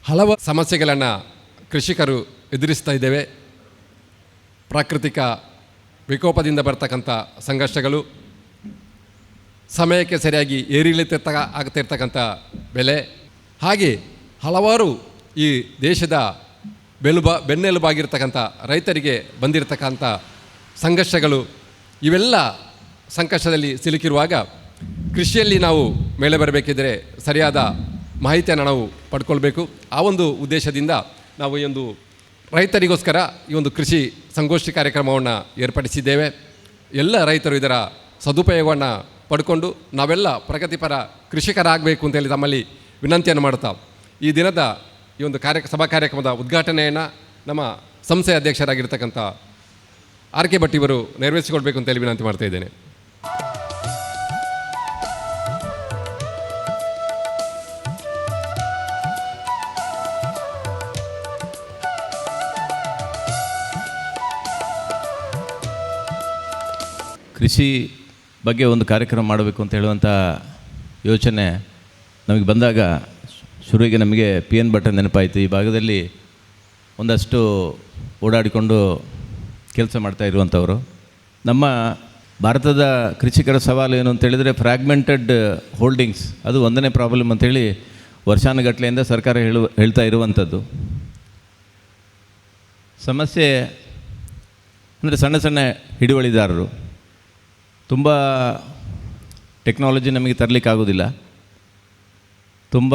ಹಲವು ಸಮಸ್ಯೆಗಳನ್ನು ಕೃಷಿಕರು ಎದುರಿಸ್ತಾ ಇದ್ದೇವೆ. ಪ್ರಾಕೃತಿಕ ವಿಕೋಪದಿಂದ ಬರ್ತಕ್ಕಂಥ ಸಂಘರ್ಷಗಳು, ಸಮಯಕ್ಕೆ ಸರಿಯಾಗಿ ಆಗ್ತಿರ್ತಕ್ಕಂಥ ಬೆಲೆ, ಹಾಗೆ ಹಲವಾರು ಈ ದೇಶದ ಬೆನ್ನೆಲುಬಾಗಿರ್ತಕ್ಕಂಥ ರೈತರಿಗೆ ಬಂದಿರತಕ್ಕಂಥ ಸಂಘರ್ಷಗಳು, ಇವೆಲ್ಲ ಸಂಕಷ್ಟದಲ್ಲಿ ಸಿಲುಕಿರುವಾಗ ಕೃಷಿಯಲ್ಲಿ ನಾವು ಮೇಲೆ ಬರಬೇಕಿದ್ದರೆ ಸರಿಯಾದ ಮಾಹಿತಿಯನ್ನು ನಾವು ಪಡ್ಕೊಳ್ಬೇಕು. ಆ ಒಂದು ಉದ್ದೇಶದಿಂದ ನಾವು ಈ ಒಂದು ರೈತರಿಗೋಸ್ಕರ ಈ ಒಂದು ಕೃಷಿ ಸಂಗೋಷ್ಠಿ ಕಾರ್ಯಕ್ರಮವನ್ನು ಏರ್ಪಡಿಸಿದ್ದೇವೆ. ಎಲ್ಲ ರೈತರು ಇದರ ಸದುಪಯೋಗವನ್ನು ಪಡ್ಕೊಂಡು ನಾವೆಲ್ಲ ಪ್ರಗತಿಪರ ಕೃಷಿಕರಾಗಬೇಕು ಅಂತೇಳಿ ತಮ್ಮಲ್ಲಿ ವಿನಂತಿಯನ್ನು ಮಾಡ್ತಾ ಈ ದಿನದ ಈ ಒಂದು ಸಭಾ ಕಾರ್ಯಕ್ರಮದ ಉದ್ಘಾಟನೆಯನ್ನು ನಮ್ಮ ಸಂಸ್ಥೆಯ ಅಧ್ಯಕ್ಷರಾಗಿರ್ತಕ್ಕಂಥ ಆರ್ ಕೆ ಭಟ್ ಇವರು ನೆರವೇರಿಸಿಕೊಳ್ಬೇಕು ಅಂತೇಳಿ ವಿನಂತಿ ಮಾಡ್ತಾ ಇದ್ದೇನೆ. ಕೃಷಿ ಬಗ್ಗೆ ಒಂದು ಕಾರ್ಯಕ್ರಮ ಮಾಡಬೇಕು ಅಂತ ಹೇಳುವಂಥ ಯೋಚನೆ ನಮಗೆ ಬಂದಾಗ ಶುರುವಿಗೆ ನಮಗೆ PN ಭಟ್ ನೆನಪಾಯಿತು. ಈ ಭಾಗದಲ್ಲಿ ಒಂದಷ್ಟು ಓಡಾಡಿಕೊಂಡು ಕೆಲಸ ಮಾಡ್ತಾ ಇರುವಂಥವರು. ನಮ್ಮ ಭಾರತದ ಕೃಷಿಕರ ಸವಾಲು ಏನು ಅಂತೇಳಿದರೆ ಫ್ರ್ಯಾಗ್ಮೆಂಟೆಡ್ ಹೋಲ್ಡಿಂಗ್ಸ್, ಅದು ಒಂದನೇ ಪ್ರಾಬ್ಲಮ್ ಅಂಥೇಳಿ ವರ್ಷಾನುಗಟ್ಟಲೆಯಿಂದ ಸರ್ಕಾರ ಹೇಳ್ತಾ ಇರುವಂಥದ್ದು. ಸಮಸ್ಯೆ ಅಂದರೆ ಸಣ್ಣ ಸಣ್ಣ ಹಿಡುವಳಿದಾರರು, ತುಂಬ ಟೆಕ್ನಾಲಜಿ ನಮಗೆ ತರಲಿಕ್ಕಾಗೋದಿಲ್ಲ, ತುಂಬ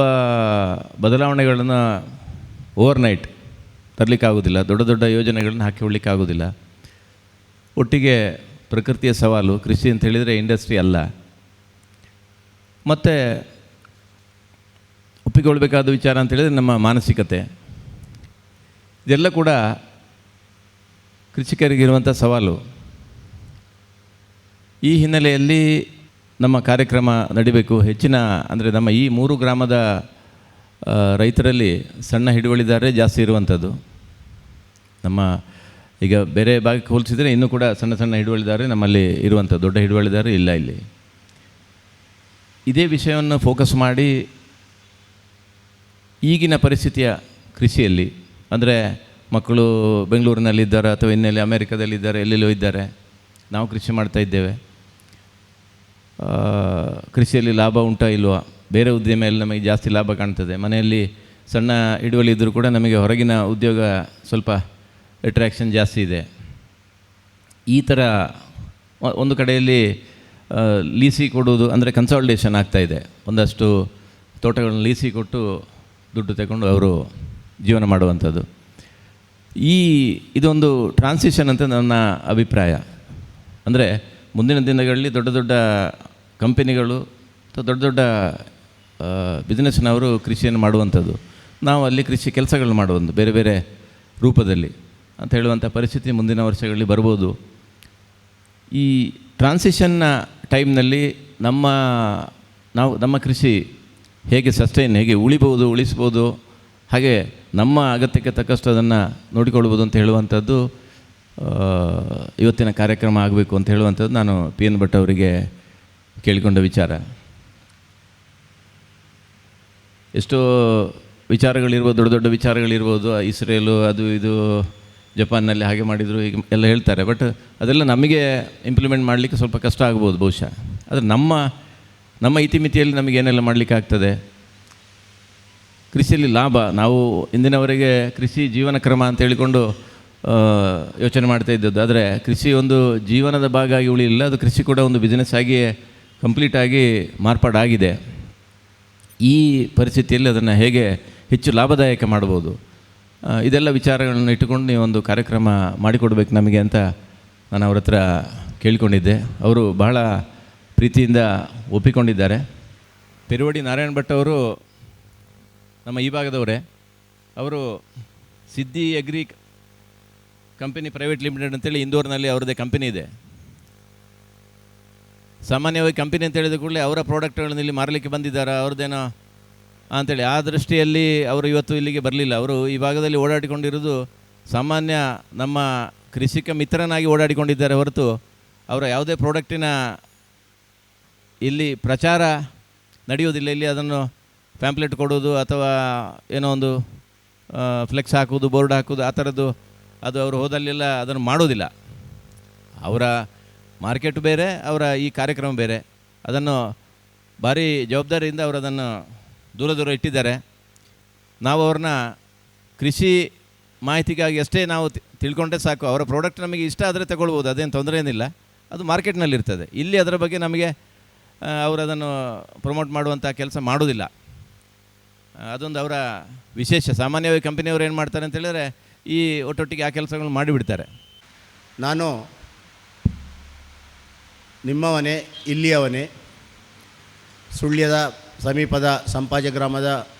ಬದಲಾವಣೆಗಳನ್ನು ಓವರ್ನೈಟ್ ತರಲಿಕ್ಕಾಗೋದಿಲ್ಲ, ದೊಡ್ಡ ದೊಡ್ಡ ಯೋಜನೆಗಳನ್ನು ಹಾಕಿಕೊಳ್ಳಿಕ್ಕಾಗೋದಿಲ್ಲ. ಒಟ್ಟಿಗೆ ಪ್ರಕೃತಿಯ ಸವಾಲು, ಕೃಷಿ ಅಂತ ಹೇಳಿದರೆ ಇಂಡಸ್ಟ್ರಿ ಅಲ್ಲ. ಮತ್ತು ಒಪ್ಪಿಕೊಳ್ಬೇಕಾದ ವಿಚಾರ ಅಂತೇಳಿದರೆ ನಮ್ಮ ಮಾನಸಿಕತೆ, ಇದೆಲ್ಲ ಕೂಡ ಕೃಷಿಕರಿಗಿರುವಂಥ ಸವಾಲು. ಈ ಹಿನ್ನೆಲೆಯಲ್ಲಿ ನಮ್ಮ ಕಾರ್ಯಕ್ರಮ ನಡಿಬೇಕು. ಹೆಚ್ಚಿನ ಅಂದರೆ ನಮ್ಮ ಈ 3 ಗ್ರಾಮದ ರೈತರಲ್ಲಿ ಸಣ್ಣ ಹಿಡುವಳಿದಾರರೇ ಜಾಸ್ತಿ ಇರುವಂಥದ್ದು. ನಮ್ಮ ಈಗ ಬೇರೆ ಭಾಗಕ್ಕೆ ಹೋಲಿಸಿದರೆ ಇನ್ನೂ ಕೂಡ ಸಣ್ಣ ಸಣ್ಣ ಹಿಡುವಳಿದಾರರೇ ನಮ್ಮಲ್ಲಿ ಇರುವಂಥದ್ದು, ದೊಡ್ಡ ಹಿಡುವಳಿದಾರರು ಇಲ್ಲ ಇಲ್ಲಿ. ಇದೇ ವಿಷಯವನ್ನು ಫೋಕಸ್ ಮಾಡಿ ಈಗಿನ ಪರಿಸ್ಥಿತಿಯ ಕೃಷಿಯಲ್ಲಿ, ಅಂದರೆ ಮಕ್ಕಳು ಬೆಂಗಳೂರಿನಲ್ಲಿದ್ದಾರೆ ಅಥವಾ ಇನ್ನೆಲ್ಲಿ ಅಮೇರಿಕಾದಲ್ಲಿದ್ದಾರೆ, ಎಲ್ಲೆಲ್ಲೋ ಇದ್ದಾರೆ, ನಾವು ಕೃಷಿ ಮಾಡ್ತಾ ಇದ್ದೇವೆ. ಕೃಷಿಯಲ್ಲಿ ಲಾಭ ಉಂಟಾ ಇಲ್ವಾ? ಬೇರೆ ಉದ್ಯಮೆಯಲ್ಲಿ ನಮಗೆ ಜಾಸ್ತಿ ಲಾಭ ಕಾಣ್ತದೆ. ಮನೆಯಲ್ಲಿ ಸಣ್ಣ ಹಿಡುವಳಿ ಇದ್ದರೂ ಕೂಡ ನಮಗೆ ಹೊರಗಿನ ಉದ್ಯೋಗ ಸ್ವಲ್ಪ ಅಟ್ರ್ಯಾಕ್ಷನ್ ಜಾಸ್ತಿ ಇದೆ. ಈ ಥರ ಒಂದು ಕಡೆಯಲ್ಲಿ ಲೀಸಿ ಕೊಡುವುದು ಅಂದರೆ ಕನ್ಸಾಲ್ಟೇಷನ್ ಆಗ್ತಾಯಿದೆ. ಒಂದಷ್ಟು ತೋಟಗಳನ್ನು ಲೀಸಿ ಕೊಟ್ಟು ದುಡ್ಡು ತಗೊಂಡು ಅವರು ಜೀವನ ಮಾಡುವಂಥದ್ದು. ಇದೊಂದು ಟ್ರಾನ್ಸಿಷನ್ ಅಂತ ನನ್ನ ಅಭಿಪ್ರಾಯ. ಅಂದರೆ ಮುಂದಿನ ದಿನಗಳಲ್ಲಿ ದೊಡ್ಡ ದೊಡ್ಡ ಕಂಪನಿಗಳು ಅಥವಾ ದೊಡ್ಡ ದೊಡ್ಡ ಬಿಸ್ನೆಸ್ನವರು ಕೃಷಿಯನ್ನು ಮಾಡುವಂಥದ್ದು, ನಾವು ಅಲ್ಲಿ ಕೃಷಿ ಕೆಲಸಗಳು ಮಾಡುವಂಥದ್ದು ಬೇರೆ ಬೇರೆ ರೂಪದಲ್ಲಿ ಅಂತ ಹೇಳುವಂಥ ಪರಿಸ್ಥಿತಿ ಮುಂದಿನ ವರ್ಷಗಳಲ್ಲಿ ಬರ್ಬೋದು. ಈ ಟ್ರಾನ್ಸಿಷನ್ನ ಟೈಮ್ನಲ್ಲಿ ನಮ್ಮ ಕೃಷಿ ಹೇಗೆ ಸಸ್ಟೈನ್, ಹೇಗೆ ಉಳಿಸ್ಬೋದು, ಹಾಗೆ ನಮ್ಮ ಅಗತ್ಯಕ್ಕೆ ತಕ್ಕಷ್ಟು ಅದನ್ನು ನೋಡಿಕೊಳ್ಬೋದು ಅಂತ ಹೇಳುವಂಥದ್ದು ಇವತ್ತಿನ ಕಾರ್ಯಕ್ರಮ ಆಗಬೇಕು ಅಂತ ಹೇಳುವಂಥದ್ದು ನಾನು PN ಭಟ್ ಅವರಿಗೆ ಕೇಳಿಕೊಂಡ ವಿಚಾರ. ಎಷ್ಟೋ ವಿಚಾರಗಳಿರ್ಬೋದು, ದೊಡ್ಡ ದೊಡ್ಡ ವಿಚಾರಗಳಿರ್ಬೋದು, ಇಸ್ರೇಲು ಅದು ಇದು ಜಪಾನ್ನಲ್ಲಿ ಹಾಗೆ ಮಾಡಿದರು ಈಗ ಎಲ್ಲ ಹೇಳ್ತಾರೆ. ಬಟ್ ಅದೆಲ್ಲ ನಮಗೆ ಇಂಪ್ಲಿಮೆಂಟ್ ಮಾಡಲಿಕ್ಕೆ ಸ್ವಲ್ಪ ಕಷ್ಟ ಆಗ್ಬೋದು ಬಹುಶಃ. ಆದರೆ ನಮ್ಮ ಇತಿಮಿತಿಯಲ್ಲಿ ನಮಗೇನೆಲ್ಲ ಮಾಡಲಿಕ್ಕೆ ಆಗ್ತದೆ. ಕೃಷಿಯಲ್ಲಿ ಲಾಭ, ನಾವು ಇಂದಿನವರೆಗೆ ಕೃಷಿ ಜೀವನ ಕ್ರಮ ಅಂತ ಹೇಳಿಕೊಂಡು ಯೋಚನೆ ಮಾಡ್ತಾ ಇದ್ದದ್ದು. ಆದರೆ ಕೃಷಿ ಒಂದು ಜೀವನದ ಭಾಗ ಆಗಿ ಉಳಿಯಿಲ್ಲ, ಅದು ಕೃಷಿ ಕೂಡ ಒಂದು ಬಿಸ್ನೆಸ್ ಆಗಿ ಕಂಪ್ಲೀಟಾಗಿ ಮಾರ್ಪಾಡಾಗಿದೆ. ಈ ಪರಿಸ್ಥಿತಿಯಲ್ಲಿ ಅದನ್ನು ಹೇಗೆ ಹೆಚ್ಚು ಲಾಭದಾಯಕ ಮಾಡ್ಬೋದು, ಇದೆಲ್ಲ ವಿಚಾರಗಳನ್ನು ಇಟ್ಟುಕೊಂಡು ನೀವೊಂದು ಕಾರ್ಯಕ್ರಮ ಮಾಡಿಕೊಡ್ಬೇಕು ನಮಗೆ ಅಂತ ನಾನು ಅವ್ರ ಹತ್ರ ಕೇಳಿಕೊಂಡಿದ್ದೆ. ಅವರು ಬಹಳ ಪ್ರೀತಿಯಿಂದ ಒಪ್ಪಿಕೊಂಡಿದ್ದಾರೆ. ಪೆರುವಡಿ ನಾರಾಯಣ್ ಭಟ್ ಅವರು ನಮ್ಮ ಈ ಭಾಗದವರೇ. ಅವರು ಸಿದ್ದಿ ಅಗ್ರಿ ಕಂಪನಿ ಪ್ರೈವೇಟ್ ಲಿಮಿಟೆಡ್ ಅಂತೇಳಿ ಇಂದೋರ್ನಲ್ಲಿ ಅವರದ್ದೇ ಕಂಪನಿ ಇದೆ. ಸಾಮಾನ್ಯವಾಗಿ ಕಂಪನಿ ಅಂತ ಹೇಳಿದ ಕೂಡಲೇ ಅವರ ಪ್ರಾಡಕ್ಟ್ಗಳನ್ನು ಇಲ್ಲಿ ಮಾರಲಿಕ್ಕೆ ಬಂದಿದ್ದಾರೆ ಅವ್ರದ್ದೇನೋ ಅಂಥೇಳಿ ಆ ದೃಷ್ಟಿಯಲ್ಲಿ ಅವರು ಇವತ್ತು ಇಲ್ಲಿಗೆ ಬರಲಿಲ್ಲ. ಅವರು ಈ ಭಾಗದಲ್ಲಿ ಓಡಾಡಿಕೊಂಡಿರೋದು ಸಾಮಾನ್ಯ ನಮ್ಮ ಕೃಷಿಕ ಮಿತ್ರನಾಗಿ ಓಡಾಡಿಕೊಂಡಿದ್ದಾರೆ ಹೊರತು ಅವರ ಯಾವುದೇ ಪ್ರಾಡಕ್ಟಿನ ಇಲ್ಲಿ ಪ್ರಚಾರ ನಡೆಯೋದಿಲ್ಲ. ಇಲ್ಲಿ ಅದನ್ನು ಪ್ಯಾಂಪ್ಲೆಟ್ ಕೊಡೋದು ಅಥವಾ ಏನೋ ಒಂದು ಫ್ಲೆಕ್ಸ್ ಹಾಕೋದು, ಬೋರ್ಡ್ ಹಾಕೋದು, ಆ ಥರದ್ದು ಅದು ಅವರು ಹೋದಲ್ಲೆಲ್ಲ ಅದನ್ನು ಮಾಡೋದಿಲ್ಲ. ಅವರ ಮಾರ್ಕೆಟ್ ಬೇರೆ, ಅವರ ಈ ಕಾರ್ಯಕ್ರಮ ಬೇರೆ. ಅದನ್ನು ಭಾರಿ ಜವಾಬ್ದಾರಿಯಿಂದ ಅವರು ಅದನ್ನು ದೂರ ದೂರ ಇಟ್ಟಿದ್ದಾರೆ. ನಾವು ಅವ್ರನ್ನ ಕೃಷಿ ಮಾಹಿತಿಗಾಗಿ ಅಷ್ಟೇ ನಾವು ತಿಳ್ಕೊಂಡ್ರೆ ಸಾಕು. ಅವರ ಪ್ರಾಡಕ್ಟ್ ನಮಗೆ ಇಷ್ಟ ಆದರೆ ತಗೊಳ್ಬೋದು, ಅದೇನು ತೊಂದರೆ ಏನಿಲ್ಲ. ಅದು ಮಾರ್ಕೆಟ್ನಲ್ಲಿರ್ತದೆ. ಇಲ್ಲಿ ಅದರ ಬಗ್ಗೆ ನಮಗೆ ಅವರು ಅದನ್ನು ಪ್ರಮೋಟ್ ಮಾಡುವಂಥ ಕೆಲಸ ಮಾಡೋದಿಲ್ಲ. ಅದೊಂದು ಅವರ ವಿಶೇಷ. ಸಾಮಾನ್ಯವಾಗಿ ಕಂಪನಿಯವರು ಏನು ಮಾಡ್ತಾರೆ ಅಂತ ಹೇಳಿದರೆ ಈ ಒಟ್ಟೊಟ್ಟಿಗೆ ಆ ಕೆಲಸಗಳನ್ನು ಮಾಡಿಬಿಡ್ತಾರೆ. ನಾನು ನಿಮ್ಮವನೇ, ಇಲ್ಲಿಯವನೇ, ಸುಳ್ಯದ ಸಮೀಪದ ಸಂಪಾಜೆ ಗ್ರಾಮದ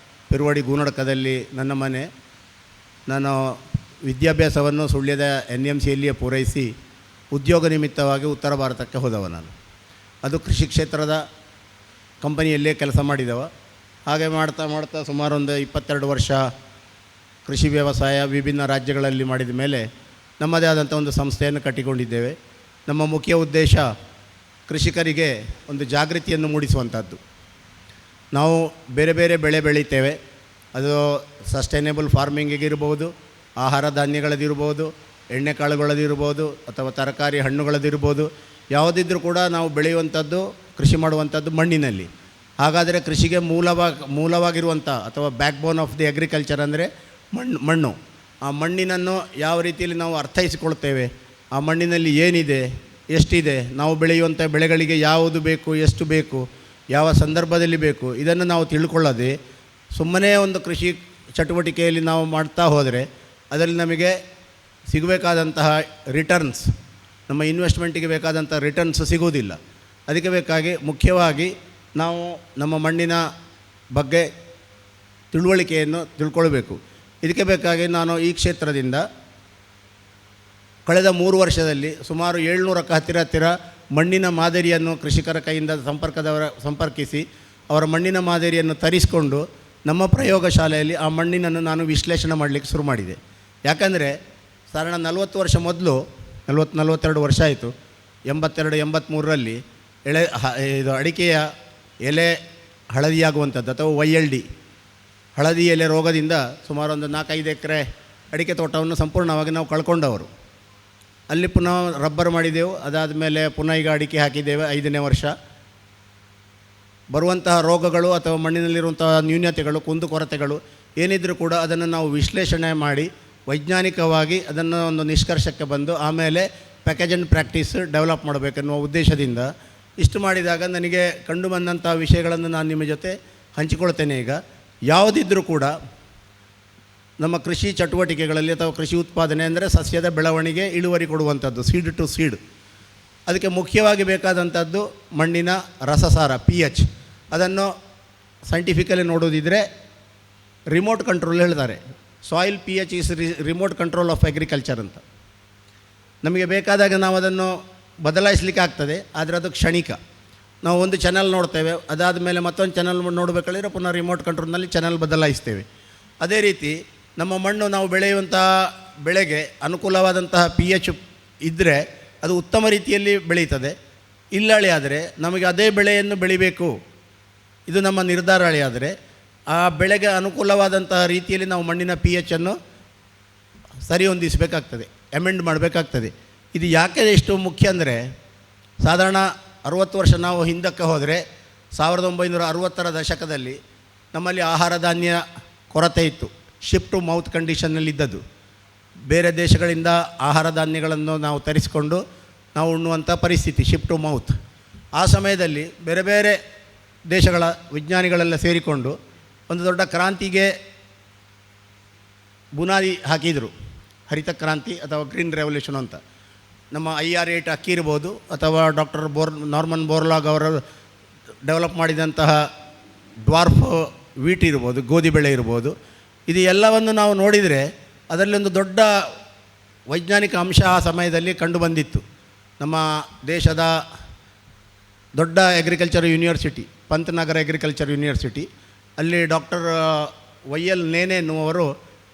ಪೆರುವಡಿ ಗೂನಡಕದಲ್ಲಿ ನನ್ನ ಮನೆ. ನಾನು ವಿದ್ಯಾಭ್ಯಾಸವನ್ನು ಸುಳ್ಯದ NMCಯಲ್ಲಿಯೇ ಪೂರೈಸಿ ಉದ್ಯೋಗ ನಿಮಿತ್ತವಾಗಿ ಉತ್ತರ ಭಾರತಕ್ಕೆ ಹೋದವ. ನಾನು ಅದು ಕೃಷಿ ಕ್ಷೇತ್ರದ ಕಂಪನಿಯಲ್ಲೇ ಕೆಲಸ ಮಾಡಿದವ. ಹಾಗೆ ಮಾಡ್ತಾ ಮಾಡ್ತಾ ಸುಮಾರು ಒಂದು 22 ವರ್ಷ ಕೃಷಿ ವ್ಯವಸಾಯ ವಿಭಿನ್ನ ರಾಜ್ಯಗಳಲ್ಲಿ ಮಾಡಿದ ಮೇಲೆ ನಮ್ಮದೇ ಆದಂಥ ಒಂದು ಸಂಸ್ಥೆಯನ್ನು ಕಟ್ಟಿಕೊಂಡಿದ್ದೇವೆ. ನಮ್ಮ ಮುಖ್ಯ ಉದ್ದೇಶ ಕೃಷಿಕರಿಗೆ ಒಂದು ಜಾಗೃತಿಯನ್ನು ಮೂಡಿಸುವಂಥದ್ದು. ನಾವು ಬೇರೆ ಬೇರೆ ಬೆಳೆ ಬೆಳೀತೇವೆ. ಅದು ಸಸ್ಟೈನೇಬಲ್ ಫಾರ್ಮಿಂಗಿಗಿರ್ಬೋದು, ಆಹಾರ ಧಾನ್ಯಗಳದಿರ್ಬೋದು, ಎಣ್ಣೆಕಾಳುಗಳದಿರ್ಬೋದು, ಅಥವಾ ತರಕಾರಿ ಹಣ್ಣುಗಳದಿರ್ಬೋದು. ಯಾವುದಿದ್ರೂ ಕೂಡ ನಾವು ಬೆಳೆಯುವಂಥದ್ದು, ಕೃಷಿ ಮಾಡುವಂಥದ್ದು ಮಣ್ಣಿನಲ್ಲಿ. ಹಾಗಾದರೆ ಕೃಷಿಗೆ ಮೂಲವಾಗಿರುವಂಥ ಅಥವಾ back bone of the agriculture ಅಂದರೆ ಮಣ್ಣು. ಆ ಮಣ್ಣಿನನ್ನು ಯಾವ ರೀತಿಯಲ್ಲಿ ನಾವು ಅರ್ಥೈಸಿಕೊಳ್ತೇವೆ, ಆ ಮಣ್ಣಿನಲ್ಲಿ ಏನಿದೆ, ಎಷ್ಟಿದೆ, ನಾವು ಬೆಳೆಯುವಂಥ ಬೆಳೆಗಳಿಗೆ ಯಾವುದು ಬೇಕು, ಎಷ್ಟು ಬೇಕು, ಯಾವ ಸಂದರ್ಭದಲ್ಲಿ ಬೇಕು, ಇದನ್ನು ನಾವು ತಿಳ್ಕೊಳ್ಳೋದೆ ಸುಮ್ಮನೆ ಒಂದು ಕೃಷಿ ಚಟುವಟಿಕೆಯಲ್ಲಿ ನಾವು ಮಾಡ್ತಾ ಹೋದರೆ ಅದರಲ್ಲಿ ನಮಗೆ ಸಿಗಬೇಕಾದಂತಹ ರಿಟರ್ನ್ಸ್, ನಮ್ಮ ಇನ್ವೆಸ್ಟ್ಮೆಂಟಿಗೆ ಬೇಕಾದಂಥ ರಿಟರ್ನ್ಸ್ ಸಿಗುವುದಿಲ್ಲ. ಅದಕ್ಕೆ ಬೇಕಾಗಿ ಮುಖ್ಯವಾಗಿ ನಾವು ನಮ್ಮ ಮಣ್ಣಿನ ಬಗ್ಗೆ ತಿಳುವಳಿಕೆಯನ್ನು ತಿಳ್ಕೊಳ್ಬೇಕು. ಇದಕ್ಕೆ ಬೇಕಾಗಿ ನಾನು ಈ ಕ್ಷೇತ್ರದಿಂದ ಕಳೆದ 3 ವರ್ಷದಲ್ಲಿ ಸುಮಾರು 700ಕ್ಕೆ ಹತ್ತಿರ ಮಣ್ಣಿನ ಮಾದರಿಯನ್ನು ಕೃಷಿಕರ ಕೈಯಿಂದ ಸಂಪರ್ಕಿಸಿ ಅವರ ಮಣ್ಣಿನ ಮಾದರಿಯನ್ನು ತರಿಸಿಕೊಂಡು ನಮ್ಮ ಪ್ರಯೋಗಶಾಲೆಯಲ್ಲಿ ಆ ಮಣ್ಣಿನನ್ನು ನಾನು ವಿಶ್ಲೇಷಣೆ ಮಾಡಲಿಕ್ಕೆ ಶುರು ಮಾಡಿದೆ. ಯಾಕಂದರೆ ಸಾಧಾರಣ 40 ವರ್ಷ ಮೊದಲು, 42 ವರ್ಷ ಆಯಿತು, 82-83ರಲ್ಲಿ ಇದು ಅಡಿಕೆಯ ಎಲೆ ಹಳದಿಯಾಗುವಂಥದ್ದು ಅಥವಾ YLD ಹಳದಿ ಎಲೆ ರೋಗದಿಂದ ಸುಮಾರು ಒಂದು 4-5 ಎಕರೆ ಅಡಿಕೆ ತೋಟವನ್ನು ಸಂಪೂರ್ಣವಾಗಿ ನಾವು ಕಳ್ಕೊಂಡವರು. ಅಲ್ಲಿ ಪುನಃ ರಬ್ಬರ್ ಮಾಡಿದೆವು. ಅದಾದ ಮೇಲೆ ಪುನಃ ಈಗ ಅಡಿಕೆ ಹಾಕಿದ್ದೇವೆ 5ನೇ ವರ್ಷ. ಬರುವಂತಹ ರೋಗಗಳು ಅಥವಾ ಮಣ್ಣಿನಲ್ಲಿರುವಂತಹ ನ್ಯೂನತೆಗಳು, ಕುಂದುಕೊರತೆಗಳು ಏನಿದ್ರೂ ಕೂಡ ಅದನ್ನು ನಾವು ವಿಶ್ಲೇಷಣೆ ಮಾಡಿ ವೈಜ್ಞಾನಿಕವಾಗಿ ಅದನ್ನು ಒಂದು ನಿಷ್ಕರ್ಷಕ್ಕೆ ಬಂದು ಆಮೇಲೆ ಪ್ಯಾಕೇಜ್ ಆ್ಯಂಡ್ ಪ್ರಾಕ್ಟೀಸ್ ಡೆವಲಪ್ ಮಾಡಬೇಕೆನ್ನುವ ಉದ್ದೇಶದಿಂದ ಇಷ್ಟು ಮಾಡಿದಾಗ ನನಗೆ ಕಂಡು ಬಂದಂಥ ವಿಷಯಗಳನ್ನು ನಾನು ನಿಮ್ಮ ಜೊತೆ ಹಂಚಿಕೊಳ್ತೇನೆ. ಈಗ ಯಾವುದಿದ್ರೂ ಕೂಡ ನಮ್ಮ ಕೃಷಿ ಚಟುವಟಿಕೆಗಳಲ್ಲಿ ಅಥವಾ ಕೃಷಿ ಉತ್ಪಾದನೆ ಅಂದರೆ ಸಸ್ಯದ ಬೆಳವಣಿಗೆ, ಇಳುವರಿ ಕೊಡುವಂಥದ್ದು, ಸೀಡ್ ಟು ಸೀಡ್. ಅದಕ್ಕೆ ಮುಖ್ಯವಾಗಿ ಬೇಕಾದಂಥದ್ದು ಮಣ್ಣಿನ ರಸಸಾರ, pH. ಅದನ್ನು ಸೈಂಟಿಫಿಕಲಿ ನೋಡೋದಿದ್ದರೆ ರಿಮೋಟ್ ಕಂಟ್ರೋಲ್ ಹೇಳ್ತಾರೆ. Soil pH is remote control of agriculture ಅಂತ. ನಮಗೆ ಬೇಕಾದಾಗ ನಾವು ಅದನ್ನು ಬದಲಾಯಿಸಲಿಕ್ಕೆ ಆಗ್ತದೆ, ಆದರೆ ಅದು ಕ್ಷಣಿಕ. ನಾವು ಒಂದು ಚಾನಲ್ ನೋಡ್ತೇವೆ, ಅದಾದ ಮೇಲೆ ಮತ್ತೊಂದು ಚಾನಲ್ ನೋಡಬೇಕಾದ್ರೆ ಪುನಃ ರಿಮೋಟ್ ಕಂಟ್ರೋಲ್ನಲ್ಲಿ ಚಾನಲ್ ಬದಲಾಯಿಸ್ತೇವೆ. ಅದೇ ರೀತಿ ನಮ್ಮ ಮಣ್ಣು ನಾವು ಬೆಳೆಯುವಂತಹ ಬೆಳೆಗೆ ಅನುಕೂಲವಾದಂತಹ pH ಇದ್ದರೆ ಅದು ಉತ್ತಮ ರೀತಿಯಲ್ಲಿ ಬೆಳೀತದೆ. ಇಲ್ಲಳಿ ಆದರೆ ನಮಗೆ ಅದೇ ಬೆಳೆಯನ್ನು ಬೆಳಿಬೇಕು, ಇದು ನಮ್ಮ ನಿರ್ಧಾರ ಆದರೆ ಆ ಬೆಳೆಗೆ ಅನುಕೂಲವಾದಂತಹ ರೀತಿಯಲ್ಲಿ ನಾವು ಮಣ್ಣಿನ pHಅನ್ನು ಸರಿ ಹೊಂದಿಸಬೇಕಾಗ್ತದೆ, ಅಮೆಂಡ್ ಮಾಡಬೇಕಾಗ್ತದೆ. ಇದು ಯಾಕೆ ಎಷ್ಟು ಮುಖ್ಯ ಅಂದರೆ ಸಾಧಾರಣ 60 ವರ್ಷ ನಾವು ಹಿಂದಕ್ಕೆ ಹೋದರೆ 1960ರ ದಶಕದಲ್ಲಿ ನಮ್ಮಲ್ಲಿ ಆಹಾರ ಧಾನ್ಯ ಕೊರತೆ ಇತ್ತು. ಶಿಫ್ಟ್ ಟು ಮೌತ್ ಕಂಡೀಷನ್ನಲ್ಲಿದ್ದದ್ದು. ಬೇರೆ ದೇಶಗಳಿಂದ ಆಹಾರ ಧಾನ್ಯಗಳನ್ನು ನಾವು ತರಿಸಿಕೊಂಡು ನಾವು ಉಣ್ಣುವಂಥ ಪರಿಸ್ಥಿತಿ, ಶಿಫ್ಟ್ ಟು ಮೌತ್. ಆ ಸಮಯದಲ್ಲಿ ಬೇರೆ ಬೇರೆ ದೇಶಗಳ ವಿಜ್ಞಾನಿಗಳೆಲ್ಲ ಸೇರಿಕೊಂಡು ಒಂದು ದೊಡ್ಡ ಕ್ರಾಂತಿಗೆ ಬುನಾದಿ ಹಾಕಿದರು, ಹರಿತ ಕ್ರಾಂತಿ ಅಥವಾ ಗ್ರೀನ್ ರೆವಲ್ಯೂಷನ್ ಅಂತ. ನಮ್ಮ IR8 ಅಕ್ಕಿ ಇರ್ಬೋದು ಅಥವಾ ಡಾಕ್ಟರ್ ನಾರ್ಮನ್ ಬೋರ್ಲಾಗ್ ಅವರು ಡೆವಲಪ್ ಮಾಡಿದಂತಹ ಡ್ವಾರ್ಫ್ ವೀಟ್ ಇರ್ಬೋದು, ಗೋಧಿ ಬೆಳೆ ಇರ್ಬೋದು. ಇದು ಎಲ್ಲವನ್ನು ನಾವು ನೋಡಿದರೆ ಅದರಲ್ಲಿ ಒಂದು ದೊಡ್ಡ ವೈಜ್ಞಾನಿಕ ಅಂಶ ಆ ಸಮಯದಲ್ಲಿ ಕಂಡುಬಂದಿತ್ತು. ನಮ್ಮ ದೇಶದ ದೊಡ್ಡ ಅಗ್ರಿಕಲ್ಚರ್ ಯೂನಿವರ್ಸಿಟಿ, ಪಂತನಗರ ಅಗ್ರಿಕಲ್ಚರ್ ಯೂನಿವರ್ಸಿಟಿ, ಅಲ್ಲಿ ಡಾಕ್ಟರ್ YL ನೇನೆ ಎನ್ನುವರು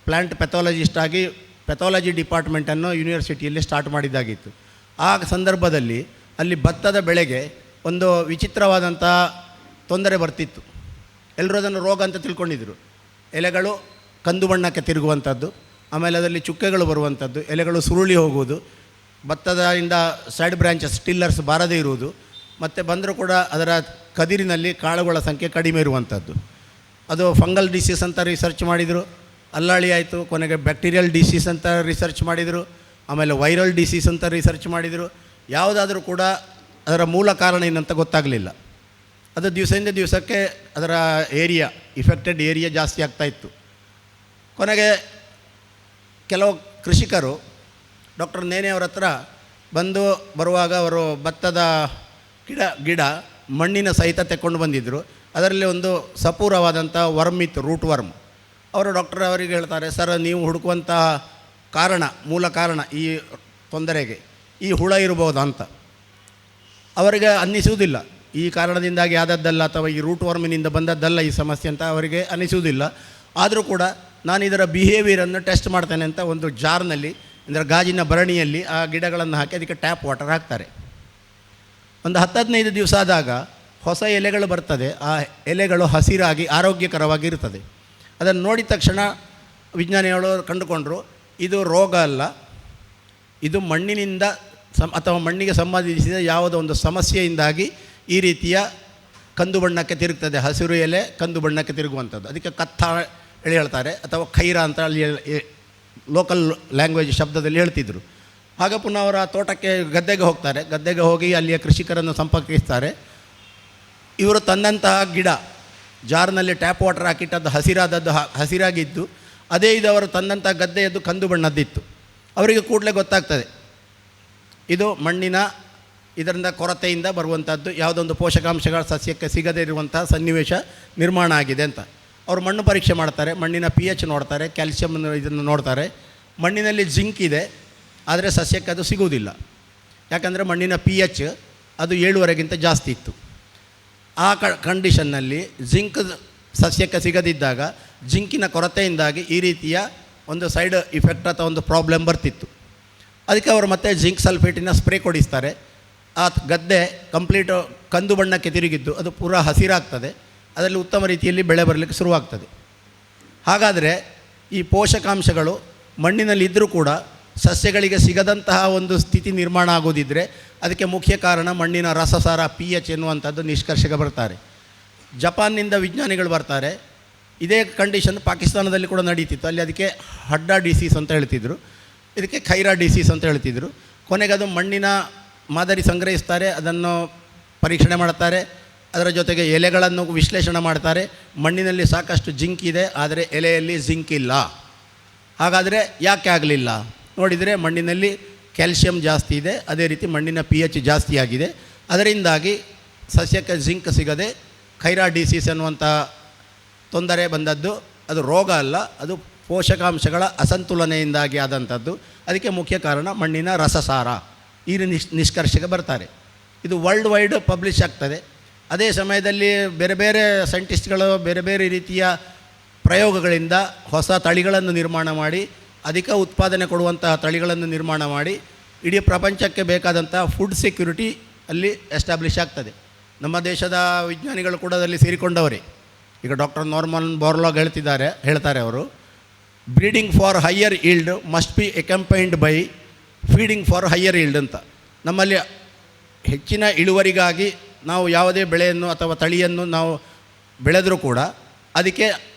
ಪ್ಲ್ಯಾಂಟ್ ಪೆಥಾಲಜಿಸ್ಟ್ ಆಗಿ ಪೆಥಾಲಜಿ ಡಿಪಾರ್ಟ್ಮೆಂಟನ್ನು ಯೂನಿವರ್ಸಿಟಿಯಲ್ಲಿ ಸ್ಟಾರ್ಟ್ ಮಾಡಿದ್ದಾಗಿತ್ತು. ಆ ಸಂದರ್ಭದಲ್ಲಿ ಅಲ್ಲಿ ಭತ್ತದ ಬೆಳೆಗೆ ಒಂದು ವಿಚಿತ್ರವಾದಂಥ ತೊಂದರೆ ಬರ್ತಿತ್ತು. ಎಲ್ಲರೂ ಅದನ್ನು ರೋಗ ಅಂತ ತಿಳ್ಕೊಂಡಿದ್ದರು. ಎಲೆಗಳು ಕಂದು ಬಣ್ಣಕ್ಕೆ ತಿರುಗುವಂಥದ್ದು, ಆಮೇಲೆ ಅದರಲ್ಲಿ ಚುಕ್ಕೆಗಳು ಬರುವಂಥದ್ದು, ಎಲೆಗಳು ಸುರುಳಿ ಹೋಗುವುದು, ಭತ್ತದಿಂದ ಸೈಡ್ ಬ್ರ್ಯಾಂಚಸ್ ಟಿಲ್ಲರ್ಸ್ ಬಾರದೇ ಇರುವುದು, ಮತ್ತು ಬಂದರೂ ಕೂಡ ಅದರ ಕದಿರಿನಲ್ಲಿ ಕಾಳುಗಳ ಸಂಖ್ಯೆ ಕಡಿಮೆ ಇರುವಂಥದ್ದು. ಅದು ಫಂಗಲ್ ಡಿಸೀಸ್ ಅಂತ ರಿಸರ್ಚ್ ಮಾಡಿದರು, ಅಲ್ಲಾಳಿ ಆಯಿತು, ಕೊನೆಗೆ ಬ್ಯಾಕ್ಟೀರಿಯಲ್ ಡಿಸೀಸ್ ಅಂತ ರಿಸರ್ಚ್ ಮಾಡಿದರು, ಆಮೇಲೆ ವೈರಲ್ ಡಿಸೀಸ್ ಅಂತ ರಿಸರ್ಚ್ ಮಾಡಿದರು. ಯಾವುದಾದ್ರೂ ಕೂಡ ಅದರ ಮೂಲ ಕಾರಣ ಏನಂತ ಗೊತ್ತಾಗಲಿಲ್ಲ. ಅದು ದಿವಸದಿಂದ ದಿವಸಕ್ಕೆ ಅದರ ಇಫೆಕ್ಟೆಡ್ ಏರಿಯಾ ಜಾಸ್ತಿ ಆಗ್ತಾಯಿತ್ತು. ಕೊನೆಗೆ ಕೆಲವು ಕೃಷಿಕರು ಡಾಕ್ಟರ್ ನೇನೆ ಅವರ ಹತ್ರ ಬರುವಾಗ ಅವರು ಭತ್ತದ ಗಿಡ ಮಣ್ಣಿನ ಸಹಿತ ತೆಕ್ಕೊಂಡು ಬಂದಿದ್ದರು. ಅದರಲ್ಲಿ ಒಂದು ಸಪೂರವಾದಂಥ ವರ್ಮ್ ಇತ್ತು, ರೂಟ್ ವರ್ಮ್. ಅವರು ಡಾಕ್ಟರ್ ಅವರಿಗೆ ಹೇಳ್ತಾರೆ, ಸರ್ ನೀವು ಹುಡುಕುವಂಥ ಮೂಲ ಕಾರಣ ಈ ತೊಂದರೆಗೆ ಈ ಹುಳ ಇರ್ಬೋದಾ ಅಂತ. ಅವರಿಗೆ ಅನ್ನಿಸುವುದಿಲ್ಲ ಈ ಕಾರಣದಿಂದಾಗಿ ಆದದ್ದಲ್ಲ ಅಥವಾ ಈ ರೂಟ್ ವರ್ಮಿನಿಂದ ಬಂದದ್ದಲ್ಲ ಈ ಸಮಸ್ಯೆ ಅಂತ ಅವರಿಗೆ ಅನ್ನಿಸುವುದಿಲ್ಲ. ಆದರೂ ಕೂಡ ನಾನು ಇದರ ಬಿಹೇವಿಯರನ್ನು ಟೆಸ್ಟ್ ಮಾಡ್ತೇನೆ ಅಂತ ಒಂದು ಜಾರ್ನಲ್ಲಿ, ಅಂದರೆ ಗಾಜಿನ ಭರಣಿಯಲ್ಲಿ ಆ ಗಿಡಗಳನ್ನು ಹಾಕಿ ಅದಕ್ಕೆ ಟ್ಯಾಪ್ ವಾಟರ್ ಹಾಕ್ತಾರೆ. ಒಂದು 10-15 ದಿವಸ ಆದಾಗ ಹೊಸ ಎಲೆಗಳು ಬರ್ತದೆ. ಆ ಎಲೆಗಳು ಹಸಿರಾಗಿ ಆರೋಗ್ಯಕರವಾಗಿ ಇರ್ತದೆ. ಅದನ್ನು ನೋಡಿದ ತಕ್ಷಣ ವಿಜ್ಞಾನಿಗಳು ಕಂಡುಕೊಂಡರು, ಇದು ರೋಗ ಅಲ್ಲ, ಇದು ಮಣ್ಣಿನಿಂದ ಅಥವಾ ಮಣ್ಣಿಗೆ ಸಂಬಂಧಿಸಿದ ಯಾವುದೋ ಒಂದು ಸಮಸ್ಯೆಯಿಂದಾಗಿ ಈ ರೀತಿಯ ಕಂದು ಬಣ್ಣಕ್ಕೆ ತಿರುಗ್ತದೆ. ಹಸಿರು ಎಲೆ ಕಂದು ಬಣ್ಣಕ್ಕೆ ತಿರುಗುವಂಥದ್ದು, ಅದಕ್ಕೆ ಕತ್ತ ಹೇಳ್ತಾರೆ ಅಥವಾ ಖೈರ ಅಂತ ಅಲ್ಲಿ ಲೋಕಲ್ ಲ್ಯಾಂಗ್ವೇಜ್ ಶಬ್ದದಲ್ಲಿ ಹೇಳ್ತಿದ್ರು. ಆಗ ಪುನಃ ಅವರ ತೋಟಕ್ಕೆ ಗದ್ದೆಗೆ ಹೋಗ್ತಾರೆ. ಗದ್ದೆಗೆ ಹೋಗಿ ಅಲ್ಲಿಯ ಕೃಷಿಕರನ್ನು ಸಂಪರ್ಕಿಸ್ತಾರೆ. ಇವರು ತಂದಂತಹ ಗಿಡ ಜಾರ್ನಲ್ಲಿ ಟ್ಯಾಪ್ ವಾಟರ್ ಹಾಕಿಟ್ಟದ್ದು ಹಸಿರಾಗಿದ್ದು, ಅದೇ ಇದು ಅವರು ತಂದಂಥ ಗದ್ದೆಯದ್ದು ಕಂದು ಬಣ್ಣದ್ದಿತ್ತು. ಅವರಿಗೆ ಕೂಡಲೇ ಗೊತ್ತಾಗ್ತದೆ ಇದು ಮಣ್ಣಿನ ಇದರಿಂದ ಕೊರತೆಯಿಂದ ಬರುವಂಥದ್ದು, ಯಾವುದೊಂದು ಪೋಷಕಾಂಶಗಳ ಸಸ್ಯಕ್ಕೆ ಸಿಗದೇ ಇರುವಂತಹ ಸನ್ನಿವೇಶ ನಿರ್ಮಾಣ ಆಗಿದೆ ಅಂತ. ಅವರು ಮಣ್ಣು ಪರೀಕ್ಷೆ ಮಾಡ್ತಾರೆ, ಮಣ್ಣಿನ pH ನೋಡ್ತಾರೆ, ಕ್ಯಾಲ್ಸಿಯಮ್ ಇದನ್ನು ನೋಡ್ತಾರೆ. ಮಣ್ಣಿನಲ್ಲಿ ಜಿಂಕ್ ಇದೆ, ಆದರೆ ಸಸ್ಯಕ್ಕೆ ಅದು ಸಿಗುವುದಿಲ್ಲ. ಯಾಕಂದರೆ ಮಣ್ಣಿನ pH ಅದು 7.5ಗಿಂತ ಜಾಸ್ತಿ ಇತ್ತು. ಆ ಕಂಡೀಷನ್ನಲ್ಲಿ ಜಿಂಕ್ ಸಸ್ಯಕ್ಕೆ ಸಿಗದಿದ್ದಾಗ ಜಿಂಕಿನ ಕೊರತೆಯಿಂದಾಗಿ ಈ ರೀತಿಯ ಒಂದು ಸೈಡ್ ಇಫೆಕ್ಟ್ ಅಥವಾ ಒಂದು ಪ್ರಾಬ್ಲಮ್ ಬರ್ತಿತ್ತು. ಅದಕ್ಕೆ ಅವರು ಮತ್ತೆ ಜಿಂಕ್ ಸಲ್ಫೇಟಿನ ಸ್ಪ್ರೇ ಕೊಡಿಸ್ತಾರೆ. ಆ ಗದ್ದೆ ಕಂಪ್ಲೀಟು ಕಂದು ಬಣ್ಣಕ್ಕೆ ತಿರುಗಿದ್ದು ಅದು ಪೂರಾ ಹಸಿರಾಗ್ತದೆ. ಅದರಲ್ಲಿ ಉತ್ತಮ ರೀತಿಯಲ್ಲಿ ಬೆಳೆ ಬರಲಿಕ್ಕೆ ಶುರುವಾಗ್ತದೆ. ಹಾಗಾದರೆ ಈ ಪೋಷಕಾಂಶಗಳು ಮಣ್ಣಿನಲ್ಲಿ ಇದ್ದರೂ ಕೂಡ ಸಸ್ಯಗಳಿಗೆ ಸಿಗದಂತಹ ಒಂದು ಸ್ಥಿತಿ ನಿರ್ಮಾಣ ಆಗೋದಿದ್ದರೆ ಅದಕ್ಕೆ ಮುಖ್ಯ ಕಾರಣ ಮಣ್ಣಿನ ರಸಸಾರ pH ಎನ್ನುವಂಥದ್ದು ನಿಷ್ಕರ್ಷೆಗೆ ಬರ್ತಾರೆ. ಜಪಾನ್ನಿಂದ ವಿಜ್ಞಾನಿಗಳು ಬರ್ತಾರೆ. ಇದೇ ಕಂಡೀಷನ್ ಪಾಕಿಸ್ತಾನದಲ್ಲಿ ಕೂಡ ನಡೀತಿತ್ತು. ಅಲ್ಲಿ ಅದಕ್ಕೆ ಹಡ್ಡಾ ಡಿಸೀಸ್ ಅಂತ ಹೇಳ್ತಿದ್ರು, ಇದಕ್ಕೆ ಖೈರಾ ಡಿಸೀಸ್ ಅಂತ ಹೇಳ್ತಿದ್ರು. ಕೊನೆಗೆ ಅದು ಮಣ್ಣಿನ ಮಾದರಿ ಸಂಗ್ರಹಿಸ್ತಾರೆ, ಅದನ್ನು ಪರೀಕ್ಷಣೆ ಮಾಡ್ತಾರೆ, ಅದರ ಜೊತೆಗೆ ಎಲೆಗಳನ್ನು ವಿಶ್ಲೇಷಣೆ ಮಾಡ್ತಾರೆ. ಮಣ್ಣಿನಲ್ಲಿ ಸಾಕಷ್ಟು ಜಿಂಕ್ ಇದೆ, ಆದರೆ ಎಲೆಯಲ್ಲಿ ಜಿಂಕ್ ಇಲ್ಲ. ಹಾಗಾದರೆ ಯಾಕೆ ಆಗಲಿಲ್ಲ ನೋಡಿದರೆ ಮಣ್ಣಿನಲ್ಲಿ ಕ್ಯಾಲ್ಸಿಯಂ ಜಾಸ್ತಿ ಇದೆ, ಅದೇ ರೀತಿ ಮಣ್ಣಿನ pH ಜಾಸ್ತಿ ಆಗಿದೆ. ಅದರಿಂದಾಗಿ ಸಸ್ಯಕ್ಕೆ ಜಿಂಕ್ ಸಿಗದೆ ಖೈರಾ ಡಿಸೀಸ್ ಅನ್ನುವಂಥ ತೊಂದರೆ ಬಂದದ್ದು. ಅದು ರೋಗ ಅಲ್ಲ, ಅದು ಪೋಷಕಾಂಶಗಳ ಅಸಂತುಲನೆಯಿಂದಾಗಿ ಆದಂಥದ್ದು. ಅದಕ್ಕೆ ಮುಖ್ಯ ಕಾರಣ ಮಣ್ಣಿನ ರಸಸಾರ. ಈ ನಿಷ್ಕರ್ಷೆಗೆ ಬರ್ತಾರೆ. ಇದು ವರ್ಲ್ಡ್ ವೈಡ್ ಪಬ್ಲಿಷ್ ಆಗ್ತದೆ. ಅದೇ ಸಮಯದಲ್ಲಿ ಬೇರೆ ಬೇರೆ ಸೈಂಟಿಸ್ಟ್ಗಳು ಬೇರೆ ಬೇರೆ ರೀತಿಯ ಪ್ರಯೋಗಗಳಿಂದ ಹೊಸ ತಳಿಗಳನ್ನು ನಿರ್ಮಾಣ ಮಾಡಿ, ಅಧಿಕ ಉತ್ಪಾದನೆ ಕೊಡುವಂತಹ ತಳಿಗಳನ್ನು ನಿರ್ಮಾಣ ಮಾಡಿ ಇಡೀ ಪ್ರಪಂಚಕ್ಕೆ ಬೇಕಾದಂಥ ಫುಡ್ ಸೆಕ್ಯೂರಿಟಿ ಅಲ್ಲಿ ಎಸ್ಟಾಬ್ಲಿಷ್ ಆಗ್ತದೆ. ನಮ್ಮ ದೇಶದ ವಿಜ್ಞಾನಿಗಳು ಕೂಡ ಅದರಲ್ಲಿ ಸೇರಿಕೊಂಡವರೇ. ಈಗ ಡಾಕ್ಟರ್ ನಾರ್ಮನ್ ಬೋರ್ಲಾಗ್ ಹೇಳ್ತಾರೆ ಅವರು, breeding for higher yield must be accompanied by feeding for higher yield ಅಂತ. ನಮ್ಮಲ್ಲಿ ಹೆಚ್ಚಿನ ಇಳುವರಿಗಾಗಿ ನಾವು ಯಾವುದೇ ಬೆಳೆಯನ್ನು ಅಥವಾ ತಳಿಯನ್ನು ನಾವು ಬೆಳೆದರೂ ಕೂಡ ಅದಕ್ಕೆ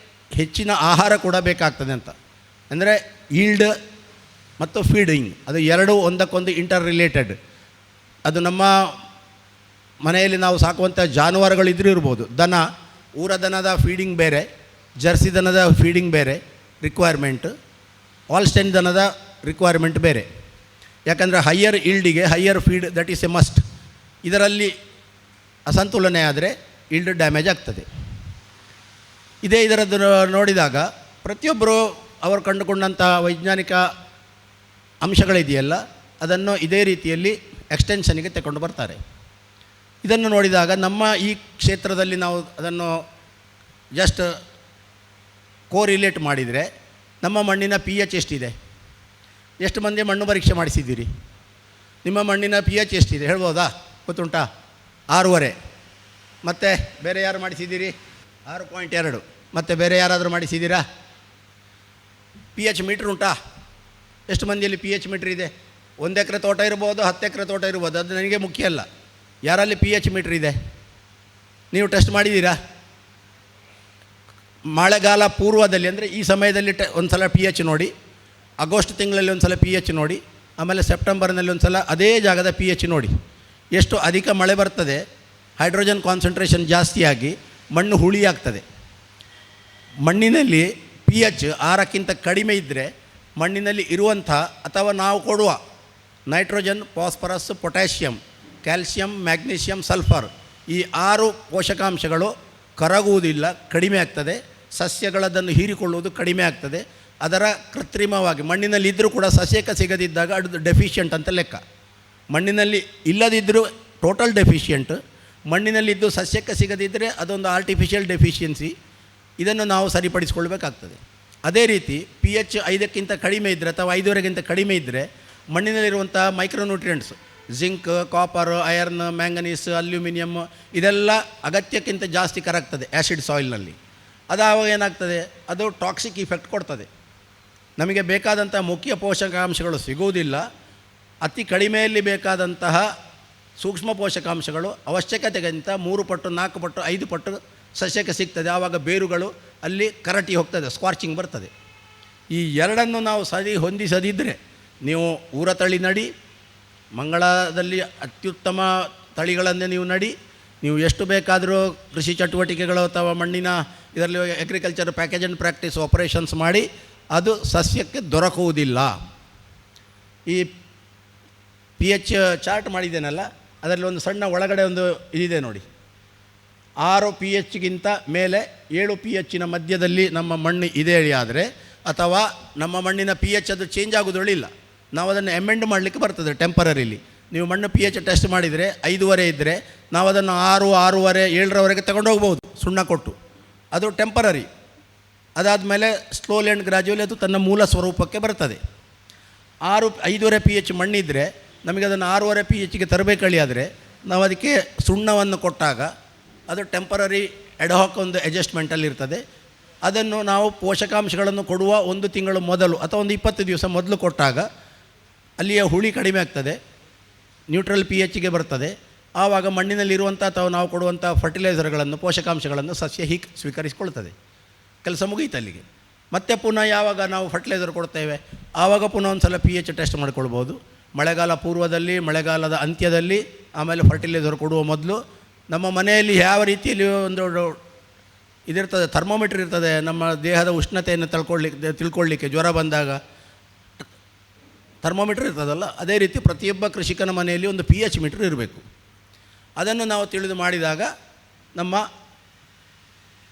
ಹೆಚ್ಚಿನ ಆಹಾರ ಕೂಡ ಬೇಕಾಗ್ತದೆ ಅಂತ. ಅಂದರೆ ಈಲ್ಡ್ ಮತ್ತು ಫೀಡಿಂಗ್ ಅದು ಎರಡೂ ಒಂದಕ್ಕೊಂದು ಇಂಟರ್ ರಿಲೇಟೆಡ್. ಅದು ನಮ್ಮ ಮನೆಯಲ್ಲಿ ನಾವು ಸಾಕುವಂಥ ಜಾನುವಾರುಗಳಿದ್ರೂ ಇರ್ಬೋದು. ದನ, ಊರ ದನದ ಫೀಡಿಂಗ್ ಬೇರೆ, ಜರ್ಸಿ ದನದ ಫೀಡಿಂಗ್ ಬೇರೆ ರಿಕ್ವೈರ್ಮೆಂಟ್, ಆಲ್ಸ್ಟೈನ್ ದನದ ರಿಕ್ವೈರ್ಮೆಂಟ್ ಬೇರೆ. ಯಾಕಂದರೆ ಹೈಯರ್ ಈಲ್ಡಿಗೆ higher feed that is a must. ಇದರಲ್ಲಿ ಅಸಂತುಲನೆ ಆದರೆ ಈಲ್ಡ್ ಡ್ಯಾಮೇಜ್ ಆಗ್ತದೆ. ಇದರದ್ದು ನೋಡಿದಾಗ ಪ್ರತಿಯೊಬ್ಬರು ಅವರು ಕಂಡುಕೊಂಡಂಥ ವೈಜ್ಞಾನಿಕ ಅಂಶಗಳಿದೆಯಲ್ಲ ಅದನ್ನು ಇದೇ ರೀತಿಯಲ್ಲಿ ಎಕ್ಸ್ಟೆನ್ಷನ್ಗೆ ತಗೊಂಡು ಬರ್ತಾರೆ. ಇದನ್ನು ನೋಡಿದಾಗ ನಮ್ಮ ಈ ಕ್ಷೇತ್ರದಲ್ಲಿ ನಾವು ಅದನ್ನು ಜಸ್ಟ್ ಕೋರಿಲೇಟ್ ಮಾಡಿದರೆ ನಮ್ಮ ಮಣ್ಣಿನ pH ಎಷ್ಟಿದೆ? ಎಷ್ಟು ಮಂದಿ ಮಣ್ಣು ಪರೀಕ್ಷೆ ಮಾಡಿಸಿದ್ದೀರಿ? ನಿಮ್ಮ ಮಣ್ಣಿನ pH ಎಷ್ಟಿದೆ ಹೇಳ್ಬೋದಾ? ಗೊತ್ತುಂಟಾ? 6.5. ಮತ್ತು ಬೇರೆ ಯಾರು ಮಾಡಿಸಿದ್ದೀರಿ? 6.2. ಮತ್ತು ಬೇರೆ ಯಾರಾದರೂ ಮಾಡಿಸಿದ್ದೀರಾ? pH ಮೀಟ್ರ್ ಉಂಟಾ? ಎಷ್ಟು ಮಂದಿಯಲ್ಲಿ pH ಮೀಟ್ರ್ ಇದೆ? 1 ಎಕರೆ ತೋಟ ಇರ್ಬೋದು, 10 ಎಕರೆ ತೋಟ ಇರ್ಬೋದು, ಅದು ನನಗೆ ಮುಖ್ಯ ಅಲ್ಲ. ಯಾರಲ್ಲಿ pH ಮೀಟ್ರ್ ಇದೆ? ನೀವು ಟೆಸ್ಟ್ ಮಾಡಿದ್ದೀರಾ? ಮಳೆಗಾಲ ಪೂರ್ವದಲ್ಲಿ ಅಂದರೆ ಈ ಸಮಯದಲ್ಲಿ ಒಂದು ಸಲ pH ನೋಡಿ, ಆಗಸ್ಟ್ ತಿಂಗಳಲ್ಲಿ ಒಂದು ಸಲ pH ನೋಡಿ, ಆಮೇಲೆ ಸೆಪ್ಟೆಂಬರ್ನಲ್ಲಿ ಒಂದು ಸಲ ಅದೇ ಜಾಗದ pH ನೋಡಿ. ಎಷ್ಟು ಅಧಿಕ ಮಳೆ ಬರ್ತದೆ, ಹೈಡ್ರೋಜನ್ ಕಾನ್ಸಂಟ್ರೇಷನ್ ಜಾಸ್ತಿಯಾಗಿ ಮಣ್ಣು ಹುಳಿ ಆಗ್ತದೆ. ಮಣ್ಣಿನಲ್ಲಿ pH 6ಕ್ಕಿಂತ ಕಡಿಮೆ ಇದ್ದರೆ ಮಣ್ಣಿನಲ್ಲಿ ಇರುವಂಥ ಅಥವಾ ನಾವು ಕೊಡುವ nitrogen, phosphorus, potassium, calcium, magnesium, sulphur ಈ 6 ಪೋಷಕಾಂಶಗಳು ಕರಗುವುದಿಲ್ಲ, ಕಡಿಮೆ ಆಗ್ತದೆ. ಸಸ್ಯಗಳದನ್ನು ಹೀರಿಕೊಳ್ಳುವುದು ಕಡಿಮೆ ಆಗ್ತದೆ. ಅದರ ಕೃತ್ರಿಮವಾಗಿ ಮಣ್ಣಿನಲ್ಲಿ ಇದ್ದರೂ ಕೂಡ ಸಸ್ಯಕ್ಕೆ ಸಿಗದಿದ್ದಾಗ ಅದು ಡೆಫಿಷಿಯೆಂಟ್ ಅಂತ ಲೆಕ್ಕ. ಮಣ್ಣಿನಲ್ಲಿ ಇಲ್ಲದಿದ್ದರೂ ಟೋಟಲ್ ಡೆಫಿಷಿಯೆಂಟ್, ಮಣ್ಣಿನಲ್ಲಿದ್ದು ಸಸ್ಯಕ್ಕೆ ಸಿಗದಿದ್ದರೆ ಅದೊಂದು ಆರ್ಟಿಫಿಷಿಯಲ್ ಡೆಫಿಷಿಯನ್ಸಿ. ಇದನ್ನು ನಾವು ಸರಿಪಡಿಸಿಕೊಳ್ಬೇಕಾಗ್ತದೆ. ಅದೇ ರೀತಿ pH 5ಕ್ಕಿಂತ ಕಡಿಮೆ ಇದ್ದರೆ ಅಥವಾ 5.5ಗಿಂತ ಕಡಿಮೆ ಇದ್ದರೆ ಮಣ್ಣಿನಲ್ಲಿರುವಂಥ micronutrients zinc, copper, iron, manganese, aluminium ಇದೆಲ್ಲ ಅಗತ್ಯಕ್ಕಿಂತ ಜಾಸ್ತಿ ಕರಗ್ತದೆ ಆ್ಯಸಿಡ್ ಸಾಯಿಲ್ನಲ್ಲಿ. ಅದಾವಾಗ ಏನಾಗ್ತದೆ, ಅದು ಟಾಕ್ಸಿಕ್ ಇಫೆಕ್ಟ್ ಕೊಡ್ತದೆ. ನಮಗೆ ಬೇಕಾದಂಥ ಮುಖ್ಯ ಪೋಷಕಾಂಶಗಳು ಸಿಗುವುದಿಲ್ಲ. ಅತಿ ಕಡಿಮೆಯಲ್ಲಿ ಬೇಕಾದಂತಹ ಸೂಕ್ಷ್ಮ ಪೋಷಕಾಂಶಗಳು ಅವಶ್ಯಕತೆಗಿಂತ 3 ಪಟ್ಟು, 4 ಪಟ್ಟು, 5 ಪಟ್ಟು ಸಸ್ಯಕ್ಕೆ ಸಿಗ್ತದೆ. ಆವಾಗ ಬೇರುಗಳು ಅಲ್ಲಿ ಕರಟಿ ಹೋಗ್ತದೆ, ಸ್ಕ್ವಾರ್ಚಿಂಗ್ ಬರ್ತದೆ. ಈ ಎರಡನ್ನು ನಾವು ಹೊಂದಿಸದಿದ್ದರೆ ನೀವು ಊರ ತಳಿ ನಡಿ, ಮಂಗಳದಲ್ಲಿ ಅತ್ಯುತ್ತಮ ತಳಿಗಳನ್ನೇ ನೀವು ನಡಿ, ನೀವು ಎಷ್ಟು ಬೇಕಾದರೂ ಕೃಷಿ ಚಟುವಟಿಕೆಗಳು ಅಥವಾ ಮಣ್ಣಿನ ಇದರಲ್ಲಿ agriculture package and practice operations ಮಾಡಿ ಅದು ಸಸ್ಯಕ್ಕೆ ದೊರಕುವುದಿಲ್ಲ. ಈ pH ಚಾರ್ಟ್ ಮಾಡಿದ್ದೇನಲ್ಲ, ಅದರಲ್ಲಿ ಒಂದು ಸಣ್ಣ ಒಳಗಡೆ ಒಂದು ಇದಿದೆ ನೋಡಿ. 6 pHಗಿಂತ ಮೇಲೆ 7 pHನ ಮಧ್ಯದಲ್ಲಿ ನಮ್ಮ ಮಣ್ಣು ಇದೆ ಆದರೆ, ಅಥವಾ ನಮ್ಮ ಮಣ್ಣಿನ pH ಅದು ಚೇಂಜ್ ಆಗೋದಿಲ್ಲ, ನಾವು ಅದನ್ನು ಎಮೆಂಡ್ ಮಾಡಲಿಕ್ಕೆ ಬರ್ತದೆ ಟೆಂಪರರಿಲಿ. ನೀವು ಮಣ್ಣು pH ಟೆಸ್ಟ್ ಮಾಡಿದರೆ 5.5 ಇದ್ದರೆ ನಾವು ಅದನ್ನು 6, 6.5, 7ರವರೆಗೆ ತಗೊಂಡೋಗ್ಬೋದು ಸುಣ್ಣ ಕೊಟ್ಟು. ಅದು ಟೆಂಪರರಿ. ಅದಾದಮೇಲೆ ಸ್ಲೋಲಿ ಆ್ಯಂಡ್ ಗ್ರ್ಯಾಜುವಲಿ ಅದು ತನ್ನ ಮೂಲ ಸ್ವರೂಪಕ್ಕೆ ಬರ್ತದೆ. 5.5 pH ಮಣ್ಣಿದ್ದರೆ ನಮಗೆ ಅದನ್ನು 6.5 pHಗೆ ತರಬೇಕಳಿ ಆದರೆ ನಾವು ಅದಕ್ಕೆ ಸುಣ್ಣವನ್ನು ಕೊಟ್ಟಾಗ ಅದು ಟೆಂಪರರಿ ಎಡಹಾಕ್ ಒಂದು ಅಡ್ಜಸ್ಟ್ಮೆಂಟಲ್ಲಿ ಇರ್ತದೆ. ಅದನ್ನು ನಾವು ಪೋಷಕಾಂಶಗಳನ್ನು ಕೊಡುವ 1 ತಿಂಗಳು ಮೊದಲು ಅಥವಾ ಒಂದು 20 ದಿವಸ ಮೊದಲು ಕೊಟ್ಟಾಗ ಅಲ್ಲಿಯ ಹುಳಿ ಕಡಿಮೆ ಆಗ್ತದೆ, ನ್ಯೂಟ್ರಲ್ pHಗೆ ಬರ್ತದೆ. ಆವಾಗ ಮಣ್ಣಿನಲ್ಲಿರುವಂಥ ಅಥವಾ ನಾವು ಕೊಡುವಂಥ ಫರ್ಟಿಲೈಸರ್ಗಳನ್ನು, ಪೋಷಕಾಂಶಗಳನ್ನು ಸಸ್ಯ ಹೀಗೆ ಸ್ವೀಕರಿಸಿಕೊಳ್ತದೆ. ಕೆಲಸ ಮುಗಿಯಿತು ಅಲ್ಲಿಗೆ. ಮತ್ತೆ ಪುನಃ ಯಾವಾಗ ನಾವು ಫರ್ಟಿಲೈಸರ್ ಕೊಡ್ತೇವೆ ಆವಾಗ ಪುನಃ ಒಂದು ಸಲ pH ಟೆಸ್ಟ್ ಮಾಡಿಕೊಳ್ಬೋದು. ಮಳೆಗಾಲ ಪೂರ್ವದಲ್ಲಿ, ಮಳೆಗಾಲದ ಅಂತ್ಯದಲ್ಲಿ, ಆಮೇಲೆ ಫರ್ಟಿಲೈಸರ್ ಕೊಡುವ ಮೊದಲು. ನಮ್ಮ ಮನೆಯಲ್ಲಿ ಯಾವ ರೀತಿಯಲ್ಲಿ ಒಂದು ಇದಿರ್ತದೆ, ಥರ್ಮೋಮೀಟ್ರ್ ಇರ್ತದೆ, ನಮ್ಮ ದೇಹದ ಉಷ್ಣತೆಯನ್ನು ತಿಳ್ಕೊಳ್ಳಿಕ್ಕೆ ಜ್ವರ ಬಂದಾಗ ಥರ್ಮೋಮೀಟ್ರ್ ಇರ್ತದಲ್ಲ, ಅದೇ ರೀತಿ ಪ್ರತಿಯೊಬ್ಬ ಕೃಷಿಕನ ಮನೆಯಲ್ಲಿ ಒಂದು pH ಮೀಟ್ರ್ ಇರಬೇಕು. ಅದನ್ನು ನಾವು ತಿಳಿದು ಮಾಡಿದಾಗ ನಮ್ಮ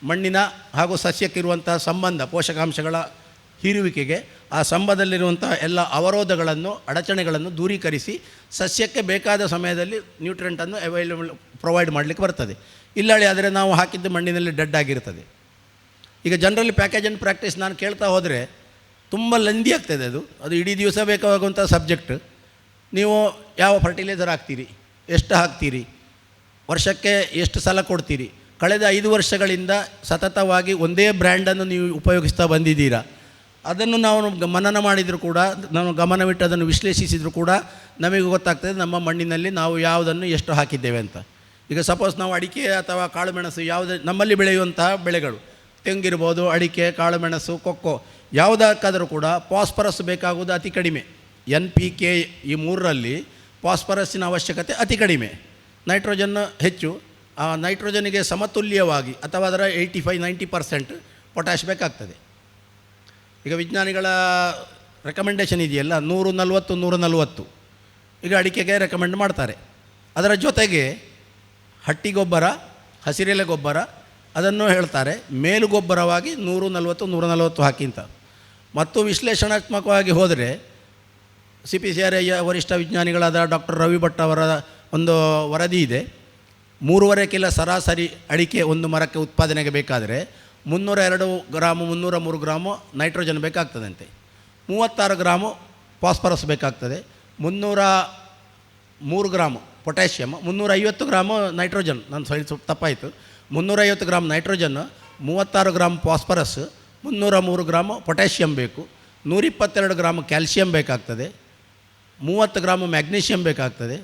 ಮಣ್ಣಿನ ಹಾಗೂ ಸಸ್ಯಕ್ಕಿರುವಂಥ ಸಂಬಂಧ, ಪೋಷಕಾಂಶಗಳ ಹೀರುವಿಕೆಗೆ ಆ ಸಂಬಂಧದಲ್ಲಿರುವಂಥ ಎಲ್ಲ ಅವರೋಧಗಳನ್ನು, ಅಡಚಣೆಗಳನ್ನು ದೂರೀಕರಿಸಿ ಸಸ್ಯಕ್ಕೆ ಬೇಕಾದ ಸಮಯದಲ್ಲಿ ನ್ಯೂಟ್ರಿಯೆಂಟನ್ನು ಪ್ರೊವೈಡ್ ಮಾಡಲಿಕ್ಕೆ ಬರ್ತದೆ. ಇಲ್ಲಳಿ ಆದರೆ ನಾವು ಹಾಕಿದ್ದು ಮಣ್ಣಿನಲ್ಲಿ ಡೆಡ್ ಆಗಿರ್ತದೆ. ಈಗ ಜನರಲಿ ಪ್ಯಾಕೇಜ್ ಆ್ಯಂಡ್ ಪ್ರಾಕ್ಟೀಸ್ ನಾನು ಕೇಳ್ತಾ ಹೋದರೆ ತುಂಬ ಲೆಂದಿ ಆಗ್ತದೆ. ಅದು ಇಡೀ ದಿವಸ ಬೇಕಾಗುವಂಥ ಸಬ್ಜೆಕ್ಟ್. ನೀವು ಯಾವ ಫರ್ಟಿಲೈಸರ್ ಹಾಕ್ತೀರಿ, ಎಷ್ಟು ಹಾಕ್ತೀರಿ, ವರ್ಷಕ್ಕೆ ಎಷ್ಟು ಸಲ ಕೊಡ್ತೀರಿ, ಕಳೆದ 5 ವರ್ಷಗಳಿಂದ ಸತತವಾಗಿ ಒಂದೇ ಬ್ರ್ಯಾಂಡನ್ನು ನೀವು ಉಪಯೋಗಿಸ್ತಾ ಬಂದಿದ್ದೀರಾ, ಅದನ್ನು ನಾವು ಮನನ ಮಾಡಿದರೂ ಕೂಡ, ನಾವು ಗಮನವಿಟ್ಟು ಅದನ್ನು ವಿಶ್ಲೇಷಿಸಿದರೂ ಕೂಡ ನಮಗೆ ಗೊತ್ತಾಗ್ತದೆ ನಮ್ಮ ಮಣ್ಣಿನಲ್ಲಿ ನಾವು ಯಾವುದನ್ನು ಎಷ್ಟು ಹಾಕಿದ್ದೇವೆ ಅಂತ. ಈಗ ಸಪೋಸ್ ನಾವು ಅಡಿಕೆ ಅಥವಾ ಕಾಳುಮೆಣಸು ಯಾವುದೇ ನಮ್ಮಲ್ಲಿ ಬೆಳೆಯುವಂತಹ ಬೆಳೆಗಳು, ತೆಂಗಿರ್ಬೋದು, ಅಡಿಕೆ, ಕಾಳುಮೆಣಸು, ಕೊಕ್ಕೋ, ಯಾವುದಕ್ಕಾದರೂ ಕೂಡ ಫಾಸ್ಫರಸ್ ಬೇಕಾಗುವುದು ಅತಿ ಕಡಿಮೆ. NPK ಈ 3ರಲ್ಲಿ ಫಾಸ್ಫರಸ್ಸಿನ ಅವಶ್ಯಕತೆ ಅತಿ ಕಡಿಮೆ, ನೈಟ್ರೋಜನ್ ಹೆಚ್ಚು. ಆ ನೈಟ್ರೋಜನ್ಗೆ ಸಮತುಲ್ಯವಾಗಿ ಅಥವಾ ಅದರ 85-90% ಪೊಟ್ಯಾಷ್ ಬೇಕಾಗ್ತದೆ. ಈಗ ವಿಜ್ಞಾನಿಗಳ ರೆಕಮೆಂಡೇಷನ್ ಇದೆಯಲ್ಲ 140-140 ಈಗ ಅಡಿಕೆಗೆ ರೆಕಮೆಂಡ್ ಮಾಡ್ತಾರೆ. ಅದರ ಜೊತೆಗೆ ಹಟ್ಟಿ ಗೊಬ್ಬರ, ಹಸಿರೆಲೆ ಗೊಬ್ಬರ ಅದನ್ನು ಹೇಳ್ತಾರೆ ಮೇಲುಗೊಬ್ಬರವಾಗಿ 140-140 ಹಾಕಿಂತ. ಮತ್ತು ವಿಶ್ಲೇಷಣಾತ್ಮಕವಾಗಿ ಹೋದರೆ CPCRI ವರಿಷ್ಠ ವಿಜ್ಞಾನಿಗಳಾದ ಡಾಕ್ಟರ್ ರವಿ ಭಟ್ ಅವರ ಒಂದು ವರದಿ ಇದೆ. 3.5 ಕಿಲೋ ಸರಾಸರಿ ಅಡಿಕೆ ಒಂದು ಮರಕ್ಕೆ ಉತ್ಪಾದನೆಗೆ ಬೇಕಾದರೆ 302 ಗ್ರಾಮು 303 ಗ್ರಾಮು ನೈಟ್ರೋಜನ್ ಬೇಕಾಗ್ತದಂತೆ, 36 ಗ್ರಾಮು ಫಾಸ್ಫರಸ್ ಬೇಕಾಗ್ತದೆ, 303 ಗ್ರಾಮು ಪೊಟ್ಯಾಷಿಯಮ್, 350 ಗ್ರಾಮು ನೈಟ್ರೋಜನ್. ನಾನು ಸ್ವಲ್ಪ ತಪ್ಪಾಯಿತು, 350 gram nitrogen, 36 gram phosphorus, 303 gram potassium ಬೇಕು. 122 ಗ್ರಾಮ್ ಕ್ಯಾಲ್ಸಿಯಂ ಬೇಕಾಗ್ತದೆ, 30 ಗ್ರಾಮ್ ಮ್ಯಾಗ್ನೀಷಿಯಂ ಬೇಕಾಗ್ತದೆ.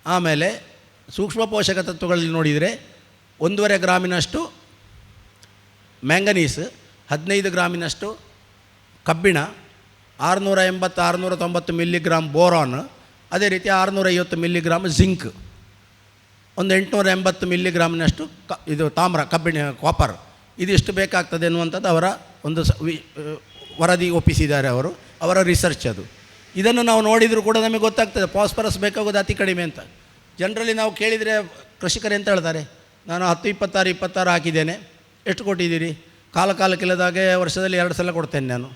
ಆಮೇಲೆ ಸೂಕ್ಷ್ಮ ಪೋಷಕ ತತ್ವಗಳಲ್ಲಿ ನೋಡಿದರೆ 1.5 ಗ್ರಾಮಿನಷ್ಟು ಮ್ಯಾಂಗನೀಸ್, 15 ಗ್ರಾಮಿನಷ್ಟು ಕಬ್ಬಿಣ, 680-690 ಮಿಲಿಗ್ರಾಮ್ ಬೋರಾನ್, ಅದೇ ರೀತಿ 650 ಮಿಲಿಗ್ರಾಮ್ ಜಿಂಕ್, ಒಂದು 880 ಮಿಲಿಗ್ರಾಮಿನಷ್ಟು ಇದು ತಾಮ್ರ, ಕಬ್ಬಿಣ, ಕಾಪರ್. ಇದಿಷ್ಟು ಬೇಕಾಗ್ತದೆ ಎನ್ನುವಂಥದ್ದು ಅವರ ಒಂದು ವರದಿ ಒಪ್ಪಿಸಿದ್ದಾರೆ ಅವರ ರಿಸರ್ಚ್ ಅದು. ಇದನ್ನು ನಾವು ನೋಡಿದರೂ ಕೂಡ ನಮಗೆ ಗೊತ್ತಾಗ್ತದೆ ಫಾಸ್ಫರಸ್ ಬೇಕಾಗೋದು ಅತಿ ಕಡಿಮೆ ಅಂತ. ಜನರಲಿ ನಾವು ಕೇಳಿದರೆ ಕೃಷಿಕರು ಎಂತ ಹೇಳ್ತಾರೆ, ನಾನು 10, 26, 26 ಹಾಕಿದ್ದೇನೆ, ಎಷ್ಟು ಕೊಟ್ಟಿದ್ದೀರಿ? ಕಾಲಕ್ಕಿಲ್ಲದಾಗೆ ವರ್ಷದಲ್ಲಿ 2 ಸಲ ಕೊಡ್ತೇನೆ ನಾನು.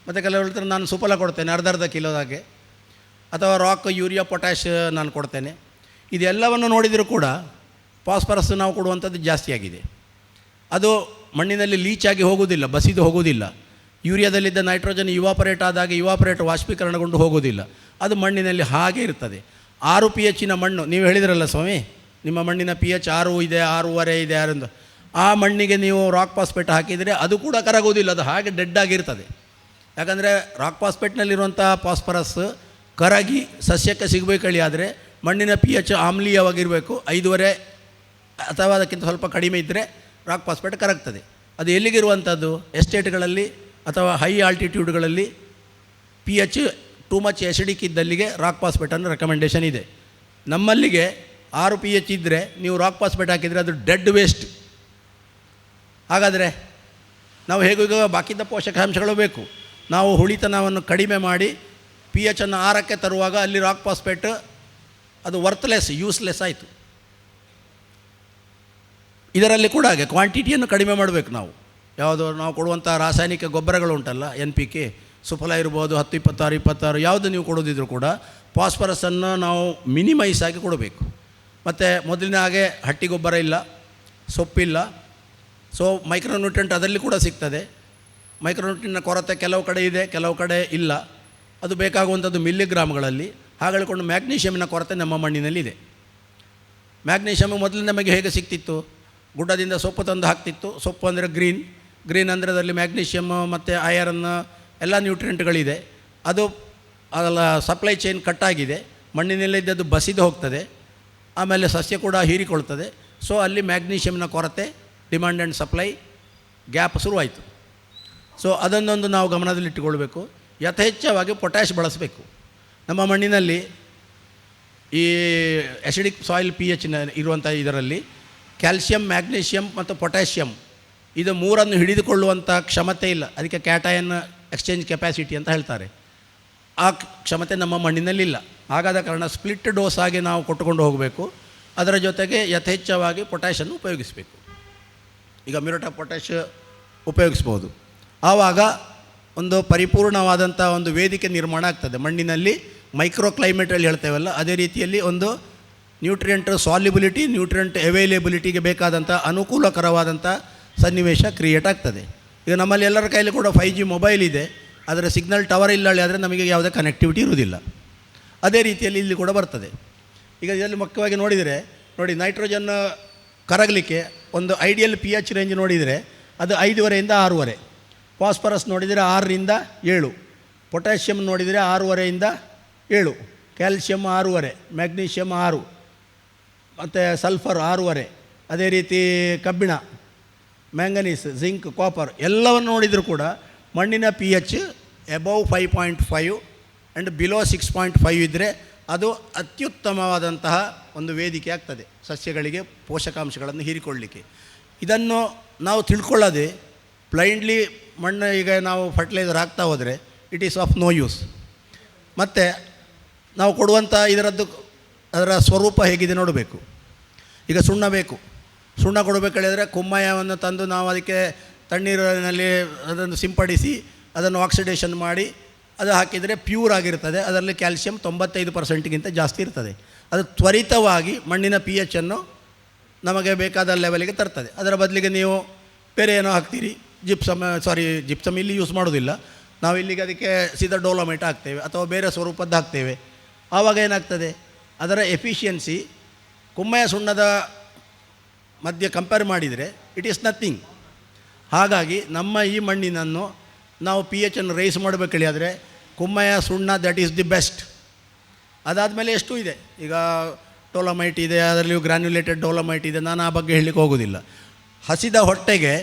ಮತ್ತು ಕೆಲವರು ಹೇಳ್ತಾರೆ ನಾನು ಸುಫಲ ಕೊಡ್ತೇನೆ ಅರ್ಧ ಕಿಲೋದಾಗೆ, ಅಥವಾ ರಾಕ್, ಯೂರಿಯಾ, ಪೊಟ್ಯಾಶ್ ನಾನು ಕೊಡ್ತೇನೆ. ಇದೆಲ್ಲವನ್ನು ನೋಡಿದರೂ ಕೂಡ ಫಾಸ್ಫರಸ್ ನಾವು ಕೊಡುವಂಥದ್ದು ಜಾಸ್ತಿ ಆಗಿದೆ. ಅದು ಮಣ್ಣಿನಲ್ಲಿ ಲೀಚಾಗಿ ಹೋಗುವುದಿಲ್ಲ, ಬಸಿದು ಹೋಗುವುದಿಲ್ಲ. ಯೂರಿಯಾದಲ್ಲಿದ್ದ ನೈಟ್ರೋಜನ್ ಇವಾಪರೇಟ್ ಆದಾಗ ವಾಷ್ಪೀಕರಣಗೊಂಡು ಹೋಗುವುದಿಲ್ಲ, ಅದು ಮಣ್ಣಿನಲ್ಲಿ ಹಾಗೆ ಇರ್ತದೆ. 6 pH ಮಣ್ಣು, ನೀವು ಹೇಳಿದ್ರಲ್ಲ ಸ್ವಾಮಿ, ನಿಮ್ಮ ಮಣ್ಣಿನ pH 6 ಇದೆ, 6.5 ಇದೆ, 6 ಆ ಮಣ್ಣಿಗೆ ನೀವು ರಾಕ್ ಫಾಸ್ಫೇಟ್ ಹಾಕಿದರೆ ಅದು ಕೂಡ ಕರಗುವುದಿಲ್ಲ, ಅದು ಹಾಗೆ ಡೆಡ್ ಆಗಿರ್ತದೆ. ಯಾಕಂದರೆ ರಾಕ್ ಫಾಸ್ಫೇಟ್ನಲ್ಲಿರುವಂಥ ಫಾಸ್ಫರಸ್ ಕರಗಿ ಸಸ್ಯಕ್ಕೆ ಸಿಗಬೇಕಳಿ ಆದರೆ ಮಣ್ಣಿನ pH ಆಮ್ಲೀಯವಾಗಿರಬೇಕು, 5.5 ಅಥವಾ ಅದಕ್ಕಿಂತ ಸ್ವಲ್ಪ ಕಡಿಮೆ ಇದ್ದರೆ ರಾಕ್ ಫಾಸ್ಫೇಟ್ ಕರಗ್ತದೆ. ಅದು ಎಲ್ಲಿಗಿರುವಂಥದ್ದು? ಎಸ್ಟೇಟ್ಗಳಲ್ಲಿ ಅಥವಾ ಹೈ ಆಲ್ಟಿಟ್ಯೂಡ್ಗಳಲ್ಲಿ pH ಟೂ ಮಚ್ ಎಸಿಡಿಕ್ ಇದ್ದಲ್ಲಿಗೆ ರಾಕ್ ಫಾಸ್ಫೇಟನ್ನು ರೆಕಮೆಂಡೇಷನ್ ಇದೆ. ನಮ್ಮಲ್ಲಿಗೆ 6 pH ಇದ್ದರೆ ನೀವು ರಾಕ್ ಫಾಸ್ಫೇಟ್ ಹಾಕಿದರೆ ಅದು ಡೆಡ್ ವೇಸ್ಟ್. ಹಾಗಾದರೆ ನಾವು ಹೇಗೂ ಬಾಕಿದ್ದ ಪೋಷಕಾಂಶಗಳು ಬೇಕು. ನಾವು ಹುಳಿತನವನ್ನು ಕಡಿಮೆ ಮಾಡಿ pH ಅನ್ನು 6ಕ್ಕೆ ತರುವಾಗ ಅಲ್ಲಿ ರಾಕ್ ಫಾಸ್ಫೇಟ್ ಅದು ವರ್ತ್ಲೆಸ್, ಯೂಸ್ಲೆಸ್ ಆಯಿತು. ಇದರಲ್ಲಿ ಕೂಡ ಹಾಗೆ ಕ್ವಾಂಟಿಟಿಯನ್ನು ಕಡಿಮೆ ಮಾಡಬೇಕು ನಾವು. ಯಾವುದು ನಾವು ಕೊಡುವಂಥ ರಾಸಾಯನಿಕ ಗೊಬ್ಬರಗಳು ಉಂಟಲ್ಲ, NPK, ಸುಫಲ ಇರ್ಬೋದು, 10, 26, 26 ಯಾವುದು ನೀವು ಕೊಡೋದಿದ್ರು ಕೂಡ ಫಾಸ್ಫರಸನ್ನು ನಾವು ಮಿನಿಮೈಸ್ ಆಗಿ ಕೊಡಬೇಕು. ಮತ್ತು ಮೊದಲಿನ ಹಾಗೆ ಹಟ್ಟಿ ಗೊಬ್ಬರ ಇಲ್ಲ, ಸೊಪ್ಪಿಲ್ಲ, ಸೊ ಮೈಕ್ರೋನ್ಯೂಟ್ರೆಂಟ್ ಅದರಲ್ಲಿ ಕೂಡ ಸಿಗ್ತದೆ. ಮೈಕ್ರೋನ್ಯೂಟ್ರೆಂಟ್ನ ಕೊರತೆ ಕೆಲವು ಕಡೆ ಇದೆ, ಕೆಲವು ಕಡೆ ಇಲ್ಲ. ಅದು ಬೇಕಾಗುವಂಥದ್ದು ಮಿಲಿಗ್ರಾಮ್ಗಳಲ್ಲಿ. ಹಾಗೆ ಹೇಳಿಕೊಂಡು ಮ್ಯಾಗ್ನೀಷಿಯಮಿನ ಕೊರತೆ ನಮ್ಮ ಮಣ್ಣಿನಲ್ಲಿದೆ. ಮ್ಯಾಗ್ನೀಷಿಯಮ್ ಮೊದಲು ನಮಗೆ ಹೇಗೆ ಸಿಗ್ತಿತ್ತು? ಗುಡ್ಡದಿಂದ ಸೊಪ್ಪು ತಂದು ಹಾಕ್ತಿತ್ತು. ಸೊಪ್ಪು ಅಂದರೆ ಗ್ರೀನ್ ಅಂದರೆ ಅದರಲ್ಲಿ ಮ್ಯಾಗ್ನೀಷಿಯಮ್ ಮತ್ತು ಐರನ್ ಎಲ್ಲ ನ್ಯೂಟ್ರಿಯೆಂಟ್ಗಳಿದೆ. ಅದು ಅದೆಲ್ಲ ಸಪ್ಲೈ ಚೈನ್ ಕಟ್ಟಾಗಿದೆ, ಮಣ್ಣಿನಲ್ಲಿದ್ದದ್ದು ಬಸಿದು ಹೋಗ್ತದೆ, ಆಮೇಲೆ ಸಸ್ಯ ಕೂಡ ಹೀರಿಕೊಳ್ತದೆ. ಸೊ ಅಲ್ಲಿ ಮ್ಯಾಗ್ನೀಷಿಯಮ್ನ ಕೊರತೆ, ಡಿಮಾಂಡ್ ಆ್ಯಂಡ್ ಸಪ್ಲೈ ಗ್ಯಾಪ್ ಶುರುವಾಯಿತು. ಸೊ ಅದನ್ನೊಂದು ನಾವು ಗಮನದಲ್ಲಿಟ್ಟುಕೊಳ್ಬೇಕು. ಯಥೇಚ್ಛವಾಗಿ ಪೊಟ್ಯಾಷ್ ಬಳಸಬೇಕು. ನಮ್ಮ ಮಣ್ಣಿನಲ್ಲಿ ಈ ಆ್ಯಸಿಡಿಕ್ ಸಾಯಿಲ್ pH ಇರುವಂಥ ಇದರಲ್ಲಿ ಕ್ಯಾಲ್ಸಿಯಂ, ಮ್ಯಾಗ್ನೀಷಿಯಮ್ ಮತ್ತು ಪೊಟ್ಯಾಷಿಯಮ್ ಇದು ಮೂರನ್ನು ಹಿಡಿದುಕೊಳ್ಳುವಂಥ ಕ್ಷಮತೆ ಇಲ್ಲ. ಅದಕ್ಕೆ ಕ್ಯಾಟಯನ್ ಎಕ್ಸ್ಚೇಂಜ್ ಕೆಪಾಸಿಟಿ ಅಂತ ಹೇಳ್ತಾರೆ. ಆ ಕ್ಷಮತೆ ನಮ್ಮ ಮಣ್ಣಿನಲ್ಲಿಲ್ಲ. ಹಾಗಾದ ಕಾರಣ ಸ್ಪ್ಲಿಟ್ ಡೋಸ್ ಆಗಿ ನಾವು ಕೊಟ್ಟುಕೊಂಡು ಹೋಗಬೇಕು. ಅದರ ಜೊತೆಗೆ ಯಥೇಚ್ಛವಾಗಿ ಪೊಟ್ಯಾಷನ್ನು ಉಪಯೋಗಿಸಬೇಕು. ಈಗ ಮ್ಯೂರೇಟ್ ಆಫ್ ಪೊಟ್ಯಾಷ್ ಉಪಯೋಗಿಸ್ಬೋದು. ಆವಾಗ ಒಂದು ಪರಿಪೂರ್ಣವಾದಂಥ ಒಂದು ವೇದಿಕೆ ನಿರ್ಮಾಣ ಆಗ್ತದೆ. ಮಣ್ಣಿನಲ್ಲಿ ಮೈಕ್ರೋ ಕ್ಲೈಮೇಟಲ್ಲಿ ಹೇಳ್ತೇವಲ್ಲ, ಅದೇ ರೀತಿಯಲ್ಲಿ ಒಂದು ನ್ಯೂಟ್ರಿಯೆಂಟ್ ಸಾಲ್ಯುಬಿಲಿಟಿ, ನ್ಯೂಟ್ರಿಯೆಂಟ್ ಅವೈಲೇಬಿಲಿಟಿಗೆ ಬೇಕಾದಂಥ ಅನುಕೂಲಕರವಾದಂಥ ಸನ್ನಿವೇಶ ಕ್ರಿಯೇಟ್ ಆಗ್ತದೆ. ಈಗ ನಮ್ಮಲ್ಲಿ ಎಲ್ಲರ ಕೈಯಲ್ಲಿ ಕೂಡ 5G ಮೊಬೈಲ್ ಇದೆ, ಅದರ ಸಿಗ್ನಲ್ ಟವರ್ ಇಲ್ಲ ಆದರೆ ನಮಗೆ ಯಾವುದೇ ಕನೆಕ್ಟಿವಿಟಿ ಇರುವುದಿಲ್ಲ. ಅದೇ ರೀತಿಯಲ್ಲಿ ಇಲ್ಲಿ ಕೂಡ ಬರ್ತದೆ. ಈಗ ಇದರಲ್ಲಿ ಮುಖ್ಯವಾಗಿ ನೋಡಿದರೆ ನೋಡಿ, ನೈಟ್ರೋಜನ್ ಕರಗಲಿಕ್ಕೆ ಒಂದು ಐಡಿಯಲ್ pH ರೇಂಜ್ ನೋಡಿದರೆ ಅದು 5.5ರಿಂದ 6.5. ಫಾಸ್ಫರಸ್ ನೋಡಿದರೆ 6ರಿಂದ 7, ಪೊಟ್ಯಾಷಿಯಮ್ ನೋಡಿದರೆ 6.5ರಿಂದ 7, ಕ್ಯಾಲ್ಸಿಯಮ್ 6.5, ಮ್ಯಾಗ್ನೀಷಿಯಮ್ 6, ಮತ್ತು ಸಲ್ಫರ್ 6.5, ಅದೇ ರೀತಿ ಕಬ್ಬಿಣ, ಮ್ಯಾಂಗನೀಸ್, ಜಿಂಕ್, ಕಾಪರ್ ಎಲ್ಲವನ್ನು ನೋಡಿದರೂ ಕೂಡ ಮಣ್ಣಿನ pH ಎಬವ್ 5.5 ಆ್ಯಂಡ್ ಬಿಲೋ 6.5 ಇದ್ದರೆ ಅದು ಅತ್ಯುತ್ತಮವಾದಂತಹ ಒಂದು ವೇದಿಕೆ ಆಗ್ತದೆ ಸಸ್ಯಗಳಿಗೆ ಪೋಷಕಾಂಶಗಳನ್ನು ಹೀರಿಕೊಳ್ಳಲಿಕ್ಕೆ. ಇದನ್ನು ನಾವು ತಿಳ್ಕೊಳ್ಳೋದೆ ಬ್ಲೈಂಡ್ಲಿ ಮಣ್ಣು ಈಗ ನಾವು ಫರ್ಟಿಲೈಸರ್ ಹಾಕ್ತಾ ಹೋದರೆ it is of no use. ಮತ್ತು ನಾವು ಕೊಡುವಂಥ ಅದರ ಸ್ವರೂಪ ಹೇಗಿದೆ ನೋಡಬೇಕು. ಈಗ ಸುಣ್ಣ ಬೇಕು, ಸುಣ್ಣ ಕೊಡಬೇಕಾದ್ರೆ ಕುಮ್ಮಯವನ್ನು ತಂದು ನಾವು ಅದಕ್ಕೆ ತಣ್ಣೀರಿನಲ್ಲಿ ಅದನ್ನು ಸಿಂಪಡಿಸಿ ಅದನ್ನು ಆಕ್ಸಿಡೇಷನ್ ಮಾಡಿ ಅದು ಹಾಕಿದರೆ ಪ್ಯೂರ್ ಆಗಿರ್ತದೆ. ಅದರಲ್ಲಿ ಕ್ಯಾಲ್ಸಿಯಂ 95%ಗಿಂತ ಜಾಸ್ತಿ ಇರ್ತದೆ. ಅದು ತ್ವರಿತವಾಗಿ ಮಣ್ಣಿನ pHನ್ನು ನಮಗೆ ಬೇಕಾದ ಲೆವೆಲಿಗೆ ತರ್ತದೆ. ಅದರ ಬದಲಿಗೆ ನೀವು ಬೇರೆ ಏನೋ ಹಾಕ್ತೀರಿ, ಜಿಪ್ಸಮ್ ಇಲ್ಲಿ ಯೂಸ್ ಮಾಡೋದಿಲ್ಲ ನಾವು, ಇಲ್ಲಿಗೆ ಅದಕ್ಕೆ ಸೀದಾ ಡೋಲೋಮೈಟ್ ಹಾಕ್ತೇವೆ ಅಥವಾ ಬೇರೆ ಸ್ವರೂಪದ್ದು ಹಾಕ್ತೇವೆ. ಆವಾಗ ಏನಾಗ್ತದೆ, ಅದರ ಎಫಿಷಿಯನ್ಸಿ ಕುಮ್ಮಯ ಸುಣ್ಣದ ಮಧ್ಯೆ ಕಂಪೇರ್ ಮಾಡಿದರೆ ಇಟ್ ಈಸ್ ನಥಿಂಗ್. ಹಾಗಾಗಿ ನಮ್ಮ ಈ ಮಣ್ಣಿನನ್ನು ನಾವು ಪಿ ಎಚನ್ನು ರೈಸ್ ಮಾಡಬೇಕು ಹೇಳಿದರೆ ಕುಮ್ಮಯ ಸುಣ್ಣ ದಟ್ ಈಸ್ ದಿ ಬೆಸ್ಟ್. ಅದಾದಮೇಲೆ ಎಷ್ಟು ಇದೆ, ಈಗ ಡೋಲಮೈಟ್ ಇದೆ, ಅದರಲ್ಲಿ ಗ್ರ್ಯಾನ್ಯುಲೇಟೆಡ್ ಡೋಲಮೈಟ್ ಇದೆ, ನಾನು ಆ ಬಗ್ಗೆ ಹೇಳಲಿಕ್ಕೆ ಹೋಗೋದಿಲ್ಲ. ಹಸಿದ ಹೊಟ್ಟೆಗೆ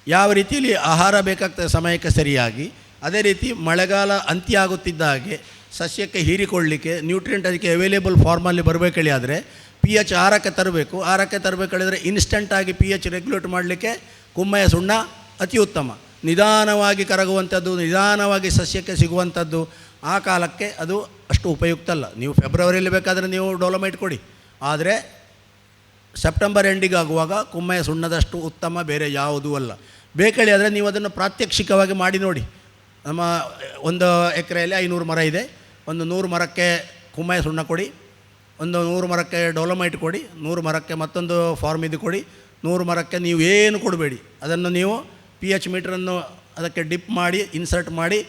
ಯಾವ ರೀತಿಯಲ್ಲಿ ಆಹಾರ ಬೇಕಾಗ್ತದೆ ಸಮಯಕ್ಕೆ ಸರಿಯಾಗಿ, ಅದೇ ರೀತಿ ಮಳೆಗಾಲ ಅಂತ್ಯ ಆಗುತ್ತಿದ್ದ ಹಾಗೆ ಸಸ್ಯಕ್ಕೆ ಹೀರಿಕೊಳ್ಳಲಿಕ್ಕೆ ನ್ಯೂಟ್ರಿಯೆಂಟ್ ಅದಕ್ಕೆ ಅವೈಲೇಬಲ್ ಫಾರ್ಮಲ್ಲಿ ಬರಬೇಕು ಹೇಳಿದರೆ ಪಿ ಎಚ್ 6ಕ್ಕೆ ತರಬೇಕು. 6ಕ್ಕೆ ತರಬೇಕು ಹೇಳಿದರೆ ಇನ್ಸ್ಟೆಂಟಾಗಿ ಪಿ ಎಚ್ ರೆಗ್ಯುಲೇಟ್ ಮಾಡಲಿಕ್ಕೆ ಕುಮ್ಮಯ ಸುಣ್ಣ ಅತಿ ಉತ್ತಮ. ನಿಧಾನವಾಗಿ ಕರಗುವಂಥದ್ದು, ನಿಧಾನವಾಗಿ ಸಸ್ಯಕ್ಕೆ ಸಿಗುವಂಥದ್ದು, ಆ ಕಾಲಕ್ಕೆ ಅದು ಅಷ್ಟು ಉಪಯುಕ್ತ ಅಲ್ಲ. ನೀವು ಫೆಬ್ರವರಿಯಲ್ಲಿ ಬೇಕಾದರೆ ನೀವು ಡೋಲಮೈಟ್ ಕೊಡಿ, ಆದರೆ ಸೆಪ್ಟೆಂಬರ್ ಎಂಡಿಗೆ ಆಗುವಾಗ ಕುಮ್ಮಯ ಸುಣ್ಣದಷ್ಟು ಉತ್ತಮ ಬೇರೆ ಯಾವುದೂ ಅಲ್ಲ. ಬೇಕಳಿ ಆದರೆ ನೀವು ಅದನ್ನು ಪ್ರಾತ್ಯಕ್ಷಿಕವಾಗಿ ಮಾಡಿ ನೋಡಿ. ನಮ್ಮ 1 ಎಕರೆಯಲ್ಲಿ 500 ಮರ ಇದೆ, ಒಂದು 100 ಮರಕ್ಕೆ ಕುಮ್ಮಯ ಸುಣ್ಣ ಕೊಡಿ, ಒಂದು 100 ಮರಕ್ಕೆ ಡೋಲಮೈಟ್ ಕೊಡಿ, 100 ಮರಕ್ಕೆ ಮತ್ತೊಂದು ಫಾರ್ಮ್ ಇದು ಕೊಡಿ, 100 ಮರಕ್ಕೆ ನೀವು ಏನು ಕೊಡಬೇಡಿ. ಅದನ್ನು ನೀವು ಪಿ ಎಚ್ ಮೀಟ್ರನ್ನು ಅದಕ್ಕೆ ಡಿಪ್ ಮಾಡಿ ಇನ್ಸರ್ಟ್ ಮಾಡಿ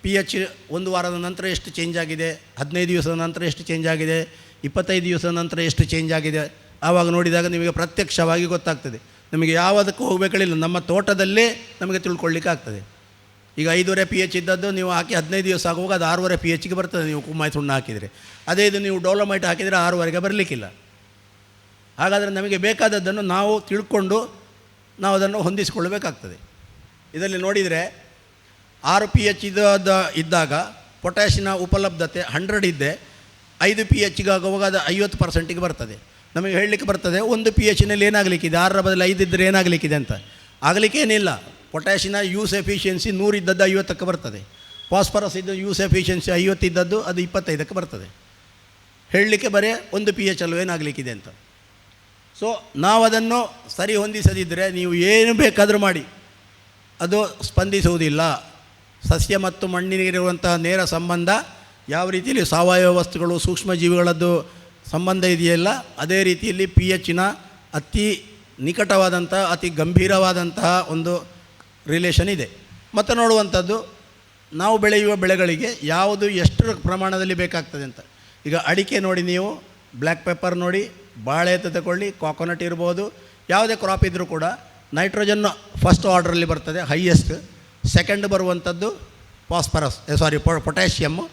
ಪಿ ಎಚ್ 1 ವಾರದ ನಂತರ ಎಷ್ಟು ಚೇಂಜ್ ಆಗಿದೆ, 15 ದಿವಸದ ನಂತರ ಎಷ್ಟು ಚೇಂಜ್ ಆಗಿದೆ, 25 ದಿವಸದ ನಂತರ ಎಷ್ಟು ಚೇಂಜ್ ಆಗಿದೆ, ಆವಾಗ ನೋಡಿದಾಗ ನಿಮಗೆ ಪ್ರತ್ಯಕ್ಷವಾಗಿ ಗೊತ್ತಾಗ್ತದೆ. ನಮಗೆ ಯಾವುದಕ್ಕೂ ಹೋಗಬೇಕಿಲ್ಲ, ನಮ್ಮ ತೋಟದಲ್ಲೇ ನಮಗೆ ತಿಳ್ಕೊಳ್ಳಿಕ್ಕೆ ಆಗ್ತದೆ. ಈಗ 5.5 ಪಿ ಎಚ್ ಇದ್ದದ್ದು ನೀವು ಹಾಕಿ 15 ದಿವಸ ಆಗುವಾಗ ಅದು 6.5 ಪಿ ಎಚ್ಗೆ ಬರ್ತದೆ ನೀವು ಕುಮ್ಮಯ ಸುಣ್ಣ ಹಾಕಿದರೆ. ಅದೇ ಇದು ನೀವು ಡೋಲಮೈಟ್ ಹಾಕಿದರೆ 6ವರೆಗೆ ಬರಲಿಕ್ಕಿಲ್ಲ. ಹಾಗಾದರೆ ನಮಗೆ ಬೇಕಾದದ್ದನ್ನು ನಾವು ತಿಳ್ಕೊಂಡು ನಾವು ಅದನ್ನು ಹೊಂದಿಸಿಕೊಳ್ಳಬೇಕಾಗ್ತದೆ. ಇದರಲ್ಲಿ ನೋಡಿದರೆ 6 ಪಿ ಎಚ್ ಇದ್ದಾಗ ಪೊಟ್ಯಾಷಿನ ಉಪಲಬ್ಧತೆ 100 ಇದ್ದೆ, 5 ಪಿ ಎಚ್ಗೆ ಆಗುವಾಗ ಅದು 50%ಗೆ ಬರ್ತದೆ. ನಮಗೆ ಹೇಳಲಿಕ್ಕೆ ಬರ್ತದೆ 1 ಪಿ ಎಚ್ನಲ್ಲಿ ಏನಾಗಲಿಕ್ಕಿದೆ, 6ರ ಬದಲು 5 ಇದ್ದರೆ ಏನಾಗಲಿಕ್ಕಿದೆ ಅಂತ. ಆಗಲಿಕ್ಕೆ ಏನಿಲ್ಲ. ಪೊಟ್ಯಾಷಿನ ಯೂಸ್ ಎಫಿಷಿಯನ್ಸಿ 100 ಇದ್ದದ್ದು 50ಕ್ಕೆ ಬರ್ತದೆ, ಫಾಸ್ಫರಸ್ ಇದ್ದು ಯೂಸ್ ಎಫಿಷಿಯನ್ಸಿ 50 ಇದ್ದದ್ದು ಅದು 25ಕ್ಕೆ ಬರ್ತದೆ. ಹೇಳಲಿಕ್ಕೆ ಬರೀ 1 ಪಿ ಎಚ್ ಅಲ್ವೇನಾಗಲಿಕ್ಕಿದೆ ಅಂತ. ಸೊ ನಾವು ಅದನ್ನು ಸರಿ ಹೊಂದಿಸದಿದ್ದರೆ ನೀವು ಏನು ಬೇಕಾದರೂ ಮಾಡಿ ಅದು ಸ್ಪಂದಿಸುವುದಿಲ್ಲ. ಸಸ್ಯ ಮತ್ತು ಮಣ್ಣಿನಿಗಿರುವಂಥ ನೇರ ಸಂಬಂಧ ಯಾವ ರೀತಿಯಲ್ಲಿ ಸಾವಯವ ವಸ್ತುಗಳು ಸೂಕ್ಷ್ಮ ಜೀವಿಗಳದ್ದು ಸಂಬಂಧ ಇದೆಯಲ್ಲ, ಅದೇ ರೀತಿಯಲ್ಲಿ ಪಿ ಎಚ್ಚಿನ ಅತಿ ನಿಕಟವಾದಂಥ ಅತಿ ಗಂಭೀರವಾದಂತಹ ಒಂದು ರಿಲೇಷನ್ ಇದೆ. ಮತ್ತು ನೋಡುವಂಥದ್ದು ನಾವು ಬೆಳೆಯುವ ಬೆಳೆಗಳಿಗೆ ಯಾವುದು ಎಷ್ಟು ಪ್ರಮಾಣದಲ್ಲಿ ಬೇಕಾಗ್ತದೆ ಅಂತ. ಈಗ ಅಡಿಕೆ ನೋಡಿ, ನೀವು ಬ್ಲ್ಯಾಕ್ ಪೆಪ್ಪರ್ ನೋಡಿ, ಬಾಳೆ ತಗೊಳ್ಳಿ, ಕಾಕೋನಟ್ ಇರ್ಬೋದು, ಯಾವುದೇ ಕ್ರಾಪ್ ಇದ್ದರೂ ಕೂಡ ನೈಟ್ರೋಜನ್ ಫಸ್ಟ್ ಆರ್ಡ್ರಲ್ಲಿ ಬರ್ತದೆ ಹೈಯೆಸ್ಟ್, ಸೆಕೆಂಡ್ ಬರುವಂಥದ್ದು ಪೊಟ್ಯಾಷಿಯಮ್ಮು,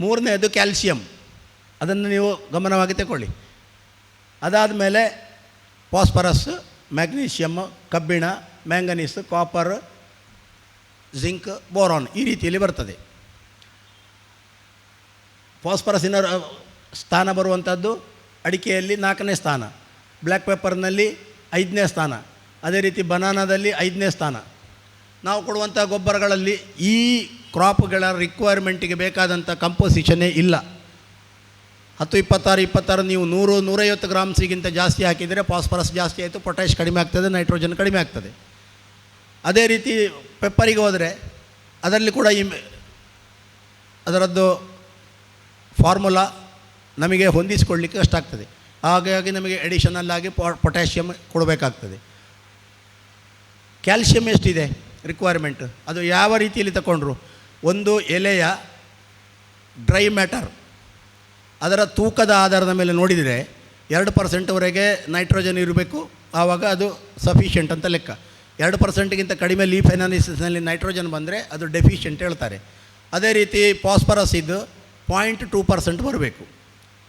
ಮೂರನೇದು ಕ್ಯಾಲ್ಸಿಯಂ. ಅದನ್ನು ನೀವು ಗಮನವಾಗಿ ತಗೊಳ್ಳಿ. ಅದಾದಮೇಲೆ ಫಾಸ್ಫರಸ್, ಮ್ಯಾಗ್ನೀಷಿಯಮ್, ಕಬ್ಬಿಣ, ಮ್ಯಾಂಗನೀಸ್, ಕಾಪರ್, ಜಿಂಕ್, ಬೋರಾನ್ ಈ ರೀತಿಯಲ್ಲಿ ಬರ್ತದೆ. ಫಾಸ್ಫರಸ್ಸಿನ ಸ್ಥಾನ ಬರುವಂಥದ್ದು ಅಡಿಕೆಯಲ್ಲಿ 4ನೇ ಸ್ಥಾನ, ಬ್ಲ್ಯಾಕ್ ಪೆಪ್ಪರ್ನಲ್ಲಿ 5ನೇ ಸ್ಥಾನ, ಅದೇ ರೀತಿ ಬನಾನಾದಲ್ಲಿ 5ನೇ ಸ್ಥಾನ. ನಾವು ಕೊಡುವಂಥ ಗೊಬ್ಬರಗಳಲ್ಲಿ ಈ ಕ್ರಾಪ್ಗಳ ರಿಕ್ವೈರ್ಮೆಂಟಿಗೆ ಬೇಕಾದಂಥ ಕಂಪೋಸಿಷನ್ನೇ ಇಲ್ಲ. 10, 26, 26 ನೀವು 100, 150 ಗ್ರಾಮ್ಸಿಗಿಂತ ಜಾಸ್ತಿ ಹಾಕಿದರೆ ಫಾಸ್ಫರಸ್ ಜಾಸ್ತಿ ಆಯಿತು, ಪೊಟ್ಯಾಷ್ ಕಡಿಮೆ ಆಗ್ತದೆ, ನೈಟ್ರೋಜನ್ ಕಡಿಮೆ ಆಗ್ತದೆ. ಅದೇ ರೀತಿ ಪೆಪ್ಪರಿಗೆ ಹೋದರೆ ಅದರಲ್ಲಿ ಕೂಡ ಅದರದ್ದು ಫಾರ್ಮುಲಾ ನಮಗೆ ಹೊಂದಿಸಿಕೊಳ್ಳಲಿಕ್ಕೆ ಕಷ್ಟಾಗ್ತದೆ. ಹಾಗಾಗಿ ನಮಗೆ ಎಡಿಷನಲ್ ಆಗಿ ಪೊಟ್ಯಾಷಿಯಮ್ ಕೊಡಬೇಕಾಗ್ತದೆ. ಕ್ಯಾಲ್ಶಿಯಮ್ ಎಷ್ಟಿದೆ ರಿಕ್ವೈರ್ಮೆಂಟ್, ಅದು ಯಾವ ರೀತಿಯಲ್ಲಿ ತಗೊಂಡ್ರು, ಒಂದು ಎಲೆಯ ಡ್ರೈ ಮ್ಯಾಟರ್ ಅದರ ತೂಕದ ಆಧಾರದ ಮೇಲೆ ನೋಡಿದರೆ 2%ವರೆಗೆ ನೈಟ್ರೋಜನ್ ಇರಬೇಕು, ಆವಾಗ ಅದು ಸಫಿಷಿಯೆಂಟ್ ಅಂತ ಲೆಕ್ಕ. 2%ಗಿಂತ ಕಡಿಮೆ ಲೀಫ್ ಅನಾಲಿಸಿಸ್ನಲ್ಲಿ ನೈಟ್ರೋಜನ್ ಬಂದರೆ ಅದು ಡೆಫಿಷಿಯೆಂಟ್ ಹೇಳ್ತಾರೆ. ಅದೇ ರೀತಿ ಫಾಸ್ಫರಸ್ ಇದು 0.2% ಬರಬೇಕು,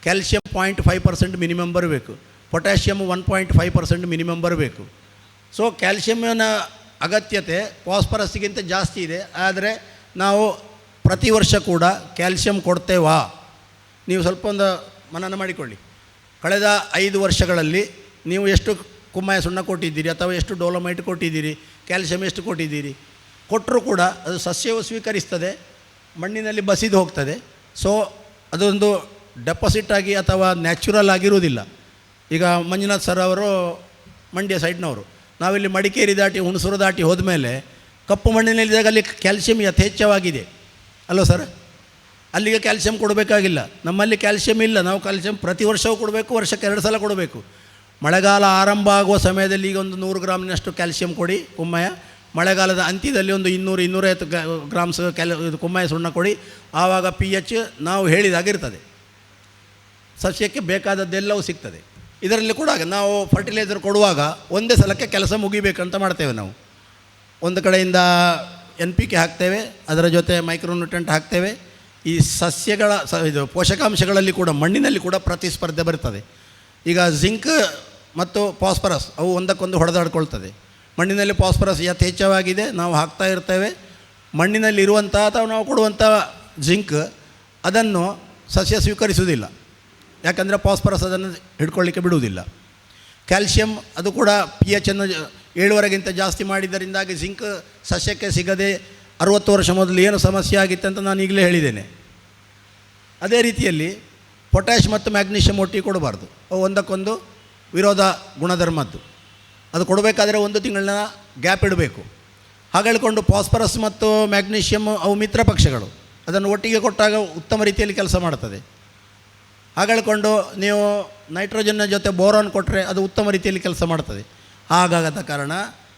ಕ್ಯಾಲ್ಶಿಯಂ 0.5% ಮಿನಿಮಮ್ ಬರಬೇಕು, ಪೊಟ್ಯಾಷಿಯಮ್ 1.5% ಮಿನಿಮಮ್ ಬರಬೇಕು. ಸೊ ಕ್ಯಾಲ್ಶಿಯಮ್ನ ಅಗತ್ಯತೆ ಫಾಸ್ಫರಸ್ಗಿಂತ ಜಾಸ್ತಿ ಇದೆ. ಆದರೆ ನಾವು ಪ್ರತಿ ವರ್ಷ ಕೂಡ ಕ್ಯಾಲ್ಶಿಯಂ ಕೊಡ್ತೇವಾ? ನೀವು ಸ್ವಲ್ಪ ಒಂದು ಮನನ ಮಾಡಿಕೊಳ್ಳಿ. ಕಳೆದ 5 ವರ್ಷಗಳಲ್ಲಿ ನೀವು ಎಷ್ಟು ಕುಮ್ಮಯ ಸುಣ್ಣ ಕೊಟ್ಟಿದ್ದೀರಿ ಅಥವಾ ಎಷ್ಟು ಡೋಲಮೈಟ್ ಕೊಟ್ಟಿದ್ದೀರಿ, ಕ್ಯಾಲ್ಶಿಯಂ ಎಷ್ಟು ಕೊಟ್ಟಿದ್ದೀರಿ? ಕೊಟ್ಟರೂ ಕೂಡ ಅದು ಸಸ್ಯವು ಸ್ವೀಕರಿಸ್ತದೆ, ಮಣ್ಣಿನಲ್ಲಿ ಬಸಿದು ಹೋಗ್ತದೆ. ಸೊ ಅದೊಂದು ಡೆಪಾಸಿಟ್ ಆಗಿ ಅಥವಾ ನ್ಯಾಚುರಲ್ ಆಗಿರುವುದಿಲ್ಲ. ಈಗ ಮಂಜುನಾಥ್ ಸರ್ ಅವರು ಮಂಡ್ಯ ಸೈಡ್ನವರು, ನಾವಿಲ್ಲಿ ಮಡಿಕೇರಿ ದಾಟಿ ಹುಣಸೂರು ದಾಟಿ ಹೋದ್ಮೇಲೆ ಕಪ್ಪು ಮಣ್ಣಿನಲ್ಲಿದ್ದಾಗ ಅಲ್ಲಿ ಕ್ಯಾಲ್ಶಿಯಂ ಯಥೇಚ್ಛವಾಗಿದೆ ಅಲ್ಲೋ ಸರ್? ಅಲ್ಲಿಗೆ ಕ್ಯಾಲ್ಶಿಯಂ ಕೊಡಬೇಕಾಗಿಲ್ಲ. ನಮ್ಮಲ್ಲಿ ಕ್ಯಾಲ್ಶಿಯಂ ಇಲ್ಲ, ನಾವು ಕ್ಯಾಲ್ಶಿಯಂ ಪ್ರತಿ ವರ್ಷವೂ ಕೊಡಬೇಕು, ವರ್ಷಕ್ಕೆ 2 ಸಲ ಕೊಡಬೇಕು. ಮಳೆಗಾಲ ಆರಂಭ ಆಗುವ ಸಮಯದಲ್ಲಿ ಈಗ ಒಂದು 100 ಗ್ರಾಮಿನಷ್ಟು ಕ್ಯಾಲ್ಶಿಯಂ ಕೊಡಿ ಕುಮ್ಮಯ, ಮಳೆಗಾಲದ ಅಂತ್ಯದಲ್ಲಿ ಒಂದು 200-250 ಗ್ರಾಮ್ಸ್ ಕುಮ್ಮಯ ಸುಣ್ಣ ಕೊಡಿ. ಆವಾಗ ಪಿ ಎಚ್ ನಾವು ಹೇಳಿದಾಗಿರ್ತದೆ, ಸಸ್ಯಕ್ಕೆ ಬೇಕಾದದ್ದೆಲ್ಲವೂ ಸಿಗ್ತದೆ. ಇದರಲ್ಲಿ ಕೂಡ ನಾವು ಫರ್ಟಿಲೈಸರ್ ಕೊಡುವಾಗ ಒಂದೇ ಸಲಕ್ಕೆ ಕೆಲಸ ಮುಗಿಬೇಕಂತ ಮಾಡ್ತೇವೆ ನಾವು. ಒಂದು ಕಡೆಯಿಂದ NPK ಹಾಕ್ತೇವೆ, ಅದರ ಜೊತೆ ಮೈಕ್ರೋನ್ಯೂಟ್ರೆಂಟ್ ಹಾಕ್ತೇವೆ. ಈ ಸಸ್ಯಗಳ ಇದು ಪೋಷಕಾಂಶಗಳಲ್ಲಿ ಕೂಡ ಮಣ್ಣಿನಲ್ಲಿ ಕೂಡ ಪ್ರತಿಸ್ಪರ್ಧೆ ಬರ್ತದೆ. ಈಗ ಜಿಂಕ್ ಮತ್ತು ಫಾಸ್ಫರಸ್ ಅವು ಒಂದಕ್ಕೊಂದು ಹೊಡೆದಾಡ್ಕೊಳ್ತದೆ. ಮಣ್ಣಿನಲ್ಲಿ ಫಾಸ್ಫರಸ್ ಯಥೇಚ್ಛವಾಗಿದೆ, ನಾವು ಹಾಕ್ತಾ ಇರ್ತೇವೆ. ಮಣ್ಣಿನಲ್ಲಿರುವಂಥ ಅಥವಾ ನಾವು ಕೊಡುವಂಥ ಜಿಂಕ್ ಅದನ್ನು ಸಸ್ಯ ಸ್ವೀಕರಿಸುವುದಿಲ್ಲ, ಯಾಕಂದರೆ ಫಾಸ್ಫರಸ್ ಅದನ್ನು ಹಿಡ್ಕೊಳ್ಳಿಕ್ಕೆ ಬಿಡುವುದಿಲ್ಲ. ಕ್ಯಾಲ್ಶಿಯಂ ಅದು ಕೂಡ pH ಅನ್ನು 7.5ಗಿಂತ ಜಾಸ್ತಿ ಮಾಡಿದ್ದರಿಂದಾಗಿ ಜಿಂಕ್ ಸಸ್ಯಕ್ಕೆ ಸಿಗದೆ 60 ವರ್ಷ ಮೊದಲು ಏನು ಸಮಸ್ಯೆ ಆಗಿತ್ತು ಅಂತ ನಾನು ಈಗಲೇ ಹೇಳಿದ್ದೇನೆ. ಅದೇ ರೀತಿಯಲ್ಲಿ ಪೊಟ್ಯಾಷ್ ಮತ್ತು ಮ್ಯಾಗ್ನೀಷಿಯಂ ಒಟ್ಟಿಗೆ ಕೊಡಬಾರ್ದು, ಅವು ಒಂದಕ್ಕೊಂದು ವಿರೋಧ ಗುಣಧರ್ಮದ್ದು. ಅದು ಕೊಡಬೇಕಾದ್ರೆ 1 ತಿಂಗಳನ್ನ ಗ್ಯಾಪ್ ಇಡಬೇಕು. ಹಾಗೆ ಹೇಳ್ಕೊಂಡು ಫಾಸ್ಫರಸ್ ಮತ್ತು ಮ್ಯಾಗ್ನೀಷಿಯಮ್ ಅವು ಮಿತ್ರ ಪಕ್ಷಗಳು, ಅದನ್ನು ಒಟ್ಟಿಗೆ ಕೊಟ್ಟಾಗ ಉತ್ತಮ ರೀತಿಯಲ್ಲಿ ಕೆಲಸ ಮಾಡ್ತದೆ. ಹಾಗೆ ಹೇಳ್ಕೊಂಡು ನೀವು ನೈಟ್ರೋಜನ್ನ ಜೊತೆ ಬೋರಾನ್ ಕೊಟ್ಟರೆ ಅದು ಉತ್ತಮ ರೀತಿಯಲ್ಲಿ ಕೆಲಸ ಮಾಡ್ತದೆ. ಹಾಗಾಗದ ಕಾರಣ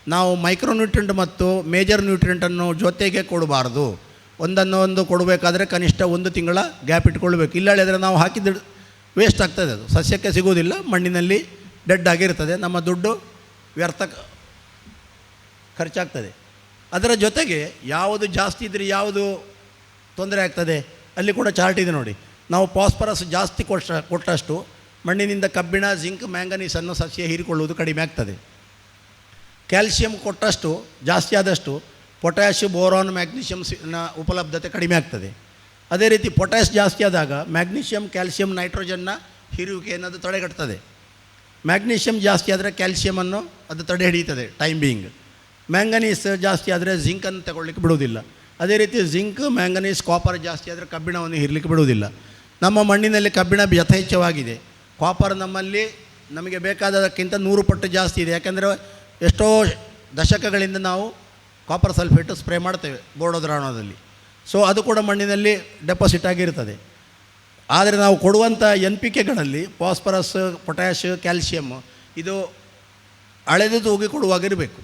ನಾವು ಮೈಕ್ರೋನ್ಯೂಟ್ರೆಂಟ್ ಮತ್ತು ಮೇಜರ್ ನ್ಯೂಟ್ರೆಂಟನ್ನು ಜೊತೆಗೆ ಕೊಡಬಾರ್ದು. ಒಂದನ್ನು ಕೊಡಬೇಕಾದ್ರೆ ಕನಿಷ್ಠ 1 ತಿಂಗಳ ಗ್ಯಾಪ್ ಇಟ್ಕೊಳ್ಬೇಕು. ಇಲ್ಲ ಹೇಳಿದರೆ ನಾವು ಹಾಕಿದ್ದು ವೇಸ್ಟ್ ಆಗ್ತದೆ, ಅದು ಸಸ್ಯಕ್ಕೆ ಸಿಗುವುದಿಲ್ಲ, ಮಣ್ಣಿನಲ್ಲಿ ಡೆಡ್ ಆಗಿರ್ತದೆ, ನಮ್ಮ ದುಡ್ಡು ವ್ಯರ್ಥ ಖರ್ಚಾಗ್ತದೆ. ಅದರ ಜೊತೆಗೆ ಯಾವುದು ಜಾಸ್ತಿ ಇದ್ದರೆ ಯಾವುದು ತೊಂದರೆ ಆಗ್ತದೆ ಅಲ್ಲಿ ಕೂಡ ಚಾರ್ಟ್ ಇದೆ ನೋಡಿ. ನಾವು ಫಾಸ್ಫರಸ್ ಜಾಸ್ತಿ ಕೊಟ್ಟಷ್ಟು ಮಣ್ಣಿನಿಂದ ಕಬ್ಬಿಣ, ಜಿಂಕ್, ಮ್ಯಾಂಗನೀಸನ್ನು ಸಸ್ಯ ಹೀರಿಕೊಳ್ಳುವುದು ಕಡಿಮೆ ಆಗ್ತದೆ. ಕ್ಯಾಲ್ಶಿಯಂ ಕೊಟ್ಟಷ್ಟು ಜಾಸ್ತಿ ಆದಷ್ಟು ಪೊಟ್ಯಾಷ್, ಬೋರಾನ್, ಮ್ಯಾಗ್ನೀಷಿಯಮ್ನ ಉಪಲಬ್ಧತೆ ಕಡಿಮೆ ಆಗ್ತದೆ. ಅದೇ ರೀತಿ ಪೊಟ್ಯಾಷ್ ಜಾಸ್ತಿ ಆದಾಗ ಮ್ಯಾಗ್ನೀಷಿಯಮ್, ಕ್ಯಾಲ್ಶಿಯಂ, ನೈಟ್ರೋಜನ್ನ ಹೀರುವಿಕೆಯನ್ನು ಅದು ತಡೆಗಟ್ತದೆ. ಮ್ಯಾಗ್ನೀಷಿಯಮ್ ಜಾಸ್ತಿ ಆದರೆ ಕ್ಯಾಲ್ಶಿಯಮನ್ನು ಅದು ತಡೆ ಹಿಡಿಯುತ್ತದೆ ಟೈಮ್ ಬೀಯಿಂಗ್. ಮ್ಯಾಂಗನೀಸ್ ಜಾಸ್ತಿ ಆದರೆ ಜಿಂಕನ್ನು ತಗೊಳ್ಳಿಕ್ಕೆ ಬಿಡುವುದಿಲ್ಲ. ಅದೇ ರೀತಿ ಜಿಂಕ್, ಮ್ಯಾಂಗನೀಸ್, ಕಾಪರ್ ಜಾಸ್ತಿ ಆದರೆ ಕಬ್ಬಿಣವನ್ನು ಹೀರಲಿಕ್ಕೆ ಬಿಡುವುದಿಲ್ಲ. ನಮ್ಮ ಮಣ್ಣಿನಲ್ಲಿ ಕಬ್ಬಿಣ ಯಥೇಚ್ಛವಾಗಿದೆ. ಕಾಪರ್ ನಮ್ಮಲ್ಲಿ ನಮಗೆ ಬೇಕಾದದಕ್ಕಿಂತ 100 ಪಟ್ಟು ಜಾಸ್ತಿ ಇದೆ. ಯಾಕೆಂದರೆ ಎಷ್ಟೋ ದಶಕಗಳಿಂದ ನಾವು ಕಾಪರ್ ಸಲ್ಫೇಟು ಸ್ಪ್ರೇ ಮಾಡ್ತೇವೆ ಬೋರ್ಡೋ ದ್ರಾವಣದಲ್ಲಿ. ಸೊ ಅದು ಕೂಡ ಮಣ್ಣಿನಲ್ಲಿ ಡೆಪಾಸಿಟ್ ಆಗಿರ್ತದೆ. ಆದರೆ ನಾವು ಕೊಡುವಂಥ NPKಗಳಲ್ಲಿ ಫಾಸ್ಫರಸ್, ಪೊಟ್ಯಾಷ್, ಕ್ಯಾಲ್ಶಿಯಮ್ ಇದು ಅಳೆದು ತೂಗಿ ಕೊಡುವಾಗಿರಬೇಕು,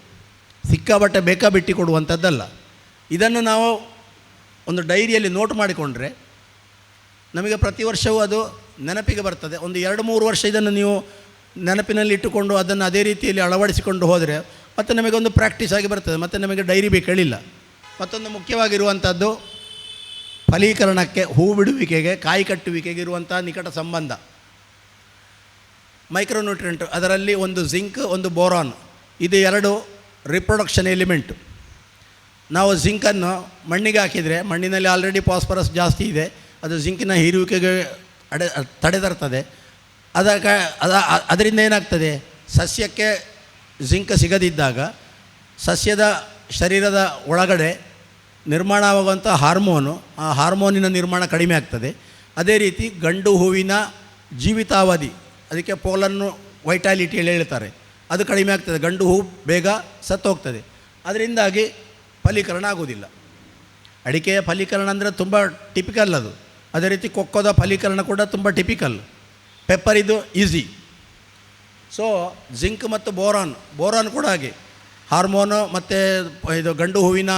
ಸಿಕ್ಕಾಬಟ್ಟೆ ಬೇಕಾಬಿಟ್ಟು ಕೊಡುವಂಥದ್ದಲ್ಲ. ಇದನ್ನು ನಾವು ಒಂದು ಡೈರಿಯಲ್ಲಿ ನೋಟ್ ಮಾಡಿಕೊಂಡ್ರೆ ನಮಗೆ ಪ್ರತಿ ವರ್ಷವೂ ಅದು ನೆನಪಿಗೆ ಬರ್ತದೆ. ಒಂದು 2-3 ವರ್ಷ ಇದನ್ನು ನೀವು ನೆನಪಿನಲ್ಲಿ ಇಟ್ಟುಕೊಂಡು ಅದನ್ನು ಅದೇ ರೀತಿಯಲ್ಲಿ ಅಳವಡಿಸಿಕೊಂಡು ಹೋದರೆ ಮತ್ತು ನಮಗೊಂದು ಪ್ರಾಕ್ಟೀಸ್ ಆಗಿ ಬರ್ತದೆ, ಮತ್ತು ನಮಗೆ ಡೈರಿ ಬೇಕಾಗಿಲ್ಲ. ಮತ್ತೊಂದು ಮುಖ್ಯವಾಗಿರುವಂಥದ್ದು ಫಲೀಕರಣಕ್ಕೆ, ಹೂ ಬಿಡುವಿಕೆಗೆ, ಕಾಯಿ ಕಟ್ಟುವಿಕೆಗೆ ಇರುವಂಥ ನಿಕಟ ಸಂಬಂಧ. ಮೈಕ್ರೋನ್ಯೂಟ್ರೆಂಟ್ ಅದರಲ್ಲಿ ಒಂದು ಜಿಂಕ್, ಒಂದು ಬೋರಾನ್, ಇದು 2 ರಿಪ್ರೊಡಕ್ಷನ್ ಎಲಿಮೆಂಟು. ನಾವು ಜಿಂಕನ್ನು ಮಣ್ಣಿಗೆ ಹಾಕಿದರೆ ಮಣ್ಣಿನಲ್ಲಿ ಆಲ್ರೆಡಿ ಫಾಸ್ಫರಸ್ ಜಾಸ್ತಿ ಇದೆ, ಅದು ಜಿಂಕಿನ ಹೀರುವಿಕೆಗೆ ತಡೆತರ್ತದೆ. ಅದರಿಂದ ಏನಾಗ್ತದೆ, ಸಸ್ಯಕ್ಕೆ ಜಿಂಕ್ ಸಿಗದಿದ್ದಾಗ ಸಸ್ಯದ ಶರೀರದ ಒಳಗಡೆ ನಿರ್ಮಾಣವಾಗುವಂಥ ಹಾರ್ಮೋನು, ಆ ಹಾರ್ಮೋನಿನ ನಿರ್ಮಾಣ ಕಡಿಮೆ ಆಗ್ತದೆ. ಅದೇ ರೀತಿ ಗಂಡು ಹೂವಿನ ಜೀವಿತಾವಧಿ, ಅದಕ್ಕೆ ಪೋಲನ್ನು ವೈಟಾಲಿಟಿಯಲ್ಲಿ ಹೇಳ್ತಾರೆ, ಅದು ಕಡಿಮೆ ಆಗ್ತದೆ. ಗಂಡು ಹೂ ಬೇಗ ಸತ್ತೋಗ್ತದೆ. ಅದರಿಂದಾಗಿ ಫಲೀಕರಣ ಆಗೋದಿಲ್ಲ. ಅಡಿಕೆಯ ಫಲೀಕರಣ ಅಂದರೆ ತುಂಬ ಟಿಪಿಕಲ್ ಅದು. ಅದೇ ರೀತಿ ಕೊಕ್ಕೋದ ಫಲೀಕರಣ ಕೂಡ ತುಂಬ ಟಿಪಿಕಲ್. ಪೆಪ್ಪರ್ ಇದು ಈಸಿ. ಸೊ ಜಿಂಕ್ ಮತ್ತು ಬೋರಾನ್ ಕೂಡ ಹಾಗೆ ಹಾರ್ಮೋನು ಮತ್ತು ಇದು ಗಂಡು ಹೂವಿನ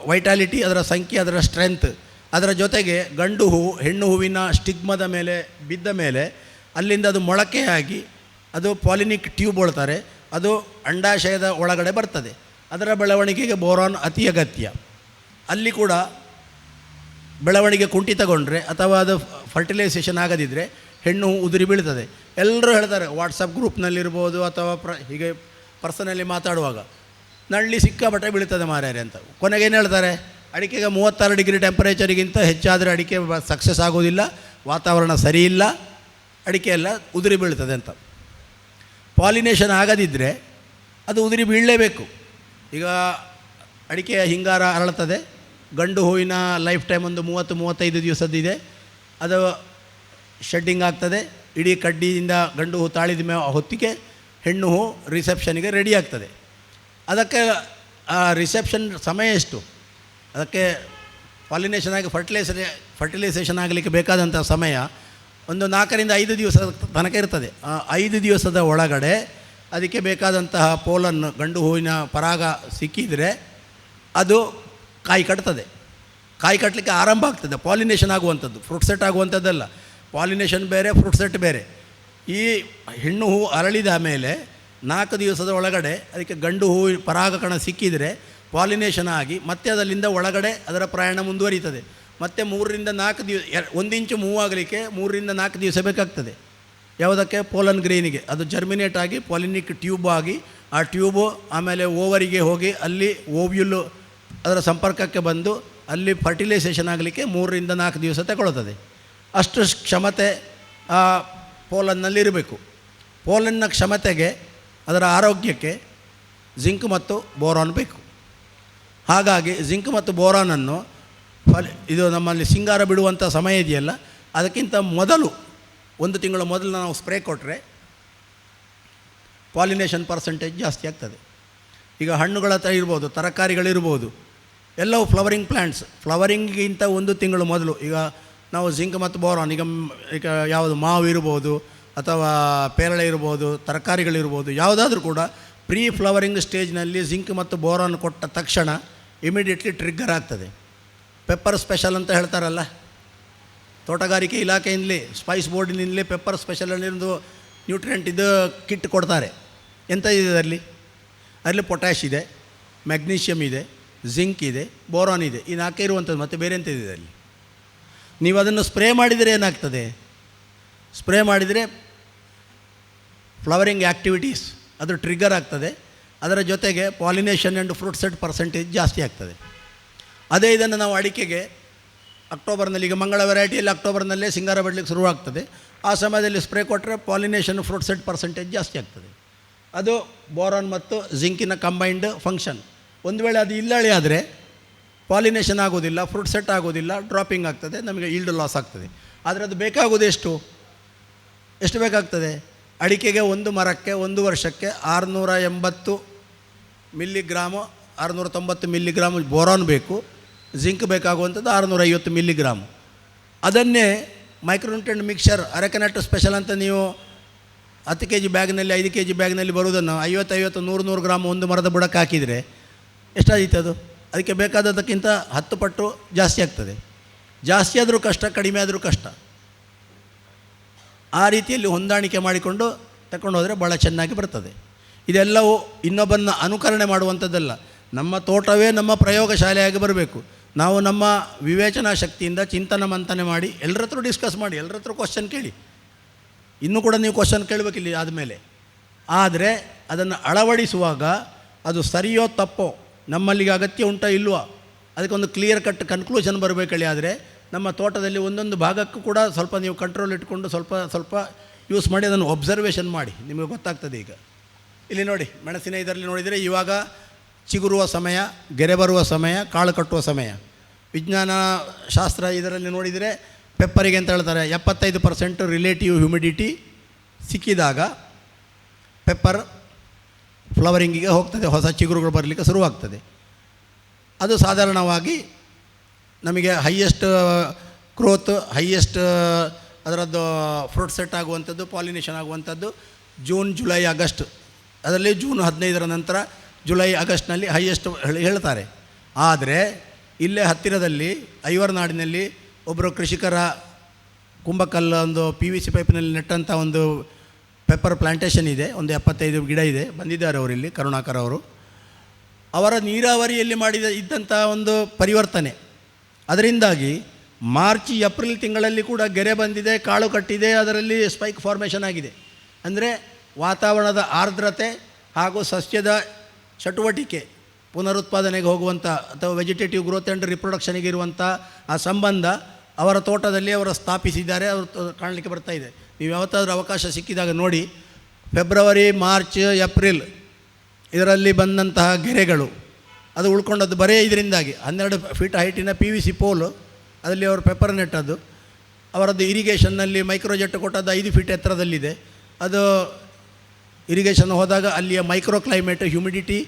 ವೈಟಾಲಿಟಿ, ಅದರ ಸಂಖ್ಯೆ, ಅದರ ಸ್ಟ್ರೆಂತ್, ಅದರ ಜೊತೆಗೆ ಗಂಡು ಹೂ ಹೆಣ್ಣು ಹೂವಿನ ಸ್ಟಿಗ್ಮದ ಮೇಲೆ ಬಿದ್ದ ಮೇಲೆ ಅಲ್ಲಿಂದ ಅದು ಮೊಳಕೆಯಾಗಿ ಅದು ಪಾಲಿನಿಕ್ ಟ್ಯೂಬ್ ಹೇಳ್ತಾರೆ, ಅದು ಅಂಡಾಶಯದ ಒಳಗಡೆ ಬರ್ತದೆ. ಅದರ ಬೆಳವಣಿಗೆಗೆ ಬೋರಾನ್ ಅತಿ ಅಗತ್ಯ. ಅಲ್ಲಿ ಕೂಡ ಬೆಳವಣಿಗೆ ಕುಂಠಿತಗೊಂಡ್ರೆ ಅಥವಾ ಅದು ಫರ್ಟಿಲೈಸೇಷನ್ ಆಗದಿದ್ದರೆ ಹೆಣ್ಣು ಉದುರಿ ಬೀಳ್ತದೆ. ಎಲ್ಲರೂ ಹೇಳ್ತಾರೆ ವಾಟ್ಸಪ್ ಗ್ರೂಪ್ನಲ್ಲಿರ್ಬೋದು ಅಥವಾ ಹೀಗೆ ಪರ್ಸನಲ್ಲಿ ಮಾತಾಡುವಾಗ, ನಳ್ಳಿ ಸಿಕ್ಕಾಪಟ್ಟೆ ಬೀಳ್ತದೆ ಮಾರ್ಯಾರೆ ಅಂತ. ಕೊನೆಗೇನು ಹೇಳ್ತಾರೆ, ಅಡಿಕೆಗೆ 36 ಡಿಗ್ರಿ ಟೆಂಪರೇಚರಿಗಿಂತ ಹೆಚ್ಚಾದರೆ ಅಡಿಕೆ ಸಕ್ಸಸ್ ಆಗೋದಿಲ್ಲ, ವಾತಾವರಣ ಸರಿಯಿಲ್ಲ, ಅಡಿಕೆ ಎಲ್ಲ ಉದುರಿ ಬೀಳ್ತದೆ ಅಂತ. ಪಾಲಿನೇಷನ್ ಆಗದಿದ್ದರೆ ಅದು ಉದುರಿ ಬೀಳಲೇಬೇಕು. ಈಗ ಅಡಿಕೆಯ ಹಿಂಗಾರ ಅರಳುತ್ತದೆ, ಗಂಡು ಹೂವಿನ ಲೈಫ್ ಟೈಮ್ ಒಂದು 30-35 ದಿವಸದ್ದಿದೆ. ಅದು ಶೆಡ್ಡಿಂಗ್ ಆಗ್ತದೆ, ಇಡೀ ಕಡ್ಡಿಯಿಂದ ಗಂಡು ಹೂ ತಾಳಿದ ಹೊತ್ತಿಗೆ ಹೆಣ್ಣು ಹೂ ರಿಸೆಪ್ಷನಿಗೆ ರೆಡಿ ಆಗ್ತದೆ. ಅದಕ್ಕೆ ಆ ರಿಸೆಪ್ಷನ್ ಸಮಯ ಎಷ್ಟು, ಅದಕ್ಕೆ ಪಾಲಿನೇಷನ್ ಆಗಿ ಫರ್ಟಿಲೈಸೇಷನ್ ಆಗಲಿಕ್ಕೆ ಬೇಕಾದಂಥ ಸಮಯ ಒಂದು 4-5 ದಿವಸ ತನಕ ಇರ್ತದೆ. ಆ 5 ದಿವಸದ ಒಳಗಡೆ ಅದಕ್ಕೆ ಬೇಕಾದಂತಹ ಪೋಲನ್ನು, ಗಂಡು ಹೂವಿನ ಪರಾಗ ಸಿಕ್ಕಿದರೆ ಅದು ಕಾಯಿ ಕಟ್ತದೆ. ಕಾಯಿ ಕಟ್ಟಲಿಕ್ಕೆ ಆರಂಭ ಆಗ್ತದೆ. ಪಾಲಿನೇಷನ್ ಆಗುವಂಥದ್ದು, ಫ್ರೂಟ್ ಸೆಟ್ ಆಗುವಂಥದ್ದಲ್ಲ. ಪಾಲಿನೇಷನ್ ಬೇರೆ, ಫ್ರೂಟ್ ಸೆಟ್ ಬೇರೆ. ಈ ಹೆಣ್ಣು ಹೂ ಅರಳಿದ ಮೇಲೆ 4 ದಿವಸದ ಒಳಗಡೆ ಅದಕ್ಕೆ ಗಂಡು ಹೂವು ಪರಾಗಕಣ ಸಿಕ್ಕಿದರೆ ಪಾಲಿನೇಷನ್ ಆಗಿ ಮತ್ತೆ ಅದರಿಂದ ಒಳಗಡೆ ಅದರ ಪ್ರಯಾಣ ಮುಂದುವರಿತದೆ. ಮತ್ತು 3ರಿಂದ 4 ದಿವಸ 1 ಇಂಚು ಮೂವ್ ಆಗಲಿಕ್ಕೆ 3ರಿಂದ 4 ದಿವಸ ಬೇಕಾಗ್ತದೆ. ಯಾವುದಕ್ಕೆ? ಪೋಲನ್ ಗ್ರೇನಿಗೆ. ಅದು ಜರ್ಮಿನೇಟ್ ಆಗಿ ಪಾಲಿನಿಕ್ ಟ್ಯೂಬ್ ಆಗಿ ಆ ಟ್ಯೂಬು ಆಮೇಲೆ ಓವರಿಗೆ ಹೋಗಿ ಅಲ್ಲಿ ಓವ್ಯುಲ್ಲು ಅದರ ಸಂಪರ್ಕಕ್ಕೆ ಬಂದು ಅಲ್ಲಿ ಫರ್ಟಿಲೈಸೇಷನ್ ಆಗಲಿಕ್ಕೆ 3ರಿಂದ 4 ದಿವಸ ತಗೊಳ್ಳುತ್ತದೆ. ಅಷ್ಟು ಕ್ಷಮತೆ ಆ ಪೋಲನ್ನಲ್ಲಿರಬೇಕು. ಪೋಲನ್ನ ಕ್ಷಮತೆಗೆ ಅದರ ಆರೋಗ್ಯಕ್ಕೆ ಜಿಂಕ್ ಮತ್ತು ಬೋರಾನ್ ಬೇಕು. ಹಾಗಾಗಿ ಜಿಂಕ್ ಮತ್ತು ಬೋರಾನನ್ನು ಇದು ನಮ್ಮಲ್ಲಿ ಸಿಂಗಾರ ಬಿಡುವಂಥ ಸಮಯ ಇದೆಯಲ್ಲ, ಅದಕ್ಕಿಂತ ಮೊದಲು 1 ತಿಂಗಳ ಮೊದಲು ನಾವು ಸ್ಪ್ರೇ ಕೊಟ್ಟರೆ ಪಾಲಿನೇಷನ್ ಪರ್ಸೆಂಟೇಜ್ ಜಾಸ್ತಿ ಆಗ್ತದೆ. ಈಗ ಹಣ್ಣುಗಳ ಹತ್ರ ಇರ್ಬೋದು, ತರಕಾರಿಗಳಿರ್ಬೋದು, ಎಲ್ಲವೂ ಫ್ಲವರಿಂಗ್ ಪ್ಲ್ಯಾಂಟ್ಸ್. ಫ್ಲವರಿಂಗಿಗಿಂತ 1 ತಿಂಗಳು ಮೊದಲು ಈಗ ನಾವು ಜಿಂಕ್ ಮತ್ತು ಬೋರಾನ್ ಈಗ ಯಾವುದು ಮಾವು ಇರ್ಬೋದು ಅಥವಾ ಪೇರಳೆ ಇರ್ಬೋದು, ತರಕಾರಿಗಳಿರ್ಬೋದು, ಯಾವುದಾದ್ರೂ ಕೂಡ ಪ್ರೀ ಫ್ಲವರಿಂಗ್ ಸ್ಟೇಜ್ನಲ್ಲಿ ಜಿಂಕ್ ಮತ್ತು ಬೋರಾನ್ ಕೊಟ್ಟ ತಕ್ಷಣ ಇಮಿಡಿಯೇಟ್ಲಿ ಟ್ರಿಗ್ಗರ್ ಆಗ್ತದೆ. ಪೆಪ್ಪರ್ ಸ್ಪೆಷಲ್ ಅಂತ ಹೇಳ್ತಾರಲ್ಲ, ತೋಟಗಾರಿಕೆ ಇಲಾಖೆಯಿಂದಲೇ ಸ್ಪೈಸ್ ಬೋರ್ಡಿನಿಂದಲೇ ಪೆಪ್ಪರ್ ಸ್ಪೆಷಲ್ ಅನ್ನೊಂದು ನ್ಯೂಟ್ರಿಯೆಂಟ್ ಇದು ಕಿಟ್ ಕೊಡ್ತಾರೆ. ಎಂತ ಇದೆ ಅದರಲ್ಲಿ ಪೊಟ್ಯಾಶ್ ಇದೆ, ಮ್ಯಾಗ್ನೀಷಿಯಮ್ ಇದೆ, ಜಿಂಕ್ ಇದೆ, ಬೋರಾನ್ ಇದೆ. ಈ 4 ಇರುವಂಥದ್ದು, ಮತ್ತು ಬೇರೆ ಎಂತ ಇದೆ ಅಲ್ಲಿ. ನೀವು ಅದನ್ನು ಸ್ಪ್ರೇ ಮಾಡಿದರೆ ಏನಾಗ್ತದೆ? ಸ್ಪ್ರೇ ಮಾಡಿದರೆ ಫ್ಲವರಿಂಗ್ ಆ್ಯಕ್ಟಿವಿಟೀಸ್ ಅದು ಟ್ರಿಗ್ಗರ್ ಆಗ್ತದೆ. ಅದರ ಜೊತೆಗೆ pollination and fruit set percentage ಜಾಸ್ತಿ ಆಗ್ತದೆ. ಅದೇ ಇದನ್ನು ನಾವು ಅಡಿಕೆಗೆ ಅಕ್ಟೋಬರ್ನಲ್ಲಿ, ಈಗ ಮಂಗಳ ವೆರೈಟಿಯಲ್ಲಿ ಅಕ್ಟೋಬರ್ನಲ್ಲೇ ಸಿಂಗಾರ ಬಿಡಲಿಕ್ಕೆ ಶುರುವಾಗ್ತದೆ. ಆ ಸಮಯದಲ್ಲಿ ಸ್ಪ್ರೇ ಕೊಟ್ಟರೆ ಪಾಲಿನೇಷನ್ ಫ್ರೂಟ್ ಸೆಟ್ ಪರ್ಸೆಂಟೇಜ್ ಜಾಸ್ತಿ ಆಗ್ತದೆ. ಅದು ಬೋರಾನ್ ಮತ್ತು ಜಿಂಕಿನ ಕಂಬೈನ್ಡ್ ಫಂಕ್ಷನ್. ಒಂದು ವೇಳೆ ಅದು ಇಲ್ಲಳಿ ಆದರೆ ಪಾಲಿನೇಷನ್ ಆಗೋದಿಲ್ಲ, ಫ್ರೂಟ್ ಸೆಟ್ ಆಗೋದಿಲ್ಲ, ಡ್ರಾಪಿಂಗ್ ಆಗ್ತದೆ, ನಮಗೆ ಈಲ್ಡ್ ಲಾಸ್ ಆಗ್ತದೆ. ಆದರೆ ಅದು ಬೇಕಾಗೋದು ಎಷ್ಟು ಬೇಕಾಗ್ತದೆ? ಅಡಿಕೆಗೆ ಒಂದು ಮರಕ್ಕೆ 1 ವರ್ಷಕ್ಕೆ 680 ಮಿಲಿಗ್ರಾಮು 690 ಮಿಲಿಗ್ರಾಮ್ ಬೋರಾನ್ ಬೇಕು. ಜಿಂಕ್ ಬೇಕಾಗುವಂಥದ್ದು 650 ಮಿಲಿಗ್ರಾಮು. ಅದನ್ನೇ ಮೈಕ್ರೋನ್ಯೂಟ್ರಿಯೆಂಟ್ ಮಿಕ್ಸರ್ ಅರೆಕನಟ್ ಸ್ಪೆಷಲ್ ಅಂತ ನೀವು 10 kg ಬ್ಯಾಗ್ನಲ್ಲಿ 5 kg ಬ್ಯಾಗ್ನಲ್ಲಿ ಬರುವುದನ್ನು 50 100 ಗ್ರಾಮ್ ಒಂದು ಮರದ ಬುಡಕ್ಕೆ ಹಾಕಿದರೆ ಎಷ್ಟಾದೀತು ಅದು? ಅದಕ್ಕೆ ಬೇಕಾದದಕ್ಕಿಂತ 10 ಪಟ್ಟು ಜಾಸ್ತಿ ಆಗ್ತದೆ. ಜಾಸ್ತಿ ಆದರೂ ಕಷ್ಟ, ಕಡಿಮೆ ಆದರೂ ಕಷ್ಟ. ಆ ರೀತಿಯಲ್ಲಿ ಹೊಂದಾಣಿಕೆ ಮಾಡಿಕೊಂಡು ತಗೊಂಡು ಹೋದರೆ ಭಾಳ ಚೆನ್ನಾಗಿ ಬರ್ತದೆ. ಇದೆಲ್ಲವೂ ಇನ್ನೊಬ್ಬರನ್ನ ಅನುಕರಣೆ ಮಾಡುವಂಥದ್ದಲ್ಲ. ನಮ್ಮ ತೋಟವೇ ನಮ್ಮ ಪ್ರಯೋಗಶಾಲೆಯಾಗಿ ಬರಬೇಕು. ನಾವು ನಮ್ಮ ವಿವೇಚನಾ ಶಕ್ತಿಯಿಂದ ಚಿಂತನೆ ಮಂಥನೆ ಮಾಡಿ ಎಲ್ಲರ ಹತ್ರ ಡಿಸ್ಕಸ್ ಮಾಡಿ, ಎಲ್ಲರ ಹತ್ರ ಕ್ವಶನ್ ಕೇಳಿ. ಇನ್ನೂ ಕೂಡ ನೀವು ಕ್ವಶನ್ ಕೇಳಬೇಕಿಲ್ಲ ಆದಮೇಲೆ. ಆದರೆ ಅದನ್ನು ಅಳವಡಿಸುವಾಗ ಅದು ಸರಿಯೋ ತಪ್ಪೋ, ನಮ್ಮಲ್ಲಿಗೆ ಅಗತ್ಯ ಉಂಟೋ ಇಲ್ವೋ, ಅದಕ್ಕೊಂದು ಕ್ಲಿಯರ್ ಕಟ್ ಕನ್ಕ್ಲೂಷನ್ ಬರಬೇಕಲ್ಲಿ. ಆದರೆ ನಮ್ಮ ತೋಟದಲ್ಲಿ ಒಂದೊಂದು ಭಾಗಕ್ಕೂ ಕೂಡ ಸ್ವಲ್ಪ ನೀವು ಕಂಟ್ರೋಲ್ ಇಟ್ಕೊಂಡು ಸ್ವಲ್ಪ ಯೂಸ್ ಮಾಡಿ ಅದನ್ನು ಒಬ್ಸರ್ವೇಷನ್ ಮಾಡಿ, ನಿಮಗೆ ಗೊತ್ತಾಗ್ತದೆ. ಈಗ ಇಲ್ಲಿ ನೋಡಿ, ಮೆಣಸಿನ ಇದರಲ್ಲಿ ನೋಡಿದರೆ ಇವಾಗ ಚಿಗುರುವ ಸಮಯ, ಗೆರೆ ಬರುವ ಸಮಯ, ಕಾಳು ಕಟ್ಟುವ ಸಮಯ. ವಿಜ್ಞಾನ ಶಾಸ್ತ್ರ ಇದರಲ್ಲಿ ನೋಡಿದರೆ ಪೆಪ್ಪರಿಗೆ ಅಂತ ಹೇಳ್ತಾರೆ 75% ರಿಲೇಟಿವ್ ಹ್ಯುಮಿಡಿಟಿ ಸಿಕ್ಕಿದಾಗ ಪೆಪ್ಪರ್ ಫ್ಲವರಿಂಗಿಗೆ ಹೋಗ್ತದೆ, ಹೊಸ ಚಿಗುರುಗಳು ಬರಲಿಕ್ಕೆ ಶುರುವಾಗ್ತದೆ. ಅದು ಸಾಧಾರಣವಾಗಿ ನಮಗೆ ಹೈಯೆಸ್ಟ್ ಗ್ರೋತ್, ಹೈಯೆಸ್ಟ್ ಅದರದ್ದು ಫ್ರೂಟ್ ಸೆಟ್ ಆಗುವಂಥದ್ದು, ಪಾಲಿನೇಷನ್ ಆಗುವಂಥದ್ದು ಜೂನ್, ಜುಲೈ, ಆಗಸ್ಟ್. ಅದರಲ್ಲಿ ಜೂನ್ 15 ನಂತರ ಜುಲೈ, ಆಗಸ್ಟ್ನಲ್ಲಿ ಹೈಯೆಸ್ಟ್ ಹೇಳ್ತಾರೆ. ಆದರೆ ಇಲ್ಲೇ ಹತ್ತಿರದಲ್ಲಿ ಐವರ್ನಾಡಿನಲ್ಲಿ ಒಬ್ಬರು ಕೃಷಿಕರ ಕುಂಭಕಲ್ಲ ಒಂದು PVC ಪೈಪಿನಲ್ಲಿ ನೆಟ್ಟಂಥ ಒಂದು ಪೆಪ್ಪರ್ ಪ್ಲಾಂಟೇಷನ್ ಇದೆ. ಒಂದು 75 ಗಿಡ ಇದೆ. ಬಂದಿದ್ದಾರೆ ಅವರಿಲ್ಲಿ, ಕರುಣಾಕರ್ ಅವರು. ಅವರ ನೀರಾವರಿಯಲ್ಲಿ ಇದ್ದಂಥ ಒಂದು ಪರಿವರ್ತನೆ, ಅದರಿಂದಾಗಿ ಮಾರ್ಚ್, ಏಪ್ರಿಲ್ ತಿಂಗಳಲ್ಲಿ ಕೂಡ ಗೆರೆ ಬಂದಿದೆ, ಕಾಳು ಕಟ್ಟಿದೆ, ಅದರಲ್ಲಿ ಸ್ಪೈಕ್ ಫಾರ್ಮೇಷನ್ ಆಗಿದೆ. ಅಂದರೆ ವಾತಾವರಣದ ಆರ್ದ್ರತೆ ಹಾಗೂ ಸಸ್ಯದ ಚಟುವಟಿಕೆ ಪುನರುತ್ಪಾದನೆಗೆ ಹೋಗುವಂಥ ಅಥವಾ ವೆಜಿಟೇಟಿವ್ ಗ್ರೋತ್ ಆ್ಯಂಡ್ ರಿಪ್ರೊಡಕ್ಷನಿಗೆ ಇರುವಂಥ ಆ ಸಂಬಂಧ ಅವರ ತೋಟದಲ್ಲಿ ಅವರು ಸ್ಥಾಪಿಸಿದ್ದಾರೆ. ಅವರು ಕಾಣಲಿಕ್ಕೆ ಬರ್ತಾಯಿದೆ. ನೀವು ಯಾವತ್ತಾದರೂ ಅವಕಾಶ ಸಿಕ್ಕಿದಾಗ ನೋಡಿ. ಫೆಬ್ರವರಿ, ಮಾರ್ಚ್, ಏಪ್ರಿಲ್ ಇದರಲ್ಲಿ ಬಂದಂತಹ ಗೆರೆಗಳು ಅದು ಉಳ್ಕೊಂಡದ್ದು ಬರೇ ಇದರಿಂದಾಗಿ. 12 ಫೀಟ್ ಹೈಟಿನ PVC ಪೋಲು, ಅದರಲ್ಲಿ ಅವರು ಪೆಪ್ಪರ್ ನೆಟ್ಟದ್ದು. ಅವರದ್ದು ಇರಿಗೇಷನ್ನಲ್ಲಿ ಮೈಕ್ರೋಜೆಟ್ ಕೊಟ್ಟದ್ದು 5 ಫೀಟ್ ಎತ್ತರದಲ್ಲಿದೆ. ಅದು ಇರಿಗೇಷನ್ ಹೋದಾಗ ಅಲ್ಲಿಯ ಮೈಕ್ರೋ ಕ್ಲೈಮೇಟ್, ಹ್ಯುಮಿಡಿಟಿ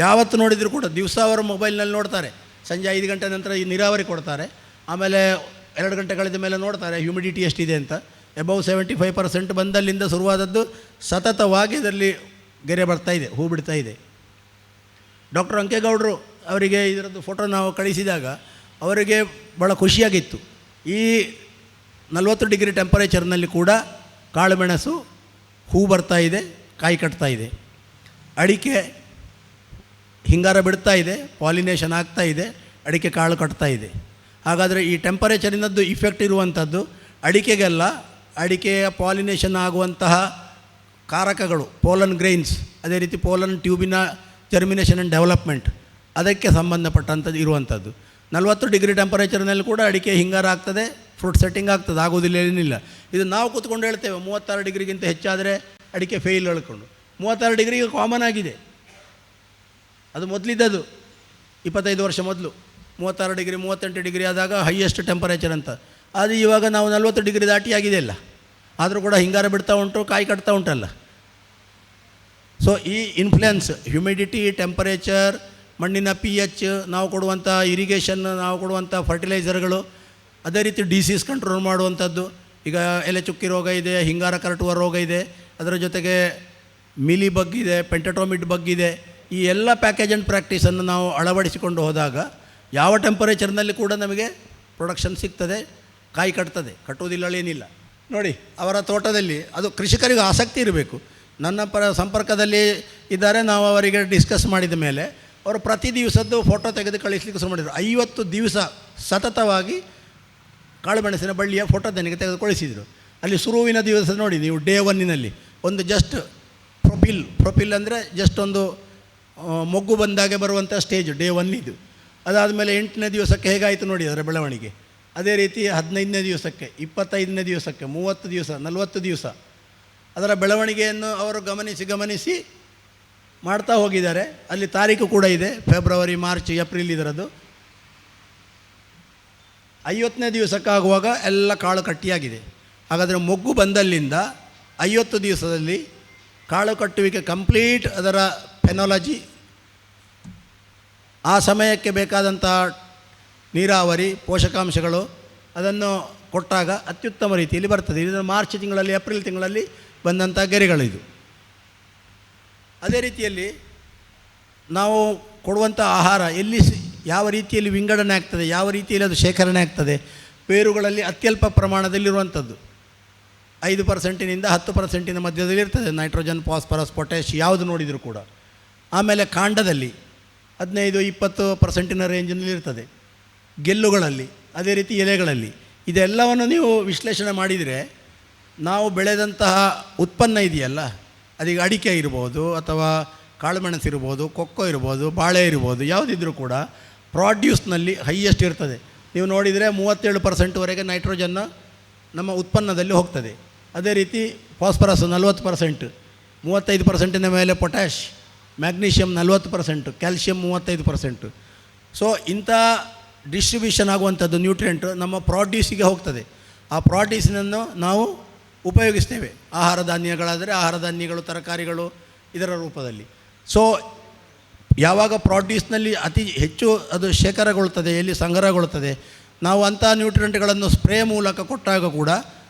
ಯಾವತ್ತು ನೋಡಿದರೂ ಕೂಡ ದಿವಸ ಅವರು ಮೊಬೈಲ್ನಲ್ಲಿ ನೋಡ್ತಾರೆ. ಸಂಜೆ 5 ಗಂಟೆ ನಂತರ ಈ ನೀರಾವರಿ ಕೊಡ್ತಾರೆ. ಆಮೇಲೆ 2 ಗಂಟೆ ಕಳೆದ ಮೇಲೆ ನೋಡ್ತಾರೆ ಹ್ಯುಮಿಡಿಟಿ ಎಷ್ಟಿದೆ ಅಂತ. ಎಬವ್ 75% ಬಂದಲ್ಲಿಂದ ಶುರುವಾದದ್ದು ಸತತವಾಗಿ ಇದರಲ್ಲಿ ಗೆರೆ ಬರ್ತಾಯಿದೆ, ಹೂ ಬಿಡ್ತಾಯಿದೆ. ಡಾಕ್ಟರ್ ಅಂಕೇಗೌಡರು ಅವರಿಗೆ ಇದರದ್ದು ಫೋಟೋ ನಾವು ಕಳಿಸಿದಾಗ ಅವರಿಗೆ ಭಾಳ ಖುಷಿಯಾಗಿತ್ತು. ಈ 40 ಡಿಗ್ರಿ ಟೆಂಪರೇಚರ್ನಲ್ಲಿ ಕೂಡ ಕಾಳುಮೆಣಸು ಹೂ ಬರ್ತಾಯಿದೆ, ಕಾಯಿ ಕಟ್ತಾಯಿದೆ. ಅಡಿಕೆ ಹಿಂಗಾರ ಬಿಡ್ತಾ ಇದೆ, ಪಾಲಿನೇಷನ್ ಆಗ್ತಾ ಇದೆ, ಅಡಿಕೆ ಕಾಳು ಕಟ್ತಾ ಇದೆ. ಹಾಗಾದರೆ ಈ ಟೆಂಪರೇಚರಿನದ್ದು ಇಫೆಕ್ಟ್ ಇರುವಂಥದ್ದು ಅಡಿಕೆಗೆಲ್ಲ. ಅಡಿಕೆಯ ಪಾಲಿನೇಷನ್ ಆಗುವಂತಹ ಕಾರಕಗಳು ಪೋಲನ್ ಗ್ರೈನ್ಸ್, ಅದೇ ರೀತಿ ಪೋಲನ್ ಟ್ಯೂಬಿನ ಜರ್ಮಿನೇಷನ್ ಆ್ಯಂಡ್ ಡೆವಲಪ್ಮೆಂಟ್, ಅದಕ್ಕೆ ಸಂಬಂಧಪಟ್ಟಂಥದ್ದು ಇರುವಂಥದ್ದು. 40 ಡಿಗ್ರಿ ಟೆಂಪರೇಚರ್ನಲ್ಲಿ ಕೂಡ ಅಡಿಕೆ ಹಿಂಗಾರ ಆಗ್ತದೆ, ಫ್ರೂಟ್ ಸೆಟ್ಟಿಂಗ್ ಆಗ್ತದೆ, ಆಗೋದಿಲ್ಲ ಏನಿಲ್ಲ. ಇದು ನಾವು ಕೂತ್ಕೊಂಡು ಹೇಳ್ತೇವೆ 36 ಡಿಗ್ರಿಗಿಂತ ಹೆಚ್ಚಾದರೆ ಅಡಿಕೆ ಫೇಲ್ ಹೇಳ್ಕೊಂಡು. 36 ಡಿಗ್ರಿಗೆ ಕಾಮನ್ ಆಗಿದೆ, ಅದು ಮೊದಲಿದ್ದದು 25 ವರ್ಷ ಮೊದಲು 36 ಡಿಗ್ರಿ 38 ಡಿಗ್ರಿ ಆದಾಗ ಹೈಯೆಸ್ಟ್ ಟೆಂಪರೇಚರ್ ಅಂತ. ಅದು ಇವಾಗ ನಾವು 40 ಡಿಗ್ರಿ ದಾಟಿ ಆಗಿದೆ ಅಲ್ಲ, ಆದರೂ ಕೂಡ ಹಿಂಗಾರ ಬಿಡ್ತಾ ಉಂಟು, ಕಾಯಿ ಕಟ್ತಾ ಉಂಟಲ್ಲ. ಸೊ ಈ ಇನ್ಫ್ಲುಯೆನ್ಸ್, ಹ್ಯುಮಿಡಿಟಿ, ಟೆಂಪರೇಚರ್, ಮಣ್ಣಿನ pH, ನಾವು ಕೊಡುವಂಥ ಇರಿಗೇಷನ್, ನಾವು ಕೊಡುವಂಥ ಫರ್ಟಿಲೈಸರ್ಗಳು, ಅದೇ ರೀತಿ ಡಿಸೀಸ್ ಕಂಟ್ರೋಲ್ ಮಾಡುವಂಥದ್ದು. ಈಗ ಎಲೆ ಚುಕ್ಕಿ ರೋಗ ಇದೆ, ಹಿಂಗಾರ ಕರಟುವ ರೋಗ ಇದೆ, ಅದರ ಜೊತೆಗೆ ಮಿಲಿ ಬಗ್ ಇದೆ, ಪೆಂಟಟೋಮಿಡ್ ಬಗ್ ಇದೆ. ಈ ಎಲ್ಲ ಪ್ಯಾಕೇಜ್ ಆ್ಯಂಡ್ ಪ್ರಾಕ್ಟೀಸನ್ನು ನಾವು ಅಳವಡಿಸಿಕೊಂಡು ಹೋದಾಗ ಯಾವ ಟೆಂಪರೇಚರ್ನಲ್ಲಿ ಕೂಡ ನಮಗೆ ಪ್ರೊಡಕ್ಷನ್ ಸಿಗ್ತದೆ, ಕಾಯಿ ಕಟ್ತದೆ, ಕಟ್ಟುವುದಿಲ್ಲ ಏನಿಲ್ಲ. ನೋಡಿ ಅವರ ತೋಟದಲ್ಲಿ ಅದು ಕೃಷಿಕರಿಗೆ ಆಸಕ್ತಿ ಇರಬೇಕು. ನನ್ನ ಸಂಪರ್ಕದಲ್ಲಿ ಇದ್ದಾರೆ, ನಾವು ಅವರಿಗೆ ಡಿಸ್ಕಸ್ ಮಾಡಿದ ಮೇಲೆ ಅವರು ಪ್ರತಿ ದಿವಸದ್ದು ಫೋಟೋ ತೆಗೆದು ಕಳಿಸ್ಲಿಕ್ಕೆ ಶುರು ಮಾಡಿದರು. 50 ದಿವಸ ಸತತವಾಗಿ ಕಾಳುಮೆಣಸಿನ ಬಳ್ಳಿಯ ಫೋಟೋ ನನಗೆ ತೆಗೆದು ಕಳಿಸಿದರು. ಅಲ್ಲಿ ಶುರುವಿನ ದಿವಸ ನೋಡಿ ನೀವು ಡೇ 1ನಲ್ಲಿ ಒಂದು ಜಸ್ಟ್ ಪ್ರೊಪಿಲ್ ಅಂದರೆ ಜಸ್ಟ್ ಒಂದು ಮೊಗ್ಗು ಬಂದಾಗೆ ಬರುವಂಥ ಸ್ಟೇಜ್ ಡೇ 1 ಇದು. ಅದಾದಮೇಲೆ 8ನೇ ದಿವಸಕ್ಕೆ ಹೇಗಾಯಿತು ನೋಡಿ ಅದರ ಬೆಳವಣಿಗೆ. ಅದೇ ರೀತಿ 15ನೇ ದಿವಸಕ್ಕೆ, 25ನೇ ದಿವಸಕ್ಕೆ, 30 ದಿವಸ, 40 ದಿವಸ ಅದರ ಬೆಳವಣಿಗೆಯನ್ನು ಅವರು ಗಮನಿಸಿ ಮಾಡ್ತಾ ಹೋಗಿದ್ದಾರೆ. ಅಲ್ಲಿ ತಾರೀಕು ಕೂಡ ಇದೆ, ಫೆಬ್ರವರಿ, ಮಾರ್ಚ್, ಏಪ್ರಿಲ್ ಇದರದ್ದು. 50ನೇ ದಿವಸಕ್ಕಾಗುವಾಗ ಎಲ್ಲ ಕಾಳು ಕಟ್ಟಿಯಾಗಿದೆ. ಹಾಗಾದರೆ ಮೊಗ್ಗು ಬಂದಲ್ಲಿಂದ 50 ದಿವಸದಲ್ಲಿ ಕಾಳು ಕಟ್ಟುವಿಕೆ ಕಂಪ್ಲೀಟ್, ಅದರ ಪೆನಾಲಜಿ, ಆ ಸಮಯಕ್ಕೆ ಬೇಕಾದಂಥ ನೀರಾವರಿ, ಪೋಷಕಾಂಶಗಳು ಅದನ್ನು ಕೊಟ್ಟಾಗ ಅತ್ಯುತ್ತಮ ರೀತಿಯಲ್ಲಿ ಬರ್ತದೆ. ಇದು ಮಾರ್ಚ್ ತಿಂಗಳಲ್ಲಿ, ಏಪ್ರಿಲ್ ತಿಂಗಳಲ್ಲಿ ಬಂದಂಥ ಗೆರೆಗಳಿದು. ಅದೇ ರೀತಿಯಲ್ಲಿ ನಾವು ಕೊಡುವಂಥ ಆಹಾರ ಎಲ್ಲಿ ಯಾವ ರೀತಿಯಲ್ಲಿ ವಿಂಗಡಣೆ ಆಗ್ತದೆ, ಯಾವ ರೀತಿಯಲ್ಲಿ ಅದು ಶೇಖರಣೆ ಆಗ್ತದೆ. ಬೇರುಗಳಲ್ಲಿ ಅತ್ಯಲ್ಪ ಪ್ರಮಾಣದಲ್ಲಿರುವಂಥದ್ದು 5%ನಿಂದ 10% ಮಧ್ಯದಲ್ಲಿ ಇರ್ತದೆ. ನೈಟ್ರೋಜನ್, ಫಾಸ್ಫರಸ್, ಪೊಟ್ಯಾಶ್ ಯಾವುದು ನೋಡಿದರೂ ಕೂಡ. ಆಮೇಲೆ ಕಾಂಡದಲ್ಲಿ 15-20% ರೇಂಜಿನಲ್ಲಿ ಇರ್ತದೆ. ಗೆಲ್ಲುಗಳಲ್ಲಿ, ಅದೇ ರೀತಿ ಎಲೆಗಳಲ್ಲಿ. ಇದೆಲ್ಲವನ್ನು ನೀವು ವಿಶ್ಲೇಷಣೆ ಮಾಡಿದರೆ ನಾವು ಬೆಳೆದಂತಹ ಉತ್ಪನ್ನ ಇದೆಯಲ್ಲ, ಅದೀಗ ಅಡಿಕೆ ಇರ್ಬೋದು, ಅಥವಾ ಕಾಳುಮೆಣಸು ಇರ್ಬೋದು, ಕೊಕ್ಕೋ ಇರ್ಬೋದು, ಬಾಳೆ ಇರ್ಬೋದು, ಯಾವುದಿದ್ರೂ ಕೂಡ ಪ್ರಾಡ್ಯೂಸ್ನಲ್ಲಿ ಹೈಯೆಸ್ಟ್ ಇರ್ತದೆ. ನೀವು ನೋಡಿದರೆ 37%ವರೆಗೆ ನೈಟ್ರೋಜನ್ನು ನಮ್ಮ ಉತ್ಪನ್ನದಲ್ಲಿ ಹೋಗ್ತದೆ. ಅದೇ ರೀತಿ ಫಾಸ್ಫರಸ್ 40%, 35% ಮೇಲೆ ಪೊಟ್ಯಾಶ್, ಮ್ಯಾಗ್ನೀಷಿಯಮ್ 40%, ಕ್ಯಾಲ್ಶಿಯಮ್ 35%. ಸೊ ಇಂಥ ಡಿಸ್ಟ್ರಿಬ್ಯೂಷನ್ ಆಗುವಂಥದ್ದು ನ್ಯೂಟ್ರಿಯೆಂಟ್ ನಮ್ಮ ಪ್ರಾಡ್ಯೂಸಿಗೆ ಹೋಗ್ತದೆ. ಆ ಪ್ರಾಡ್ಯೂಸಿನನ್ನು ನಾವು ಉಪಯೋಗಿಸ್ತೇವೆ. ಆಹಾರ ಧಾನ್ಯಗಳಾದರೆ ಆಹಾರ ಧಾನ್ಯಗಳು, ತರಕಾರಿಗಳು ಇದರ ರೂಪದಲ್ಲಿ. ಸೊ ಯಾವಾಗ ಪ್ರಾಡ್ಯೂಸ್ನಲ್ಲಿ ಅತಿ ಹೆಚ್ಚು ಅದು ಶೇಖರಗೊಳ್ಳುತ್ತದೆ, ಎಲ್ಲಿ ಸಂಗ್ರಹಗೊಳ್ಳುತ್ತದೆ, ನಾವು ಅಂಥ ನ್ಯೂಟ್ರಿಯೆಂಟ್ಗಳನ್ನು ಸ್ಪ್ರೇ ಮೂಲಕ ಕೊಟ್ಟಾಗ ಕೂಡ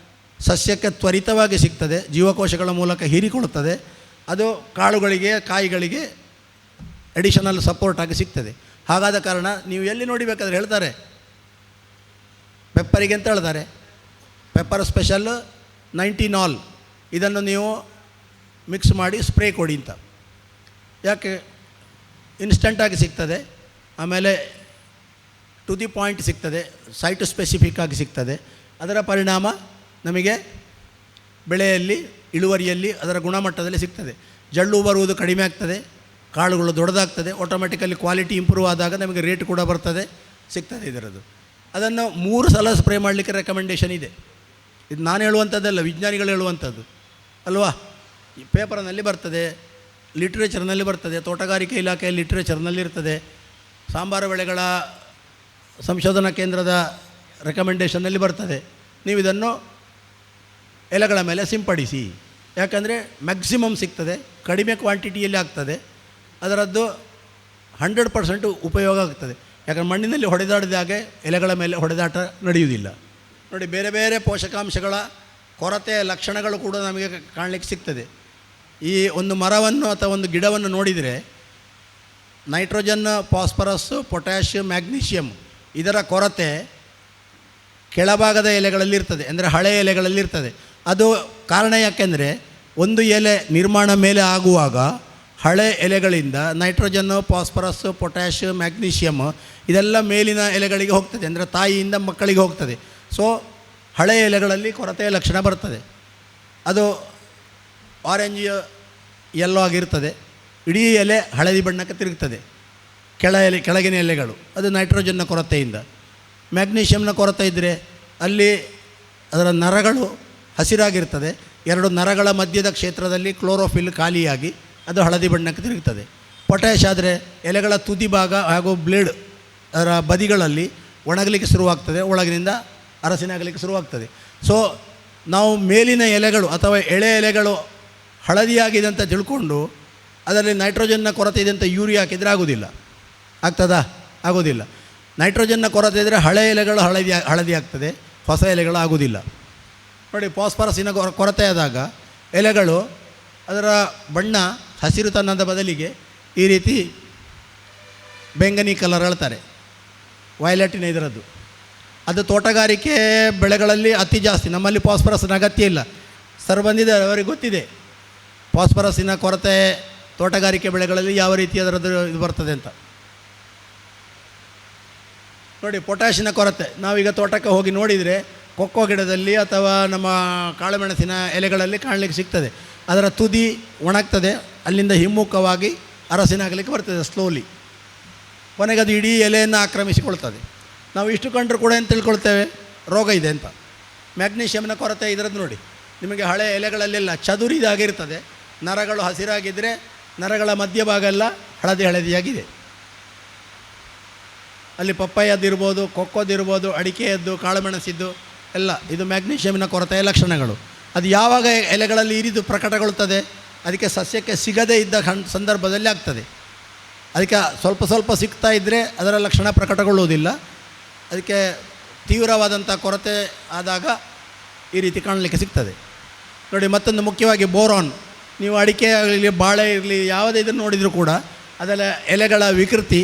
ಸಸ್ಯಕ್ಕೆ ತ್ವರಿತವಾಗಿ ಸಿಗ್ತದೆ, ಜೀವಕೋಶಗಳ ಮೂಲಕ ಹೀರಿಕೊಳ್ಳುತ್ತದೆ. ಅದು ಕಾಳುಗಳಿಗೆ, ಕಾಯಿಗಳಿಗೆ ಅಡಿಷನಲ್ ಸಪೋರ್ಟ್ ಆಗಿ ಸಿಗ್ತದೆ. ಹಾಗಾದ ಕಾರಣ ನೀವು ಎಲ್ಲಿ ನೋಡಿಬೇಕಾದ್ರೆ ಹೇಳ್ತಾರೆ ಪೆಪ್ಪರಿಗೆ ಅಂತ ಹೇಳ್ತಾರೆ, ಪೆಪ್ಪರ್ ಸ್ಪೆಷಲ್ 90 ಇದನ್ನು ನೀವು ಮಿಕ್ಸ್ ಮಾಡಿ ಸ್ಪ್ರೇ ಕೊಡಿ ಅಂತ. ಯಾಕೆ? ಇನ್ಸ್ಟಂಟಾಗಿ ಸಿಗ್ತದೆ, ಆಮೇಲೆ ಟು ದಿ ಪಾಯಿಂಟ್ ಸಿಗ್ತದೆ, ಸೈಟ್ ಸ್ಪೆಸಿಫಿಕ್ ಆಗಿ ಸಿಗ್ತದೆ. ಅದರ ಪರಿಣಾಮ ನಮಗೆ ಬೆಳೆಯಲ್ಲಿ, ಇಳುವರಿಯಲ್ಲಿ, ಅದರ ಗುಣಮಟ್ಟದಲ್ಲಿ ಸಿಗ್ತದೆ. ಜಳ್ಳು ಬರುವುದು ಕಡಿಮೆ ಆಗ್ತದೆ, ಕಾಳುಗಳು ದೊಡ್ಡದಾಗ್ತದೆ, ಆಟೋಮೆಟಿಕಲಿ ಕ್ವಾಲಿಟಿ ಇಂಪ್ರೂವ್ ಆದಾಗ ನಮಗೆ ರೇಟ್ ಕೂಡ ಬರ್ತದೆ, ಸಿಗ್ತದೆ ಇದರದ್ದು. ಅದನ್ನು 3 ಸಲ ಸ್ಪ್ರೇ ಮಾಡಲಿಕ್ಕೆ ರೆಕಮೆಂಡೇಷನ್ ಇದೆ. ಇದು ನಾನು ಹೇಳುವಂಥದ್ದಲ್ಲ, ವಿಜ್ಞಾನಿಗಳು ಹೇಳುವಂಥದ್ದು ಅಲ್ವಾ. ಈ ಪೇಪರ್ನಲ್ಲಿ ಬರ್ತದೆ, ಲಿಟ್ರೇಚರ್ನಲ್ಲಿ ಬರ್ತದೆ, ತೋಟಗಾರಿಕೆ ಇಲಾಖೆಯ ಲಿಟ್ರೇಚರ್ನಲ್ಲಿ ಇರ್ತದೆ, ಸಾಂಬಾರು ಬೆಳೆಗಳ ಸಂಶೋಧನಾ ಕೇಂದ್ರದ ರೆಕಮೆಂಡೇಷನ್ನಲ್ಲಿ ಬರ್ತದೆ. ನೀವು ಇದನ್ನು ಎಲೆಗಳ ಮೇಲೆ ಸಿಂಪಡಿಸಿ. ಯಾಕಂದರೆ ಮ್ಯಾಕ್ಸಿಮಮ್ ಸಿಗ್ತದೆ, ಕಡಿಮೆ ಕ್ವಾಂಟಿಟಿಯಲ್ಲಿ ಆಗ್ತದೆ, ಅದರದ್ದು 100% ಉಪಯೋಗ ಆಗ್ತದೆ. ಯಾಕಂದರೆ ಮಣ್ಣಿನಲ್ಲಿ ಹೊಡೆದಾಡಿದಾಗೆ ಎಲೆಗಳ ಮೇಲೆ ಹೊಡೆದಾಟ ನಡೆಯುವುದಿಲ್ಲ. ನೋಡಿ, ಬೇರೆ ಬೇರೆ ಪೋಷಕಾಂಶಗಳ ಕೊರತೆಯ ಲಕ್ಷಣಗಳು ಕೂಡ ನಮಗೆ ಕಾಣಲಿಕ್ಕೆ ಸಿಗ್ತದೆ. ಈ ಒಂದು ಮರವನ್ನು ಅಥವಾ ಒಂದು ಗಿಡವನ್ನು ನೋಡಿದರೆ ನೈಟ್ರೋಜನ್, ಫಾಸ್ಫರಸ್, ಪೊಟ್ಯಾಶ್, ಮ್ಯಾಗ್ನೀಷಿಯಮ್ ಇದರ ಕೊರತೆ ಕೆಳಭಾಗದ ಎಲೆಗಳಲ್ಲಿರ್ತದೆ, ಅಂದರೆ ಹಳೆಯ ಎಲೆಗಳಲ್ಲಿರ್ತದೆ. ಅದು ಕಾರಣ ಯಾಕೆಂದರೆ ಒಂದು ಎಲೆ ನಿರ್ಮಾಣ ಮೇಲೆ ಆಗುವಾಗ ಹಳೆ ಎಲೆಗಳಿಂದ ನೈಟ್ರೋಜನ್ನು, ಫಾಸ್ಫರಸ್, ಪೊಟ್ಯಾಷ್, ಮ್ಯಾಗ್ನೀಷಿಯಮ್ ಇದೆಲ್ಲ ಮೇಲಿನ ಎಲೆಗಳಿಗೆ ಹೋಗ್ತದೆ, ಅಂದರೆ ತಾಯಿಯಿಂದ ಮಕ್ಕಳಿಗೆ ಹೋಗ್ತದೆ. ಸೊ ಹಳೆ ಎಲೆಗಳಲ್ಲಿ ಕೊರತೆಯ ಲಕ್ಷಣ ಬರ್ತದೆ. ಅದು ಆರೆಂಜ್ ಯೆಲ್ಲೋ ಆಗಿರ್ತದೆ, ಇಡೀ ಎಲೆ ಹಳದಿ ಬಣ್ಣಕ್ಕೆ ತಿರುಗ್ತದೆ. ಕೆಳಗಿನ ಎಲೆಗಳು ಅದು ನೈಟ್ರೋಜನ್ನ ಕೊರತೆಯಿಂದ. ಮ್ಯಾಗ್ನೀಷಿಯಮ್ನ ಕೊರತೆ ಇದ್ದರೆ ಅಲ್ಲಿ ಅದರ ನರಗಳು ಹಸಿರಾಗಿರ್ತದೆ, 2 ನರಗಳ ಮಧ್ಯದ ಕ್ಷೇತ್ರದಲ್ಲಿ ಕ್ಲೋರೋಫಿಲ್ ಖಾಲಿಯಾಗಿ ಅದು ಹಳದಿ ಬಣ್ಣಕ್ಕೆ ತಿರುಗ್ತದೆ. ಪೊಟ್ಯಾಷ್ ಆದರೆ ಎಲೆಗಳ ತುದಿ ಭಾಗ ಹಾಗೂ ಬ್ಲೇಡ್ ಅದರ ಬದಿಗಳಲ್ಲಿ ಒಣಗಲಿಕ್ಕೆ ಶುರುವಾಗ್ತದೆ, ಒಳಗಿನಿಂದ ಅರಸಿನಾಗಲಿಕ್ಕೆ ಶುರುವಾಗ್ತದೆ. ಸೊ ನಾವು ಮೇಲಿನ ಎಲೆಗಳು ಅಥವಾ ಎಳೆ ಎಲೆಗಳು ಹಳದಿಯಾಗಿದೆ ಅಂತ ತಿಳ್ಕೊಂಡು ಅದರಲ್ಲಿ ನೈಟ್ರೋಜನ್ನ ಕೊರತೆ ಇದೆ ಅಂತ ಯೂರಿಯಾ ಹಾಕಿದರೆ ಆಗೋದಿಲ್ಲ. ಆಗ್ತದಾ? ಆಗೋದಿಲ್ಲ. ನೈಟ್ರೋಜನ್ನ ಕೊರತೆ ಇದ್ದರೆ ಹಳೆ ಎಲೆಗಳು ಹಳದಿ ಆಗ್ತದೆ, ಹೊಸ ಎಲೆಗಳು ಆಗೋದಿಲ್ಲ. ನೋಡಿ, ಫಾಸ್ಫರಸ್ಸಿನ ಕೊರತೆ ಆದಾಗ ಎಲೆಗಳು ಅದರ ಬಣ್ಣ ಹಸಿರುತನದ ಬದಲಿಗೆ ಈ ರೀತಿ ಬೆಂಗನಿ ಕಲರ್ ಹೇಳ್ತಾರೆ, ವೈಲೆಟಿನ ಇದರದ್ದು. ಅದು ತೋಟಗಾರಿಕೆ ಬೆಳೆಗಳಲ್ಲಿ ಅತಿ ಜಾಸ್ತಿ. ನಮ್ಮಲ್ಲಿ ಫಾಸ್ಫರಸ್ಸಿನ ಅಗತ್ಯ ಇಲ್ಲ. ಸರ್ ಬಂದಿದ್ದಾರೆ, ಅವರಿಗೆ ಗೊತ್ತಿದೆ ಫಾಸ್ಫರಸ್ಸಿನ ಕೊರತೆ ತೋಟಗಾರಿಕೆ ಬೆಳೆಗಳಲ್ಲಿ ಯಾವ ರೀತಿ ಅದರದ್ದು ಇದು ಬರ್ತದೆ ಅಂತ. ನೋಡಿ, ಪೊಟ್ಯಾಷಿನ ಕೊರತೆ ನಾವೀಗ ತೋಟಕ್ಕೆ ಹೋಗಿ ನೋಡಿದರೆ ಕೊಕ್ಕೋ ಗಿಡದಲ್ಲಿ ಅಥವಾ ನಮ್ಮ ಕಾಳುಮೆಣಸಿನ ಎಲೆಗಳಲ್ಲಿ ಕಾಣಲಿಕ್ಕೆ ಸಿಗ್ತದೆ. ಅದರ ತುದಿ ಒಣಗ್ತದೆ, ಅಲ್ಲಿಂದ ಹಿಮ್ಮುಖವಾಗಿ ಅರಸಿನಾಗಲಿಕ್ಕೆ ಬರ್ತದೆ ಸ್ಲೋಲಿ. ಕೊನೆಗೆ ಅದು ಇಡೀ ಎಲೆಯನ್ನು ಆಕ್ರಮಿಸಿಕೊಳ್ತದೆ. ನಾವು ಇಷ್ಟು ಕಂಡ್ರೂ ಕೂಡ ಏನು ತಿಳ್ಕೊಳ್ತೇವೆ, ರೋಗ ಇದೆ ಅಂತ. ಮ್ಯಾಗ್ನೀಷಿಯಮ್ನ ಕೊರತೆ ಇದರದ್ದು ನೋಡಿ, ನಿಮಗೆ ಹಳೆ ಎಲೆಗಳಲ್ಲೆಲ್ಲ ಚದುರಿದಾಗಿರ್ತದೆ. ನರಗಳು ಹಸಿರಾಗಿದ್ದರೆ ನರಗಳ ಮಧ್ಯಭಾಗ ಎಲ್ಲ ಹಳದಿಯಾಗಿದೆ. ಅಲ್ಲಿ ಪಪ್ಪಾಯದ್ದಿರ್ಬೋದು, ಕೊಕ್ಕೋದಿರ್ಬೋದು, ಅಡಿಕೆಯದ್ದು, ಕಾಳುಮೆಣಸಿದ್ದು ಎಲ್ಲ ಇದು ಮ್ಯಾಗ್ನೀಷಿಯಮ್ನ ಕೊರತೆಯ ಲಕ್ಷಣಗಳು. ಅದು ಯಾವಾಗ ಎಲೆಗಳಲ್ಲಿ ಇರಿದು ಪ್ರಕಟಗೊಳ್ಳುತ್ತದೆ, ಅದಕ್ಕೆ ಸಸ್ಯಕ್ಕೆ ಸಿಗದೇ ಇದ್ದ ಸಂದರ್ಭದಲ್ಲಿ ಆಗ್ತದೆ. ಅದಕ್ಕೆ ಸ್ವಲ್ಪ ಸಿಗ್ತಾ ಇದ್ದರೆ ಅದರ ಲಕ್ಷಣ ಪ್ರಕಟಗೊಳ್ಳುವುದಿಲ್ಲ. ಅದಕ್ಕೆ ತೀವ್ರವಾದಂಥ ಕೊರತೆ ಆದಾಗ ಈ ರೀತಿ ಕಾಣಲಿಕ್ಕೆ ಸಿಗ್ತದೆ. ನೋಡಿ, ಮತ್ತೊಂದು ಮುಖ್ಯವಾಗಿ ಬೋರಾನ್. ನೀವು ಅಡಿಕೆ ಆಗಲಿ, ಬಾಳೆ ಇರಲಿ, ಯಾವುದೇ ಇದನ್ನು ನೋಡಿದರೂ ಕೂಡ ಅದರ ಎಲೆಗಳ ವಿಕೃತಿ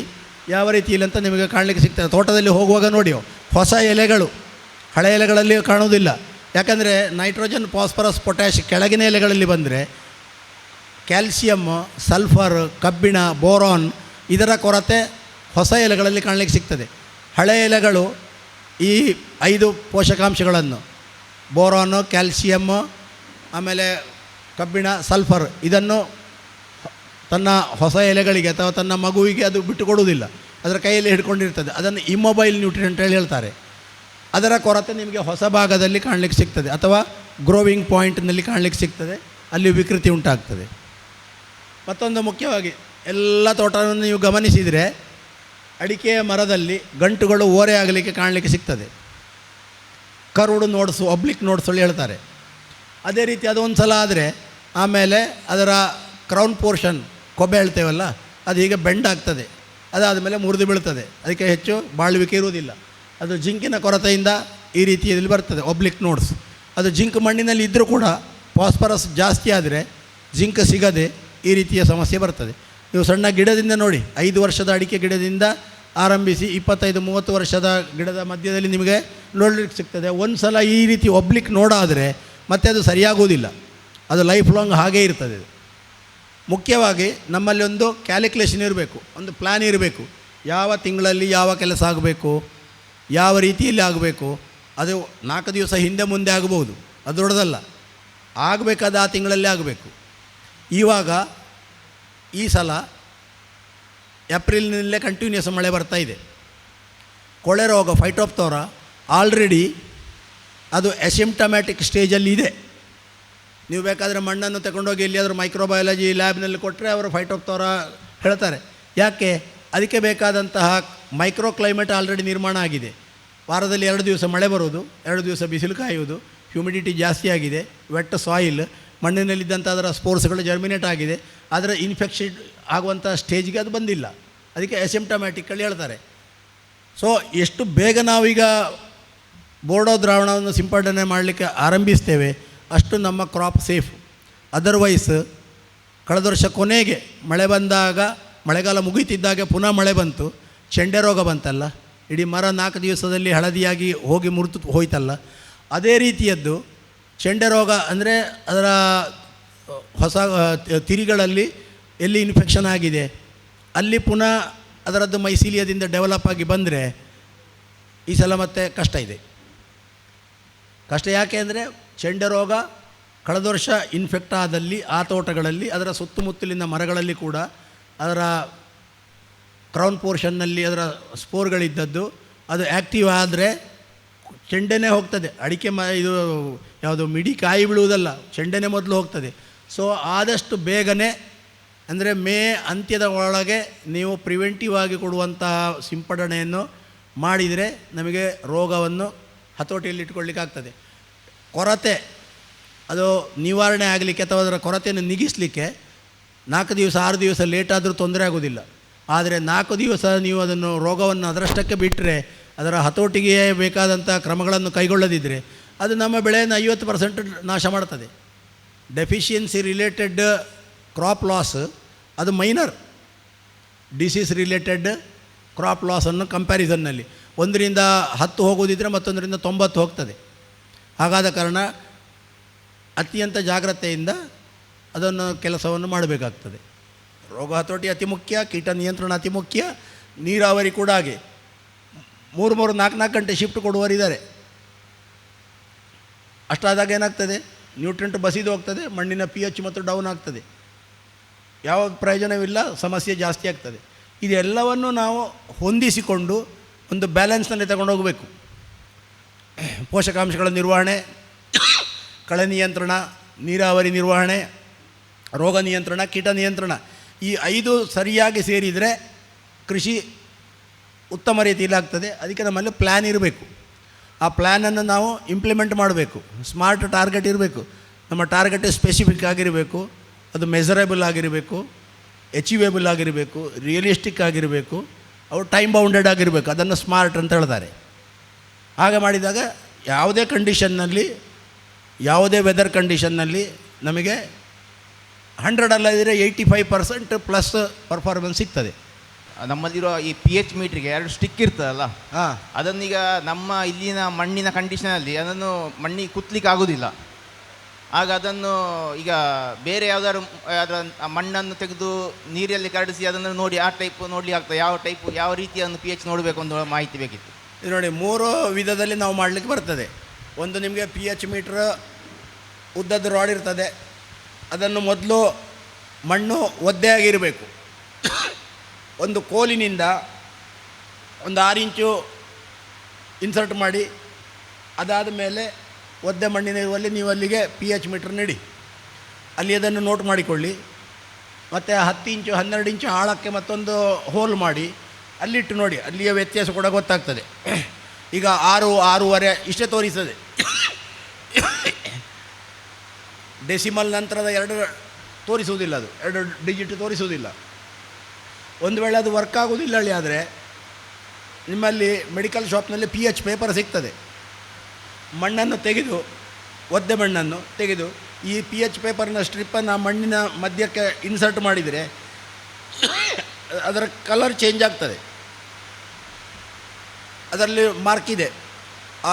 ಯಾವ ರೀತಿ ಇಲ್ಲ ಅಂತ ನಿಮಗೆ ಕಾಣಲಿಕ್ಕೆ ಸಿಗ್ತದೆ. ತೋಟದಲ್ಲಿ ಹೋಗುವಾಗ ನೋಡಿ, ಹೊಸ ಎಲೆಗಳು ಹಳೆ ಎಲೆಗಳಲ್ಲಿ ಕಾಣುವುದಿಲ್ಲ. ಯಾಕಂದರೆ ನೈಟ್ರೋಜನ್, ಫಾಸ್ಫರಸ್, ಪೊಟ್ಯಾಷ್ ಕೆಳಗಿನ ಎಲೆಗಳಲ್ಲಿ ಬಂದರೆ ಕ್ಯಾಲ್ಸಿಯಮ್, ಸಲ್ಫರ್, ಕಬ್ಬಿಣ, ಬೋರಾನ್ ಇದರ ಕೊರತೆ ಹೊಸ ಎಲೆಗಳಲ್ಲಿ ಕಾಣಲಿಕ್ಕೆ ಸಿಗ್ತದೆ. ಹಳೆ ಎಲೆಗಳು ಈ 5 ಪೋಷಕಾಂಶಗಳನ್ನು ಬೋರಾನು, ಕ್ಯಾಲ್ಸಿಯಮ್ಮು, ಆಮೇಲೆ ಕಬ್ಬಿಣ, ಸಲ್ಫರ್ ಇದನ್ನು ತನ್ನ ಹೊಸ ಎಲೆಗಳಿಗೆ ಅಥವಾ ತನ್ನ ಮಗುವಿಗೆ ಅದು ಬಿಟ್ಟುಕೊಡುವುದಿಲ್ಲ. ಅದರ ಕೈಯಲ್ಲಿ ಹಿಡ್ಕೊಂಡಿರ್ತದೆ. ಅದನ್ನು ಇಮ್ಮೊಬೈಲ್ ನ್ಯೂಟ್ರಿಯೆಂಟ್ ಹೇಳಿ ಹೇಳ್ತಾರೆ. ಅದರ ಕೊರತೆ ನಿಮಗೆ ಹೊಸ ಭಾಗದಲ್ಲಿ ಕಾಣಲಿಕ್ಕೆ ಸಿಗ್ತದೆ ಅಥವಾ ಗ್ರೋವಿಂಗ್ ಪಾಯಿಂಟ್ನಲ್ಲಿ ಕಾಣಲಿಕ್ಕೆ ಸಿಗ್ತದೆ. ಅಲ್ಲಿ ವಿಕೃತಿ ಉಂಟಾಗ್ತದೆ. ಮತ್ತೊಂದು ಮುಖ್ಯವಾಗಿ ಎಲ್ಲ ತೋಟವನ್ನು ನೀವು ಗಮನಿಸಿದರೆ ಅಡಿಕೆಯ ಮರದಲ್ಲಿ ಗಂಟುಗಳು ಓರೆ ಆಗಲಿಕ್ಕೆ ಕಾಣಲಿಕ್ಕೆ ಸಿಗ್ತದೆ. ಕರುಡು ನೋಡ್ಸು, ಒಬ್ಲಿಕ್ ನೋಡ್ಸು ಹೇಳ್ತಾರೆ. ಅದೇ ರೀತಿ ಅದೊಂದು ಸಲ ಆದರೆ ಆಮೇಲೆ ಅದರ ಕ್ರೌನ್ ಪೋರ್ಷನ್, ಕೊಬ್ಬೆ ಹೇಳ್ತೇವಲ್ಲ, ಅದು ಹೀಗೆ ಬೆಂಡ್ ಆಗ್ತದೆ. ಅದಾದಮೇಲೆ ಮುರಿದು ಬೀಳ್ತದೆ. ಅದಕ್ಕೆ ಹೆಚ್ಚು ಬಾಳುವಿಕೆ ಇರುವುದಿಲ್ಲ. ಅದು ಜಿಂಕಿನ ಕೊರತೆಯಿಂದ ಈ ರೀತಿಯಲ್ಲಿ ಬರ್ತದೆ, ಒಬ್ಲಿಕ್ ನೋಡ್ಸ್. ಅದು ಜಿಂಕ್ ಮಣ್ಣಿನಲ್ಲಿ ಇದ್ದರೂ ಕೂಡ ಫಾಸ್ಫರಸ್ ಜಾಸ್ತಿ ಆದರೆ ಜಿಂಕ್ ಸಿಗದೆ ಈ ರೀತಿಯ ಸಮಸ್ಯೆ ಬರ್ತದೆ. ನೀವು ಸಣ್ಣ ಗಿಡದಿಂದ ನೋಡಿ, 5 ವರ್ಷದ ಅಡಿಕೆ ಗಿಡದಿಂದ ಆರಂಭಿಸಿ 25-30 ವರ್ಷದ ಗಿಡದ ಮಧ್ಯದಲ್ಲಿ ನಿಮಗೆ ನೋಡಲಿಕ್ಕೆ ಸಿಗ್ತದೆ. ಒಂದು ಸಲ ಈ ರೀತಿ ಒಬ್ಲಿಕ್ ನೋಡಾದರೆ ಮತ್ತೆ ಅದು ಸರಿಯಾಗುವುದಿಲ್ಲ. ಅದು ಲೈಫ್ ಲಾಂಗ್ ಹಾಗೇ ಇರ್ತದೆ. ಮುಖ್ಯವಾಗಿ ನಮ್ಮಲ್ಲಿ ಒಂದು ಕ್ಯಾಲ್ಕುಲೇಷನ್ ಇರಬೇಕು, ಒಂದು ಪ್ಲ್ಯಾನ್ ಇರಬೇಕು. ಯಾವ ತಿಂಗಳಲ್ಲಿ ಯಾವ ಕೆಲಸ ಆಗಬೇಕು, ಯಾವ ರೀತಿಯಲ್ಲಿ ಆಗಬೇಕು. ಅದು 4 ದಿವಸ ಹಿಂದೆ ಮುಂದೆ ಆಗಬಹುದು, ಅದು ದೊಡ್ಡದಲ್ಲ. ಆಗಬೇಕಾದ ಆ ತಿಂಗಳಲ್ಲೇ ಆಗಬೇಕು. ಇವಾಗ ಈ ಸಲ ಏಪ್ರಿಲ್ನಲ್ಲೇ ಕಂಟಿನ್ಯೂಸ್ ಮಳೆ ಬರ್ತಾ ಇದೆ. ಕೊಳೆ ರೋಗ ಫೈಟೋಪ್ತೋರಾ ಆಲ್ರೆಡಿ ಅದು ಅಸಿಂಪ್ಟಮ್ಯಾಟಿಕ್ ಸ್ಟೇಜಲ್ಲಿ ಇದೆ. ನೀವು ಬೇಕಾದರೆ ಮಣ್ಣನ್ನು ತಗೊಂಡೋಗಿ ಎಲ್ಲಿಯಾದರೂ ಮೈಕ್ರೋಬಯಾಲಜಿ ಲ್ಯಾಬ್ನಲ್ಲಿ ಕೊಟ್ಟರೆ ಅವರು ಫೈಟೋಪ್ತೋರಾ ಹೇಳ್ತಾರೆ. ಯಾಕೆ? ಅದಕ್ಕೆ ಬೇಕಾದಂತಹ ಮೈಕ್ರೋ ಕ್ಲೈಮೇಟ್ ಆಲ್ರೆಡಿ ನಿರ್ಮಾಣ ಆಗಿದೆ. ವಾರದಲ್ಲಿ 2 ದಿವಸ ಮಳೆ ಬರೋದು, 2 ದಿವಸ ಬಿಸಿಲು ಕಾಯುವುದು, ಹ್ಯೂಮಿಡಿಟಿ ಜಾಸ್ತಿ ಆಗಿದೆ, ವೆಟ್ ಸಾಯಿಲ್, ಮಣ್ಣಿನಲ್ಲಿದ್ದಂಥ ಅದರ ಸ್ಪೋರ್ಸ್ಗಳು ಜರ್ಮಿನೇಟ್ ಆಗಿದೆ. ಅದರ ಇನ್ಫೆಕ್ಷನ್ ಆಗುವಂಥ ಸ್ಟೇಜ್ಗೆ ಅದು ಬಂದಿಲ್ಲ. ಅದಕ್ಕೆ ಅಸಿಂಪ್ಟಮ್ಯಾಟಿಕಲ್ಲಿ ಹೇಳ್ತಾರೆ. ಸೊ ಎಷ್ಟು ಬೇಗ ನಾವೀಗ ಬೋರ್ಡೋ ದ್ರಾವಣವನ್ನು ಸಿಂಪಡಣೆ ಮಾಡಲಿಕ್ಕೆ ಆರಂಭಿಸ್ತೇವೆ ಅಷ್ಟು ನಮ್ಮ ಕ್ರಾಪ್ ಸೇಫ್. ಅದರ್ವೈಸ್ ಕಳೆದ ವರ್ಷ ಕೊನೆಗೆ ಮಳೆ ಬಂದಾಗ, ಮಳೆಗಾಲ ಮುಗಿತಿದ್ದಾಗ ಪುನಃ ಮಳೆ ಬಂತು, ಚೆಂಡೆ ರೋಗ ಬಂತಲ್ಲ, ಇಡೀ ಮರ 4 ದಿವಸದಲ್ಲಿ ಹಳದಿಯಾಗಿ ಹೋಗಿ ಮುರಿದು ಹೋಯ್ತಲ್ಲ. ಅದೇ ರೀತಿಯದ್ದು ಚೆಂಡೆ ರೋಗ ಅಂದರೆ ಅದರ ಹೊಸ ತಿರಿಗಳಲ್ಲಿ ಎಲ್ಲಿ ಇನ್ಫೆಕ್ಷನ್ ಆಗಿದೆ ಅಲ್ಲಿ ಪುನಃ ಅದರದ್ದು ಮೈಸೀಲಿಯದಿಂದ ಡೆವಲಪ್ ಆಗಿ ಬಂದರೆ ಈ ಸಲ ಮತ್ತೆ ಕಷ್ಟ ಇದೆ. ಕಷ್ಟ ಯಾಕೆ ಅಂದರೆ ಚೆಂಡೆ ರೋಗ ಕಳೆದ ವರ್ಷ ಇನ್ಫೆಕ್ಟ್ ಆದಲ್ಲಿ ಆ ತೋಟಗಳಲ್ಲಿ ಅದರ ಸುತ್ತಮುತ್ತಲಿನ ಮರಗಳಲ್ಲಿ ಕೂಡ ಅದರ ಕ್ರೌನ್ ಪೋರ್ಷನ್ನಲ್ಲಿ ಅದರ ಸ್ಪೋರ್ಗಳಿದ್ದದ್ದು ಅದು ಆ್ಯಕ್ಟಿವ್ ಆದರೆ ಚೆಂಡೆನೇ ಹೋಗ್ತದೆ. ಅಡಿಕೆ ಇದು ಯಾವುದು ಮಿಡಿ ಕಾಯಿ ಬೀಳುವುದಲ್ಲ, ಚೆಂಡೆನೇ ಮೊದಲು ಹೋಗ್ತದೆ. ಸೊ ಆದಷ್ಟು ಬೇಗನೆ ಅಂದರೆ ಮೇ ಅಂತ್ಯದ ಒಳಗೆ ನೀವು ಪ್ರಿವೆಂಟಿವ್ ಆಗಿ ಕೊಡುವಂತಹ ಸಿಂಪಡಣೆಯನ್ನು ಮಾಡಿದರೆ ನಮಗೆ ರೋಗವನ್ನು ಹತೋಟಿಯಲ್ಲಿಟ್ಕೊಳ್ಳಿಕ್ಕಾಗ್ತದೆ. ಕೊರತೆ ಅದು ನಿವಾರಣೆ ಆಗಲಿಕ್ಕೆ ಅಥವಾ ಅದರ ಕೊರತೆಯನ್ನು ನೀಗಿಸಲಿಕ್ಕೆ 4 ದಿವಸ 6 ದಿವಸ ಲೇಟ್ ಆದರೂ ತೊಂದರೆ ಆಗೋದಿಲ್ಲ. ಆದರೆ 4 ದಿವಸ ನೀವು ಅದನ್ನು ರೋಗವನ್ನು ಅದರಷ್ಟಕ್ಕೆ ಬಿಟ್ಟರೆ ಅದರ ಹತೋಟಿಗೆ ಬೇಕಾದಂಥ ಕ್ರಮಗಳನ್ನು ಕೈಗೊಳ್ಳದಿದ್ದರೆ ಅದು ನಮ್ಮ ಬೆಳೆಯನ್ನು 50% ನಾಶ ಮಾಡ್ತದೆ. ಡೆಫಿಷಿಯನ್ಸಿ ರಿಲೇಟೆಡ್ ಕ್ರಾಪ್ ಲಾಸ್ ಅದು ಮೈನರ್, ಡಿಸೀಸ್ ರಿಲೇಟೆಡ್ ಕ್ರಾಪ್ ಲಾಸನ್ನು ಕಂಪ್ಯಾರಿಸನ್ನಲ್ಲಿ 1ರಿಂದ 10 ಹೋಗೋದಿದ್ದರೆ ಮತ್ತೊಂದರಿಂದ 90 ಹೋಗ್ತದೆ. ಹಾಗಾದ ಕಾರಣ ಅತ್ಯಂತ ಜಾಗ್ರತೆಯಿಂದ ಅದನ್ನು ಕೆಲಸವನ್ನು ಮಾಡಬೇಕಾಗ್ತದೆ. ರೋಗ ಹತೋಟಿ ಅತಿ ಮುಖ್ಯ, ಕೀಟ ನಿಯಂತ್ರಣ ಅತಿ ಮುಖ್ಯ, ನೀರಾವರಿ ಕೂಡ ಹಾಗೆ 3-4 ಗಂಟೆ ಶಿಫ್ಟ್ ಕೊಡುವರಿದ್ದಾರೆ. ಅಷ್ಟಾದಾಗ ಏನಾಗ್ತದೆ, ನ್ಯೂಟ್ರೆಂಟ್ ಬಸಿದು ಹೋಗ್ತದೆ, ಮಣ್ಣಿನ pH ಮತ್ತು ಡೌನ್ ಆಗ್ತದೆ, ಯಾವ ಪ್ರಯೋಜನವಿಲ್ಲ, ಸಮಸ್ಯೆ ಜಾಸ್ತಿ ಆಗ್ತದೆ. ಇದೆಲ್ಲವನ್ನು ನಾವು ಹೊಂದಿಸಿಕೊಂಡು ಒಂದು ಬ್ಯಾಲೆನ್ಸ್ನಲ್ಲಿ ತಗೊಂಡು ಹೋಗಬೇಕು. ಪೋಷಕಾಂಶಗಳ ನಿರ್ವಹಣೆ, ಕಳೆ ನಿಯಂತ್ರಣ, ನೀರಾವರಿ ನಿರ್ವಹಣೆ, ರೋಗ ನಿಯಂತ್ರಣ, ಕೀಟ ನಿಯಂತ್ರಣ, ಈ 5 ಸರಿಯಾಗಿ ಸೇರಿದರೆ ಕೃಷಿ ಉತ್ತಮ ರೀತಿಯಲ್ಲಿ ಆಗ್ತದೆ. ಅದಕ್ಕೆ ನಮ್ಮಲ್ಲಿ ಪ್ಲ್ಯಾನ್ ಇರಬೇಕು. ಆ ಪ್ಲ್ಯಾನನ್ನು ನಾವು ಇಂಪ್ಲಿಮೆಂಟ್ ಮಾಡಬೇಕು. ಸ್ಮಾರ್ಟ್ ಟಾರ್ಗೆಟ್ ಇರಬೇಕು. ನಮ್ಮ ಟಾರ್ಗೆಟ್ ಸ್ಪೆಸಿಫಿಕ್ ಆಗಿರಬೇಕು, ಅದು ಮೆಸರೇಬಲ್ ಆಗಿರಬೇಕು, ಅಚೀವೇಬಲ್ ಆಗಿರಬೇಕು, ರಿಯಲಿಸ್ಟಿಕ್ ಆಗಿರಬೇಕು, ಅವು ಟೈಮ್ ಬೌಂಡೆಡ್ ಆಗಿರಬೇಕು. ಅದನ್ನು ಸ್ಮಾರ್ಟ್ ಅಂತ ಹೇಳ್ತಾರೆ. ಹಾಗೆ ಮಾಡಿದಾಗ ಯಾವುದೇ ಕಂಡೀಷನ್ನಲ್ಲಿ, ಯಾವುದೇ ವೆದರ್ ಕಂಡೀಷನ್ನಲ್ಲಿ ನಮಗೆ 100 ಅಲ್ಲದಿದ್ದರೆ 85% ಪ್ಲಸ್ ಪರ್ಫಾರ್ಮೆನ್ಸ್ ಸಿಗ್ತದೆ. ನಮ್ಮಲ್ಲಿರೋ ಈ pH ಮೀಟ್ರಿಗೆ 2 ಸ್ಟಿಕ್ ಇರ್ತದಲ್ಲ, ಹಾಂ, ಅದನ್ನೀಗ ನಮ್ಮ ಇಲ್ಲಿನ ಮಣ್ಣಿನ ಕಂಡೀಷನಲ್ಲಿ ಅದನ್ನು ಮಣ್ಣಿಗೆ ಕುತ್ತಲಿಕ್ಕೆ ಆಗೋದಿಲ್ಲ. ಆಗ ಅದನ್ನು ಈಗ ಬೇರೆ ಯಾವುದಾದ್ರು ಅದರ ಮಣ್ಣನ್ನು ತೆಗೆದು ನೀರಲ್ಲಿ ಕರಡಿಸಿ ಅದನ್ನು ನೋಡಿ ಆ ಟೈಪ್ ನೋಡಲಿಕ್ಕೆ ಆಗ್ತದೆ. ಯಾವ ಟೈಪ್ ಯಾವ ರೀತಿಯನ್ನು pH ನೋಡಬೇಕು ಅಂತ ಮಾಹಿತಿ ಬೇಕಿತ್ತು. ಇದು ನೋಡಿ 3 ವಿಧದಲ್ಲಿ ನಾವು ಮಾಡಲಿಕ್ಕೆ ಬರ್ತದೆ. ಒಂದು ನಿಮಗೆ pH ಮೀಟ್ರ್ ಉದ್ದದ ರಾಡ್ ಇರ್ತದೆ. ಅದನ್ನು ಮೊದಲು ಮಣ್ಣು ಒದ್ದೆಯಾಗಿರಬೇಕು. ಒಂದು ಕೋಲಿನಿಂದ ಒಂದು 6 ಇಂಚು ಇನ್ಸರ್ಟ್ ಮಾಡಿ, ಅದಾದ ಮೇಲೆ ಒದ್ದೆ ಮಣ್ಣಿನ ಇರುವಲ್ಲಿ ನೀವು ಅಲ್ಲಿಗೆ pH ಮೀಟ್ರ್ ನೀಡಿ, ಅಲ್ಲಿ ಅದನ್ನು ನೋಟ್ ಮಾಡಿಕೊಳ್ಳಿ. ಮತ್ತು 10 ಇಂಚು 12 ಇಂಚು ಆಳಕ್ಕೆ ಮತ್ತೊಂದು ಹೋಲ್ ಮಾಡಿ ಅಲ್ಲಿಟ್ಟು ನೋಡಿ, ಅಲ್ಲಿಯ ವ್ಯತ್ಯಾಸ ಕೂಡ ಗೊತ್ತಾಗ್ತದೆ. ಈಗ 6, 6.5 ಇಷ್ಟೇ ತೋರಿಸ್ತದೆ. ಡೆಸಿಮಲ್ ನಂತರದ 2 ತೋರಿಸುವುದಿಲ್ಲ, ಅದು 2 ಡಿಜಿಟ್ ತೋರಿಸುವುದಿಲ್ಲ. ಒಂದು ವೇಳೆ ಅದು ವರ್ಕ್ ಆಗೋದಿಲ್ಲ ಹೇಳಿ ಆದರೆ ನಿಮ್ಮಲ್ಲಿ ಮೆಡಿಕಲ್ ಶಾಪ್ನಲ್ಲಿ pH ಪೇಪರ್ ಸಿಗ್ತದೆ. ಮಣ್ಣನ್ನು ತೆಗೆದು, ಒದ್ದೆ ಮಣ್ಣನ್ನು ತೆಗೆದು ಈ pH ಪೇಪರ್ನ ಸ್ಟ್ರಿಪ್ಪನ್ನು ಆ ಮಣ್ಣಿನ ಮಧ್ಯಕ್ಕೆ ಇನ್ಸರ್ಟ್ ಮಾಡಿದರೆ ಅದರ ಕಲರ್ ಚೇಂಜ್ ಆಗ್ತದೆ. ಅದರಲ್ಲಿ ಮಾರ್ಕ್ ಇದೆ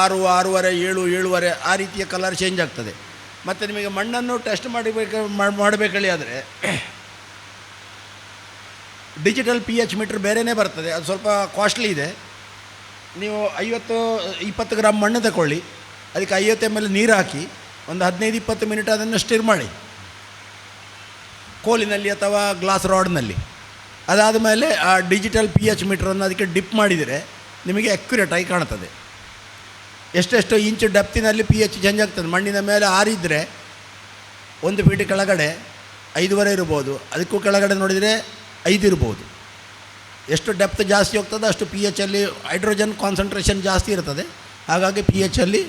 6, 6.5, 7, 7.5 ಆ ರೀತಿಯ ಕಲರ್ ಚೇಂಜ್ ಆಗ್ತದೆ. ಮತ್ತು ನಿಮಗೆ ಮಣ್ಣನ್ನು ಟೆಸ್ಟ್ ಮಾಡಬೇಕಲ್ಲಿ ಆದರೆ ಡಿಜಿಟಲ್ pH ಮೀಟ್ರ್ ಬೇರೆಯೇ ಬರ್ತದೆ. ಅದು ಸ್ವಲ್ಪ ಕಾಸ್ಟ್ಲಿ ಇದೆ. ನೀವು 20 ಗ್ರಾಮ್ ಮಣ್ಣು ತಗೊಳ್ಳಿ, ಅದಕ್ಕೆ 50 ml ನೀರು ಹಾಕಿ ಒಂದು 15-20 ಮಿನಿಟ್ ಅದನ್ನು ಸ್ಟಿರ್ ಮಾಡಿ ಕೋಲಿನಲ್ಲಿ ಅಥವಾ ಗ್ಲಾಸ್ ರಾಡ್ನಲ್ಲಿ. ಅದಾದ ಮೇಲೆ ಆ ಡಿಜಿಟಲ್ pH ಮೀಟ್ರನ್ನು ಅದಕ್ಕೆ ಡಿಪ್ ಮಾಡಿದರೆ ನಿಮಗೆ ಅಕ್ಯುರೇಟ್ ಆಗಿ ಕಾಣ್ತದೆ. ಎಷ್ಟೆಷ್ಟು ಇಂಚು ಡೆಪ್ತಿನಲ್ಲಿ pH ಚೇಂಜ್ ಆಗ್ತದೆ. ಮಣ್ಣಿನ ಮೇಲೆ 6 ಇದ್ದರೆ 1 ಫೀಟ್ ಕೆಳಗಡೆ 5.5 ಇರ್ಬೋದು, ಅದಕ್ಕೂ ಕೆಳಗಡೆ ನೋಡಿದರೆ 5 ಇರ್ಬೋದು. ಎಷ್ಟು ಡೆಪ್ತ್ ಜಾಸ್ತಿ ಹೋಗ್ತದೆ ಅಷ್ಟು pH ಅಲ್ಲಿ ಹೈಡ್ರೋಜನ್ ಕಾನ್ಸಂಟ್ರೇಷನ್ ಜಾಸ್ತಿ ಇರ್ತದೆ. ಹಾಗಾಗಿ pH ಅಲ್ಲಿ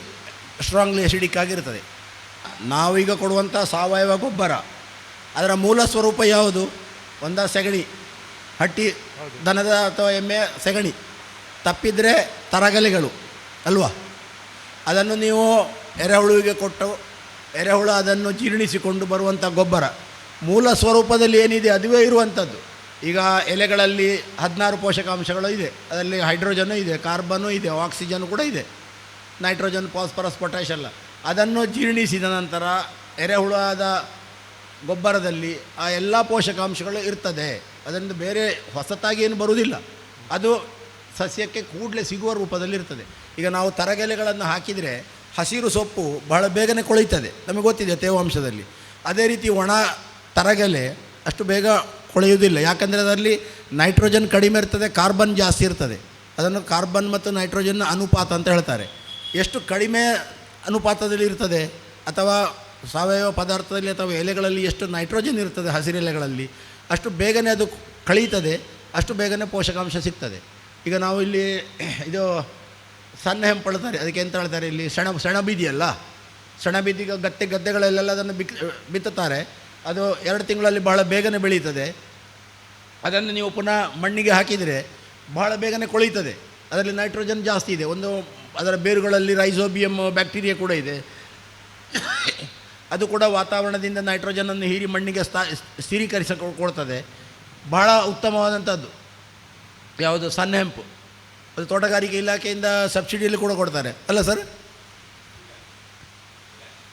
ಸ್ಟ್ರಾಂಗ್ಲಿ ಅಸಿಡಿಕ್ ಆಗಿರ್ತದೆ. ನಾವೀಗ ಕೊಡುವಂಥ ಸಾವಯವ ಗೊಬ್ಬರ ಅದರ ಮೂಲ ಸ್ವರೂಪ ಯಾವುದು? ಒಂದ ಸೆಗಣಿ, ಹಟ್ಟಿ ದನದ ಅಥವಾ ಎಮ್ಮೆ ಸೆಗಣಿ, ತಪ್ಪಿದರೆ ತರಗಲೆಗಳು ಅಲ್ವಾ. ಅದನ್ನು ನೀವು ಎರೆಹುಳುವಿಗೆ ಕೊಟ್ಟು ಎರೆಹುಳು ಅದನ್ನು ಜೀರ್ಣಿಸಿಕೊಂಡು ಬರುವಂಥ ಗೊಬ್ಬರ ಮೂಲ ಸ್ವರೂಪದಲ್ಲಿ ಏನಿದೆ ಅದುವೇ ಇರುವಂಥದ್ದು. ಈಗ ಎಲೆಗಳಲ್ಲಿ 16 ಪೋಷಕಾಂಶಗಳು ಇದೆ. ಅದರಲ್ಲಿ ಹೈಡ್ರೋಜನ್ನು ಇದೆ, ಕಾರ್ಬನ್ನು ಇದೆ, ಆಕ್ಸಿಜನ್ ಕೂಡ ಇದೆ, ನೈಟ್ರೋಜನ್, ಫಾಸ್ಫರಸ್, ಪೊಟ್ಯಾಷ್ ಎಲ್ಲ. ಅದನ್ನು ಜೀರ್ಣಿಸಿದ ನಂತರ ಎರೆಹುಳದ ಗೊಬ್ಬರದಲ್ಲಿ ಆ ಎಲ್ಲ ಪೋಷಕಾಂಶಗಳು ಇರ್ತದೆ. ಅದರಿಂದ ಬೇರೆ ಹೊಸತಾಗಿ ಏನು ಬರುವುದಿಲ್ಲ, ಅದು ಸಸ್ಯಕ್ಕೆ ಕೂಡಲೇ ಸಿಗುವ ರೂಪದಲ್ಲಿ ಇರ್ತದೆ. ಈಗ ನಾವು ತರಗೆಲೆಗಳನ್ನು ಹಾಕಿದರೆ ಹಸಿರು ಸೊಪ್ಪು ಬಹಳ ಬೇಗನೆ ಕೊಳೆಯುತ್ತದೆ, ನಮಗೆ ಗೊತ್ತಿದೆ ತೇವಾಂಶದಲ್ಲಿ. ಅದೇ ರೀತಿ ಒಣ ತರಗೆಲೆ ಅಷ್ಟು ಬೇಗ ಕೊಳೆಯುವುದಿಲ್ಲ, ಯಾಕಂದರೆ ಅದರಲ್ಲಿ ನೈಟ್ರೋಜನ್ ಕಡಿಮೆ ಇರ್ತದೆ, ಕಾರ್ಬನ್ ಜಾಸ್ತಿ ಇರ್ತದೆ. ಅದನ್ನು ಕಾರ್ಬನ್ ಮತ್ತು ನೈಟ್ರೋಜನ್ ಅನುಪಾತ ಅಂತ ಹೇಳ್ತಾರೆ. ಎಷ್ಟು ಕಡಿಮೆ ಅನುಪಾತದಲ್ಲಿ ಇರ್ತದೆ ಅಥವಾ ಸಾವಯವ ಪದಾರ್ಥದಲ್ಲಿ ಅಥವಾ ಎಲೆಗಳಲ್ಲಿ ಎಷ್ಟು ನೈಟ್ರೋಜನ್ ಇರ್ತದೆ ಹಸಿರೆಲೆಗಳಲ್ಲಿ, ಅಷ್ಟು ಬೇಗನೆ ಅದು ಕಳೀತದೆ, ಅಷ್ಟು ಬೇಗನೆ ಪೋಷಕಾಂಶ ಸಿಗ್ತದೆ. ಈಗ ನಾವು ಇಲ್ಲಿ ಇದು ಸಣ್ಣ ಹೆಂಪು ಹೇಳ್ತಾರೆ, ಅದಕ್ಕೆ ಎಂತ ಹೇಳ್ತಾರೆ ಇಲ್ಲಿ, ಸೆಣಬಿದೆಯಲ್ಲ, ಸೆಣಬಿದ್ದಿಗ ಗದ್ದೆಗಳಲ್ಲೆಲ್ಲ ಅದನ್ನು ಬಿತ್ತುತ್ತಾರೆ. ಅದು 2 ತಿಂಗಳಲ್ಲಿ ಬಹಳ ಬೇಗನೆ ಬೆಳೀತದೆ. ಅದನ್ನು ನೀವು ಪುನಃ ಮಣ್ಣಿಗೆ ಹಾಕಿದರೆ ಬಹಳ ಬೇಗನೆ ಕೊಳೀತದೆ. ಅದರಲ್ಲಿ ನೈಟ್ರೋಜನ್ ಜಾಸ್ತಿ ಇದೆ. ಅದರ ಬೇರುಗಳಲ್ಲಿ ರೈಸೋಬಿಯಮ್ ಬ್ಯಾಕ್ಟೀರಿಯಾ ಕೂಡ ಇದೆ. ಅದು ಕೂಡ ವಾತಾವರಣದಿಂದ ನೈಟ್ರೋಜನನ್ನು ಹೀರಿ ಮಣ್ಣಿಗೆ ಸ್ಥಿರೀಕರಿಸಿಕೊಡ್ತದೆ. ಬಹಳ ಉತ್ತಮವಾದಂಥದ್ದು ಯಾವುದು, ಸಣ್ಣ ಹೆಂಪು. ಅದು ತೋಟಗಾರಿಕೆ ಇಲಾಖೆಯಿಂದ ಸಬ್ಸಿಡಿಯಲ್ಲಿ ಕೂಡ ಕೊಡ್ತಾರೆ ಅಲ್ಲ ಸರ್,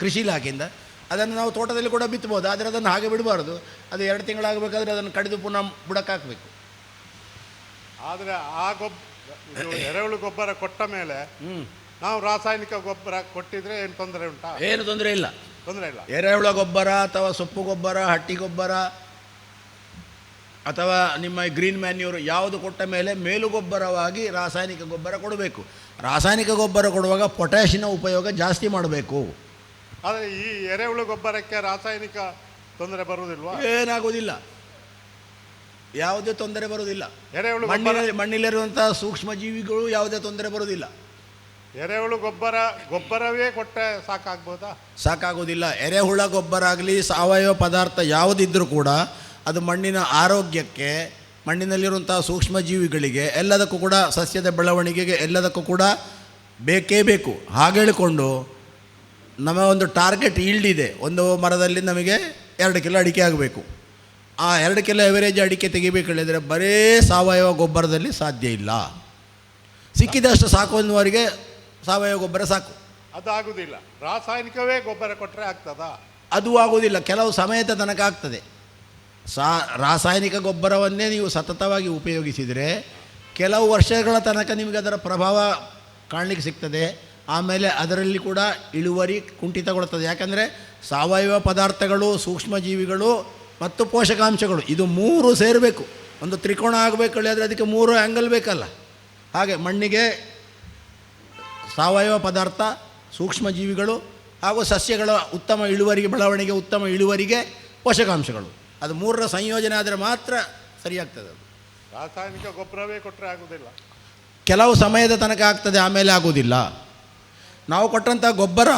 ಕೃಷಿ ಇಲಾಖೆಯಿಂದ. ಅದನ್ನು ನಾವು ತೋಟದಲ್ಲಿ ಕೂಡ ಬಿತ್ತಬಹುದು, ಆದರೆ ಅದನ್ನು ಹಾಗೆ ಬಿಡಬಾರ್ದು. ಅದು 2 ತಿಂಗಳಾಗಬೇಕಾದ್ರೆ ಅದನ್ನು ಕಡಿದು ಪುನಃ ಬುಡಕ್ಕೆ ಹಾಕಬೇಕು. ಆದರೆ ಆ ಎರೆಹುಳು ಗೊಬ್ಬರ ಕೊಟ್ಟ ಮೇಲೆ ನಾವು ರಾಸಾಯನಿಕ ಗೊಬ್ಬರ ಕೊಟ್ಟಿದ್ರೆ ಏನು ತೊಂದರೆ ಉಂಟಾ? ಏನು ತೊಂದರೆ ಇಲ್ಲ, ತೊಂದರೆ ಇಲ್ಲ. ಎರೆಹುಳ ಗೊಬ್ಬರ ಅಥವಾ ಸೊಪ್ಪು ಗೊಬ್ಬರ, ಹಟ್ಟಿ ಗೊಬ್ಬರ ಅಥವಾ ನಿಮ್ಮ ಗ್ರೀನ್ ಮ್ಯಾನ್ಯೂರ್ ಯಾವುದು ಕೊಟ್ಟ ಮೇಲೆ ಮೇಲುಗೊಬ್ಬರವಾಗಿ ರಾಸಾಯನಿಕ ಗೊಬ್ಬರ ಕೊಡಬೇಕು. ರಾಸಾಯನಿಕ ಗೊಬ್ಬರ ಕೊಡುವಾಗ ಪೊಟ್ಯಾಷಿಯನ ಉಪಯೋಗ ಜಾಸ್ತಿ ಮಾಡಬೇಕು. ಆದರೆ ಈ ಎರೆಹುಳು ಗೊಬ್ಬರಕ್ಕೆ ರಾಸಾಯನಿಕ ತೊಂದರೆ ಬರುವುದಿಲ್ವಾ? ಏನಾಗುವುದಿಲ್ಲ, ಯಾವುದೇ ತೊಂದರೆ ಬರುವುದಿಲ್ಲ. ಎರೆಹುಳು ಮಣ್ಣಿಲಿರುವಂಥ ಸೂಕ್ಷ್ಮ ಜೀವಿಗಳು ಯಾವುದೇ ತೊಂದರೆ ಬರುವುದಿಲ್ಲ. ಎರೆಹುಳು ಗೊಬ್ಬರವೇ ಕೊಟ್ಟರೆ ಸಾಕಾಗ್ಬೋದಾ? ಸಾಕಾಗೋದಿಲ್ಲ. ಎರೆಹುಳ ಗೊಬ್ಬರ ಆಗಲಿ ಸಾವಯವ ಪದಾರ್ಥ ಯಾವುದಿದ್ದರೂ ಕೂಡ ಅದು ಮಣ್ಣಿನ ಆರೋಗ್ಯಕ್ಕೆ, ಮಣ್ಣಿನಲ್ಲಿರುವಂಥ ಸೂಕ್ಷ್ಮ ಜೀವಿಗಳಿಗೆ, ಎಲ್ಲದಕ್ಕೂ ಕೂಡ ಸಸ್ಯದ ಬೆಳವಣಿಗೆಗೆ ಎಲ್ಲದಕ್ಕೂ ಕೂಡ ಬೇಕೇ ಬೇಕು. ಹಾಗೆ ಹೇಳಿಕೊಂಡು ನಮ್ಮ ಒಂದು ಟಾರ್ಗೆಟ್ ಈಲ್ಡ್ ಇದೆ, ಒಂದು ಮರದಲ್ಲಿ ನಮಗೆ 2 ಕಿಲೋ ಅಡಿಕೆ ಆಗಬೇಕು. ಆ 2 ಕಿಲೋ ಎವರೇಜ್ ಅಡಿಕೆ ತೆಗಿಬೇಕು ಹೇಳಿದರೆ ಬರೀ ಸಾವಯವ ಗೊಬ್ಬರದಲ್ಲಿ ಸಾಧ್ಯ ಇಲ್ಲ. ಸಿಕ್ಕಿದಷ್ಟು ಸಾಕು ಅನ್ನುವರಿಗೆ ಸಾವಯವ ಗೊಬ್ಬರ ಸಾಕು. ಅದು ಆಗುವುದಿಲ್ಲ. ರಾಸಾಯನಿಕವೇ ಗೊಬ್ಬರ ಕೊಟ್ಟರೆ ಆಗ್ತದಾ? ಅದು ಆಗುವುದಿಲ್ಲ, ಕೆಲವು ಸಮಯದ ತನಕ ಆಗ್ತದೆ. ರಾಸಾಯನಿಕ ಗೊಬ್ಬರವನ್ನೇ ನೀವು ಸತತವಾಗಿ ಉಪಯೋಗಿಸಿದರೆ ಕೆಲವು ವರ್ಷಗಳ ತನಕ ನಿಮಗೆ ಅದರ ಪ್ರಭಾವ ಕಾಣಲಿಕ್ಕೆ ಸಿಗ್ತದೆ. ಆಮೇಲೆ ಅದರಲ್ಲಿ ಕೂಡ ಇಳುವರಿ ಕುಂಠಿತಗೊಳ್ಳುತ್ತದೆ. ಯಾಕಂದರೆ ಸಾವಯವ ಪದಾರ್ಥಗಳು, ಸೂಕ್ಷ್ಮಜೀವಿಗಳು ಮತ್ತು ಪೋಷಕಾಂಶಗಳು ಇದು 3 ಸೇರಬೇಕು. ಒಂದು ತ್ರಿಕೋಣ ಆಗಬೇಕು ಹೇಳಿದರೆ ಅದಕ್ಕೆ 3 ಆ್ಯಂಗಲ್ ಬೇಕಲ್ಲ. ಹಾಗೆ ಮಣ್ಣಿಗೆ ಸಾವಯವ ಪದಾರ್ಥ, ಸೂಕ್ಷ್ಮಜೀವಿಗಳು ಹಾಗೂ ಸಸ್ಯಗಳ ಉತ್ತಮ ಇಳುವರಿಗೆ, ಬೆಳವಣಿಗೆ, ಉತ್ತಮ ಇಳುವರಿಗೆ ಪೋಷಕಾಂಶಗಳು, ಅದು 3ರ ಸಂಯೋಜನೆ ಆದರೆ ಮಾತ್ರ ಸರಿಯಾಗ್ತದೆ. ಅದು ರಾಸಾಯನಿಕ ಗೊಬ್ಬರವೇ ಕೊಟ್ಟರೆ ಆಗುವುದಿಲ್ಲ. ಕೆಲವು ಸಮಯದ ತನಕ ಆಗ್ತದೆ, ಆಮೇಲೆ ಆಗೋದಿಲ್ಲ. ನಾವು ಕೊಟ್ಟಂಥ ಗೊಬ್ಬರ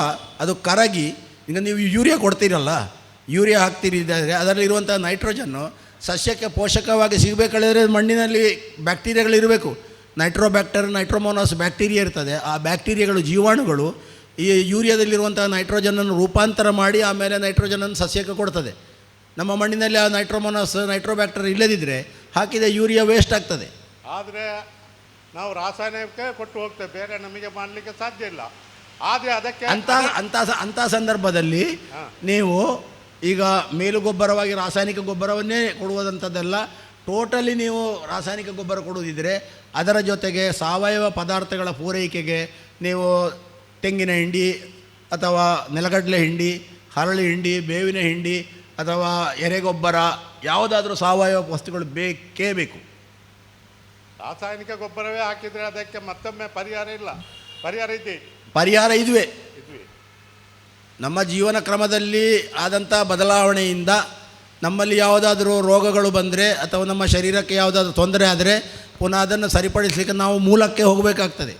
ಅದು ಕರಗಿ, ಈಗ ನೀವು ಯೂರಿಯಾ ಕೊಡ್ತೀರಲ್ಲ, ಯೂರಿಯಾ ಹಾಕ್ತಿರಿದ್ದಾರೆ, ಅದರಲ್ಲಿರುವಂಥ ನೈಟ್ರೋಜನ್ನು ಸಸ್ಯಕ್ಕೆ ಪೋಷಕವಾಗಿ ಸಿಗಬೇಕಾದ್ರೆ ಮಣ್ಣಿನಲ್ಲಿ ಬ್ಯಾಕ್ಟೀರಿಯಾಗಳಿರಬೇಕು. ನೈಟ್ರೋಬ್ಯಾಕ್ಟರ್, ನೈಟ್ರೋಮೋನಾಸ್ ಬ್ಯಾಕ್ಟೀರಿಯಾ ಇರ್ತದೆ. ಆ ಬ್ಯಾಕ್ಟೀರಿಯಾಗಳು, ಜೀವಾಣುಗಳು ಈ ಯೂರಿಯಾದಲ್ಲಿರುವಂಥ ನೈಟ್ರೋಜನನ್ನು ರೂಪಾಂತರ ಮಾಡಿ ಆಮೇಲೆ ನೈಟ್ರೋಜನನ್ನು ಸಸ್ಯಕ್ಕೆ ಕೊಡ್ತದೆ. ನಮ್ಮ ಮಣ್ಣಿನಲ್ಲಿ ಆ ನೈಟ್ರೋಮೋನಾಸ್, ನೈಟ್ರೋಬ್ಯಾಕ್ಟರ್ ಇಲ್ಲದಿದ್ದರೆ ಹಾಕಿದ ಯೂರಿಯಾ ವೇಸ್ಟ್ ಆಗ್ತದೆ. ಆದರೆ ನಾವು ರಾಸಾಯನಿಕ ಕೊಟ್ಟು ಹೋಗ್ತೇವೆ, ಬೇರೆ ನಮಗೆ ಮಾಡಲಿಕ್ಕೆ ಸಾಧ್ಯ ಇಲ್ಲ. ಆದರೆ ಅದಕ್ಕೆ ಅಂಥ ಸಂದರ್ಭದಲ್ಲಿ ನೀವು ಈಗ ಮೇಲುಗೊಬ್ಬರವಾಗಿ ರಾಸಾಯನಿಕ ಗೊಬ್ಬರವನ್ನೇ ಕೊಡುವುದಂಥದ್ದೆಲ್ಲ, ಟೋಟಲಿ ನೀವು ರಾಸಾಯನಿಕ ಗೊಬ್ಬರ ಕೊಡುವುದಿದ್ದರೆ ಅದರ ಜೊತೆಗೆ ಸಾವಯವ ಪದಾರ್ಥಗಳ ಪೂರೈಕೆಗೆ ನೀವು ತೆಂಗಿನ ಹಿಂಡಿ ಅಥವಾ ನೆಲಗಡಲೆ ಹಿಂಡಿ, ಹರಳಿ ಹಿಂಡಿ, ಬೇವಿನ ಹಿಂಡಿ ಅಥವಾ ಎರೆಗೊಬ್ಬರ ಯಾವುದಾದ್ರೂ ಸಾವಯವ ವಸ್ತುಗಳು ಬೇಕೇ ಬೇಕು. ರಾಸಾಯನಿಕ ಗೊಬ್ಬರವೇ ಹಾಕಿದರೆ ಅದಕ್ಕೆ ಮತ್ತೊಮ್ಮೆ ಪರಿಹಾರ ಇಲ್ಲ. ಪರಿಹಾರ ಇದೆ, ಪರಿಹಾರ ಇದುವೇ. ನಮ್ಮ ಜೀವನ ಕ್ರಮದಲ್ಲಿ ಆದಂಥ ಬದಲಾವಣೆಯಿಂದ ನಮ್ಮಲ್ಲಿ ಯಾವುದಾದ್ರೂ ರೋಗಗಳು ಬಂದರೆ ಅಥವಾ ನಮ್ಮ ಶರೀರಕ್ಕೆ ಯಾವುದಾದ್ರೂ ತೊಂದರೆ ಆದರೆ ಪುನಃ ಅದನ್ನು ಸರಿಪಡಿಸಲಿಕ್ಕೆ ನಾವು ಮೂಲಕ್ಕೆ ಹೋಗಬೇಕಾಗ್ತದೆ.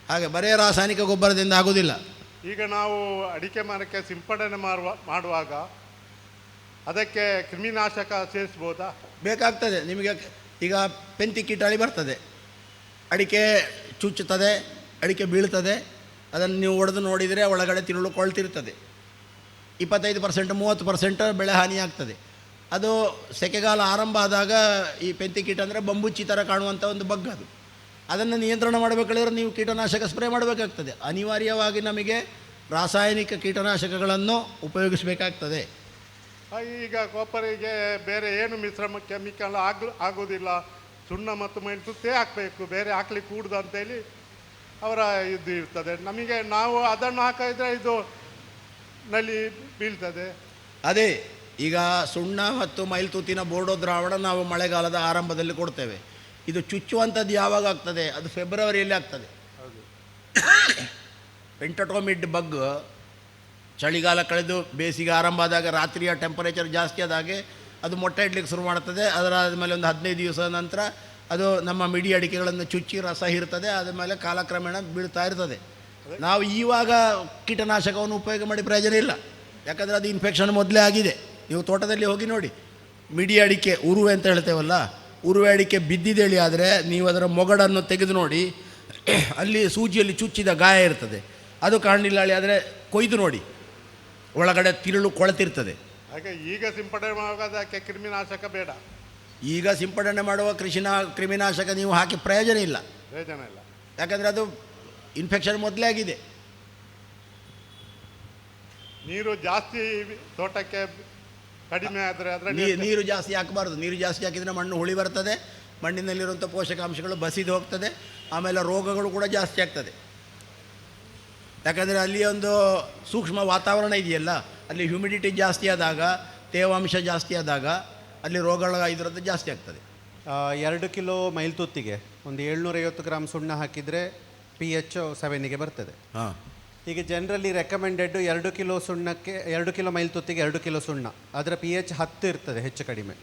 ಹಾಗೆ ಬರೇ ರಾಸಾಯನಿಕ ಗೊಬ್ಬರದಿಂದ ಆಗೋದಿಲ್ಲ. ಈಗ ನಾವು ಅಡಿಕೆ ಮರಕ್ಕೆ ಸಿಂಪಡಣೆ ಮಾಡುವಾಗ ಅದಕ್ಕೆ ಕ್ರಿಮಿನಾಶಕ ಸೇರಿಸ್ಬೋದಾ? ಬೇಕಾಗ್ತದೆ. ನಿಮಗೆ ಈಗ ಪೆಂತಿ ಕೀಟಾಳಿ ಬರ್ತದೆ, ಅಡಿಕೆ ಚುಚ್ಚುತ್ತದೆ, ಅಡಿಕೆ ಬೀಳ್ತದೆ, ಅದನ್ನು ನೀವು ಒಡೆದು ನೋಡಿದರೆ ಒಳಗಡೆ ತಿರುಳು ಕೊಳ್ತಿರ್ತದೆ. 25% 30% ಬೆಳೆ ಹಾನಿಯಾಗ್ತದೆ. ಅದು ಸೆಕೆಗಾಲ ಆರಂಭ ಆದಾಗ ಈ ಪೆಂತಿ ಕೀಟ ಅಂದರೆ ಬಂಬುಚ್ಚಿ ಥರ ಕಾಣುವಂಥ ಒಂದು ಬಗ್, ಅದು ಅದನ್ನು ನಿಯಂತ್ರಣ ಮಾಡಬೇಕಾದ್ರೆ ನೀವು ಕೀಟನಾಶಕ ಸ್ಪ್ರೇ ಮಾಡಬೇಕಾಗ್ತದೆ. ಅನಿವಾರ್ಯವಾಗಿ ನಮಗೆ ರಾಸಾಯನಿಕ ಕೀಟನಾಶಕಗಳನ್ನು ಉಪಯೋಗಿಸಬೇಕಾಗ್ತದೆ. ಈಗ ಕೊಬ್ಬರಿಗೆ ಬೇರೆ ಏನು ಮಿಶ್ರಮ ಕೆಮಿಕಲ್ ಆಗೋದಿಲ್ಲ, ಸುಣ್ಣ ಮತ್ತು ಮೈಲು ತುತ್ತೇ ಹಾಕಬೇಕು, ಬೇರೆ ಹಾಕ್ಲಿಕ್ಕೆ ಕೂಡುದು ಅಂತೇಳಿ ಅವರ ಇದು ಇರ್ತದೆ. ನಮಗೆ ನಾವು ಅದನ್ನು ಹಾಕಿದ್ರೆ ಇದು ನಲ್ಲಿ ಬೀಳ್ತದೆ. ಅದೇ ಈಗ ಸುಣ್ಣ ಮತ್ತು ಮೈಲ್ತುತ್ತಿನ ಬೋರ್ಡೋ ದ್ರಾವಣ ನಾವು ಮಳೆಗಾಲದ ಆರಂಭದಲ್ಲಿ ಕೊಡ್ತೇವೆ. ಇದು ಚುಚ್ಚುವಂಥದ್ದು ಯಾವಾಗ ಆಗ್ತದೆ? ಅದು ಫೆಬ್ರವರಿಯಲ್ಲಿ ಆಗ್ತದೆ. ಪೆಂಟಟೋಮಿಡ್ ಬಗ್ ಚಳಿಗಾಲ ಕಳೆದು ಬೇಸಿಗೆ ಆರಂಭ ಆದಾಗ ರಾತ್ರಿಯ ಟೆಂಪರೇಚರ್ ಜಾಸ್ತಿ ಆದಾಗೆ ಅದು ಮೊಟ್ಟೆ ಇಡ್ಲಿಕ್ಕೆ ಶುರು ಮಾಡ್ತದೆ. ಅದರಾದಮೇಲೆ ಒಂದು 15 ದಿವಸ ನಂತರ ಅದು ನಮ್ಮ ಮಿಡಿ ಅಡಿಕೆಗಳನ್ನು ಚುಚ್ಚಿ ರಸ ಹೀರ್ತದೆ. ಆದಮೇಲೆ ಕಾಲಕ್ರಮೇಣ ಬೀಳ್ತಾ ಇರ್ತದೆ. ನಾವು ಇವಾಗ ಕೀಟನಾಶಕವನ್ನು ಉಪಯೋಗ ಮಾಡಿ ಪ್ರಯೋಜನ ಇಲ್ಲ, ಯಾಕಂದರೆ ಅದು ಇನ್ಫೆಕ್ಷನ್ ಮೊದಲೇ ಆಗಿದೆ. ನೀವು ತೋಟದಲ್ಲಿ ಹೋಗಿ ನೋಡಿ, ಮಿಡಿ ಅಡಿಕೆ ಉರುವೆ ಅಂತ ಹೇಳ್ತೇವಲ್ಲ, ಉರುವೆ ಅಡಿಕೆ ಬಿದ್ದಿದ್ದೇಳಿ ಆದರೆ ನೀವು ಅದರ ಮೊಗಡನ್ನು ತೆಗೆದು ನೋಡಿ, ಅಲ್ಲಿ ಸೂಜಿಯಲ್ಲಿ ಚುಚ್ಚಿದ ಗಾಯ ಇರ್ತದೆ. ಅದು ಕಾಣಲಿಲ್ಲ ಆದರೆ ಕೊಯ್ದು ನೋಡಿ, ಒಳಗಡೆ ತಿರುಳು ಕೊಳೆತಿರ್ತದೆ. ಹಾಗೆ ಈಗ ಸಿಂಪಡಣೆ ಮಾಡೋದಕ್ಕೆ ಕ್ರಿಮಿನಾಶಕ ಬೇಡ. ಈಗ ಸಿಂಪಡಣೆ ಮಾಡುವ ಕ್ರಿಮಿನಾಶಕ ನೀವು ಹಾಕಿ ಪ್ರಯೋಜನ ಇಲ್ಲ, ಯಾಕಂದರೆ ಅದು ಇನ್ಫೆಕ್ಷನ್ ಮೊದಲೇ ಆಗಿದೆ. ನೀರು ಜಾಸ್ತಿ ತೋಟಕ್ಕೆ ಕಡಿಮೆ ಆದರೆ ನೀರು ಜಾಸ್ತಿ ಹಾಕಬಾರ್ದು. ನೀರು ಜಾಸ್ತಿ ಹಾಕಿದರೆ ಮಣ್ಣು ಹುಳಿ ಬರ್ತದೆ, ಮಣ್ಣಿನಲ್ಲಿರುವಂಥ ಪೋಷಕಾಂಶಗಳು ಬಸಿದು ಹೋಗ್ತದೆ, ಆಮೇಲೆ ರೋಗಗಳು ಕೂಡ ಜಾಸ್ತಿ ಆಗ್ತದೆ. ಯಾಕಂದರೆ ಅಲ್ಲಿ ಒಂದು ಸೂಕ್ಷ್ಮ ವಾತಾವರಣ ಇದೆಯಲ್ಲ, ಅಲ್ಲಿ ಹ್ಯುಮಿಡಿಟಿ ಜಾಸ್ತಿ ಆದಾಗ, ತೇವಾಂಶ ಜಾಸ್ತಿ ಆದಾಗ ಅಲ್ಲಿ ರೋಗಗಳ ಇದರದ್ದು ಜಾಸ್ತಿ ಆಗ್ತದೆ. 2 ಕಿಲೋ ಮೈಲ್ತುತ್ತಿಗೆ ಒಂದು 750 ಗ್ರಾಮ್ ಸುಣ್ಣ ಹಾಕಿದರೆ pH 7ಗೆ ಬರ್ತದೆ. ಹಾಂ, ಈಗ ಜನರಲಿ ರೆಕಮೆಂಡೆಡ್ 2 ಕಿಲೋ ಸುಣ್ಣಕ್ಕೆ 2 ಕಿಲೋ ಮೈಲ್ತುತ್ತಿಗೆ 2 ಕಿಲೋ ಸುಣ್ಣ, ಅದರ pH 10 ಇರ್ತದೆ ಹೆಚ್ಚು ಕಡಿಮೆ.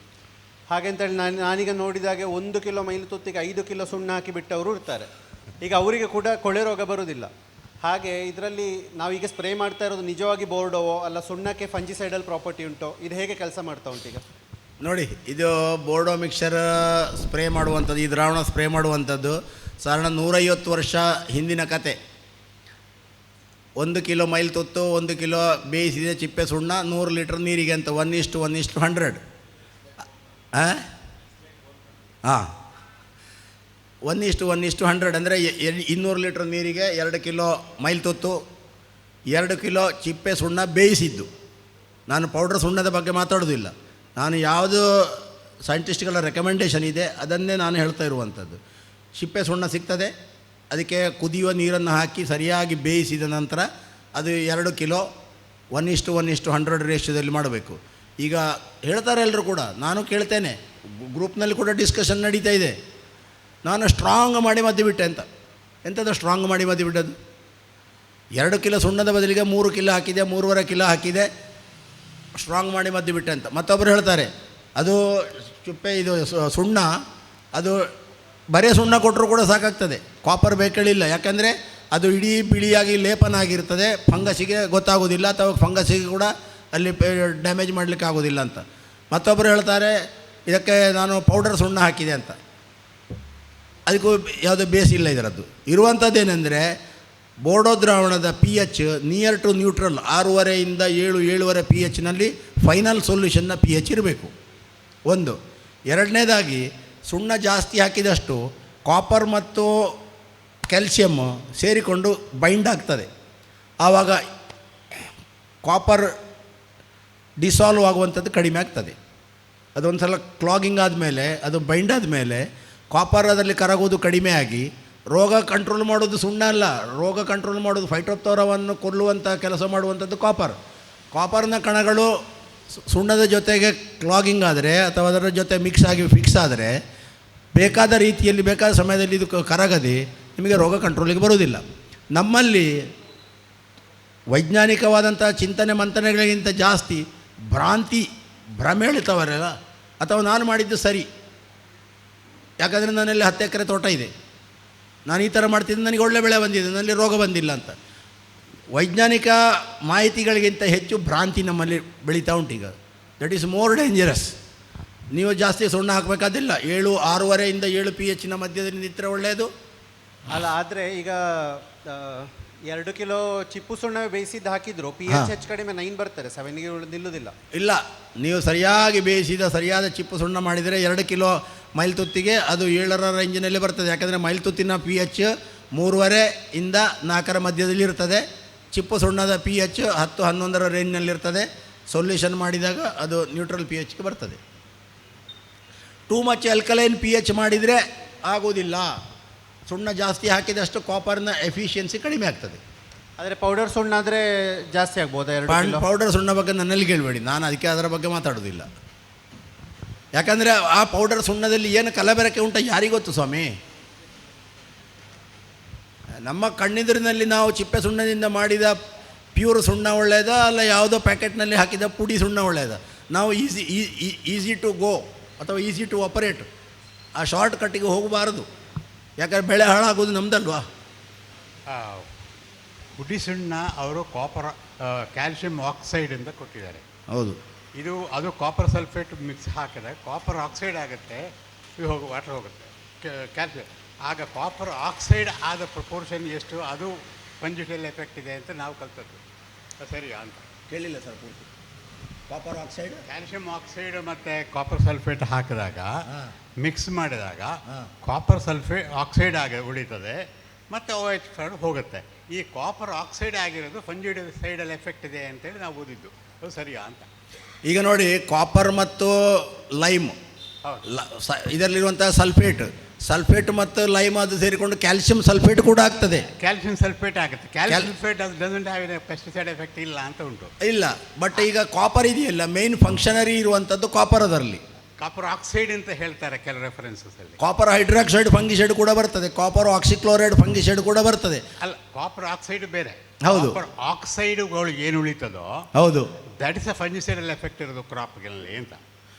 ಹಾಗೆಂತೇಳಿ ನಾನೀಗ ನೋಡಿದಾಗೆ 1 ಕಿಲೋ ಮೈಲ್ತುತ್ತಿಗೆ 5 ಕಿಲೋ ಸುಣ್ಣ ಹಾಕಿ ಬಿಟ್ಟವರು ಇರ್ತಾರೆ. ಈಗ ಅವರಿಗೆ ಕೂಡ ಕೊಳೆ ರೋಗ ಬರೋದಿಲ್ಲ. ಹಾಗೆ ಇದರಲ್ಲಿ ನಾವೀಗ ಸ್ಪ್ರೇ ಮಾಡ್ತಾ ಇರೋದು ನಿಜವಾಗಿ ಬೋರ್ಡೋವೋ ಅಲ್ಲ ಸುಣ್ಣಕ್ಕೆ ಫಂಜಿಸೈಡಲ್ ಪ್ರಾಪರ್ಟಿ ಉಂಟೋ, ಇದು ಹೇಗೆ ಕೆಲಸ ಮಾಡ್ತಾ ಉಂಟು? ಈಗ ನೋಡಿ, ಇದು ಬೋರ್ಡೋ ಮಿಕ್ಸರ್ ಸ್ಪ್ರೇ ಮಾಡುವಂಥದ್ದು, ಈ ದ್ರಾವಣ ಸ್ಪ್ರೇ ಮಾಡುವಂಥದ್ದು ಸಾಧಾರಣ 150 ವರ್ಷ ಹಿಂದಿನ ಕತೆ. 1 ಕಿಲೋ ಮೈಲ್ತುತ್ತು, 1 ಕಿಲೋ ಬೇಯಿಸಿದ ಚಿಪ್ಪೆ ಸುಣ್ಣ, 100 ಲೀಟ್ರ್ ನೀರಿಗೆ ಅಂತ 1:1:100. ಹಾಂ, 1:1:100 ಅಂದರೆ 200 ಲೀಟ್ರ್ ನೀರಿಗೆ 2 ಕಿಲೋ ಮೈಲ್ತುತ್ತು, 2 ಕಿಲೋ ಚಿಪ್ಪೆ ಸುಣ್ಣ ಬೇಯಿಸಿದ್ದು. ನಾನು ಪೌಡ್ರ್ ಸುಣ್ಣದ ಬಗ್ಗೆ ಮಾತಾಡೋದಿಲ್ಲ, ನಾನು ಯಾವುದು ಸೈಂಟಿಸ್ಟ್ಗಳ ರೆಕಮೆಂಡೇಷನ್ ಇದೆ ಅದನ್ನೇ ನಾನು ಹೇಳ್ತಾ ಇರುವಂಥದ್ದು. ಚಿಪ್ಪೆ ಸುಣ್ಣ ಸಿಗ್ತದೆ, ಅದಕ್ಕೆ ಕುದಿಯುವ ನೀರನ್ನು ಹಾಕಿ ಸರಿಯಾಗಿ ಬೇಯಿಸಿದ ನಂತರ ಅದು 2 ಕಿಲೋ 1:1:100 ರೇಷ್ಯೋದಲ್ಲಿ ಮಾಡಬೇಕು. ಈಗ ಹೇಳ್ತಾರೆ ಎಲ್ಲರೂ ಕೂಡ, ನಾನು ಕೇಳ್ತೇನೆ, ಗ್ರೂಪ್ನಲ್ಲಿ ಕೂಡ ಡಿಸ್ಕಷನ್ ನಡೀತಾ ಇದೆ. ನಾನು ಸ್ಟ್ರಾಂಗ್ ಮಾಡಿ ಮದ್ದು ಬಿಟ್ಟೆ ಅಂತ. ಎಂಥದ್ದು ಸ್ಟ್ರಾಂಗ್ ಮಾಡಿ ಮದ್ದು ಬಿಟ್ಟದ್ದು? 2 ಕಿಲೋ ಸುಣ್ಣದ ಬದಲಿಗೆ 3 ಕಿಲೋ ಹಾಕಿದೆ, 3.5 ಕಿಲೋ ಹಾಕಿದೆ, ಸ್ಟ್ರಾಂಗ್ ಮಾಡಿ ಮದ್ದು ಬಿಟ್ಟೆ ಅಂತ. ಮತ್ತೊಬ್ಬರು ಹೇಳ್ತಾರೆ ಅದು ಚುಪ್ಪೆ ಇದು ಸುಣ್ಣ, ಅದು ಬರೀ ಸುಣ್ಣ ಕೊಟ್ಟರು ಕೂಡ ಸಾಕಾಗ್ತದೆ, ಕಾಪರ್ ಬೇಕೇಳಿಲ್ಲ, ಯಾಕಂದರೆ ಅದು ಇಡೀ ಬಿಳಿಯಾಗಿ ಲೇಪನ ಆಗಿರ್ತದೆ, ಫಂಗಸ್ಸಿಗೆ ಗೊತ್ತಾಗೋದಿಲ್ಲ ಅಥವಾ ಫಂಗಸ್ಸಿಗೆ ಕೂಡ ಅಲ್ಲಿ ಡ್ಯಾಮೇಜ್ ಮಾಡಲಿಕ್ಕೆ ಆಗೋದಿಲ್ಲ ಅಂತ. ಮತ್ತೊಬ್ಬರು ಹೇಳ್ತಾರೆ ಇದಕ್ಕೆ ನಾನು ಪೌಡರ್ ಸುಣ್ಣ ಹಾಕಿದೆ ಅಂತ. ಅದಕ್ಕೂ ಯಾವುದೋ ಬೇಸ್ ಇಲ್ಲ ಇದರದ್ದು. ಇರುವಂಥದ್ದೇನೆಂದರೆ ಬೋರ್ಡೋ ದ್ರಾವಣದ pH ನಿಯರ್ ಟು ನ್ಯೂಟ್ರಲ್, 6.5 7.5 pHನಲ್ಲಿ ಫೈನಲ್ ಸೊಲ್ಯೂಷನ್ನ pH ಇರಬೇಕು. ಒಂದು. ಎರಡನೇದಾಗಿ ಸುಣ್ಣ ಜಾಸ್ತಿ ಹಾಕಿದಷ್ಟು ಕಾಪರ್ ಮತ್ತು ಕ್ಯಾಲ್ಸಿಯಮ್ ಸೇರಿಕೊಂಡು ಬೈಂಡ್ ಆಗ್ತದೆ. ಆವಾಗ ಕಾಪರ್ ಡಿಸಾಲ್ವ್ ಆಗುವಂಥದ್ದು ಕಡಿಮೆ ಆಗ್ತದೆ. ಅದೊಂದು ಸಲ ಕ್ಲಾಗಿಂಗ್ ಆದಮೇಲೆ, ಅದು ಬೈಂಡ್ ಆದಮೇಲೆ ಕಾಪರ್ ಅದರಲ್ಲಿ ಕರಗೋದು ಕಡಿಮೆ ಆಗಿ ರೋಗ ಕಂಟ್ರೋಲ್ ಮಾಡೋದು ಸುಣ್ಣ ಅಲ್ಲ, ರೋಗ ಕಂಟ್ರೋಲ್ ಮಾಡೋದು ಫೈಟೋಪ್ತೋರವನ್ನು ಕೊಲ್ಲುವಂಥ ಕೆಲಸ ಮಾಡುವಂಥದ್ದು ಕಾಪರ್. ಕಾಪರ್ನ ಕಣಗಳು ಸುಣ್ಣದ ಜೊತೆಗೆ ಕ್ಲಾಗಿಂಗ್ ಆದರೆ ಅಥವಾ ಅದರ ಜೊತೆ ಮಿಕ್ಸ್ ಆಗಿ ಫಿಕ್ಸ್ ಆದರೆ ಬೇಕಾದ ರೀತಿಯಲ್ಲಿ ಬೇಕಾದ ಸಮಯದಲ್ಲಿ ಇದು ಕರಗದೆ ನಿಮಗೆ ರೋಗ ಕಂಟ್ರೋಲಿಗೆ ಬರೋದಿಲ್ಲ. ನಮ್ಮಲ್ಲಿ ವೈಜ್ಞಾನಿಕವಾದಂಥ ಚಿಂತನೆ ಮಂಥನಗಳಿಗಿಂತ ಜಾಸ್ತಿ ಭ್ರಮೆ ಹೇಳ್ತವರಲ್ಲ, ಅಥವಾ ನಾನು ಮಾಡಿದ್ದು ಸರಿ, ಯಾಕಂದರೆ ನನ್ನಲ್ಲಿ 10 ಎಕರೆ ತೋಟ ಇದೆ, ನಾನು ಈ ಥರ ಮಾಡ್ತಿದ್ದೆ, ನನಗೆ ಒಳ್ಳೆ ಬೆಳೆ ಬಂದಿದೆ, ನನ್ನಲ್ಲಿ ರೋಗ ಬಂದಿಲ್ಲ ಅಂತ. ವೈಜ್ಞಾನಿಕ ಮಾಹಿತಿಗಳಿಗಿಂತ ಹೆಚ್ಚು ಭ್ರಾಂತಿ ನಮ್ಮಲ್ಲಿ ಬೆಳೀತಾ ಉಂಟು ಈಗ. That is more dangerous. ನೀವು ಜಾಸ್ತಿ ಸುಣ್ಣ ಹಾಕಬೇಕಾದಿಲ್ಲ, 6.5 7 pHನ ಮಧ್ಯದಲ್ಲಿ ನಿಂತರೆ ಒಳ್ಳೆಯದು ಅಲ್ಲ. ಆದರೆ ಈಗ 2 ಕಿಲೋ ಚಿಪ್ಪು ಸುಣ್ಣ ಬೇಯಿಸಿದ್ದು ಹಾಕಿದ್ರು pH ಹೆಚ್ಚು ಕಡಿಮೆ 9 ಬರ್ತಾರೆ, 7ಗೆ ನಿಲ್ಲುವುದಿಲ್ಲ. ಇಲ್ಲ, ನೀವು ಸರಿಯಾಗಿ ಬೇಯಿಸಿದ ಸರಿಯಾದ ಚಿಪ್ಪು ಸುಣ್ಣ ಮಾಡಿದರೆ 2 ಕಿಲೋ ಮೈಲ್ತುತ್ತಿಗೆ ಅದು 7ರ ರೇಂಜಿನಲ್ಲಿ ಬರ್ತದೆ. ಯಾಕಂದರೆ ಮೈಲ್ತುತ್ತಿನ pH 3.5 4 ಮಧ್ಯದಲ್ಲಿ ಇರ್ತದೆ, ಚಿಪ್ಪು ಸುಣ್ಣದ pH 10 11 ರೇಂಜ್ನಲ್ಲಿರ್ತದೆ. ಸೊಲ್ಯೂಷನ್ ಮಾಡಿದಾಗ ಅದು ನ್ಯೂಟ್ರಲ್ ಪಿ ಎಚ್ಗೆ ಬರ್ತದೆ. Too much alkaline P H ಮಾಡಿದರೆ ಆಗೋದಿಲ್ಲ. ಸುಣ್ಣ ಜಾಸ್ತಿ ಹಾಕಿದಷ್ಟು ಕಾಪರ್ನ ಎಫಿಷಿಯನ್ಸಿ ಕಡಿಮೆ ಆಗ್ತದೆ. ಆದರೆ ಪೌಡರ್ ಸುಣ್ಣ ಆದರೆ ಜಾಸ್ತಿ ಆಗ್ಬೋದಾ 2 ಕಿಲೋ? ಪೌಡರ್ ಸುಣ್ಣ ಬಗ್ಗೆ ನನ್ನಲ್ಲಿ ಕೇಳಬೇಡಿ, ನಾನು ಅದಕ್ಕೆ ಅದರ ಬಗ್ಗೆ ಮಾತಾಡೋದಿಲ್ಲ. ಯಾಕಂದರೆ ಆ ಪೌಡರ್ ಸುಣ್ಣದಲ್ಲಿ ಏನು ಕಲಬೆರಕೆ ಉಂಟ ಯಾರಿಗೊತ್ತು ಸ್ವಾಮಿ. ನಮ್ಮ ಕಣ್ಣೆದುರಿನಲ್ಲಿ ನಾವು ಚಿಪ್ಪೆ ಸುಣ್ಣದಿಂದ ಮಾಡಿದ ಪ್ಯೂರ್ ಸುಣ್ಣ ಒಳ್ಳೆಯದ ಅಲ್ಲ ಯಾವುದೋ ಪ್ಯಾಕೆಟ್ನಲ್ಲಿ ಹಾಕಿದ ಪುಡಿ ಸುಣ್ಣ ಒಳ್ಳೆಯದ? ನಾವು ಈಸಿ ಟು ಗೋ ಅಥವಾ ಈಸಿ ಟು ಆಪರೇಟ್ ಆ ಶಾರ್ಟ್ ಕಟ್ಟಿಗೆ ಹೋಗಬಾರದು. ಯಾಕಂದರೆ ಬೆಳೆ ಹಾಳಾಗೋದು ನಮ್ಮದಲ್ವಾ. ಪುಡಿ ಸುಣ್ಣ ಅವರು ಕಾಪರ್ ಕ್ಯಾಲ್ಶಿಯಂ ಆಕ್ಸೈಡ್ ಅಂತ ಕೊಟ್ಟಿದ್ದಾರೆ. ಹೌದು, ಅದು ಕಾಪರ್ ಸಲ್ಫೇಟ್ ಮಿಕ್ಸ್ ಹಾಕಿದ್ರೆ ಕಾಪರ್ ಆಕ್ಸೈಡ್ ಆಗುತ್ತೆ, ವಾಟರ್ ಹೋಗುತ್ತೆ ಕ್ಯಾಲ್ಶಿಯಂ. ಆಗ ಕಾಪರ್ ಆಕ್ಸೈಡ್ ಆದ ಪ್ರಪೋರ್ಷನ್ ಎಷ್ಟು, ಅದು ಫಂಜಿಟಲ್ ಎಫೆಕ್ಟ್ ಇದೆ ಅಂತ ನಾವು ಕಲ್ತದ್ದು. ಸರಿಯಾ ಅಂತ ಕೇಳಿಲ್ಲ ಸರ್ ಪೂರ್ತಿ. ಕಾಪರ್ ಆಕ್ಸೈಡ್, ಕ್ಯಾಲ್ಶಿಯಂ ಆಕ್ಸೈಡ್ ಮತ್ತು ಕಾಪರ್ ಸಲ್ಫೇಟ್ ಹಾಕಿದಾಗ ಮಿಕ್ಸ್ ಮಾಡಿದಾಗ ಕಾಪರ್ ಆಕ್ಸೈಡ್ ಉಳಿತದೆ ಮತ್ತು OH ಹೋಗುತ್ತೆ. ಈ ಕಾಪರ್ ಆಕ್ಸೈಡ್ ಆಗಿರೋದು ಫಂಜಿಸೈಡಲ್ ಎಫೆಕ್ಟ್ ಇದೆ ಅಂತೇಳಿ ನಾವು ಓದಿದ್ದು. ಅದು ಸರಿಯಾ ಅಂತ. ಈಗ ನೋಡಿ, ಕಾಪರ್ ಮತ್ತು ಲೈಮ್ ಇದರಲ್ಲಿರುವಂಥ ಸಲ್ಫೇಟ್ ಮತ್ತು ಲೈಮ್ ಅದು ಸೇರಿಕೊಂಡು ಕ್ಯಾಲ್ಸಿಯಂ ಸಲ್ಫೇಟ್ ಕೂಡ ಆಗ್ತದೆ. ಕ್ಯಾಲ್ಸಿಯಂ ಸಲ್ಫೇಟ್ ಆಗುತ್ತೆ. ಕ್ಯಾಲ್ಸಿಯಂ ಸಲ್ಫೇಟ್ ಅದು ಡಸಂಟ್ ಹ್ಯಾವ್ ಪೆಸ್ಟಿಸೈಡ್ ಎಫೆಕ್ಟ್ ಇಲ್ಲ ಅಂತ ಉಂಟು. ಇಲ್ಲ, ಬಟ್ ಈಗ ಕಾಪರ್ ಇದೆಯಲ್ಲ, ಮೇನ್ ಫಂಕ್ಷನರಿ ಇರುವಂಥದ್ದು ಕಾಪರ್. ಅದರಲ್ಲಿ ಕಾಪರ್ ಆಕ್ಸೈಡ್ ಅಂತ ಹೇಳ್ತಾರೆ ಕೆಲವು ರೆಫರೆನ್ಸಸ್ ಅಲ್ಲಿ. ಕಾಪರ್ ಹೈಡ್ರಾಕ್ಸೈಡ್ ಫಂಗಿಸೈಡ್ ಕೂಡ ಬರ್ತದೆ, ಕಾಪರ್ ಆಕ್ಸಿಕ್ಲೋರೈಡ್ ಫಂಗಿಸೈಡ್ ಕೂಡ ಬರ್ತದೆ. ಅಲ್ಲ, ಕಾಪರ್ ಆಕ್ಸೈಡ್ ಬೇರೆ. ಹೌದು, ಕಾಪರ್ ಆಕ್ಸೈಡ್ಗಳು ಏನು ಉಳಿತದೋ ಹೌದು, ದಟ್ ಇಸ್ ಅ ಫಂಜಿಸೈಡಲ್ ಎಫೆಕ್ಟ್ ಇರೋದು ಕ್ರಾಪ್ಗಳಲ್ಲಿ ಅಂತ.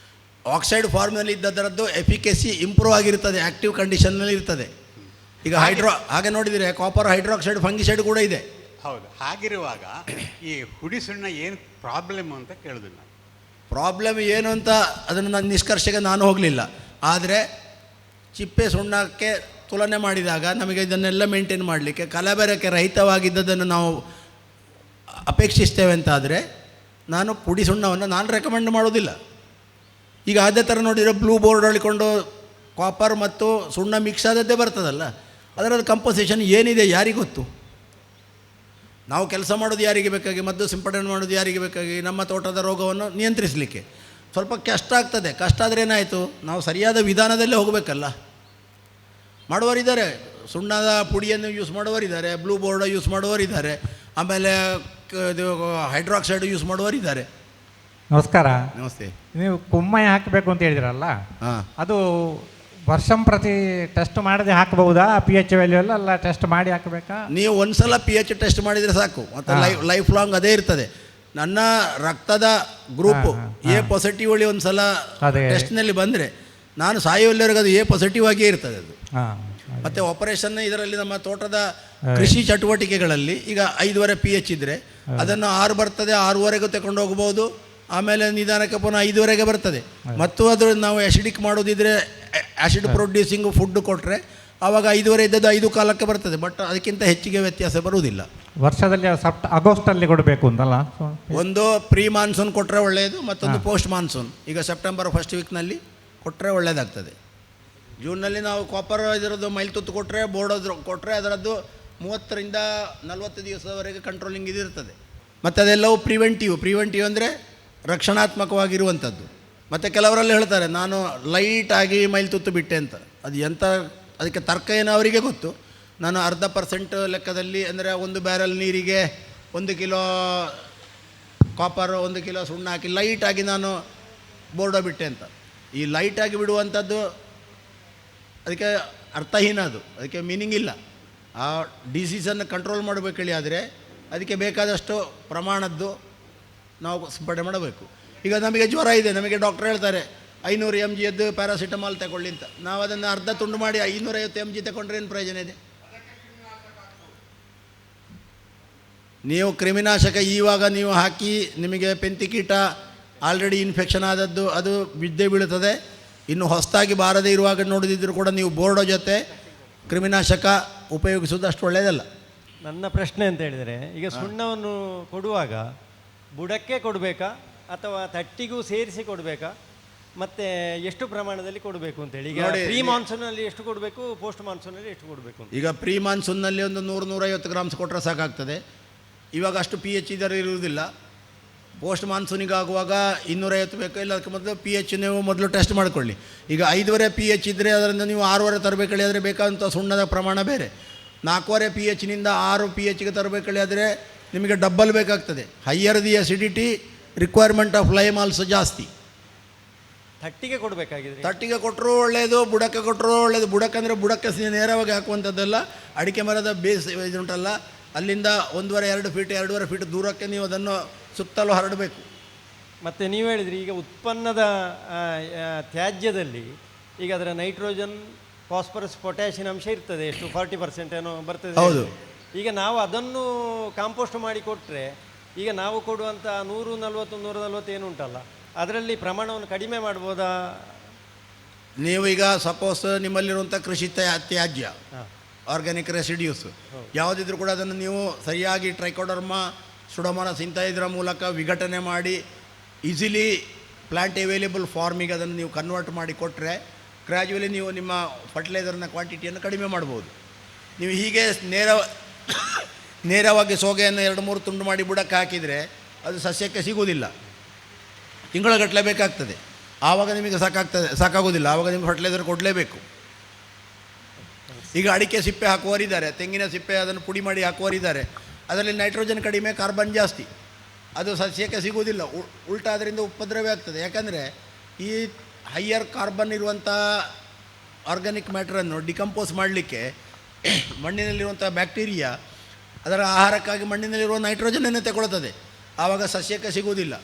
ಆಕ್ಸೈಡ್ ಫಾರ್ಮ್ನಲ್ಲಿ ಇದ್ದದರದ್ದು ಎಫಿಕೆಸಿ ಇಂಪ್ರೂವ್ ಆಗಿರ್ತದೆ, ಆ್ಯಕ್ಟಿವ್ ಕಂಡೀಷನ್ನಲ್ಲಿ ಇರ್ತದೆ. ಈಗ ಹಾಗೆ ನೋಡಿದರೆ ಕಾಪರ್ ಹೈಡ್ರಾಕ್ಸೈಡ್ ಫಂಗಿಸೈಡ್ ಕೂಡ ಇದೆ. ಹೌದು, ಹಾಗಿರುವಾಗ ಈ ಹುಡಿ ಸುಣ್ಣ ಏನು ಪ್ರಾಬ್ಲಮ್ ಅಂತ ಕೇಳಿದ್ರು ನಾನು. ಪ್ರಾಬ್ಲಮ್ ಏನು ಅಂತ ಅದನ್ನು ನನ್ನ ನಿಷ್ಕರ್ಷೆಗೆ ನಾನು ಹೋಗಲಿಲ್ಲ. ಆದರೆ ಚಿಪ್ಪೆ ಸುಣ್ಣಕ್ಕೆ ತುಲನೆ ಮಾಡಿದಾಗ ನಮಗೆ ಇದನ್ನೆಲ್ಲ ಮೇಂಟೈನ್ ಮಾಡಲಿಕ್ಕೆ ಕಲಬೆರಕೆ ರಹಿತವಾಗಿದ್ದದನ್ನು ನಾವು ಅಪೇಕ್ಷಿಸ್ತೇವೆ ಅಂತಾದರೆ ನಾನು ಪುಡಿ ಸುಣ್ಣವನ್ನು ನಾನು ರೆಕಮೆಂಡ್ ಮಾಡೋದಿಲ್ಲ. ಈಗ ಅದೇ ಥರ ನೋಡಿದರೆ ಬ್ಲೂ ಬೋರ್ಡ್ ಹೇಳಿಕೊಂಡು ಕಾಪರ್ ಮತ್ತು ಸುಣ್ಣ ಮಿಕ್ಸ್ ಆದದ್ದೇ ಬರ್ತದಲ್ಲ, ಅದರದ್ದು ಕಂಪೋಸಿಷನ್ ಏನಿದೆ ಯಾರಿಗೊತ್ತು? ನಾವು ಕೆಲಸ ಮಾಡೋದು ಯಾರಿಗೆ ಬೇಕಾಗಿ, ಮದ್ದು ಸಿಂಪಡಣೆ ಮಾಡೋದು ಯಾರಿಗೆ ಬೇಕಾಗಿ? ನಮ್ಮ ತೋಟದ ರೋಗವನ್ನು ನಿಯಂತ್ರಿಸಲಿಕ್ಕೆ ಸ್ವಲ್ಪ ಕಷ್ಟ ಆಗ್ತದೆ. ಕಷ್ಟ ಆದರೆ ಏನಾಯಿತು, ನಾವು ಸರಿಯಾದ ವಿಧಾನದಲ್ಲೇ ಹೋಗಬೇಕಲ್ಲ. ಮಾಡುವರಿದ್ದಾರೆ, ಸುಣ್ಣದ ಪುಡಿಯನ್ನು ಯೂಸ್ ಮಾಡುವರಿದ್ದಾರೆ, ಬ್ಲೂ ಬೋರ್ಡ್ ಯೂಸ್ ಮಾಡುವರಿದ್ದಾರೆ, ಆಮೇಲೆ ಇದು ಹೈಡ್ರಾಕ್ಸೈಡ್ ಯೂಸ್ ಮಾಡುವರಿದ್ದಾರೆ. ನಮಸ್ಕಾರ. ನಮಸ್ತೆ. ನೀವು ಕುಮ್ಮಯ ಹಾಕಬೇಕು ಅಂತ ಹೇಳಿದ್ರಲ್ಲ, ಹಾಂ, ಅದು ವರ್ಷಂಪ್ರತಿ ಟೆಸ್ಟ್ ಮಾಡದೆ ಹಾಕಬಹುದಾ? pH ವ್ಯಾಲ್ಯೂ ಅಲ್ಲ ಟೆಸ್ಟ್ ಮಾಡಿ ಹಾಕಬೇಕಾ? ನೀವು ಒಂದ್ಸಲ pH ಟೆಸ್ಟ್ ಮಾಡಿದರೆ ಸಾಕು, ಮತ್ತು ಲೈಫ್ ಲಾಂಗ್ ಅದೇ ಇರ್ತದೆ. ನನ್ನ ರಕ್ತದ ಗ್ರೂಪು A+ ಒಳ್ಳೆ ಒಂದು ಸಲ ಟೆಸ್ಟ್ನಲ್ಲಿ ಬಂದರೆ ನಾನು ಸಾಯುವಲ್ಲಿವರೆಗೆ ಅದು A+ ಆಗಿಯೇ ಇರ್ತದೆ ಅದು. ಮತ್ತು ಆಪರೇಷನ್ ಇದರಲ್ಲಿ ನಮ್ಮ ತೋಟದ ಕೃಷಿ ಚಟುವಟಿಕೆಗಳಲ್ಲಿ ಈಗ 5.5 pH ಇದ್ದರೆ ಅದನ್ನು 6 ಬರ್ತದೆ, 6.5 ತಗೊಂಡು ಹೋಗ್ಬೋದು. ಆಮೇಲೆ ನಿಧಾನಕ್ಕೆ ಪುನಃ 5 ಬರ್ತದೆ. ಮತ್ತು ಅದು ನಾವು ಆ್ಯಸಿಡಿಕ್ ಮಾಡೋದಿದ್ರೆ ಆ್ಯಸಿಡ್ ಪ್ರೊಡ್ಯೂಸಿಂಗ್ ಫುಡ್ ಕೊಟ್ಟರೆ ಆವಾಗ 5.5 ಇದ್ದದ್ದು 5 ಬರ್ತದೆ. ಬಟ್ ಅದಕ್ಕಿಂತ ಹೆಚ್ಚಿಗೆ ವ್ಯತ್ಯಾಸ ಬರುವುದಿಲ್ಲ. ವರ್ಷದಲ್ಲಿ ಆಗಸ್ಟಲ್ಲಿ ಕೊಡಬೇಕು ಅಂತಲ್ಲ? ಒಂದು ಪ್ರೀ ಮಾನ್ಸೂನ್ ಕೊಟ್ಟರೆ ಒಳ್ಳೆಯದು, ಮತ್ತೊಂದು ಪೋಸ್ಟ್ ಮಾನ್ಸೂನ್. ಈಗ ಸೆಪ್ಟೆಂಬರ್ ಫಸ್ಟ್ ವೀಕ್ನಲ್ಲಿ ಕೊಟ್ಟರೆ ಒಳ್ಳೆಯದಾಗ್ತದೆ. ಜೂನ್ನಲ್ಲಿ ನಾವು ಕಾಪರ್ ಇದರದ್ದು ಮೈಲ್ತುತ್ತು ಕೊಟ್ಟರೆ, ಬೋರ್ಡೋದು ಕೊಟ್ಟರೆ ಅದರದ್ದು 30 ರಿಂದ 40 ದಿವಸದವರೆಗೆ ಕಂಟ್ರೋಲಿಂಗ್ ಇದಿರ್ತದೆ. ಮತ್ತು ಅದೆಲ್ಲವೂ ಪ್ರಿವೆಂಟಿವ್ ಅಂದರೆ ರಕ್ಷಣಾತ್ಮಕವಾಗಿರುವಂಥದ್ದು. ಮತ್ತು ಕೆಲವರಲ್ಲಿ ಹೇಳ್ತಾರೆ ನಾನು ಲೈಟಾಗಿ ಮೈಲ್ತುತ್ತು ಬಿಟ್ಟೆ ಅಂತ. ಅದು ಎಂಥ, ಅದಕ್ಕೆ ತರ್ಕ ಏನೋ ಅವರಿಗೆ ಗೊತ್ತು. ನಾನು 0.5% ಲೆಕ್ಕದಲ್ಲಿ, ಅಂದರೆ 1 ಬ್ಯಾರಲ್ ನೀರಿಗೆ 1 ಕಿಲೋ ಕಾಪರ್ 1 ಕಿಲೋ ಸುಣ್ಣ ಹಾಕಿ ಲೈಟಾಗಿ ನಾನು ಬೋರ್ಡೋ ಬಿಟ್ಟೆ ಅಂತ. ಈ ಲೈಟಾಗಿ ಬಿಡುವಂಥದ್ದು ಅದಕ್ಕೆ ಅರ್ಥಹೀನ, ಅದಕ್ಕೆ ಮೀನಿಂಗ್ ಇಲ್ಲ. ಆ ಡಿಸೀಸನ್ನು ಕಂಟ್ರೋಲ್ ಮಾಡಬೇಕು ಹೇಳಿ ಆದರೆ ಅದಕ್ಕೆ ಬೇಕಾದಷ್ಟು ಪ್ರಮಾಣದ್ದು ನಾವು ಸಿಂಪಡಣೆ ಮಾಡಬೇಕು. ಈಗ ನಮಗೆ ಜ್ವರ ಇದೆ, ನಮಗೆ ಡಾಕ್ಟ್ರ್ ಹೇಳ್ತಾರೆ 500 mg ಪ್ಯಾರಾಸಿಟಮಾಲ್ ತಗೊಳ್ಳಿ ಅಂತ. ನಾವು ಅದನ್ನು ಅರ್ಧ ತುಂಡು ಮಾಡಿ 550 mg ತಗೊಂಡ್ರೆ ಏನು ಪ್ರಯೋಜನ ಇದೆ? ನೀವು ಕ್ರಿಮಿನಾಶಕ ಇವಾಗ ನೀವು ಹಾಕಿ ನಿಮಗೆ ಪೆಂತಿಕೀಟ ಆಲ್ರೆಡಿ ಇನ್ಫೆಕ್ಷನ್ ಆದದ್ದು ಅದು ಬಿದ್ದೇ ಬೀಳುತ್ತದೆ. ಇನ್ನು ಹೊಸದಾಗಿ ಬಾರದೇ ಇರುವಾಗ ನೋಡಿದಿದ್ರು ಕೂಡ ನೀವು ಬೋರ್ಡೋ ಜೊತೆ ಕ್ರಿಮಿನಾಶಕ ಉಪಯೋಗಿಸೋದು ಅಷ್ಟು ಒಳ್ಳೆಯದಲ್ಲ. ನನ್ನ ಪ್ರಶ್ನೆ ಅಂತ ಹೇಳಿದರೆ, ಈಗ ಸುಣ್ಣವನ್ನು ಕೊಡುವಾಗ ಬುಡಕ್ಕೆ ಕೊಡಬೇಕಾ ಅಥವಾ ತಟ್ಟಿಗೂ ಸೇರಿಸಿ ಕೊಡಬೇಕಾ, ಮತ್ತು ಎಷ್ಟು ಪ್ರಮಾಣದಲ್ಲಿ ಕೊಡಬೇಕು ಅಂತೇಳಿ? ಈಗ ಪ್ರೀ ಮಾನ್ಸೂನಲ್ಲಿ ಎಷ್ಟು ಕೊಡಬೇಕು, ಪೋಸ್ಟ್ ಮಾನ್ಸೂನಲ್ಲಿ ಎಷ್ಟು ಕೊಡಬೇಕು ಅಂತ? ಈಗ ಪ್ರೀ ಮಾನ್ಸೂನ್ನಲ್ಲಿ ಒಂದು 100-150 ಗ್ರಾಮ್ಸ್ ಕೊಟ್ಟರೆ ಸಾಕಾಗ್ತದೆ. ಇವಾಗ ಅಷ್ಟು pH ಇದರ ಇರುವುದಿಲ್ಲ. ಪೋಸ್ಟ್ ಮಾನ್ಸೂನಿಗೆ ಆಗುವಾಗ 250 ಬೇಕು, ಇಲ್ಲ ಅದಕ್ಕೆ ಮೊದಲು pH ನೀವು ಮೊದಲು ಟೆಸ್ಟ್ ಮಾಡಿಕೊಳ್ಳಿ. ಈಗ 5.5 pH ಇದ್ದರೆ ಅದರಿಂದ ನೀವು 6.5 ತರಬೇಕಳಿ ಆದರೆ ಬೇಕಾದಂಥ ಸುಣ್ಣದ ಪ್ರಮಾಣ ಬೇರೆ. 4.5 pHನಿಂದ 6 pHಗೆ ತರಬೇಕಳಿ ಆದರೆ ನಿಮಗೆ ಡಬ್ಬಲ್ ಬೇಕಾಗ್ತದೆ. Higher the acidity, requirement of lime also ಜಾಸ್ತಿ. ತಟ್ಟಿಗೆ ಕೊಡಬೇಕಾಗಿದ್ರೆ ತಟ್ಟಿಗೆ ಕೊಟ್ಟರು ಒಳ್ಳೆಯದು, ಬುಡಕ್ಕೆ ಕೊಟ್ಟರು ಒಳ್ಳೆಯದು. ಬುಡಕ್ಕಂದರೆ ಬುಡಕ್ಕೆ ನೇರವಾಗಿ ಹಾಕುವಂಥದ್ದಲ್ಲ, ಅಡಿಕೆ ಮರದ ಬೇಸ್ ಇದುಂಟಲ್ಲ ಅಲ್ಲಿಂದ 1.5-2 ಫೀಟ್ 2.5 ಫೀಟ್ ದೂರಕ್ಕೆ ನೀವು ಅದನ್ನು ಸುತ್ತಲೂ ಹರಡಬೇಕು. ಮತ್ತು ನೀವು ಹೇಳಿದ್ರಿ ಈಗ ಉತ್ಪನ್ನದ ತ್ಯಾಜ್ಯದಲ್ಲಿ ಈಗ ಅದರ ನೈಟ್ರೋಜನ್, ಫಾಸ್ಫರಸ್, ಪೊಟ್ಯಾಷಿಯಂ ಅಂಶ ಇರ್ತದೆ, ಎಷ್ಟು 40% ಏನೋ ಬರ್ತದೆ. ಹೌದು. ಈಗ ನಾವು ಅದನ್ನು ಕಾಂಪೋಸ್ಟ್ ಮಾಡಿ ಕೊಟ್ಟರೆ ಈಗ ನಾವು ಕೊಡುವಂಥ 140 ಏನು ಉಂಟಲ್ಲ ಅದರಲ್ಲಿ ಪ್ರಮಾಣವನ್ನು ಕಡಿಮೆ ಮಾಡ್ಬೋದಾ? ನೀವು ಈಗ ಸಪೋಸ್ ನಿಮ್ಮಲ್ಲಿರುವಂಥ ಕೃಷಿ ತ್ಯಾಜ್ಯ, ಆರ್ಗ್ಯಾನಿಕ್ ರೆಸಿಡ್ಯೂಸ್ ಯಾವುದಿದ್ರೂ ಕೂಡ ಅದನ್ನು ನೀವು ಸರಿಯಾಗಿ ಟ್ರೈಕೋಡರ್ಮಾ, ಸುಡೋಮೋನಾಸ್ ಇದರ ಮೂಲಕ ವಿಘಟನೆ ಮಾಡಿ ಈಸಿಲಿ ಪ್ಲಾಂಟ್ ಅವೈಲೇಬಲ್ ಫಾರ್ಮಿಗೆ ಅದನ್ನು ನೀವು ಕನ್ವರ್ಟ್ ಮಾಡಿ ಕೊಟ್ಟರೆ ಗ್ರ್ಯಾಜುವಲಿ ನೀವು ನಿಮ್ಮ ಫರ್ಟಿಲೈಸರ್ನ ಕ್ವಾಂಟಿಟಿಯನ್ನು ಕಡಿಮೆ ಮಾಡ್ಬೋದು. ನೀವು ಹೀಗೆ ನೇರವಾಗಿ ಸೋಗೆಯನ್ನು 2-3 ತುಂಡು ಮಾಡಿ ಬುಡಕ್ಕೆ ಹಾಕಿದರೆ ಅದು ಸಸ್ಯಕ್ಕೆ ಸಿಗುವುದಿಲ್ಲ, ತಿಂಗಳಗಟ್ಟಲೆ ಬೇಕಾಗ್ತದೆ. ಆವಾಗ ನಿಮಗೆ ಸಾಕಾಗೋದಿಲ್ಲ, ಆವಾಗ ನಿಮಗೆ ಫರ್ಟಿಲೈಸರ್ ಕೊಡಲೇಬೇಕು. ಈಗ ಅಡಿಕೆ ಸಿಪ್ಪೆ ಹಾಕುವರಿದ್ದಾರೆ, ತೆಂಗಿನ ಸಿಪ್ಪೆ ಅದನ್ನು ಪುಡಿ ಮಾಡಿ ಹಾಕುವರಿದ್ದಾರೆ, ಅದರಲ್ಲಿ ನೈಟ್ರೋಜನ್ ಕಡಿಮೆ, ಕಾರ್ಬನ್ ಜಾಸ್ತಿ, ಅದು ಸಸ್ಯಕ್ಕೆ ಸಿಗುವುದಿಲ್ಲ. ಉಲ್ಟಾ ಅದರಿಂದ ಉಪದ್ರವ ಆಗ್ತದೆ. ಯಾಕಂದರೆ ಈ ಹೈಯರ್ ಕಾರ್ಬನ್ ಇರುವಂಥ ಆರ್ಗ್ಯಾನಿಕ್ ಮ್ಯಾಟ್ರನ್ನು ಡಿಕಂಪೋಸ್ ಮಾಡಲಿಕ್ಕೆ ಮಣ್ಣಿನಲ್ಲಿರುವಂಥ ಬ್ಯಾಕ್ಟೀರಿಯಾ ಅದರ ಆಹಾರಕ್ಕಾಗಿ ಮಣ್ಣಿನಲ್ಲಿರುವ ನೈಟ್ರೋಜನನ್ನು ತಗೊಳ್ತದೆ, ಆವಾಗ ಸಸ್ಯಕ್ಕೆ ಸಿಗುವುದಿಲ್ಲ.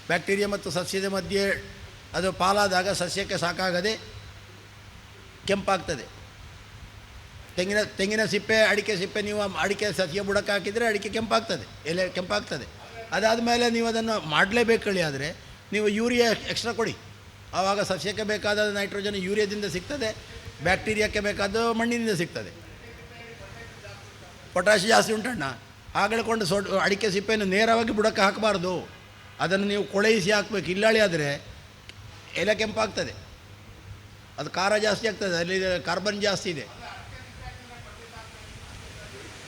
ಬ್ಯಾಕ್ಟೀರಿಯಾ ಮತ್ತು ಸಸ್ಯದ ಮಧ್ಯೆ ಅದು ಪಾಲಾದಾಗ ಸಸ್ಯಕ್ಕೆ ಸಾಕಾಗದೆ ಕೆಂಪಾಗ್ತದೆ. ತೆಂಗಿನ ಸಿಪ್ಪೆ, ಅಡಿಕೆ ಸಿಪ್ಪೆ ನೀವು ಅಡಿಕೆ ಸಸ್ಯ ಬುಡಕ್ಕೆ ಹಾಕಿದರೆ ಅಡಿಕೆ ಕೆಂಪಾಗ್ತದೆ, ಎಲೆ ಕೆಂಪಾಗ್ತದೆ. ಅದಾದ ಮೇಲೆ ನೀವು ಅದನ್ನು ಮಾಡಲೇಬೇಕಳಿ ಆದರೆ ನೀವು ಯೂರಿಯಾ ಎಕ್ಸ್ಟ್ರಾ ಕೊಡಿ, ಆವಾಗ ಸಸ್ಯಕ್ಕೆ ಬೇಕಾದ ನೈಟ್ರೋಜನ್ ಯೂರಿಯಾದಿಂದ ಸಿಗ್ತದೆ, ಬ್ಯಾಕ್ಟೀರಿಯಾಕ್ಕೆ ಬೇಕಾದ ಮಣ್ಣಿನಿಂದ ಸಿಗ್ತದೆ. ಪೊಟ್ಯಾಷ್ ಜಾಸ್ತಿ ಉಂಟಣ್ಣ, ಹಾಗಳಿಕೊಂಡು ಅಡಿಕೆ ಸಿಪ್ಪೆಯನ್ನು ನೇರವಾಗಿ ಬುಡಕ್ಕೆ ಹಾಕಬಾರ್ದು, ಅದನ್ನು ನೀವು ಕೊಳೆಯಿಸಿ ಹಾಕಬೇಕು. ಇಲ್ಲಾಳಿ ಆದರೆ ಎಲೆ ಕೆಂಪಾಗ್ತದೆ, ಅದು ಖಾರ ಜಾಸ್ತಿ ಆಗ್ತದೆ, ಅಲ್ಲಿ ಕಾರ್ಬನ್ ಜಾಸ್ತಿ ಇದೆ.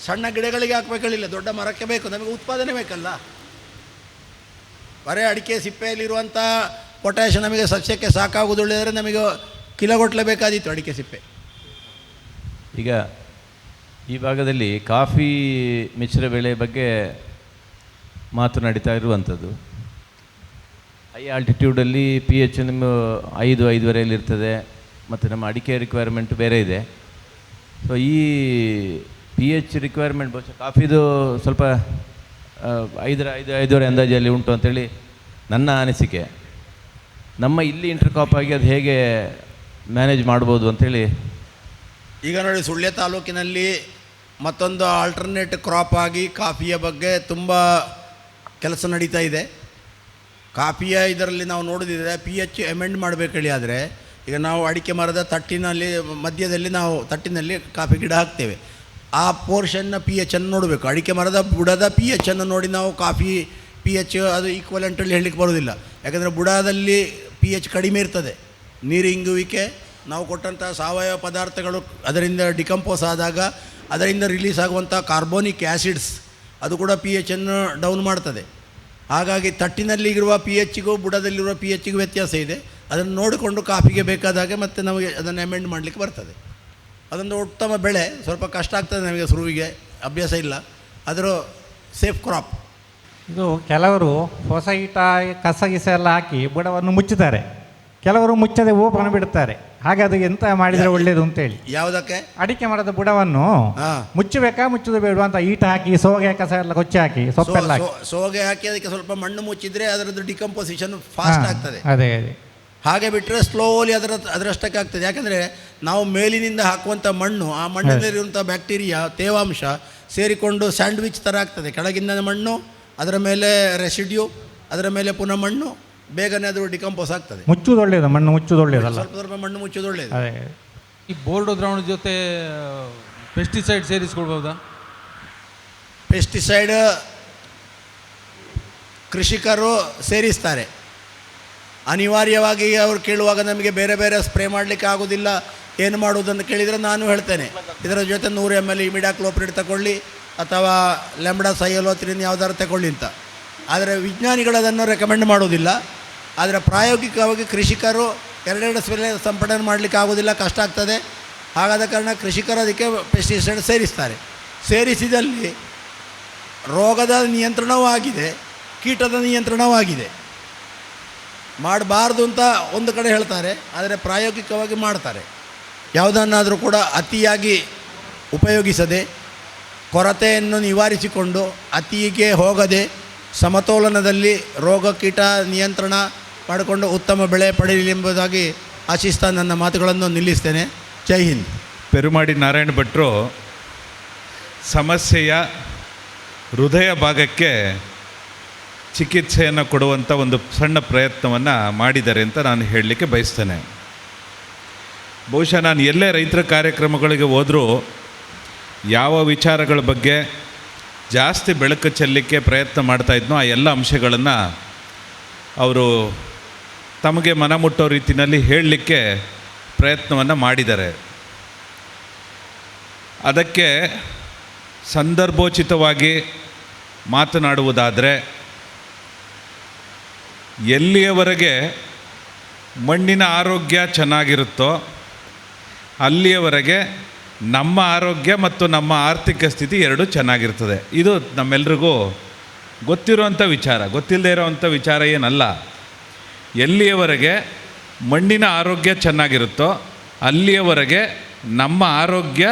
ಸಣ್ಣ ಗಿಡಗಳಿಗೆ ಹಾಕಬೇಕಳಿಲ್ಲ, ದೊಡ್ಡ ಮರಕ್ಕೆ ಬೇಕು, ನಮಗೆ ಉತ್ಪಾದನೆ ಬೇಕಲ್ಲ. ಬರೀ ಅಡಿಕೆ ಸಿಪ್ಪೆಯಲ್ಲಿರುವಂಥ ಪೊಟ್ಯಾಷ್ ನಮಗೆ ಸಸ್ಯಕ್ಕೆ ಸಾಕಾಗುವುದಿಲ್ಲದ್ರೆ ನಮಗೆ ಕಿಲೋಗಟ್ಟಲೆ ಬೇಕಾದೀತು ಅಡಿಕೆ ಸಿಪ್ಪೆ. ಈಗ ಈ ಭಾಗದಲ್ಲಿ ಕಾಫಿ ಮಿಶ್ರ ಬೆಳೆ ಬಗ್ಗೆ ಮಾತು ನಡೀತಾ ಇರುವಂಥದ್ದು. ಹೈ ಆಲ್ಟಿಟ್ಯೂಡಲ್ಲಿ pH ನಿಮ್ಮ 5-5.5 ಇರ್ತದೆ, ಮತ್ತು ನಮ್ಮ ಅಡಿಕೆ ರಿಕ್ವೈರ್ಮೆಂಟ್ ಬೇರೆ ಇದೆ. ಸೊ ಈ pH ರಿಕ್ವೈರ್ಮೆಂಟ್ ಬಹುಶಃ ಕಾಫಿದು ಸ್ವಲ್ಪ 5.5 ಅಂದಾಜಲ್ಲಿ ಉಂಟು ಅಂಥೇಳಿ ನನ್ನ ಅನಿಸಿಕೆ. ನಮ್ಮ ಇಲ್ಲಿ ಇಂಟರ್ಕಾಪ್ ಆಗಿ ಅದು ಹೇಗೆ ಮ್ಯಾನೇಜ್ ಮಾಡ್ಬೋದು ಅಂಥೇಳಿ. ಈಗ ನೋಡಿ, ಸುಳ್ಯ ತಾಲೂಕಿನಲ್ಲಿ ಮತ್ತೊಂದು ಆಲ್ಟರ್ನೇಟ್ ಕ್ರಾಪ್ ಆಗಿ ಕಾಫಿಯ ಬಗ್ಗೆ ತುಂಬ ಕೆಲಸ ನಡೀತಾ ಇದೆ. ಕಾಫಿಯ ಇದರಲ್ಲಿ ನಾವು ನೋಡಿದರೆ pH ಅಮೆಂಡ್ ಮಾಡಬೇಕೇಳಿ ಆದರೆ ಈಗ ನಾವು ಅಡಿಕೆ ಮರದ ಮಧ್ಯದಲ್ಲಿ ನಾವು ತಟ್ಟಿನಲ್ಲಿ ಕಾಫಿ ಗಿಡ ಹಾಕ್ತೇವೆ, ಆ ಪೋರ್ಷನ್ನ pH ಅನ್ನು ನೋಡಬೇಕು. ಅಡಿಕೆ ಮರದ ಬುಡದ pH ಅನ್ನು ನೋಡಿ ನಾವು ಕಾಫಿ pH ಅದು ಈಕ್ವಲೆಂಟಲ್ಲಿ ಹೇಳಲಿಕ್ಕೆ ಬರೋದಿಲ್ಲ. ಯಾಕಂದರೆ ಬುಡದಲ್ಲಿ pH ಕಡಿಮೆ ಇರ್ತದೆ, ನೀರು ಇಂಗುವಿಕೆ, ನಾವು ಕೊಟ್ಟಂಥ ಸಾವಯವ ಪದಾರ್ಥಗಳು ಅದರಿಂದ ಡಿಕಂಪೋಸ್ ಆದಾಗ ಅದರಿಂದ ರಿಲೀಸ್ ಆಗುವಂಥ ಕಾರ್ಬೋನಿಕ್ ಆ್ಯಸಿಡ್ಸ್ ಅದು ಕೂಡ pH ಅನ್ನು ಡೌನ್ ಮಾಡ್ತದೆ. ಹಾಗಾಗಿ ತಟ್ಟಿನಲ್ಲಿರುವ pHಗೂ ಬುಡದಲ್ಲಿರುವ pHಗೂ ವ್ಯತ್ಯಾಸ ಇದೆ. ಅದನ್ನು ನೋಡಿಕೊಂಡು ಕಾಫಿಗೆ ಬೇಕಾದಾಗೆ ಮತ್ತು ನಮಗೆ ಅದನ್ನು ಅಮೆಂಡ್ ಮಾಡಲಿಕ್ಕೆ ಬರ್ತದೆ. ಅದೊಂದು ಉತ್ತಮ ಬೆಳೆ, ಸ್ವಲ್ಪ ಕಷ್ಟ ಆಗ್ತದೆ ನಮಗೆ, ಶುರುವಿಗೆ ಅಭ್ಯಾಸ ಇಲ್ಲ, ಅದರ ಸೇಫ್ ಕ್ರಾಪ್. ಇದು ಕೆಲವರು ಹೊಸ ಈಟ ಕಸ ಗಿಸ ಎಲ್ಲ ಹಾಕಿ ಬುಡವನ್ನು ಮುಚ್ಚುತ್ತಾರೆ, ಕೆಲವರು ಮುಚ್ಚದೆ ಓಪನ್ ಬಿಡುತ್ತಾರೆ. ಹಾಗೆ ಅದು ಎಂತ ಮಾಡಿದರೆ ಒಳ್ಳೆಯದು ಅಂತೇಳಿ. ಯಾವುದಕ್ಕೆ? ಅಡಿಕೆ ಮರದ ಬುಡವನ್ನು ಮುಚ್ಚಬೇಕಾ ಮುಚ್ಚುದು ಬೇಡ ಅಂತ ಈಟ ಹಾಕಿ ಸೋಗೆ ಕಸ ಎಲ್ಲ ಕೊಚ್ಚಿ ಹಾಕಿ ಸೊಪ್ಪೆಲ್ಲ ಹಾಕಿ ಸೋಗೆ ಹಾಕಿ ಅದಕ್ಕೆ ಸ್ವಲ್ಪ ಮಣ್ಣು ಮುಚ್ಚಿದ್ರೆ ಅದರದ್ದು ಡಿಕಂಪೋಸಿಷನ್ ಫಾಸ್ಟ್ ಆಗ್ತದೆ. ಅದೇ ಹಾಗೆ ಬಿಟ್ಟರೆ ಸ್ಲೋಲಿ ಅದರಷ್ಟಕ್ಕೆ ಆಗ್ತದೆ. ಯಾಕಂದರೆ ನಾವು ಮೇಲಿನಿಂದ ಹಾಕುವಂಥ ಮಣ್ಣು, ಆ ಮಣ್ಣಿನಲ್ಲಿರುವಂಥ ಬ್ಯಾಕ್ಟೀರಿಯಾ ತೇವಾಂಶ ಸೇರಿಕೊಂಡು ಸ್ಯಾಂಡ್ವಿಚ್ ಥರ ಆಗ್ತದೆ. ಕೆಳಗಿಂದ ಮಣ್ಣು, ಅದರ ಮೇಲೆ ರೆಸಿಡ್ಯೂ, ಅದರ ಮೇಲೆ ಪುನಃ ಮಣ್ಣು, ಬೇಗನೆ ಅದು ಡಿಕಂಪೋಸ್ ಆಗ್ತದೆ. ಮುಚ್ಚುದು ಒಳ್ಳೆಯದು, ಮಣ್ಣು ಮುಚ್ಚುದು ಒಳ್ಳೆಯದಲ್ಲ, ಸ್ವಲ್ಪ ಮಣ್ಣು ಮುಚ್ಚುದು ಒಳ್ಳೆಯದು. ಈ ಬೋರ್ಡೋ ದ್ರಾವಣದ ಜೊತೆ ಪೆಸ್ಟಿಸೈಡ್ ಸೇರಿಸ್ಕೊಳ್ಬೋದಾ? ಪೆಸ್ಟಿಸೈಡ್ ಕೃಷಿಕರು ಸೇರಿಸ್ತಾರೆ ಅನಿವಾರ್ಯವಾಗಿ. ಅವರು ಕೇಳುವಾಗ ನಮಗೆ ಬೇರೆ ಬೇರೆ ಸ್ಪ್ರೇ ಮಾಡಲಿಕ್ಕೆ ಆಗೋದಿಲ್ಲ, ಏನು ಮಾಡುವುದನ್ನು ಕೇಳಿದರೆ ನಾನು ಹೇಳ್ತೇನೆ, ಇದರ ಜೊತೆ 100 ml ಇಮಿಡಾಕ್ಲೋಪ್ರಿಡ್ ತಗೊಳ್ಳಿ ಅಥವಾ ಲೆಂಬ್ಡಾ ಸೈಯಲೋತ್ರಿನ್ ಯಾವುದಾದ್ರು ತಗೊಳ್ಳಿ ಅಂತ. ಆದರೆ ವಿಜ್ಞಾನಿಗಳು ಅದನ್ನು ರೆಕಮೆಂಡ್ ಮಾಡೋದಿಲ್ಲ. ಆದರೆ ಪ್ರಾಯೋಗಿಕವಾಗಿ ಕೃಷಿಕರು ಎರಡೆರಡು ಸ್ಪ್ರೇ ಸಿಂಪಡಣೆ ಮಾಡಲಿಕ್ಕೆ ಆಗೋದಿಲ್ಲ, ಕಷ್ಟ ಆಗ್ತದೆ. ಹಾಗಾದ ಕಾರಣ ಕೃಷಿಕರು ಅದಕ್ಕೆ ಪೆಸ್ಟಿಸೈಡ್ ಸೇರಿಸ್ತಾರೆ. ಸೇರಿಸಿದಲ್ಲಿ ರೋಗದ ನಿಯಂತ್ರಣವೂ ಆಗಿದೆ, ಕೀಟದ ನಿಯಂತ್ರಣವೂ ಆಗಿದೆ. ಮಾಡಬಾರ್ದು ಅಂತ ಒಂದು ಕಡೆ ಹೇಳ್ತಾರೆ, ಆದರೆ ಪ್ರಾಯೋಗಿಕವಾಗಿ ಮಾಡ್ತಾರೆ. ಯಾವುದನ್ನಾದರೂ ಕೂಡ ಅತಿಯಾಗಿ ಉಪಯೋಗಿಸದೆ, ಕೊರತೆಯನ್ನು ನಿವಾರಿಸಿಕೊಂಡು ಅತಿಗೆ ಹೋಗದೆ, ಸಮತೋಲನದಲ್ಲಿ ರೋಗ ಕೀಟ ನಿಯಂತ್ರಣ ಮಾಡಿಕೊಂಡು ಉತ್ತಮ ಬೆಳೆ ಪಡೆಯಲಿ ಎಂಬುದಾಗಿ ಆಶಿಸ್ತಾ ನನ್ನ ಮಾತುಗಳನ್ನು ನಿಲ್ಲಿಸ್ತೇನೆ. ಜೈ ಹಿಂದ್. ಪೆರುಮಾಡಿ ನಾರಾಯಣ ಭಟ್ರು ಸಮಸ್ಯೆಯ ಹೃದಯ ಭಾಗಕ್ಕೆ ಚಿಕಿತ್ಸೆಯನ್ನು ಕೊಡುವಂಥ ಒಂದು ಸಣ್ಣ ಪ್ರಯತ್ನವನ್ನು ಮಾಡಿದ್ದಾರೆ ಅಂತ ನಾನು ಹೇಳಲಿಕ್ಕೆ ಬಯಸ್ತೇನೆ. ಬಹುಶಃ ನಾನು ಎಲ್ಲೇ ರೈತರ ಕಾರ್ಯಕ್ರಮಗಳಿಗೆ ಹೋದರೂ ಯಾವ ವಿಚಾರಗಳ ಬಗ್ಗೆ ಜಾಸ್ತಿ ಬೆಳಕು ಚೆಲ್ಲಲಿಕ್ಕೆ ಪ್ರಯತ್ನ ಮಾಡ್ತಾಯಿದ್ನೋ ಆ ಎಲ್ಲ ಅಂಶಗಳನ್ನು ಅವರು ತಮಗೆ ಮನಮುಟ್ಟೋ ರೀತಿಯಲ್ಲಿ ಹೇಳಲಿಕ್ಕೆ ಪ್ರಯತ್ನವನ್ನು ಮಾಡಿದ್ದಾರೆ. ಅದಕ್ಕೆ ಸಂದರ್ಭೋಚಿತವಾಗಿ ಮಾತನಾಡುವುದಾದರೆ, ಎಲ್ಲಿಯವರೆಗೆ ಮಣ್ಣಿನ ಆರೋಗ್ಯ ಚೆನ್ನಾಗಿರುತ್ತೋ ಅಲ್ಲಿಯವರೆಗೆ ನಮ್ಮ ಆರೋಗ್ಯ ಮತ್ತು ನಮ್ಮ ಆರ್ಥಿಕ ಸ್ಥಿತಿ ಎರಡೂ ಚೆನ್ನಾಗಿರ್ತದೆ. ಇದು ನಮ್ಮೆಲ್ರಿಗೂ ಗೊತ್ತಿರುವಂಥ ವಿಚಾರ, ಗೊತ್ತಿಲ್ಲದೆ ಇರೋವಂಥ ವಿಚಾರ ಏನಲ್ಲ. ಎಲ್ಲಿಯವರೆಗೆ ಮಣ್ಣಿನ ಆರೋಗ್ಯ ಚೆನ್ನಾಗಿರುತ್ತೋ ಅಲ್ಲಿಯವರೆಗೆ ನಮ್ಮ ಆರೋಗ್ಯ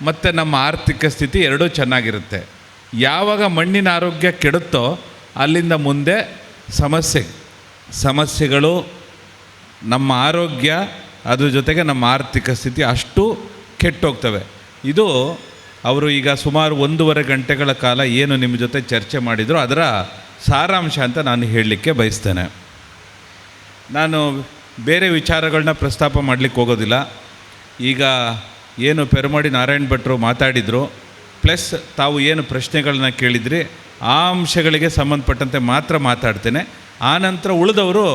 ಮತ್ತು ನಮ್ಮ ಆರ್ಥಿಕ ಸ್ಥಿತಿ ಎರಡೂ ಚೆನ್ನಾಗಿರುತ್ತೆ. ಯಾವಾಗ ಮಣ್ಣಿನ ಆರೋಗ್ಯ ಕೆಡುತ್ತೋ ಅಲ್ಲಿಂದ ಮುಂದೆ ಸಮಸ್ಯೆಗಳು, ನಮ್ಮ ಆರೋಗ್ಯ, ಅದ್ರ ಜೊತೆಗೆ ನಮ್ಮ ಆರ್ಥಿಕ ಸ್ಥಿತಿ ಅಷ್ಟು ಕೆಟ್ಟೋಗ್ತವೆ. ಇದು ಅವರು ಈಗ ಸುಮಾರು 1.5 ಗಂಟೆಗಳ ಕಾಲ ಏನು ನಿಮ್ಮ ಜೊತೆ ಚರ್ಚೆ ಮಾಡಿದರು ಅದರ ಸಾರಾಂಶ ಅಂತ ನಾನು ಹೇಳಲಿಕ್ಕೆ ಬಯಸ್ತೇನೆ. ನಾನು ಬೇರೆ ವಿಚಾರಗಳನ್ನ ಪ್ರಸ್ತಾಪ ಮಾಡಲಿಕ್ಕೆ ಹೋಗೋದಿಲ್ಲ. ಈಗ ಏನು ಪೆರುಮಾಡಿ ನಾರಾಯಣ ಭಟ್ರು ಮಾತಾಡಿದರು, ಪ್ಲಸ್ ತಾವು ಏನು ಪ್ರಶ್ನೆಗಳನ್ನ ಕೇಳಿದ್ರಿ ಆ ಅಂಶಗಳಿಗೆ ಸಂಬಂಧಪಟ್ಟಂತೆ ಮಾತ್ರ ಮಾತಾಡ್ತೇನೆ. ಆನಂತರ ಉಳಿದವರು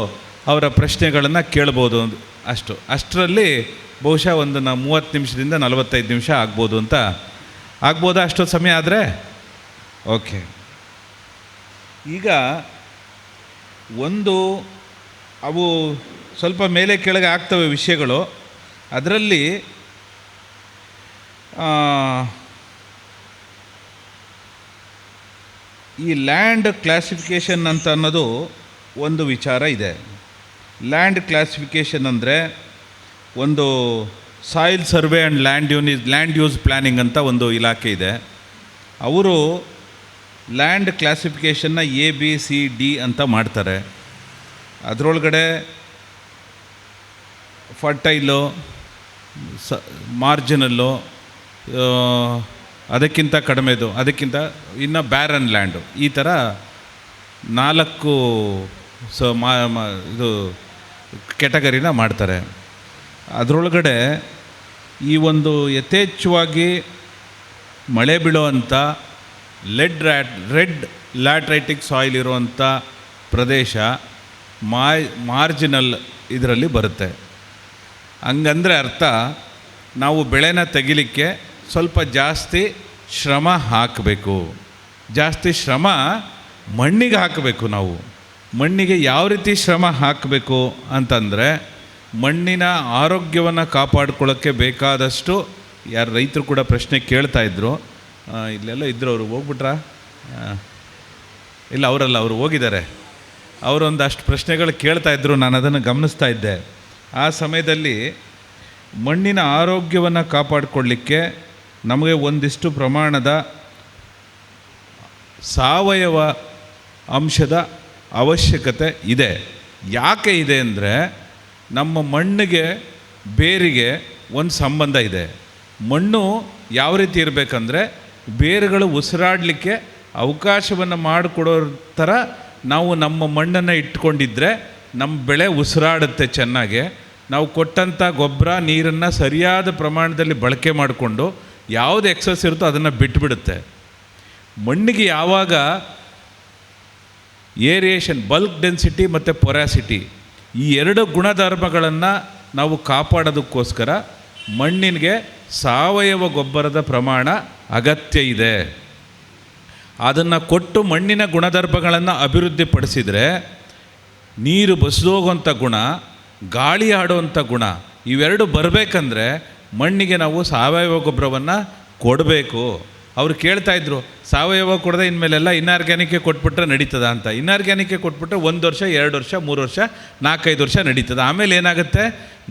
ಅವರ ಪ್ರಶ್ನೆಗಳನ್ನು ಕೇಳ್ಬೋದು. ಅಷ್ಟರಲ್ಲಿ ಬಹುಶಃ ಒಂದು 30 ನಿಮಿಷದಿಂದ 45 ನಿಮಿಷ ಆಗ್ಬೋದಾ? ಅಷ್ಟೊತ್ತು ಸಮಯ ಆದರೆ ಓಕೆ. ಈಗ ಅವು ಸ್ವಲ್ಪ ಮೇಲೆ ಕೆಳಗೆ ಆಗ್ತವೆ ವಿಷಯಗಳು. ಅದರಲ್ಲಿ ಈ ಲ್ಯಾಂಡ್ ಕ್ಲಾಸಿಫಿಕೇಷನ್ ಅಂತ ಅನ್ನೋದು ಒಂದು ವಿಚಾರ ಇದೆ. ಲ್ಯಾಂಡ್ ಕ್ಲಾಸಿಫಿಕೇಷನ್ ಅಂದರೆ ಒಂದು soil survey and land use planning ಅಂತ ಒಂದು ಇಲಾಖೆ ಇದೆ. ಅವರು ಲ್ಯಾಂಡ್ ಕ್ಲಾಸಿಫಿಕೇಷನ್ನ ABCD ಅಂತ ಮಾಡ್ತಾರೆ. ಅದರೊಳಗಡೆ ಫರ್ಟೈಲು, ಮಾರ್ಜಿನಲ್ಲು, ಅದಕ್ಕಿಂತ ಕಡಿಮೆದು, ಅದಕ್ಕಿಂತ ಇನ್ನು ಬ್ಯಾರನ್ ಲ್ಯಾಂಡು, ಈ ಥರ 4 ಇದು ಕೆಟಗರಿನ ಮಾಡ್ತಾರೆ. ಅದರೊಳಗಡೆ ಈ ಒಂದು ಯಥೇಚ್ಛವಾಗಿ ಮಳೆ ಬೀಳುವಂಥ ರೆಡ್ ಲ್ಯಾಟ್ರೈಟಿಕ್ ಸಾಯಿಲ್ ಇರುವಂಥ ಪ್ರದೇಶ ಮಾರ್ಜಿನಲ್ ಇದರಲ್ಲಿ ಬರುತ್ತೆ. ಹಂಗಂದರೆ ಅರ್ಥ ನಾವು ಬೆಳೆನ ತೆಗಿಲಿಕ್ಕೆ ಸ್ವಲ್ಪ ಜಾಸ್ತಿ ಶ್ರಮ ಹಾಕಬೇಕು. ಜಾಸ್ತಿ ಶ್ರಮ ಮಣ್ಣಿಗೆ ಹಾಕಬೇಕು. ನಾವು ಮಣ್ಣಿಗೆ ಯಾವ ರೀತಿ ಶ್ರಮ ಹಾಕಬೇಕು ಅಂತಂದರೆ, ಮಣ್ಣಿನ ಆರೋಗ್ಯವನ್ನು ಕಾಪಾಡ್ಕೊಳ್ಳೋಕ್ಕೆ ಬೇಕಾದಷ್ಟು ಯಾರು ರೈತರು ಕೂಡ ಪ್ರಶ್ನೆ ಕೇಳ್ತಾಯಿದ್ರು. ಇಲ್ಲೆಲ್ಲ ಇದ್ದರು, ಅವರು ಹೋಗ್ಬಿಟ್ರಾ? ಇಲ್ಲ, ಅವರು ಹೋಗಿದ್ದಾರೆ. ಅವರೊಂದಷ್ಟು ಪ್ರಶ್ನೆಗಳು ಕೇಳ್ತಾಯಿದ್ರು, ನಾನು ಅದನ್ನು ಗಮನಿಸ್ತಾ ಇದ್ದೆ. ಆ ಸಮಯದಲ್ಲಿ ಮಣ್ಣಿನ ಆರೋಗ್ಯವನ್ನು ಕಾಪಾಡಿಕೊಳ್ಳಿಕ್ಕೆ ನಮಗೆ ಒಂದಿಷ್ಟು ಪ್ರಮಾಣದ ಸಾವಯವ ಅಂಶದ ಅವಶ್ಯಕತೆ ಇದೆ. ಯಾಕೆ ಇದೆ ಅಂದರೆ, ನಮ್ಮ ಮಣ್ಣಿಗೆ ಬೇರಿಗೆ ಒಂದು ಸಂಬಂಧ ಇದೆ. ಮಣ್ಣು ಯಾವ ರೀತಿ ಇರಬೇಕಂದ್ರೆ, ಬೇರುಗಳು ಉಸಿರಾಡಲಿಕ್ಕೆ ಅವಕಾಶವನ್ನು ಮಾಡಿಕೊಡೋ ಥರ ನಾವು ನಮ್ಮ ಮಣ್ಣನ್ನು ಇಟ್ಕೊಂಡಿದ್ರೆ ನಮ್ಮ ಬೆಳೆ ಉಸಿರಾಡುತ್ತೆ ಚೆನ್ನಾಗೆ. ನಾವು ಕೊಟ್ಟಂಥ ಗೊಬ್ಬರ ನೀರನ್ನು ಸರಿಯಾದ ಪ್ರಮಾಣದಲ್ಲಿ ಬಳಕೆ ಮಾಡಿಕೊಂಡು ಯಾವುದು ಎಕ್ಸಸ್ ಇರುತ್ತೋ ಅದನ್ನು ಬಿಟ್ಟುಬಿಡುತ್ತೆ. ಮಣ್ಣಿಗೆ ಯಾವಾಗ ಏರಿಯೇಷನ್, ಬಲ್ಕ್ ಡೆನ್ಸಿಟಿ ಮತ್ತು ಪೊರಾಸಿಟಿ, ಈ 2 ಗುಣಧರ್ಮಗಳನ್ನು ನಾವು ಕಾಪಾಡೋದಕ್ಕೋಸ್ಕರ ಮಣ್ಣಿಗೆ ಸಾವಯವ ಗೊಬ್ಬರದ ಪ್ರಮಾಣ ಅಗತ್ಯ ಇದೆ. ಅದನ್ನು ಕೊಟ್ಟು ಮಣ್ಣಿನ ಗುಣಧರ್ಮಗಳನ್ನು ಅಭಿವೃದ್ಧಿಪಡಿಸಿದರೆ ನೀರು ಬಸಿದೋಗುವಂಥ ಗುಣ, ಗಾಳಿ ಆಡುವಂಥ ಗುಣ ಇವೆರಡು ಬರಬೇಕಂದ್ರೆ ಮಣ್ಣಿಗೆ ನಾವು ಸಾವಯವ ಗೊಬ್ಬರವನ್ನು ಕೊಡಬೇಕು. ಅವರು ಕೇಳ್ತಾಯಿದ್ರು, ಸಾವಯವ ಕೊಡದೆ ಇನ್ಮೇಲೆಲ್ಲ ಇನ್ಆರ್ಗ್ಯಾನಿಕ್ಕೆ ಕೊಟ್ಬಿಟ್ರೆ ನಡೀತದ ಅಂತ. ಇನ್ಆರ್ಗ್ಯಾನಿಕ್ಕೆ ಕೊಟ್ಬಿಟ್ರೆ 1 ವರ್ಷ 2 ವರ್ಷ 3 ವರ್ಷ 4-5 ವರ್ಷ ನಡೀತದೆ. ಆಮೇಲೆ ಏನಾಗುತ್ತೆ,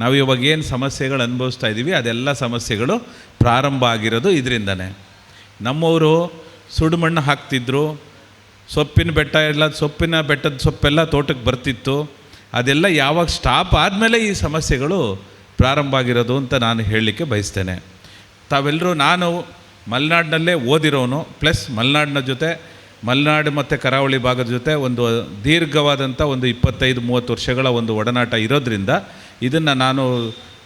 ನಾವು ಇವಾಗ ಏನು ಸಮಸ್ಯೆಗಳು ಅನುಭವಿಸ್ತಾ ಇದ್ದೀವಿ ಅದೆಲ್ಲ ಸಮಸ್ಯೆಗಳು ಪ್ರಾರಂಭ ಆಗಿರೋದು ಇದರಿಂದನೇ. ನಮ್ಮವರು ಸುಡುಮಣ್ಣು ಹಾಕ್ತಿದ್ರು, ಸೊಪ್ಪಿನ ಬೆಟ್ಟದ ಸೊಪ್ಪೆಲ್ಲ ತೋಟಕ್ಕೆ ಬರ್ತಿತ್ತು. ಅದೆಲ್ಲ ಯಾವಾಗ ಸ್ಟಾಪ್ ಆದಮೇಲೆ ಈ ಸಮಸ್ಯೆಗಳು ಪ್ರಾರಂಭ ಆಗಿರೋದು ಅಂತ ನಾನು ಹೇಳಲಿಕ್ಕೆ ಬಯಸ್ತೇನೆ. ತಾವೆಲ್ಲರೂ, ನಾನು ಮಲೆನಾಡಿನಲ್ಲೇ ಓದಿರೋನು, ಪ್ಲಸ್ ಮಲೆನಾಡು ಮತ್ತು ಕರಾವಳಿ ಭಾಗದ ಜೊತೆ ಒಂದು ದೀರ್ಘವಾದಂಥ ಒಂದು 25-30 ವರ್ಷಗಳ ಒಂದು ಒಡನಾಟ ಇರೋದ್ರಿಂದ ಇದನ್ನು ನಾನು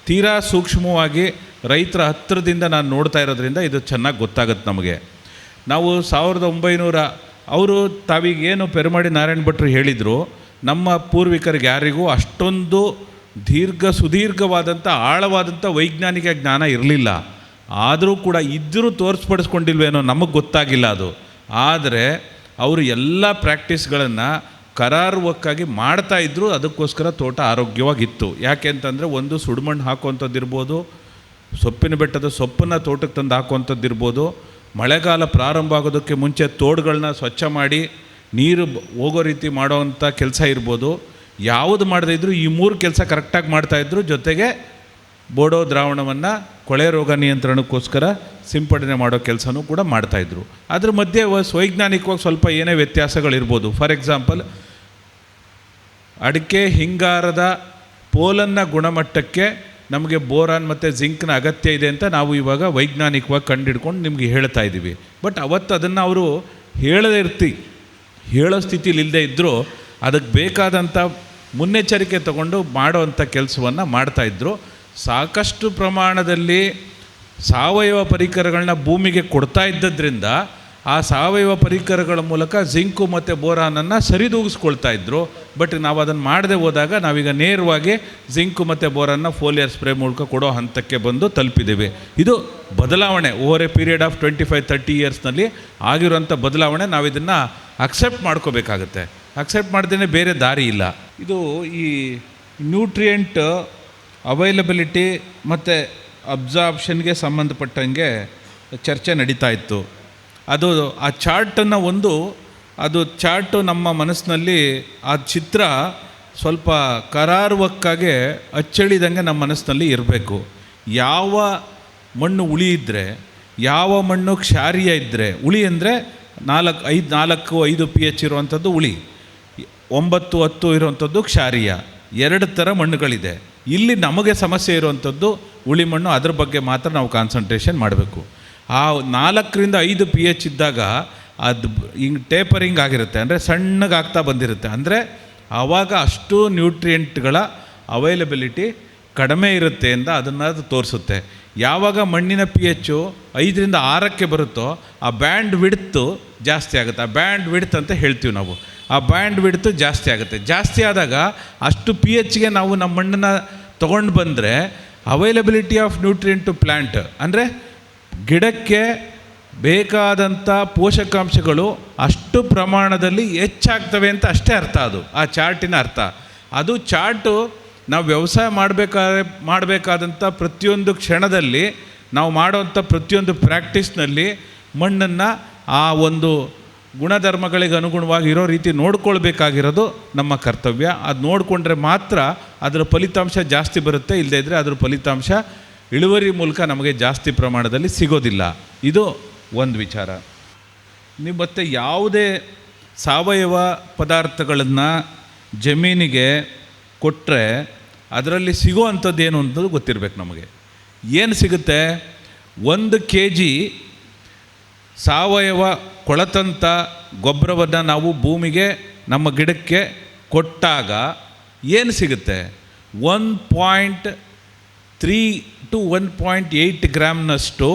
ತೀರಾ ಸೂಕ್ಷ್ಮವಾಗಿ ರೈತರ ಹತ್ತಿರದಿಂದ ನಾನು ನೋಡ್ತಾ ಇರೋದ್ರಿಂದ ಇದು ಚೆನ್ನಾಗಿ ಗೊತ್ತಾಗುತ್ತೆ ನಮಗೆ. ನಾವು 1900 ಅವರು ತಾವೀಗೇನು ಪೆರುಮಾಡಿ ನಾರಾಯಣ ಭಟ್ರು ಹೇಳಿದರು, ನಮ್ಮ ಪೂರ್ವಿಕರಿಗೆ ಯಾರಿಗೂ ಅಷ್ಟೊಂದು ಸುದೀರ್ಘವಾದಂಥ ಆಳವಾದಂಥ ವೈಜ್ಞಾನಿಕ ಜ್ಞಾನ ಇರಲಿಲ್ಲ. ಆದರೂ ಕೂಡ ಇದ್ದರೂ ತೋರಿಸ್ಪಡಿಸ್ಕೊಂಡಿಲ್ವೇನೋ ನಮಗೆ ಗೊತ್ತಾಗಿಲ್ಲ ಅದು. ಆದರೆ ಅವರು ಎಲ್ಲ ಪ್ರಾಕ್ಟೀಸ್ಗಳನ್ನು ಕರಾರುವಕ್ಕಾಗಿ ಮಾಡ್ತಾಯಿದ್ರು. ಅದಕ್ಕೋಸ್ಕರ ತೋಟ ಆರೋಗ್ಯವಾಗಿತ್ತು. ಯಾಕೆ ಅಂತಂದರೆ, ಒಂದು ಸುಡುಮಣ್ಣು ಹಾಕುವಂಥದ್ದು ಇರ್ಬೋದು, ಸೊಪ್ಪಿನ ಬೆಟ್ಟದ ಸೊಪ್ಪನ್ನು ತೋಟಕ್ಕೆ ತಂದು ಹಾಕುವಂಥದ್ದು ಇರ್ಬೋದು, ಮಳೆಗಾಲ ಪ್ರಾರಂಭ ಆಗೋದಕ್ಕೆ ಮುಂಚೆ ತೋಡುಗಳನ್ನ ಸ್ವಚ್ಛ ಮಾಡಿ ನೀರು ಹೋಗೋ ರೀತಿ ಮಾಡೋವಂಥ ಕೆಲಸ ಇರ್ಬೋದು. ಯಾವುದು ಮಾಡದೇ ಇದ್ದರೂ ಈ 3 ಕೆಲಸ ಕರೆಕ್ಟಾಗಿ ಮಾಡ್ತಾಯಿದ್ರು. ಜೊತೆಗೆ ಬೋಡೋ ದ್ರಾವಣವನ್ನು ಕೊಳೆ ರೋಗ ನಿಯಂತ್ರಣಕ್ಕೋಸ್ಕರ ಸಿಂಪಡಣೆ ಮಾಡೋ ಕೆಲಸನೂ ಕೂಡ ಮಾಡ್ತಾಯಿದ್ರು. ಅದ್ರ ಮಧ್ಯೆ ವೈಜ್ಞಾನಿಕವಾಗಿ ಸ್ವಲ್ಪ ಏನೇ ವ್ಯತ್ಯಾಸಗಳಿರ್ಬೋದು. ಫಾರ್ ಎಕ್ಸಾಂಪಲ್, ಅಡಿಕೆ ಹಿಂಗಾರದ ಪೋಲನ್ನ ಗುಣಮಟ್ಟಕ್ಕೆ ನಮಗೆ ಬೋರಾನ್ ಮತ್ತು ಜಿಂಕ್ನ ಅಗತ್ಯ ಇದೆ ಅಂತ ನಾವು ಇವಾಗ ವೈಜ್ಞಾನಿಕವಾಗಿ ಕಂಡುಹಿಡ್ಕೊಂಡು ನಿಮಗೆ ಹೇಳ್ತಾ ಇದ್ದೀವಿ. ಬಟ್ ಅವತ್ತು ಅದನ್ನು ಅವರು ಹೇಳೋ ಸ್ಥಿತಿಲಿ ಇಲ್ಲದೆ ಇದ್ದರೂ ಅದಕ್ಕೆ ಬೇಕಾದಂಥ ಮುನ್ನೆಚ್ಚರಿಕೆ ತಗೊಂಡು ಮಾಡೋವಂಥ ಕೆಲಸವನ್ನು ಮಾಡ್ತಾಯಿದ್ರು. ಸಾಕಷ್ಟು ಪ್ರಮಾಣದಲ್ಲಿ ಸಾವಯವ ಪರಿಕರಗಳನ್ನ ಭೂಮಿಗೆ ಕೊಡ್ತಾ ಇದ್ದದ್ರಿಂದ ಆ ಸಾವಯವ ಪರಿಕರಗಳ ಮೂಲಕ ಜಿಂಕು ಮತ್ತು ಬೋರಾನನ್ನು ಸರಿದೂಗಿಸ್ಕೊಳ್ತಾ ಇದ್ದರು. ಬಟ್ ನಾವು ಅದನ್ನು ಮಾಡದೆ ಹೋದಾಗ ನಾವೀಗ ನೇರವಾಗಿ ಜಿಂಕು ಮತ್ತು ಬೋರಾನ್ನ ಫೋಲಿಯರ್ ಸ್ಪ್ರೇ ಮೂಲಕ ಕೊಡೋ ಹಂತಕ್ಕೆ ಬಂದು ತಲುಪಿದ್ದೇವೆ. ಇದು ಬದಲಾವಣೆ ಓವರ್ ಎ ಪೀರಿಯಡ್ ಆಫ್ 25-30 ಇಯರ್ಸ್ನಲ್ಲಿ ಆಗಿರುವಂಥ ಬದಲಾವಣೆ. ನಾವು ಇದನ್ನು ಅಕ್ಸೆಪ್ಟ್ ಮಾಡ್ಕೋಬೇಕಾಗತ್ತೆ. ಅಕ್ಸೆಪ್ಟ್ ಮಾಡ್ದೇ ಬೇರೆ ದಾರಿ ಇಲ್ಲ. ಇದು ಈ ನ್ಯೂಟ್ರಿಯೆಂಟ್ ಅವೈಲಬಿಲಿಟಿ ಮತ್ತು ಅಬ್ಸಾರ್ಪ್ಷನ್ಗೆ ಸಂಬಂಧಪಟ್ಟಂಗೆ ಚರ್ಚೆ ನಡೀತಾ ಇತ್ತು. ಅದು ಆ ಚಾರ್ಟನ್ನು ಅದು ಚಾರ್ಟು ನಮ್ಮ ಮನಸ್ಸಿನಲ್ಲಿ ಆ ಚಿತ್ರ ಸ್ವಲ್ಪ ಕರಾರುವಕ್ಕಾಗಿ ಅಚ್ಚಳಿದಂಗೆ ನಮ್ಮ ಮನಸ್ಸಿನಲ್ಲಿ ಇರಬೇಕು. ಯಾವ ಮಣ್ಣು ಉಳಿ ಇದ್ದರೆ, ಯಾವ ಮಣ್ಣು ಕ್ಷಾರೀಯ ಇದ್ದರೆ, ಉಳಿ ಅಂದರೆ 4-5 pH ಇರುವಂಥದ್ದು ಉಳಿ, 9-10 ಇರುವಂಥದ್ದು ಕ್ಷಾರೀಯ. 2 ಥರ ಮಣ್ಣುಗಳಿದೆ. ಇಲ್ಲಿ ನಮಗೆ ಸಮಸ್ಯೆ ಇರುವಂಥದ್ದು ಉಳಿ ಮಣ್ಣು. ಅದ್ರ ಬಗ್ಗೆ ಮಾತ್ರ ನಾವು ಕಾನ್ಸಂಟ್ರೇಷನ್ ಮಾಡಬೇಕು. ಆ 4-5 pH ಇದ್ದಾಗ ಅದು ಹಿಂಗೆ ಟೇಪರಿಂಗ್ ಆಗಿರುತ್ತೆ, ಅಂದರೆ ಸಣ್ಣಗಾಗ್ತಾ ಬಂದಿರುತ್ತೆ. ಅಂದರೆ ಆವಾಗ ಅಷ್ಟು ನ್ಯೂಟ್ರಿಯೆಂಟ್ಗಳ ಅವೈಲಬಿಲಿಟಿ ಕಡಿಮೆ ಇರುತ್ತೆ ಅಂತ ಅದನ್ನು ತೋರಿಸುತ್ತೆ. ಯಾವಾಗ ಮಣ್ಣಿನ pH 5-6ಕ್ಕೆ ಬರುತ್ತೋ ಆ ಬ್ಯಾಂಡ್ ವಿಡ್ತು ಜಾಸ್ತಿ ಆಗುತ್ತೆ. ಆ ಬ್ಯಾಂಡ್ ವಿಡ್ತ್ ಅಂತ ಹೇಳ್ತೀವಿ ನಾವು. ಆ ಬ್ಯಾಂಡ್ ವಿಡ್ತು ಜಾಸ್ತಿ ಆಗುತ್ತೆ. ಜಾಸ್ತಿ ಆದಾಗ ಅಷ್ಟು pHಗೆ ನಾವು ನಮ್ಮ ಮಣ್ಣನ್ನು ತೊಗೊಂಡು ಬಂದರೆ availability of nutrient to plant, ಅಂದರೆ ಗಿಡಕ್ಕೆ ಬೇಕಾದಂಥ ಪೋಷಕಾಂಶಗಳು ಅಷ್ಟು ಪ್ರಮಾಣದಲ್ಲಿ ಹೆಚ್ಚಾಗ್ತವೆ ಅಂತ ಅಷ್ಟೇ ಅರ್ಥ. ಅದು ಆ ಚಾರ್ಟಿನ ಅರ್ಥ. ಅದು ಚಾರ್ಟು ನಾವು ವ್ಯವಸಾಯ ಮಾಡಬೇಕಾದಂಥ ಪ್ರತಿಯೊಂದು ಕ್ಷಣದಲ್ಲಿ ನಾವು ಮಾಡೋವಂಥ ಪ್ರತಿಯೊಂದು ಪ್ರಾಕ್ಟೀಸ್ನಲ್ಲಿ ಮಣ್ಣನ್ನು ಆ ಒಂದು ಗುಣಧರ್ಮಗಳಿಗೆ ಅನುಗುಣವಾಗಿ ಇರೋ ರೀತಿ ನೋಡ್ಕೊಳ್ಬೇಕಾಗಿರೋದು ನಮ್ಮ ಕರ್ತವ್ಯ. ಅದು ನೋಡಿಕೊಂಡ್ರೆ ಮಾತ್ರ ಅದರ ಫಲಿತಾಂಶ ಜಾಸ್ತಿ ಬರುತ್ತೆ. ಇಲ್ಲದೇ ಇದ್ದರೆ ಅದರ ಫಲಿತಾಂಶ ಇಳುವರಿ ಮೂಲಕ ನಮಗೆ ಜಾಸ್ತಿ ಪ್ರಮಾಣದಲ್ಲಿ ಸಿಗೋದಿಲ್ಲ. ಇದು ಒಂದು ವಿಚಾರ. ನೀವು ಮತ್ತೆ ಯಾವುದೇ ಸಾವಯವ ಪದಾರ್ಥಗಳನ್ನು ಜಮೀನಿಗೆ ಕೊಟ್ಟರೆ ಅದರಲ್ಲಿ ಸಿಗೋ ಅಂಥದ್ದು ಏನು ಅಂತದ್ದು ಗೊತ್ತಿರಬೇಕು ನಮಗೆ. ಏನು ಸಿಗುತ್ತೆ? 1 kg ಸಾವಯವ ಕೊಳತಂಥ ಗೊಬ್ಬರವನ್ನು ನಾವು ಭೂಮಿಗೆ ನಮ್ಮ ಗಿಡಕ್ಕೆ ಕೊಟ್ಟಾಗ ಏನು ಸಿಗುತ್ತೆ? 1.3 to 1.8 ಗ್ರಾಮ್ನಷ್ಟು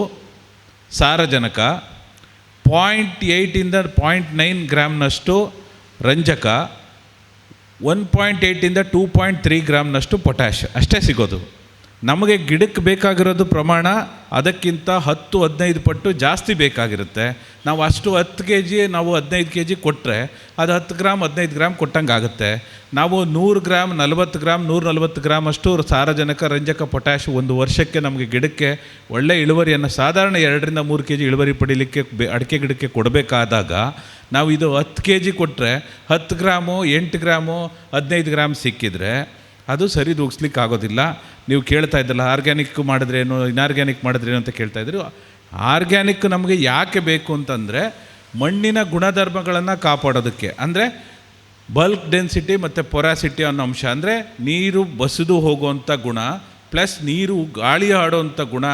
ಸಾರಜನಕ, 0.8 to 0.9 ಗ್ರಾಮ್ನಷ್ಟು ರಂಜಕ, 1.8 to 2.3 ಗ್ರಾಮ್ನಷ್ಟು ಪೊಟ್ಯಾಷ್ ಅಷ್ಟೇ ಸಿಗೋದು. ನಮಗೆ ಗಿಡಕ್ಕೆ ಬೇಕಾಗಿರೋದು ಪ್ರಮಾಣ ಅದಕ್ಕಿಂತ 10-15 ಪಟ್ಟು ಜಾಸ್ತಿ ಬೇಕಾಗಿರುತ್ತೆ. ನಾವು ಅಷ್ಟು 10 ಕೆ ಜಿ ನಾವು 15 ಕೆ ಜಿ ಕೊಟ್ಟರೆ ಅದು 10 ಗ್ರಾಮ್ 15 ಗ್ರಾಮ್ ಕೊಟ್ಟಂಗೆ ಆಗುತ್ತೆ. ನಾವು 100 ಗ್ರಾಮ್ 40 ಗ್ರಾಮ್ 140 ಗ್ರಾಮ್ ಅಷ್ಟು ಸಾರಜನಕ ರಂಜಕ ಪೊಟ್ಯಾಶ್ ಒಂದು ವರ್ಷಕ್ಕೆ ನಮಗೆ ಗಿಡಕ್ಕೆ ಒಳ್ಳೆಯ ಇಳುವರಿಯನ್ನು ಸಾಧಾರಣ 2-3 ಕೆ ಜಿ ಇಳುವರಿ ಪಡೀಲಿಕ್ಕೆ ಅಡಿಕೆ ಗಿಡಕ್ಕೆ ಕೊಡಬೇಕಾದಾಗ ನಾವು ಇದು 10 ಕೆ ಜಿ ಕೊಟ್ಟರೆ 10 ಗ್ರಾಮು 8 ಗ್ರಾಮು 15 ಗ್ರಾಮ್ ಸಿಕ್ಕಿದರೆ ಅದು ಸರಿ ದೂಗಿಸ್ಲಿಕ್ಕೆ ಆಗೋದಿಲ್ಲ. ನೀವು ಕೇಳ್ತಾ ಇದ್ದಲ್ಲ ಆರ್ಗ್ಯಾನಿಕ್ ಮಾಡಿದ್ರೇನು ಇನ್ಆರ್ಗ್ಯಾನಿಕ್ ಮಾಡಿದ್ರೇನು ಅಂತ ಕೇಳ್ತಾಯಿದ್ರು. ಆರ್ಗ್ಯಾನಿಕ್ ನಮಗೆ ಯಾಕೆ ಬೇಕು ಅಂತಂದರೆ ಮಣ್ಣಿನ ಗುಣಧರ್ಮಗಳನ್ನು ಕಾಪಾಡೋದಕ್ಕೆ, ಅಂದರೆ ಬಲ್ಕ್ ಡೆನ್ಸಿಟಿ ಮತ್ತು ಪೊರಾಸಿಟಿ ಅನ್ನೋ ಅಂಶ, ಅಂದರೆ ನೀರು ಬಸಿದು ಹೋಗುವಂಥ ಗುಣ ಪ್ಲಸ್ ನೀರು ಗಾಳಿ ಆಡುವಂಥ ಗುಣ,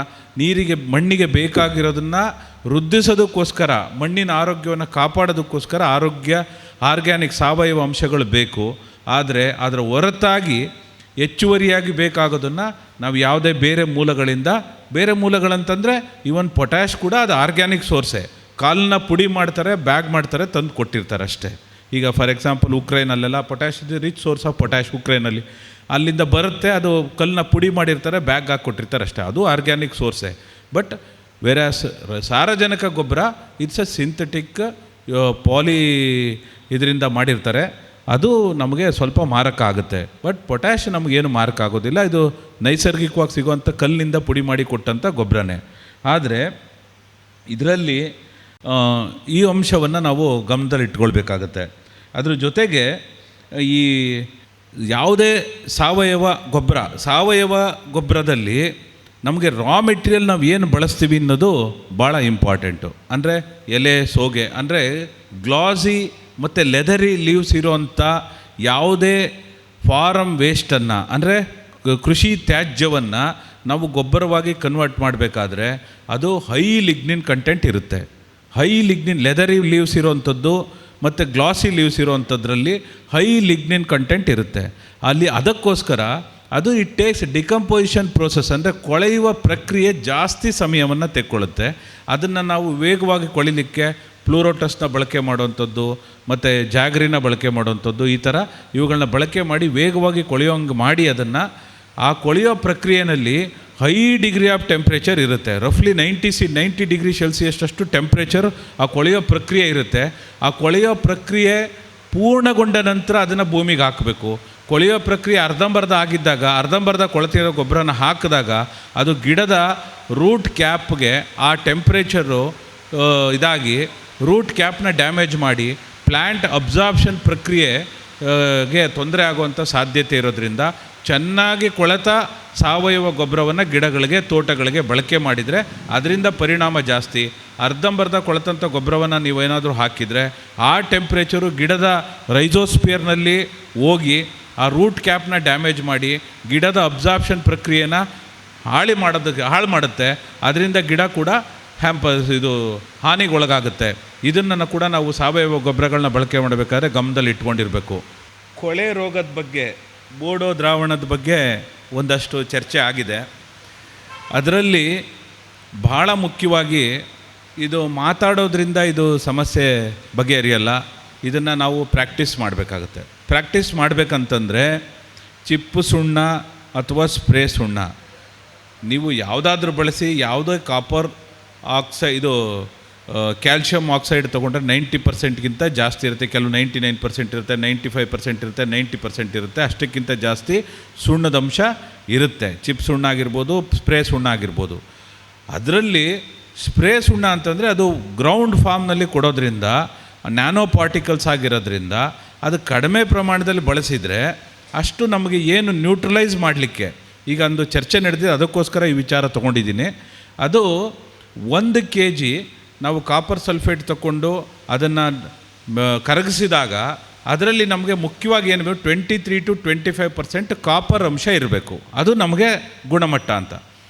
ನೀರಿಗೆ ಮಣ್ಣಿಗೆ ಬೇಕಾಗಿರೋದನ್ನು ವೃದ್ಧಿಸೋದಕ್ಕೋಸ್ಕರ ಮಣ್ಣಿನ ಆರೋಗ್ಯವನ್ನು ಕಾಪಾಡೋದಕ್ಕೋಸ್ಕರ ಆರ್ಗ್ಯಾನಿಕ್ ಸಾವಯವ ಅಂಶಗಳು ಬೇಕು. ಆದರೆ ಅದರ ಹೊರತಾಗಿ ಹೆಚ್ಚುವರಿಯಾಗಿ ಬೇಕಾಗೋದನ್ನು ನಾವು ಯಾವುದೇ ಬೇರೆ ಮೂಲಗಳಂತಂದರೆ ಈವನ್ ಪೊಟ್ಯಾಶ್ ಕೂಡ ಅದು ಆರ್ಗ್ಯಾನಿಕ್ ಸೋರ್ಸೇ. ಕಾಲನ್ನ ಪುಡಿ ಮಾಡ್ತಾರೆ, ಬ್ಯಾಗ್ ಮಾಡ್ತಾರೆ, ತಂದು ಕೊಟ್ಟಿರ್ತಾರೆ ಅಷ್ಟೇ. ಈಗ ಫಾರ್ ಎಕ್ಸಾಂಪಲ್ ಉಕ್ರೇನಲ್ಲೆಲ್ಲ ಪೊಟ್ಯಾಶ್ ಇದು ರಿಚ್ ಸೋರ್ಸ್ ಆಫ್ ಪೊಟ್ಯಾಶ್ ಉಕ್ರೇನಲ್ಲಿ ಅಲ್ಲಿಂದ ಬರುತ್ತೆ, ಅದು ಕಲ್ಲನ್ನ ಪುಡಿ ಮಾಡಿರ್ತಾರೆ, ಬ್ಯಾಗ್ ಹಾಕ್ಕೊಟ್ಟಿರ್ತಾರೆ ಅಷ್ಟೇ, ಅದು ಆರ್ಗ್ಯಾನಿಕ್ ಸೋರ್ಸೇ. ಬಟ್ ವೆರಾಸ್ ಸಾರಜನಕ ಗೊಬ್ಬರ ಇಟ್ಸ್ ಅ ಸಿಂಥೆಟಿಕ್ ಪಾಲಿ ಇದರಿಂದ ಮಾಡಿರ್ತಾರೆ, ಅದು ನಮಗೆ ಸ್ವಲ್ಪ ಮಾರಕ ಆಗುತ್ತೆ. ಬಟ್ ಪೊಟ್ಯಾಶ್ ನಮಗೇನು ಮಾರಕ ಆಗೋದಿಲ್ಲ, ಇದು ನೈಸರ್ಗಿಕವಾಗಿ ಸಿಗುವಂಥ ಕಲ್ಲಿನಿಂದ ಪುಡಿ ಮಾಡಿ ಕೊಟ್ಟಂಥ ಗೊಬ್ಬರನೇ. ಆದರೆ ಇದರಲ್ಲಿ ಈ ಅಂಶವನ್ನು ನಾವು ಗಮನದಲ್ಲಿ ಇಟ್ಕೊಳ್ಬೇಕಾಗತ್ತೆ. ಅದ್ರ ಜೊತೆಗೆ ಈ ಯಾವುದೇ ಸಾವಯವ ಗೊಬ್ಬರದಲ್ಲಿ ನಮಗೆ ರಾ ಮೆಟೀರಿಯಲ್ ನಾವು ಏನು ಬಳಸ್ತೀವಿ ಅನ್ನೋದು ಭಾಳ ಇಂಪಾರ್ಟೆಂಟು. ಅಂದರೆ ಎಲೆ ಸೋಗೆ, ಅಂದರೆ ಗ್ಲಾಸಿ ಮತ್ತು ಲೆದರಿ ಲೀವ್ಸ್ ಇರೋವಂಥ ಯಾವುದೇ ಫಾರಮ್ ವೇಸ್ಟನ್ನು, ಅಂದರೆ ಕೃಷಿ ತ್ಯಾಜ್ಯವನ್ನು ನಾವು ಗೊಬ್ಬರವಾಗಿ ಕನ್ವರ್ಟ್ ಮಾಡಬೇಕಾದ್ರೆ ಅದು ಹೈ ಲಿಗ್ನಿನ್ ಕಂಟೆಂಟ್ ಇರುತ್ತೆ. ಹೈ ಲಿಗ್ನಿನ್ ಲೆದರಿ ಲೀವ್ಸ್ ಇರೋವಂಥದ್ದು ಮತ್ತು ಗ್ಲಾಸಿ ಲೀವ್ಸ್ ಇರೋವಂಥದ್ರಲ್ಲಿ ಹೈ ಲಿಗ್ನಿನ್ ಕಂಟೆಂಟ್ ಇರುತ್ತೆ. ಅದಕ್ಕೋಸ್ಕರ ಅದು ಇಟ್ ಟೇಕ್ಸ್ ಡಿಕಂಪೋಸಿಷನ್ ಪ್ರೋಸೆಸ್, ಅಂದರೆ ಕೊಳೆಯುವ ಪ್ರಕ್ರಿಯೆ ಜಾಸ್ತಿ ಸಮಯವನ್ನು ತೆಕ್ಕೊಳ್ಳುತ್ತೆ. ಅದನ್ನು ನಾವು ವೇಗವಾಗಿ ಕೊಳಿಲಿಕ್ಕೆ ಪ್ಲೂರೋಟಸ್ನ ಬಳಕೆ ಮಾಡುವಂಥದ್ದು ಮತ್ತು ಜಾಗರಿನ ಬಳಕೆ ಮಾಡುವಂಥದ್ದು, ಈ ಥರ ಇವುಗಳನ್ನ ಬಳಕೆ ಮಾಡಿ ವೇಗವಾಗಿ ಕೊಳೆಯೋಂಗೆ ಮಾಡಿ ಅದನ್ನು ಆ ಕೊಳೆಯೋ ಪ್ರಕ್ರಿಯೆಯಲ್ಲಿ ಹೈ ಡಿಗ್ರಿ ಆಫ್ ಟೆಂಪ್ರೇಚರ್ ಇರುತ್ತೆ. ರಫ್ಲಿ 90 ಡಿಗ್ರಿ ಸೆಲ್ಸಿಯಸ್ ಅಷ್ಟು ಟೆಂಪ್ರೇಚರ್ ಆ ಕೊಳೆಯೋ ಪ್ರಕ್ರಿಯೆ ಇರುತ್ತೆ. ಆ ಕೊಳೆಯೋ ಪ್ರಕ್ರಿಯೆ ಪೂರ್ಣಗೊಂಡ ನಂತರ ಅದನ್ನು ಭೂಮಿಗೆ ಹಾಕಬೇಕು. ಕೊಳೆಯೋ ಪ್ರಕ್ರಿಯೆ ಅರ್ಧಂಬರ್ಧ ಕೊಳೆತಿರೋ ಗೊಬ್ಬರನ ಹಾಕಿದಾಗ ಅದು ಗಿಡದ ರೂಟ್ ಕ್ಯಾಪ್ಗೆ ಆ ಟೆಂಪ್ರೇಚರು ಇದಾಗಿ ರೂಟ್ ಕ್ಯಾಪ್ನ ಡ್ಯಾಮೇಜ್ ಮಾಡಿ ಪ್ಲ್ಯಾಂಟ್ ಅಬ್ಸಾರ್ಪ್ಷನ್ ಪ್ರಕ್ರಿಯೆಗೆ ತೊಂದರೆ ಆಗುವಂಥ ಸಾಧ್ಯತೆ ಇರೋದ್ರಿಂದ ಚೆನ್ನಾಗಿ ಕೊಳೆತ ಸಾವಯವ ಗೊಬ್ಬರವನ್ನು ಗಿಡಗಳಿಗೆ ತೋಟಗಳಿಗೆ ಬಳಕೆ ಮಾಡಿದರೆ ಅದರಿಂದ ಪರಿಣಾಮ ಜಾಸ್ತಿ. ಅರ್ಧಂಬರ್ಧ ಕೊಳೆತಂಥ ಗೊಬ್ಬರವನ್ನು ನೀವೇನಾದರೂ ಹಾಕಿದರೆ ಆ ಟೆಂಪ್ರೇಚರು ಗಿಡದ ರೈಜೋಸ್ಪಿಯರ್ನಲ್ಲಿ ಹೋಗಿ ಆ ರೂಟ್ ಕ್ಯಾಪ್ನ ಡ್ಯಾಮೇಜ್ ಮಾಡಿ ಗಿಡದ ಅಬ್ಸಾರ್ಪ್ಷನ್ ಪ್ರಕ್ರಿಯೆನ ಹಾಳು ಮಾಡುತ್ತೆ. ಅದರಿಂದ ಗಿಡ ಕೂಡ ಹಾನಿಗೊಳಗಾಗುತ್ತೆ. ಇದನ್ನು ಕೂಡ ನಾವು ಸಾವಯವ ಗೊಬ್ಬರಗಳನ್ನ ಬಳಕೆ ಮಾಡಬೇಕಾದ್ರೆ ಗಮನದಲ್ಲಿ ಇಟ್ಕೊಂಡಿರಬೇಕು. ಕೊಳೆ ರೋಗದ ಬಗ್ಗೆ, ಬೋಡೋ ದ್ರಾವಣದ ಬಗ್ಗೆ ಒಂದಷ್ಟು ಚರ್ಚೆ ಆಗಿದೆ. ಅದರಲ್ಲಿ ಭಾಳ ಮುಖ್ಯವಾಗಿ ಇದು ಮಾತಾಡೋದ್ರಿಂದ ಇದು ಸಮಸ್ಯೆ ಬಗೆಹರಿಯಲ್ಲ. ಇದನ್ನು ನಾವು ಪ್ರಾಕ್ಟೀಸ್ ಮಾಡಬೇಕಾಗುತ್ತೆ. ಪ್ರಾಕ್ಟೀಸ್ ಮಾಡಬೇಕಂತಂದರೆ ಚಿಪ್ಪು ಸುಣ್ಣ ಅಥವಾ ಸ್ಪ್ರೇ ಸುಣ್ಣ ನೀವು ಯಾವುದಾದ್ರೂ ಬಳಸಿ, ಯಾವುದೇ ಕಾಪರ್ ಇದು ಕ್ಯಾಲ್ಶಿಯಂ ಆಕ್ಸೈಡ್ ತೊಗೊಂಡ್ರೆ 90%ಗಿಂತ ಜಾಸ್ತಿ ಇರುತ್ತೆ. ಕೆಲವು 99% ಇರುತ್ತೆ, 95% ಇರುತ್ತೆ, 90% ಇರುತ್ತೆ. ಅಷ್ಟಕ್ಕಿಂತ ಜಾಸ್ತಿ ಸುಣ್ಣದ ಅಂಶ ಇರುತ್ತೆ. ಚಿಪ್ ಸುಣ್ಣ ಆಗಿರ್ಬೋದು, ಸ್ಪ್ರೇ ಸುಣ್ಣ ಆಗಿರ್ಬೋದು. ಅದರಲ್ಲಿ ಸ್ಪ್ರೇ ಸುಣ್ಣ ಅಂತಂದರೆ ಅದು ಗ್ರೌಂಡ್ ಫಾರ್ಮ್ನಲ್ಲಿ ಕೊಡೋದ್ರಿಂದ, ನ್ಯಾನೋ ಪಾರ್ಟಿಕಲ್ಸ್ ಆಗಿರೋದ್ರಿಂದ ಅದು ಕಡಿಮೆ ಪ್ರಮಾಣದಲ್ಲಿ ಬಳಸಿದರೆ ಅಷ್ಟು ನಮಗೆ ಏನು ನ್ಯೂಟ್ರಲೈಸ್ ಮಾಡಲಿಕ್ಕೆ ಈಗ ಒಂದು ಚರ್ಚೆ ನಡೆದಿದೆ, ಅದಕ್ಕೋಸ್ಕರ ಈ ವಿಚಾರ ತೊಗೊಂಡಿದ್ದೀನಿ. ಅದು 1 kg ನಾವು ಕಾಪರ್ ಸಲ್ಫೇಟ್ ತಗೊಂಡು ಅದನ್ನು ಕರಗಿಸಿದಾಗ ಅದರಲ್ಲಿ ನಮಗೆ ಮುಖ್ಯವಾಗಿ ಏನು ಬೇಕು, 23 to 25% ಕಾಪರ್ ಅಂಶ ಇರಬೇಕು. ಅದು ನಮಗೆ ಗುಣಮಟ್ಟ ಅಂತ.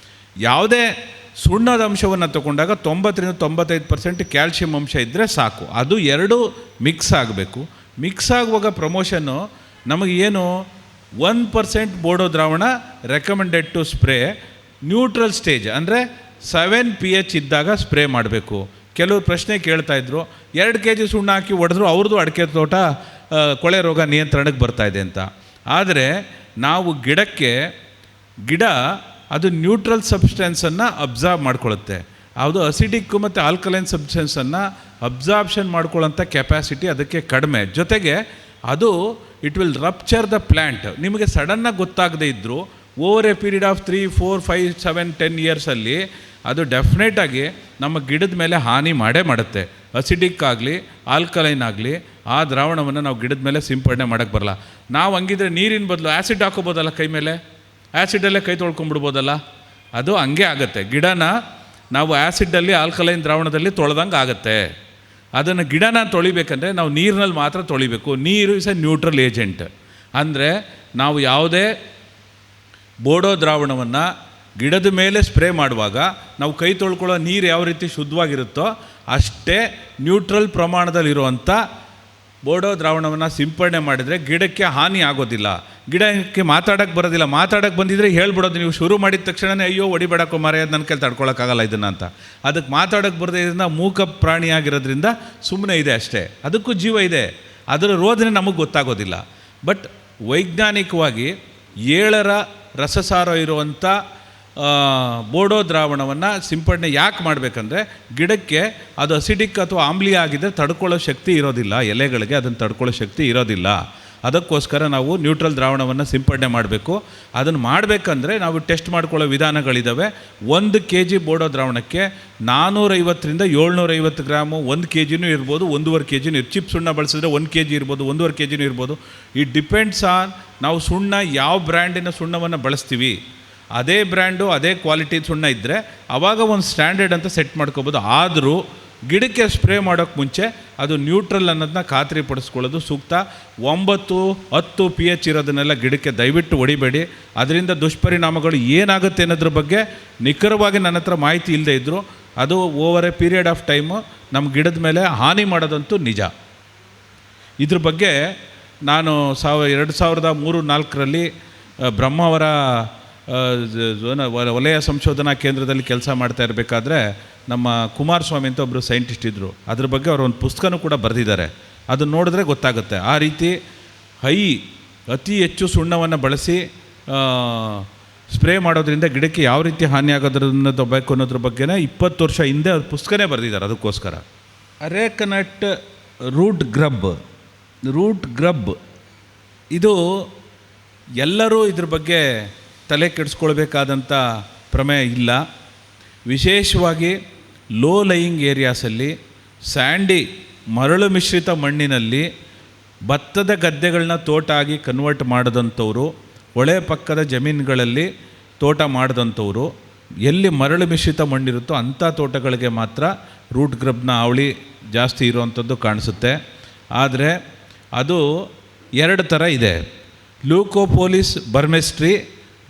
ಯಾವುದೇ ಸುಣ್ಣದ ಅಂಶವನ್ನು ತಗೊಂಡಾಗ 90-95% ಕ್ಯಾಲ್ಶಿಯಂ ಅಂಶ ಇದ್ದರೆ ಸಾಕು. ಅದು ಎರಡೂ ಮಿಕ್ಸ್ ಆಗಬೇಕು. ಮಿಕ್ಸ್ ಆಗುವಾಗ ಪ್ರಮೋಷನ್ನು ನಮಗೆ ಏನು 1% ಬೋಡೋ ದ್ರಾವಣ recommended to spray neutral stage, ಅಂದರೆ 7 pH ಇದ್ದಾಗ ಸ್ಪ್ರೇ ಮಾಡಬೇಕು. ಕೆಲವರು ಪ್ರಶ್ನೆ ಕೇಳ್ತಾಯಿದ್ರು, 2 kg ಸುಣ್ಣ ಹಾಕಿ ಹೊಡೆದ್ರು ಅವ್ರದ್ದು ಅಡಿಕೆ ತೋಟ ಕೊಳೆ ರೋಗ ನಿಯಂತ್ರಣಕ್ಕೆ ಬರ್ತಾಯಿದೆ ಅಂತ. ಆದರೆ ನಾವು ಗಿಡ ಅದು ನ್ಯೂಟ್ರಲ್ ಸಬ್ಸ್ಟೆನ್ಸನ್ನು ಅಬ್ಸಾರ್ಬ್ ಮಾಡ್ಕೊಳ್ಳುತ್ತೆ. ಅದು ಅಸಿಡಿಕ್ಕು ಮತ್ತು ಆಲ್ಕಲೈನ್ ಸಬ್ಸ್ಟೆನ್ಸನ್ನು ಅಬ್ಸಾರ್ಬ್ಷನ್ ಮಾಡ್ಕೊಳ್ಳೋಂಥ ಕೆಪಾಸಿಟಿ ಅದಕ್ಕೆ ಕಡಿಮೆ. ಜೊತೆಗೆ ಅದು it will rupture the plant. ನಿಮಗೆ ಸಡನ್ನಾಗಿ ಗೊತ್ತಾಗದೇ ಇದ್ದರೂ ಓವರ್ ಎ ಪೀರಿಯಡ್ ಆಫ್ 3, 4, 5, 7, 10 ಇಯರ್ಸಲ್ಲಿ ಅದು ಡೆಫಿನೆಟಾಗಿ ನಮ್ಮ ಗಿಡದ ಮೇಲೆ ಹಾನಿ ಮಾಡೇ ಮಾಡುತ್ತೆ. ಅಸಿಡಿಕ್ ಆಗಲಿ ಆಲ್ಕಲೈನ್ ಆಗಲಿ ಆ ದ್ರಾವಣವನ್ನು ನಾವು ಗಿಡದ ಮೇಲೆ ಸಿಂಪಡಣೆ ಮಾಡೋಕ್ಕೆ ಬರಲ್ಲ. ನಾವು ಹಂಗಿದ್ರೆ ನೀರಿನ ಬದಲು ಆ್ಯಸಿಡ್ ಹಾಕೋಬೋದಲ್ಲ, ಕೈ ಮೇಲೆ ಆ್ಯಸಿಡಲ್ಲೇ ಕೈ ತೊಳ್ಕೊಂಬಿಡ್ಬೋದಲ್ಲ. ಅದು ಹಂಗೆ ಆಗುತ್ತೆ. ಗಿಡನ ನಾವು ಆ್ಯಸಿಡಲ್ಲಿ ಆಲ್ಕಲೈನ್ ದ್ರಾವಣದಲ್ಲಿ ತೊಳೆದಂಗೆ ಆಗುತ್ತೆ. ಅದನ್ನು ಗಿಡನ ತೊಳಿಬೇಕಂದ್ರೆ ನಾವು ನೀರಿನಲ್ಲಿ ಮಾತ್ರ ತೊಳಿಬೇಕು. ನೀರು ಇಸ್ ಎ ನ್ಯೂಟ್ರಲ್ ಏಜೆಂಟ್. ಅಂದರೆ ನಾವು ಯಾವುದೇ ಬೋಡೋ ದ್ರಾವಣವನ್ನು ಗಿಡದ ಮೇಲೆ ಸ್ಪ್ರೇ ಮಾಡುವಾಗ ನಾವು ಕೈ ತೊಳ್ಕೊಳ್ಳೋ ನೀರು ಯಾವ ರೀತಿ ಶುದ್ಧವಾಗಿರುತ್ತೋ ಅಷ್ಟೇ ನ್ಯೂಟ್ರಲ್ ಪ್ರಮಾಣದಲ್ಲಿರುವಂಥ ಬೋಡೋ ದ್ರಾವಣವನ್ನು ಸಿಂಪಡಣೆ ಮಾಡಿದರೆ ಗಿಡಕ್ಕೆ ಹಾನಿ ಆಗೋದಿಲ್ಲ. ಗಿಡಕ್ಕೆ ಮಾತಾಡೋಕ್ಕೆ ಬರೋದಿಲ್ಲ. ಮಾತಾಡೋಕ್ಕೆ ಬಂದಿದ್ದರೆ ಹೇಳ್ಬಿಡೋದು, ನೀವು ಶುರು ಮಾಡಿದ ತಕ್ಷಣವೇ ಅಯ್ಯೋ ಹೊಡಿಬೇಡಕ್ಕೋ ಮಾರೇ, ಅದು ನನ್ನ ಕೈಲಿ ತಡ್ಕೊಳಕ್ಕಾಗಲ್ಲ ಇದನ್ನು ಅಂತ. ಅದಕ್ಕೆ ಮಾತಾಡೋಕ್ಕೆ ಬರದೇ ಇದನ್ನು ಮೂಕ ಪ್ರಾಣಿಯಾಗಿರೋದ್ರಿಂದ ಸುಮ್ಮನೆ ಇದೆ ಅಷ್ಟೇ. ಅದಕ್ಕೂ ಜೀವ ಇದೆ, ಅದರ ರೋಧನೆ ನಮಗೆ ಗೊತ್ತಾಗೋದಿಲ್ಲ. ಬಟ್ ವೈಜ್ಞಾನಿಕವಾಗಿ 7ರ ರಸಸಾರ ಇರುವಂಥ ಬೋಡೋ ದ್ರಾವಣವನ್ನು ಸಿಂಪಡಣೆ ಯಾಕೆ ಮಾಡಬೇಕಂದ್ರೆ ಗಿಡಕ್ಕೆ ಅದು ಅಸಿಡಿಕ್ ಅಥವಾ ಆಮ್ಲೀಯ ಆಗಿದ್ದರೆ ತಡ್ಕೊಳ್ಳೋ ಶಕ್ತಿ ಇರೋದಿಲ್ಲ, ಎಲೆಗಳಿಗೆ ಅದನ್ನು ತಡ್ಕೊಳ್ಳೋ ಶಕ್ತಿ ಇರೋದಿಲ್ಲ. ಅದಕ್ಕೋಸ್ಕರ ನಾವು ನ್ಯೂಟ್ರಲ್ ದ್ರಾವಣವನ್ನು ಸಿಂಪಡಣೆ ಮಾಡಬೇಕು. ಅದನ್ನು ಮಾಡಬೇಕಂದ್ರೆ ನಾವು ಟೆಸ್ಟ್ ಮಾಡ್ಕೊಳ್ಳೋ ವಿಧಾನಗಳಿದ್ದಾವೆ. 1 kg ಬೋಡೋ ದ್ರಾವಣಕ್ಕೆ 450ರಿಂದ 750 ಗ್ರಾಮು, 1 kgನೂ ಇರ್ಬೋದು, 1.5 kgನೂ ಇರ್ಬೋದು. ಚಿಪ್ ಸುಣ್ಣ ಬಳಸಿದ್ರೆ 1 kg ಇರ್ಬೋದು, 1.5 kgನೂ ಇರ್ಬೋದು. ಇಟ್ ಡಿಪೆಂಡ್ಸ್ ಆನ್ ನಾವು ಸುಣ್ಣ ಯಾವ ಬ್ರ್ಯಾಂಡಿನ ಸುಣ್ಣವನ್ನು ಬಳಸ್ತೀವಿ. ಅದೇ ಬ್ರ್ಯಾಂಡು ಅದೇ ಕ್ವಾಲಿಟಿ ಸುಣ್ಣ ಇದ್ದರೆ ಆವಾಗ ಒಂದು ಸ್ಟ್ಯಾಂಡರ್ಡ್ ಅಂತ ಸೆಟ್ ಮಾಡ್ಕೋಬೋದು. ಆದರೂ ಗಿಡಕ್ಕೆ ಸ್ಪ್ರೇ ಮಾಡೋಕ್ಕೆ ಮುಂಚೆ ಅದು ನ್ಯೂಟ್ರಲ್ ಅನ್ನೋದನ್ನ ಖಾತ್ರಿಪಡಿಸ್ಕೊಳ್ಳೋದು ಸೂಕ್ತ. 9-10 pH ಇರೋದನ್ನೆಲ್ಲ ಗಿಡಕ್ಕೆ ದಯವಿಟ್ಟು ಹೊಡಿಬೇಡಿ. ಅದರಿಂದ ದುಷ್ಪರಿಣಾಮಗಳು ಏನಾಗುತ್ತೆ ಅನ್ನೋದ್ರ ಬಗ್ಗೆ ನಿಖರವಾಗಿ ನನ್ನ ಹತ್ರ ಮಾಹಿತಿ ಇಲ್ಲದೆ ಇದ್ದರೂ ಅದು over A period of time ನಮ್ಮ ಗಿಡದ ಮೇಲೆ ಹಾನಿ ಮಾಡೋದಂತೂ ನಿಜ. ಇದ್ರ ಬಗ್ಗೆ ನಾನು 2003-4ರಲ್ಲಿ ಬ್ರಹ್ಮಾವರ ವಲಯ ಸಂಶೋಧನಾ ಕೇಂದ್ರದಲ್ಲಿ ಕೆಲಸ ಮಾಡ್ತಾ ಇರಬೇಕಾದ್ರೆ ನಮ್ಮ ಕುಮಾರಸ್ವಾಮಿ ಅಂತ ಒಬ್ಬರು ಸೈಂಟಿಸ್ಟ್ ಇದ್ದರು. ಅದ್ರ ಬಗ್ಗೆ ಅವರು ಒಂದು ಪುಸ್ತಕನೂ ಕೂಡ ಬರೆದಿದ್ದಾರೆ. ಅದನ್ನು ನೋಡಿದ್ರೆ ಗೊತ್ತಾಗುತ್ತೆ. ಆ ರೀತಿ ಅತಿ ಹೆಚ್ಚು ಸುಣ್ಣವನ್ನು ಬಳಸಿ ಸ್ಪ್ರೇ ಮಾಡೋದ್ರಿಂದ ಗಿಡಕ್ಕೆ ಯಾವ ರೀತಿ ಹಾನಿ ಆಗೋದ್ರನ್ನ ಬೇಕು ಅನ್ನೋದ್ರ ಬಗ್ಗೆನೇ 20 ವರ್ಷ ಹಿಂದೆ ಅವ್ರು ಪುಸ್ತಕನೇ ಬರೆದಿದ್ದಾರೆ. ಅದಕ್ಕೋಸ್ಕರ ಅರೇಕನಟ್ ರೂಟ್ ಗ್ರಬ್ ಇದು ಎಲ್ಲರೂ ಇದ್ರ ಬಗ್ಗೆ ತಲೆ ಕೆಡಿಸ್ಕೊಳ್ಬೇಕಾದಂಥ ಪ್ರಮೇಯ ಇಲ್ಲ. ವಿಶೇಷವಾಗಿ ಲೋ ಲೈಯಿಂಗ್ ಏರಿಯಾಸಲ್ಲಿ ಸ್ಯಾಂಡಿ ಮರಳು ಮಿಶ್ರಿತ ಮಣ್ಣಿನಲ್ಲಿ ಭತ್ತದ ಗದ್ದೆಗಳನ್ನ ತೋಟ ಆಗಿ ಕನ್ವರ್ಟ್ ಮಾಡಿದಂಥವ್ರು, ಹೊಳೆ ಪಕ್ಕದ ಜಮೀನುಗಳಲ್ಲಿ ತೋಟ ಮಾಡಿದಂಥವ್ರು, ಎಲ್ಲಿ ಮರಳು ಮಿಶ್ರಿತ ಮಣ್ಣಿರುತ್ತೋ ಅಂಥ ತೋಟಗಳಿಗೆ ಮಾತ್ರ ರೂಟ್ ಗ್ರಬ್ನ ಅವಳಿ ಜಾಸ್ತಿ ಇರುವಂಥದ್ದು ಕಾಣಿಸುತ್ತೆ. ಆದರೆ ಅದು 2 ಥರ ಇದೆ. ಲ್ಯೂಕೋಪೋಲಿಸ್ ಬರ್ಮೆಸ್ಟ್ರಿ,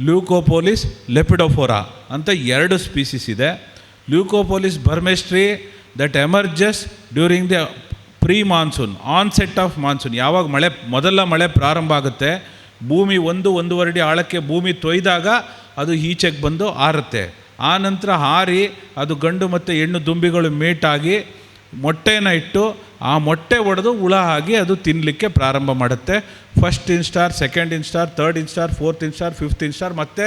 ಲ್ಯೂಕೋಪೋಲಿಸ್ ಲೆಪಿಡೋಫೋರಾ ಅಂತ 2 ಸ್ಪೀಸೀಸ್ ಇದೆ. Leucopholis burmeisteri that emerges during the pre monsoon, onset of monsoon. ಯಾವಾಗ ಮೊದಲ ಮಳೆ ಪ್ರಾರಂಭ ಆಗುತ್ತೆ, ಭೂಮಿ 1-1.5 ಅಡಿ ಆಳಕ್ಕೆ ಭೂಮಿ ತೊಯ್ದಾಗ ಅದು ಈಚೆಗೆ ಬಂದು ಆರುತ್ತೆ. ಆ ನಂತರ ಹಾರಿ ಅದು ಗಂಡು ಮತ್ತು ಹೆಣ್ಣು ದುಂಬಿಗಳು ಮೇಟಾಗಿ ಮೊಟ್ಟೆನ ಇಟ್ಟು ಆ ಮೊಟ್ಟೆ ಒಡೆದು ಹುಳ ಆಗಿ ಅದು ತಿನ್ನಲಿಕ್ಕೆ ಪ್ರಾರಂಭ ಮಾಡುತ್ತೆ. First instar, second instar, third instar, fourth instar, fifth instar, ಮತ್ತು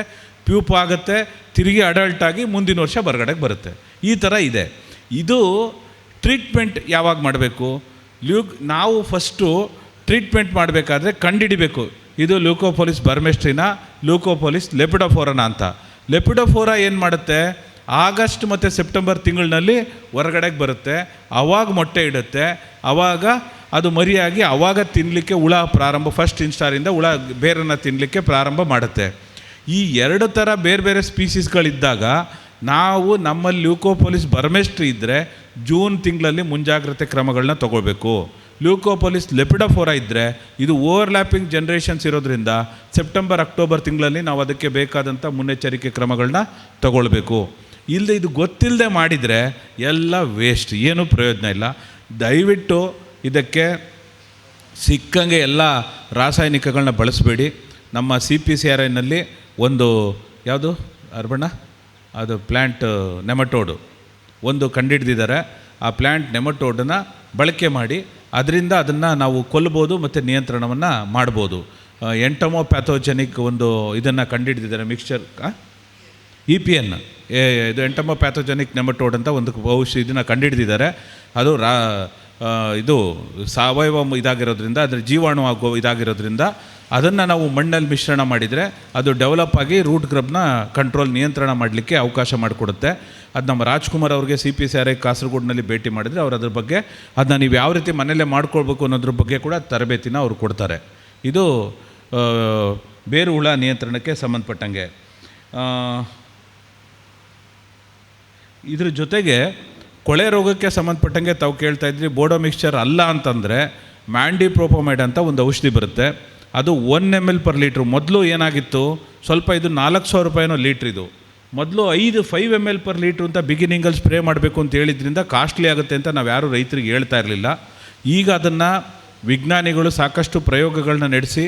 ಪ್ಯೂಪ್ ಆಗುತ್ತೆ, ತಿರುಗಿ ಅಡಲ್ಟ್ ಆಗಿ ಮುಂದಿನ ವರ್ಷ ಹೊರಗಡೆಗೆ ಬರುತ್ತೆ. ಈ ಥರ ಇದೆ. ಇದು ಟ್ರೀಟ್ಮೆಂಟ್ ಯಾವಾಗ ಮಾಡಬೇಕು? ನಾವು ಫಸ್ಟು ಟ್ರೀಟ್ಮೆಂಟ್ ಮಾಡಬೇಕಾದ್ರೆ ಕಂಡುಹಿಡಿಬೇಕು ಇದು ಲ್ಯೂಕೋಪೋಲಿಸ್ ಬರ್ಮೆಸ್ಟ್ರಿನ, ಲ್ಯೂಕೋಪೋಲಿಸ್ ಲೆಪಿಡೋಫೋರನ ಅಂತ. ಲೆಪಿಡೋಫೋರಾ ಏನು ಮಾಡುತ್ತೆ, ಆಗಸ್ಟ್ ಮತ್ತು ಸೆಪ್ಟೆಂಬರ್ ತಿಂಗಳಿನಲ್ಲಿ ಹೊರಗಡೆಗೆ ಬರುತ್ತೆ. ಆವಾಗ ಮೊಟ್ಟೆ ಇಡುತ್ತೆ. ಆವಾಗ ಅದು ಮರಿಯಾಗಿ ಆವಾಗ ತಿನ್ನಲಿಕ್ಕೆ ಹುಳ ಪ್ರಾರಂಭ, ಫಸ್ಟ್ ಇನ್ಸ್ಟಾರಿಂದ ಹುಳ ಬೇರನ್ನು ತಿನ್ನಲಿಕ್ಕೆ ಪ್ರಾರಂಭ ಮಾಡುತ್ತೆ. ಈ 2 ಥರ ಬೇರೆ ಬೇರೆ ಸ್ಪೀಸೀಸ್ಗಳಿದ್ದಾಗ ನಾವು ನಮ್ಮಲ್ಲಿ ಲ್ಯೂಕೋಪೋಲಿಸ್ ಬರ್ಮೆಸ್ಟ್ರಿ ಇದ್ದರೆ ಜೂನ್ ತಿಂಗಳಲ್ಲಿ ಮುಂಜಾಗ್ರತೆ ಕ್ರಮಗಳನ್ನ ತೊಗೊಳ್ಬೇಕು. ಲ್ಯೂಕೋಪೋಲಿಸ್ ಲೆಪಿಡೋಫೋರಾ ಇದ್ದರೆ ಇದು ಓವರ್ಲ್ಯಾಪಿಂಗ್ ಜನ್ರೇಷನ್ಸ್ ಇರೋದ್ರಿಂದ ಸೆಪ್ಟೆಂಬರ್-ಅಕ್ಟೋಬರ್ ತಿಂಗಳಲ್ಲಿ ನಾವು ಅದಕ್ಕೆ ಬೇಕಾದಂಥ ಮುನ್ನೆಚ್ಚರಿಕೆ ಕ್ರಮಗಳನ್ನ ತಗೊಳ್ಬೇಕು. ಇಲ್ಲದೆ ಇದು ಗೊತ್ತಿಲ್ಲದೆ ಮಾಡಿದರೆ ಎಲ್ಲ ವೇಸ್ಟ್, ಏನೂ ಪ್ರಯೋಜನ ಇಲ್ಲ. ದಯವಿಟ್ಟು ಇದಕ್ಕೆ ಸಿಕ್ಕಂಗೆ ಎಲ್ಲ ರಾಸಾಯನಿಕಗಳನ್ನ ಬಳಸಬೇಡಿ. ನಮ್ಮ CPCRIನಲ್ಲಿ ಒಂದು ಯಾವುದು ಅರ್ಬಣ್ಣ ಅದು ಪ್ಲ್ಯಾಂಟ್ ನೆಮಟೋಡು ಒಂದು ಕಂಡುಹಿಡ್ದಿದ್ದಾರೆ. ಆ ಪ್ಲ್ಯಾಂಟ್ ನೆಮಟೋಡನ್ನು ಬಳಕೆ ಮಾಡಿ ಅದರಿಂದ ಅದನ್ನು ನಾವು ಕೊಲ್ಬೋದು ಮತ್ತು EPN, ಇದು ಎಂಟಮೋಪ್ಯಾಥೋಜೆನಿಕ್ ನೆಮಟೋಡ್ ಅಂತ ಒಂದು ಔಷಧಿನ ಕಂಡುಹಿಡಿದಿದ್ದಾರೆ. ಅದು ಇದು ಸಾವಯವ ಇದಾಗಿರೋದ್ರಿಂದ, ಅದರ ಜೀವಾಣು ಆಗೋ ಇದಾಗಿರೋದ್ರಿಂದ ಅದನ್ನು ನಾವು ಮಣ್ಣಲ್ಲಿ ಮಿಶ್ರಣ ಮಾಡಿದರೆ ಅದು ಡೆವಲಪ್ ಆಗಿ ರೂಟ್ ಗ್ರಬ್ನ ನಿಯಂತ್ರಣ ಮಾಡಲಿಕ್ಕೆ ಅವಕಾಶ ಮಾಡಿಕೊಡುತ್ತೆ. ಅದು ನಮ್ಮ ರಾಜ್ಕುಮಾರ್ ಅವ್ರಿಗೆ CPCRI ಕಾಸರಗೋಡಿನಲ್ಲಿ ಭೇಟಿ ಮಾಡಿದರೆ ಅವ್ರು ಅದ್ರ ಬಗ್ಗೆ ಅದನ್ನ ನೀವು ಯಾವ ರೀತಿ ಮನೆಯಲ್ಲೇ ಮಾಡ್ಕೊಳ್ಬೇಕು ಅನ್ನೋದ್ರ ಬಗ್ಗೆ ಕೂಡ ತರಬೇತಿನ ಅವ್ರು ಕೊಡ್ತಾರೆ. ಇದು ಬೇರು ಹುಳ ನಿಯಂತ್ರಣಕ್ಕೆ ಸಂಬಂಧಪಟ್ಟಂಗೆ. ಇದ್ರ ಜೊತೆಗೆ ಕೊಳೆ ರೋಗಕ್ಕೆ ಸಂಬಂಧಪಟ್ಟಂಗೆ ತಾವು ಕೇಳ್ತಾ ಇದ್ರಿ. ಬೋಡೋ ಮಿಕ್ಸ್ಚರ್ ಅಲ್ಲ ಅಂತಂದರೆ ಮ್ಯಾಂಡಿಪ್ರೋಪಮೈಡ್ ಅಂತ ಒಂದು ಔಷಧಿ ಬರುತ್ತೆ. ಅದು 1 ml per ಲೀಟ್ರು. ಮೊದಲು ಏನಾಗಿತ್ತು, ಸ್ವಲ್ಪ ಇದು 400 ರೂಪಾಯಿನೋ ಲೀಟ್ರ್. ಇದು ಮೊದಲು 5 ml per ಲೀಟ್ರು ಅಂತ ಬಿಗಿನಿಂಗಲ್ಲಿ ಸ್ಪ್ರೇ ಮಾಡಬೇಕು ಅಂತ ಹೇಳಿದ್ರಿಂದ ಕಾಸ್ಟ್ಲಿ ಆಗುತ್ತೆ ಅಂತ ನಾವು ಯಾರೂ ರೈತರಿಗೆ ಹೇಳ್ತಾ ಇರಲಿಲ್ಲ. ಈಗ ಅದನ್ನು ವಿಜ್ಞಾನಿಗಳು ಸಾಕಷ್ಟು ಪ್ರಯೋಗಗಳನ್ನ ನಡೆಸಿ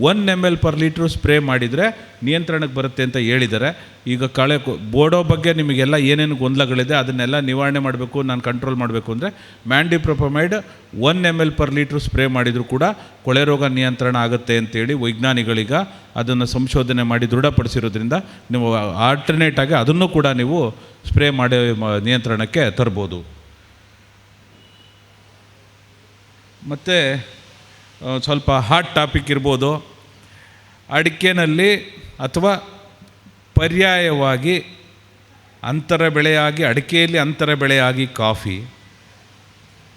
1 ml per ಲೀಟ್ರು ಸ್ಪ್ರೇ ಮಾಡಿದರೆ ನಿಯಂತ್ರಣಕ್ಕೆ ಬರುತ್ತೆ ಅಂತ ಹೇಳಿದ್ದಾರೆ. ಈಗ ಬೋಡೋ ಬಗ್ಗೆ ನಿಮಗೆಲ್ಲ ಏನೇನು ಗೊಂದಲಗಳಿದೆ ಅದನ್ನೆಲ್ಲ ನಿವಾರಣೆ ಮಾಡಬೇಕು, ನಾನು ಕಂಟ್ರೋಲ್ ಮಾಡಬೇಕು ಅಂದರೆ ಮ್ಯಾಂಡಿಪ್ರೋಪಮೈಡ್ 1 ml per ಲೀಟ್ರು ಸ್ಪ್ರೇ ಮಾಡಿದರೂ ಕೂಡ ಕೊಳೆ ರೋಗ ನಿಯಂತ್ರಣ ಆಗುತ್ತೆ ಅಂತೇಳಿ ವೈಜ್ಞಾನಿಗಳೀಗ ಅದನ್ನು ಸಂಶೋಧನೆ ಮಾಡಿ ದೃಢಪಡಿಸಿರೋದ್ರಿಂದ ನೀವು ಆಲ್ಟರ್ನೇಟಾಗಿ ಅದನ್ನು ಕೂಡ ನೀವು ಸ್ಪ್ರೇ ಮಾಡಿ ನಿಯಂತ್ರಣಕ್ಕೆ ತರ್ಬೋದು. ಮತ್ತು ಸ್ವಲ್ಪ ಹಾಟ್ ಟಾಪಿಕ್ ಇರ್ಬೋದು, ಅಡಿಕೆನಲ್ಲಿ ಅಥವಾ ಪರ್ಯಾಯವಾಗಿ ಅಂತರ ಬೆಳೆಯಾಗಿ ಅಡಿಕೆಯಲ್ಲಿ ಅಂತರ ಬೆಳೆಯಾಗಿ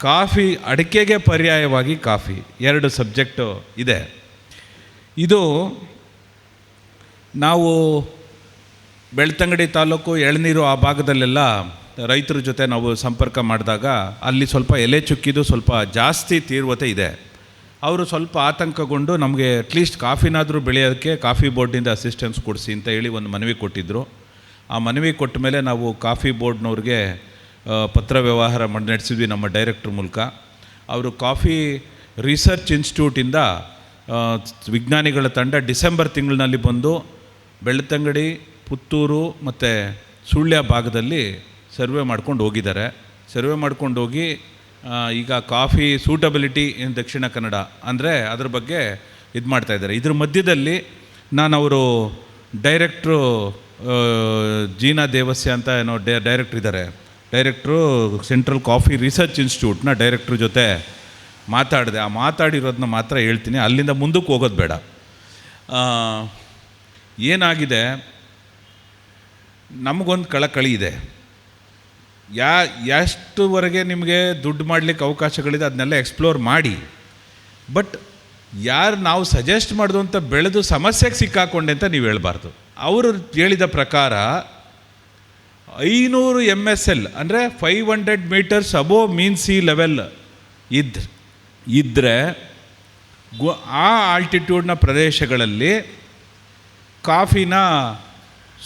ಕಾಫಿ ಅಡಿಕೆಗೆ ಪರ್ಯಾಯವಾಗಿ ಕಾಫಿ, 2 ಸಬ್ಜೆಕ್ಟು ಇದೆ. ಇದು ನಾವು ಬೆಳ್ತಂಗಡಿ ತಾಲೂಕು ಎಳನೀರು ಆ ಭಾಗದಲ್ಲೆಲ್ಲ ರೈತರ ಜೊತೆ ನಾವು ಸಂಪರ್ಕ ಮಾಡಿದಾಗ ಅಲ್ಲಿ ಸ್ವಲ್ಪ ಎಲೆ ಚುಕ್ಕಿದು ಸ್ವಲ್ಪ ಜಾಸ್ತಿ ತೀವ್ರತೆ ಇದೆ. ಅವರು ಸ್ವಲ್ಪ ಆತಂಕಗೊಂಡು ನಮಗೆ ಅಟ್ಲೀಸ್ಟ್ ಕಾಫಿನಾದರೂ ಬೆಳೆಯೋದಕ್ಕೆ ಕಾಫಿ ಬೋರ್ಡ್ನಿಂದ ಅಸಿಸ್ಟೆನ್ಸ್ ಕೊಡಿಸಿ ಅಂತ ಹೇಳಿ ಒಂದು ಮನವಿ ಕೊಟ್ಟಿದ್ದರು. ಆ ಮನವಿ ಕೊಟ್ಟ ಮೇಲೆ ನಾವು ಕಾಫಿ ಬೋರ್ಡ್ನವ್ರಿಗೆ ಪತ್ರ ವ್ಯವಹಾರ ನಡೆಸಿದ್ವಿ ನಮ್ಮ ಡೈರೆಕ್ಟ್ರ್ ಮೂಲಕ. ಅವರು ಕಾಫಿ ರಿಸರ್ಚ್ ಇನ್ಸ್ಟಿಟ್ಯೂಟಿಂದ ವಿಜ್ಞಾನಿಗಳ ತಂಡ ಡಿಸೆಂಬರ್ ತಿಂಗಳಿನಲ್ಲಿ ಬಂದು ಬೆಳ್ತಂಗಡಿ, ಪುತ್ತೂರು ಮತ್ತು ಸುಳ್ಯ ಭಾಗದಲ್ಲಿ ಸರ್ವೆ ಮಾಡ್ಕೊಂಡು ಹೋಗಿದ್ದಾರೆ. ಸರ್ವೆ ಮಾಡ್ಕೊಂಡು ಹೋಗಿ ಈಗ ಕಾಫಿ ಸೂಟಬಿಲಿಟಿ ಇನ್ ದಕ್ಷಿಣ ಕನ್ನಡ ಅಂದರೆ ಅದ್ರ ಬಗ್ಗೆ ಇದು ಮಾಡ್ತಾಯಿದ್ದಾರೆ. ಇದ್ರ ಮಧ್ಯದಲ್ಲಿ ನಾನು ಅವರು ಡೈರೆಕ್ಟ್ರು ಜೀನಾ ದೇವಸ್ಯ ಅಂತ ಏನೋ ಡೈರೆಕ್ಟ್ರ್ ಇದ್ದಾರೆ, ಡೈರೆಕ್ಟ್ರು ಸೆಂಟ್ರಲ್ ಕಾಫಿ ರಿಸರ್ಚ್ ಇನ್ಸ್ಟಿಟ್ಯೂಟ್ನ ಡೈರೆಕ್ಟ್ರ್ ಜೊತೆ ಮಾತಾಡಿದೆ. ಆ ಮಾತಾಡಿರೋದನ್ನ ಮಾತ್ರ ಹೇಳ್ತೀನಿ, ಅಲ್ಲಿಂದ ಮುಂದಕ್ಕೆ ಹೋಗೋದು ಬೇಡ. ಏನಾಗಿದೆ, ನಮಗೊಂದು ಕಳಕಳಿ ಇದೆ. ಎಷ್ಟುವರೆಗೆ ನಿಮಗೆ ದುಡ್ಡು ಮಾಡಲಿಕ್ಕೆ ಅವಕಾಶಗಳಿದೆ ಅದನ್ನೆಲ್ಲ ಎಕ್ಸ್ಪ್ಲೋರ್ ಮಾಡಿ. ಬಟ್ ಯಾರು ನಾವು ಸಜೆಸ್ಟ್ ಮಾಡೋದು ಅಂತ ಬೆಳೆದು ಸಮಸ್ಯೆಗೆ ಸಿಕ್ಕಾಕೊಂಡೆ ಅಂತ ನೀವು ಹೇಳ್ಬಾರ್ದು. ಅವರು ಹೇಳಿದ ಪ್ರಕಾರ 500 MSL ಅಂದರೆ 500 meters ಅಬೋವ್ ಮೀನ್ ಸಿ ಲೆವೆಲ್ ಇದ್ದರೆ ಆ ಆಲ್ಟಿಟ್ಯೂಡ್ನ ಪ್ರದೇಶಗಳಲ್ಲಿ ಕಾಫಿನ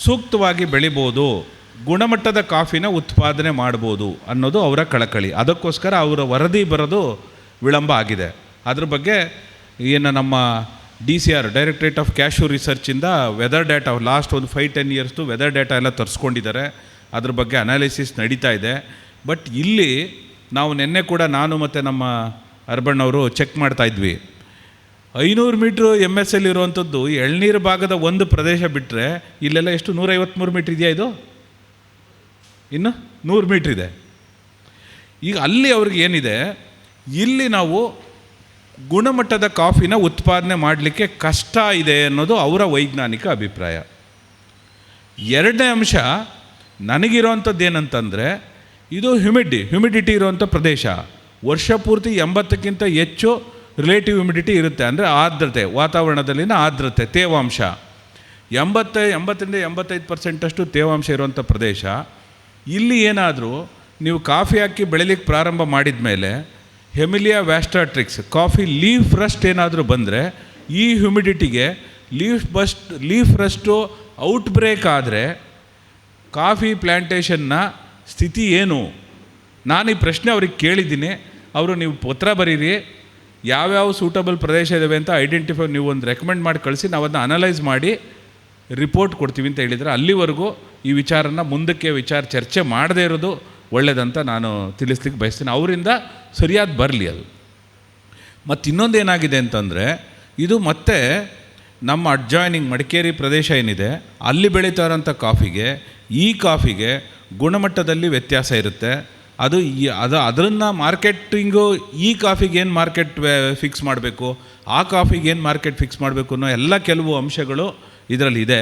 ಸೂಕ್ತವಾಗಿ ಬೆಳಿಬೋದು, ಗುಣಮಟ್ಟದ ಕಾಫಿನ ಉತ್ಪಾದನೆ ಮಾಡ್ಬೋದು ಅನ್ನೋದು ಅವರ ಕಳಕಳಿ. ಅದಕ್ಕೋಸ್ಕರ ಅವರ ವರದಿ ಬರೋದು ವಿಳಂಬ ಆಗಿದೆ. ಅದ್ರ ಬಗ್ಗೆ ಏನು ನಮ್ಮ DCR ಡೈರೆಕ್ಟ್ರೇಟ್ ಆಫ್ ಕ್ಯಾಶ್ಯೂ ರಿಸರ್ಚಿಂದ ವೆದರ್ ಡೇಟಾ ಲಾಸ್ಟ್ ಒಂದು 5-10 ಇಯರ್ಸ್ದು ವೆದರ್ ಡೇಟಾ ಎಲ್ಲ ತರಿಸ್ಕೊಂಡಿದ್ದಾರೆ. ಅದ್ರ ಬಗ್ಗೆ ಅನಾಲಿಸಿಸ್ ನಡೀತಾ ಇದೆ. ಬಟ್ ಇಲ್ಲಿ ನಾವು ನಿನ್ನೆ ಕೂಡ ನಾನು ಮತ್ತು ನಮ್ಮ ಅರ್ಬಣ್ಣವರು ಚೆಕ್ ಮಾಡ್ತಾಯಿದ್ವಿ. 500 ಮೀಟ್ರ್ MSL ಇರುವಂಥದ್ದು ಎಳ್ನೀರು ಭಾಗದ ಒಂದು ಪ್ರದೇಶ ಬಿಟ್ಟರೆ ಇಲ್ಲೆಲ್ಲ ಎಷ್ಟು 153 ಮೀಟ್ರ್ ಇದೆಯಾ? ಇದು ಇನ್ನು 100 ಮೀಟ್ರ್ ಇದೆ. ಈಗ ಅಲ್ಲಿ ಅವ್ರಿಗೆ ಏನಿದೆ, ಇಲ್ಲಿ ನಾವು ಗುಣಮಟ್ಟದ ಕಾಫಿನ ಉತ್ಪಾದನೆ ಮಾಡಲಿಕ್ಕೆ ಕಷ್ಟ ಇದೆ ಅನ್ನೋದು ಅವರ ವೈಜ್ಞಾನಿಕ ಅಭಿಪ್ರಾಯ. ಎರಡನೇ ಅಂಶ ನನಗಿರೋವಂಥದ್ದು ಏನಂತಂದರೆ, ಇದು ಹ್ಯುಮಿಡಿಟಿ ಇರುವಂಥ ಪ್ರದೇಶ. ವರ್ಷ ಪೂರ್ತಿ 80ಕ್ಕಿಂತ ಹೆಚ್ಚು ರಿಲೇಟಿವ್ ಹ್ಯುಮಿಡಿಟಿ ಇರುತ್ತೆ. ಅಂದರೆ ಆರ್ದ್ರತೆ, ವಾತಾವರಣದಲ್ಲಿನ ಆರ್ದ್ರತೆ, ತೇವಾಂಶ 80-85% ತೇವಾಂಶ ಇರುವಂಥ ಪ್ರದೇಶ. ಇಲ್ಲಿ ಏನಾದರೂ ನೀವು ಕಾಫಿ ಹಾಕಿ ಬೆಳಿಲಿಕ್ಕೆ ಪ್ರಾರಂಭ ಮಾಡಿದ ಮೇಲೆ ಹೆಮಿಲಿಯಾ ವ್ಯಾಸ್ಟಾಟ್ರಿಕ್ಸ್ ಕಾಫಿ ಲೀಫ್ ರಸ್ಟ್ ಏನಾದರೂ ಬಂದರೆ ಈ ಹ್ಯುಮಿಡಿಟಿಗೆ ಲೀಫ್ ರಸ್ಟು ಔಟ್ ಬ್ರೇಕ್ ಆದರೆ ಕಾಫಿ ಪ್ಲ್ಯಾಂಟೇಷನ್ನ ಸ್ಥಿತಿ ಏನು? ನಾನು ಈ ಪ್ರಶ್ನೆ ಅವ್ರಿಗೆ ಕೇಳಿದ್ದೀನಿ. ಅವರು ನೀವು ಪತ್ರ ಬರೀರಿ, ಯಾವ್ಯಾವ ಸೂಟಬಲ್ ಪ್ರದೇಶ ಇದ್ದಾವೆ ಅಂತ ಐಡೆಂಟಿಫೈ ನೀವು ಒಂದು ರೆಕಮೆಂಡ್ ಮಾಡಿ ಕಳಿಸಿ, ನಾವು ಅದನ್ನ ಅನಲೈಸ್ ಮಾಡಿ ರಿಪೋರ್ಟ್ ಕೊಡ್ತೀವಿ ಅಂತ ಹೇಳಿದರೆ, ಅಲ್ಲಿವರೆಗೂ ಈ ವಿಚಾರನ ಮುಂದಕ್ಕೆ ಚರ್ಚೆ ಮಾಡದೇ ಇರೋದು ಒಳ್ಳೆಯದಂತ ನಾನು ತಿಳಿಸ್ಲಿಕ್ಕೆ ಬಯಸ್ತೀನಿ. ಅವರಿಂದ ಸರಿಯಾದ ಬರಲಿ ಅದು. ಮತ್ತು ಇನ್ನೊಂದು ಏನಾಗಿದೆ ಅಂತಂದರೆ, ಇದು ಮತ್ತೆ ನಮ್ಮ ಅಡ್ಜಾಯ್ನಿಂಗ್ ಮಡಿಕೇರಿ ಪ್ರದೇಶ ಏನಿದೆ ಅಲ್ಲಿ ಬೆಳೀತಾ ಇರೋಂಥ ಕಾಫಿಗೆ ಈ ಕಾಫಿಗೆ ಗುಣಮಟ್ಟದಲ್ಲಿ ವ್ಯತ್ಯಾಸ ಇರುತ್ತೆ. ಅದು ಅದನ್ನು ಮಾರ್ಕೆಟಿಂಗು ಈ ಕಾಫಿಗೆ ಏನು ಮಾರ್ಕೆಟ್ ಫಿಕ್ಸ್ ಮಾಡಬೇಕು, ಆ ಕಾಫಿಗೆ ಏನು ಮಾರ್ಕೆಟ್ ಫಿಕ್ಸ್ ಮಾಡಬೇಕು ಅನ್ನೋ ಎಲ್ಲ ಕೆಲವು ಅಂಶಗಳು ಇದರಲ್ಲಿ ಇದೆ.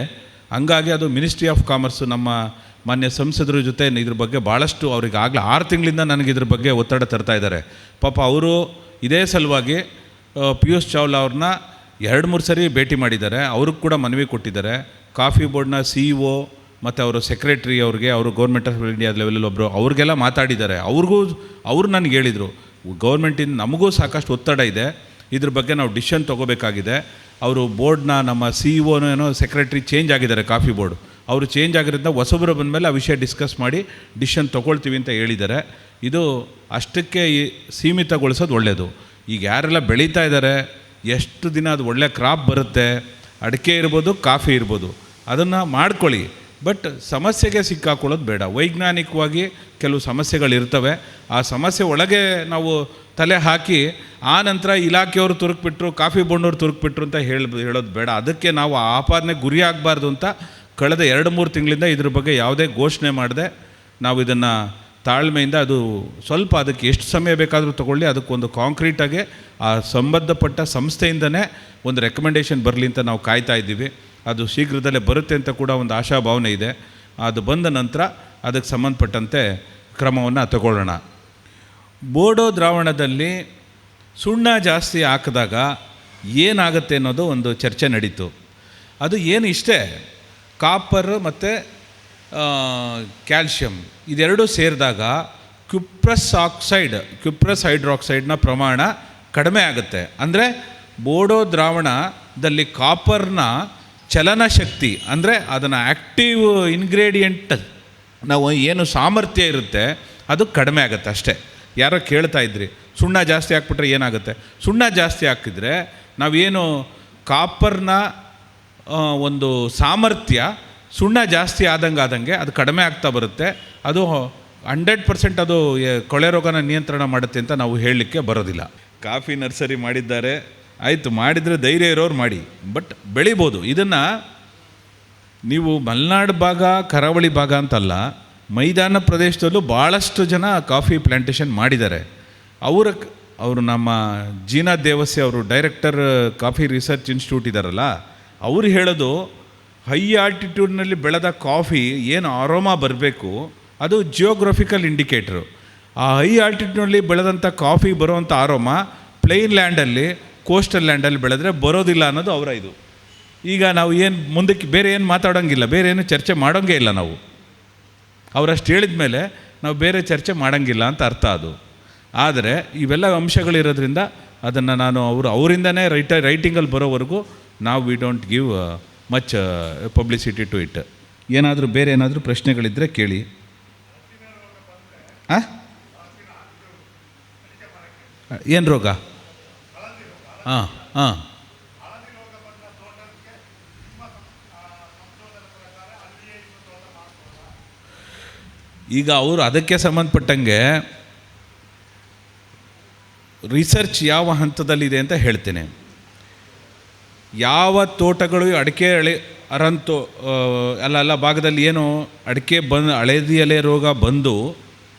ಹಂಗಾಗಿ ಅದು ಮಿನಿಸ್ಟ್ರಿ ಆಫ್ ಕಾಮರ್ಸು ನಮ್ಮ ಮಾನ್ಯ ಸಂಸದರ ಜೊತೆ ಇದ್ರ ಬಗ್ಗೆ ಭಾಳಷ್ಟು ಅವ್ರಿಗೆ ಆಗಲೇ 6 ತಿಂಗಳಿಂದ ನನಗೆ ಇದ್ರ ಬಗ್ಗೆ ಒತ್ತಡ ತರ್ತಾ ಇದ್ದಾರೆ. ಪಾಪ ಅವರು ಇದೇ ಸಲುವಾಗಿ ಪಿಯೂಷ್ ಚಾವ್ಲಾ ಅವ್ರನ್ನ 2-3 ಸರಿ ಭೇಟಿ ಮಾಡಿದ್ದಾರೆ. ಅವ್ರಿಗೆ ಕೂಡ ಮನವಿ ಕೊಟ್ಟಿದ್ದಾರೆ. ಕಾಫಿ ಬೋರ್ಡ್ನ CEO ಮತ್ತು ಅವರು ಸೆಕ್ರೆಟ್ರಿ ಅವ್ರಿಗೆ, ಅವರು ಗೌರ್ಮೆಂಟ್ ಆಫ್ ಇಂಡಿಯಾ ಲೆವೆಲಲ್ಲಿ ಒಬ್ಬರು ಅವ್ರಿಗೆಲ್ಲ ಮಾತಾಡಿದ್ದಾರೆ. ಅವರು ನನಗೆ ಹೇಳಿದರು, ಗೌರ್ಮೆಂಟಿಂದ ನಮಗೂ ಸಾಕಷ್ಟು ಒತ್ತಡ ಇದೆ, ಇದ್ರ ಬಗ್ಗೆ ನಾವು ಡಿಸಿಷನ್ ತೊಗೋಬೇಕಾಗಿದೆ. ಅವರು ಬೋರ್ಡ್ನ ನಮ್ಮ CEO ಏನೋ ಸೆಕ್ರೆಟ್ರಿ ಚೇಂಜ್ ಆಗಿದ್ದಾರೆ, ಕಾಫಿ ಬೋರ್ಡ್ ಅವರು ಚೇಂಜ್ ಆಗಿರೋದ್ರಿಂದ ಹೊಸಬರು ಬಂದಮೇಲೆ ಆ ವಿಷಯ ಡಿಸ್ಕಸ್ ಮಾಡಿ ಡಿಸಿಷನ್ ತೊಗೊಳ್ತೀವಿ ಅಂತ ಹೇಳಿದ್ದಾರೆ. ಇದು ಅಷ್ಟಕ್ಕೆ ಸೀಮಿತಗೊಳಿಸೋದು ಒಳ್ಳೆಯದು. ಈಗ ಯಾರೆಲ್ಲ ಬೆಳೀತಾ ಇದ್ದಾರೆ, ಎಷ್ಟು ದಿನ ಅದು ಒಳ್ಳೆ ಕ್ರಾಪ್ ಬರುತ್ತೆ, ಅಡಿಕೆ ಇರ್ಬೋದು, ಕಾಫಿ ಇರ್ಬೋದು, ಅದನ್ನು ಮಾಡ್ಕೊಳ್ಳಿ. ಬಟ್ ಸಮಸ್ಯೆಗೆ ಸಿಕ್ಕಾಕೊಳ್ಳೋದು ಬೇಡ. ವೈಜ್ಞಾನಿಕವಾಗಿ ಕೆಲವು ಸಮಸ್ಯೆಗಳಿರ್ತವೆ, ಆ ಸಮಸ್ಯೆ ಒಳಗೆ ನಾವು ತಲೆ ಹಾಕಿ ಆ ನಂತರ ಇಲಾಖೆಯವರು ತುರುಕ್ಬಿಟ್ರು, ಕಾಫಿ ಬೋರ್ಡ್ನವ್ರು ತುರುಕ್ಬಿಟ್ರು ಅಂತ ಹೇಳೋದು ಬೇಡ. ಅದಕ್ಕೆ ನಾವು ಆಪಾದನೆ ಗುರಿ ಆಗಬಾರ್ದು ಅಂತ ಕಳೆದ 2-3 ತಿಂಗಳಿಂದ ಇದ್ರ ಬಗ್ಗೆ ಯಾವುದೇ ಘೋಷಣೆ ಮಾಡದೆ ನಾವು ಇದನ್ನು ತಾಳ್ಮೆಯಿಂದ, ಅದು ಸ್ವಲ್ಪ ಅದಕ್ಕೆ ಎಷ್ಟು ಸಮಯ ಬೇಕಾದರೂ ತೊಗೊಳ್ಳಿ, ಅದಕ್ಕೊಂದು ಕಾಂಕ್ರೀಟಾಗಿ ಆ ಸಂಬಂಧಪಟ್ಟ ಸಂಸ್ಥೆಯಿಂದನೇ ಒಂದು ರೆಕಮೆಂಡೇಷನ್ ಬರಲಿ ಅಂತ ನಾವು ಕಾಯ್ತಾ ಇದ್ದೀವಿ. ಅದು ಶೀಘ್ರದಲ್ಲೇ ಬರುತ್ತೆ ಅಂತ ಕೂಡ ಒಂದು ಆಶಾಭಾವನೆ ಇದೆ. ಅದು ಬಂದ ನಂತರ ಅದಕ್ಕೆ ಸಂಬಂಧಪಟ್ಟಂತೆ ಕ್ರಮವನ್ನು ತಗೊಳ್ಳೋಣ. ಬೋಡೋ ದ್ರಾವಣದಲ್ಲಿ ಸುಣ್ಣ ಜಾಸ್ತಿ ಹಾಕಿದಾಗ ಏನಾಗುತ್ತೆ ಅನ್ನೋದು ಒಂದು ಚರ್ಚೆ ನಡೀತು. ಅದು ಏನು ಇಷ್ಟೇ, ಕಾಪರ್ ಮತ್ತು ಕ್ಯಾಲ್ಶಿಯಂ ಇದೆರಡೂ ಸೇರಿದಾಗ ಕ್ಯುಪ್ರಸ್ ಹೈಡ್ರಾಕ್ಸೈಡ್ನ ಪ್ರಮಾಣ ಕಡಿಮೆ ಆಗುತ್ತೆ. ಅಂದರೆ ಬೋಡೋ ದ್ರಾವಣದಲ್ಲಿ ಕಾಪರ್ನ ಚಲನಶಕ್ತಿ, ಅಂದರೆ ಅದನ್ನು ಆ್ಯಕ್ಟಿವ್ ಇಂಗ್ರೀಡಿಯೆಂಟ್ ನಾವು ಏನು ಸಾಮರ್ಥ್ಯ ಇರುತ್ತೆ ಅದು ಕಡಿಮೆ ಆಗುತ್ತೆ ಅಷ್ಟೇ. ಯಾರೋ ಕೇಳ್ತಾ ಇದ್ರಿ, ಸುಣ್ಣ ಜಾಸ್ತಿ ಹಾಕ್ಬಿಟ್ರೆ ಏನಾಗುತ್ತೆ? ಸುಣ್ಣ ಜಾಸ್ತಿ ಹಾಕಿದರೆ ನಾವೇನು ಕಾಪರ್ನ ಒಂದು ಸಾಮರ್ಥ್ಯ ಸುಣ್ಣ ಜಾಸ್ತಿ ಆದಂಗೆ ಅದು ಕಡಿಮೆ ಆಗ್ತಾ ಬರುತ್ತೆ. ಅದು 100% ಅದು ಕೊಳೆ ರೋಗನ ನಿಯಂತ್ರಣ ಮಾಡುತ್ತೆ ಅಂತ ನಾವು ಹೇಳಲಿಕ್ಕೆ ಬರೋದಿಲ್ಲ. ಕಾಫಿ ನರ್ಸರಿ ಮಾಡಿದ್ದಾರೆ, ಆಯಿತು, ಮಾಡಿದರೆ ಧೈರ್ಯ ಇರೋರು ಮಾಡಿ, ಬಟ್ ಬೆಳಿಬೋದು. ಇದನ್ನು ನೀವು ಮಲೆನಾಡು ಭಾಗ, ಕರಾವಳಿ ಭಾಗ ಅಂತಲ್ಲ, ಮೈದಾನ ಪ್ರದೇಶದಲ್ಲೂ ಭಾಳಷ್ಟು ಜನ ಕಾಫಿ ಪ್ಲ್ಯಾಂಟೇಷನ್ ಮಾಡಿದ್ದಾರೆ. ಅವರು ನಮ್ಮ ಜೀನಾ ದೇವಸ್ಯ ಅವರು ಡೈರೆಕ್ಟರ್ ಕಾಫಿ ರಿಸರ್ಚ್ ಇನ್ಸ್ಟಿಟ್ಯೂಟ್ ಇದ್ದಾರಲ್ಲ, ಅವರು ಹೇಳೋದು ಹೈ ಆಲ್ಟಿಟ್ಯೂಡ್ನಲ್ಲಿ ಬೆಳೆದ ಕಾಫಿ ಏನು ಅರೋಮಾ ಬರಬೇಕು ಅದು ಜಿಯೋಗ್ರಫಿಕಲ್ ಇಂಡಿಕೇಟ್ರು. ಆ ಹೈ ಆಲ್ಟಿಟ್ಯೂಡ್ನಲ್ಲಿ ಬೆಳೆದಂಥ ಕಾಫಿ ಬರುವಂಥ ಅರೋಮಾ ಪ್ಲೈನ್ ಲ್ಯಾಂಡಲ್ಲಿ, ಕೋಸ್ಟಲ್ ಲ್ಯಾಂಡಲ್ಲಿ ಬೆಳೆದ್ರೆ ಬರೋದಿಲ್ಲ ಅನ್ನೋದು ಅವರ ಇದು. ಈಗ ನಾವು ಏನು ಮುಂದಕ್ಕೆ ಬೇರೆ ಏನು ಮಾತಾಡೋಂಗಿಲ್ಲ, ಬೇರೆ ಏನು ಚರ್ಚೆ ಮಾಡೋಂಗೇ ಇಲ್ಲ. ನಾವು ಅವರಷ್ಟು ಹೇಳಿದ ಮೇಲೆ ನಾವು ಬೇರೆ ಚರ್ಚೆ ಮಾಡೋಂಗಿಲ್ಲ ಅಂತ ಅರ್ಥ ಅದು. ಆದರೆ ಇವೆಲ್ಲ ಅಂಶಗಳಿರೋದ್ರಿಂದ ಅದನ್ನು ನಾನು ಅವರಿಂದನೇ ರೈಟಿಂಗಲ್ಲಿ ಬರೋವರೆಗೂ ನಾವು we don't give much publicity to it. ಏನಾದರೂ ಬೇರೆ ಏನಾದರೂ ಪ್ರಶ್ನೆಗಳಿದ್ದರೆ ಕೇಳಿ. ಏನು ರೋಗ? ಹಾಂ ಈಗ ಅವರು ಅದಕ್ಕೆ ಸಂಬಂಧಪಟ್ಟಂಗೆ ರಿಸರ್ಚ್ ಯಾವ ಹಂತದಲ್ಲಿದೆ ಅಂತ ಹೇಳ್ತೇನೆ. ಯಾವ ತೋಟಗಳು ಅಡಿಕೆ ಅರಂತು ಎಲ್ಲ ಭಾಗದಲ್ಲಿ ಏನು ಅಡಿಕೆ ಹಳದಿ ಎಲೆ ರೋಗ ಬಂದು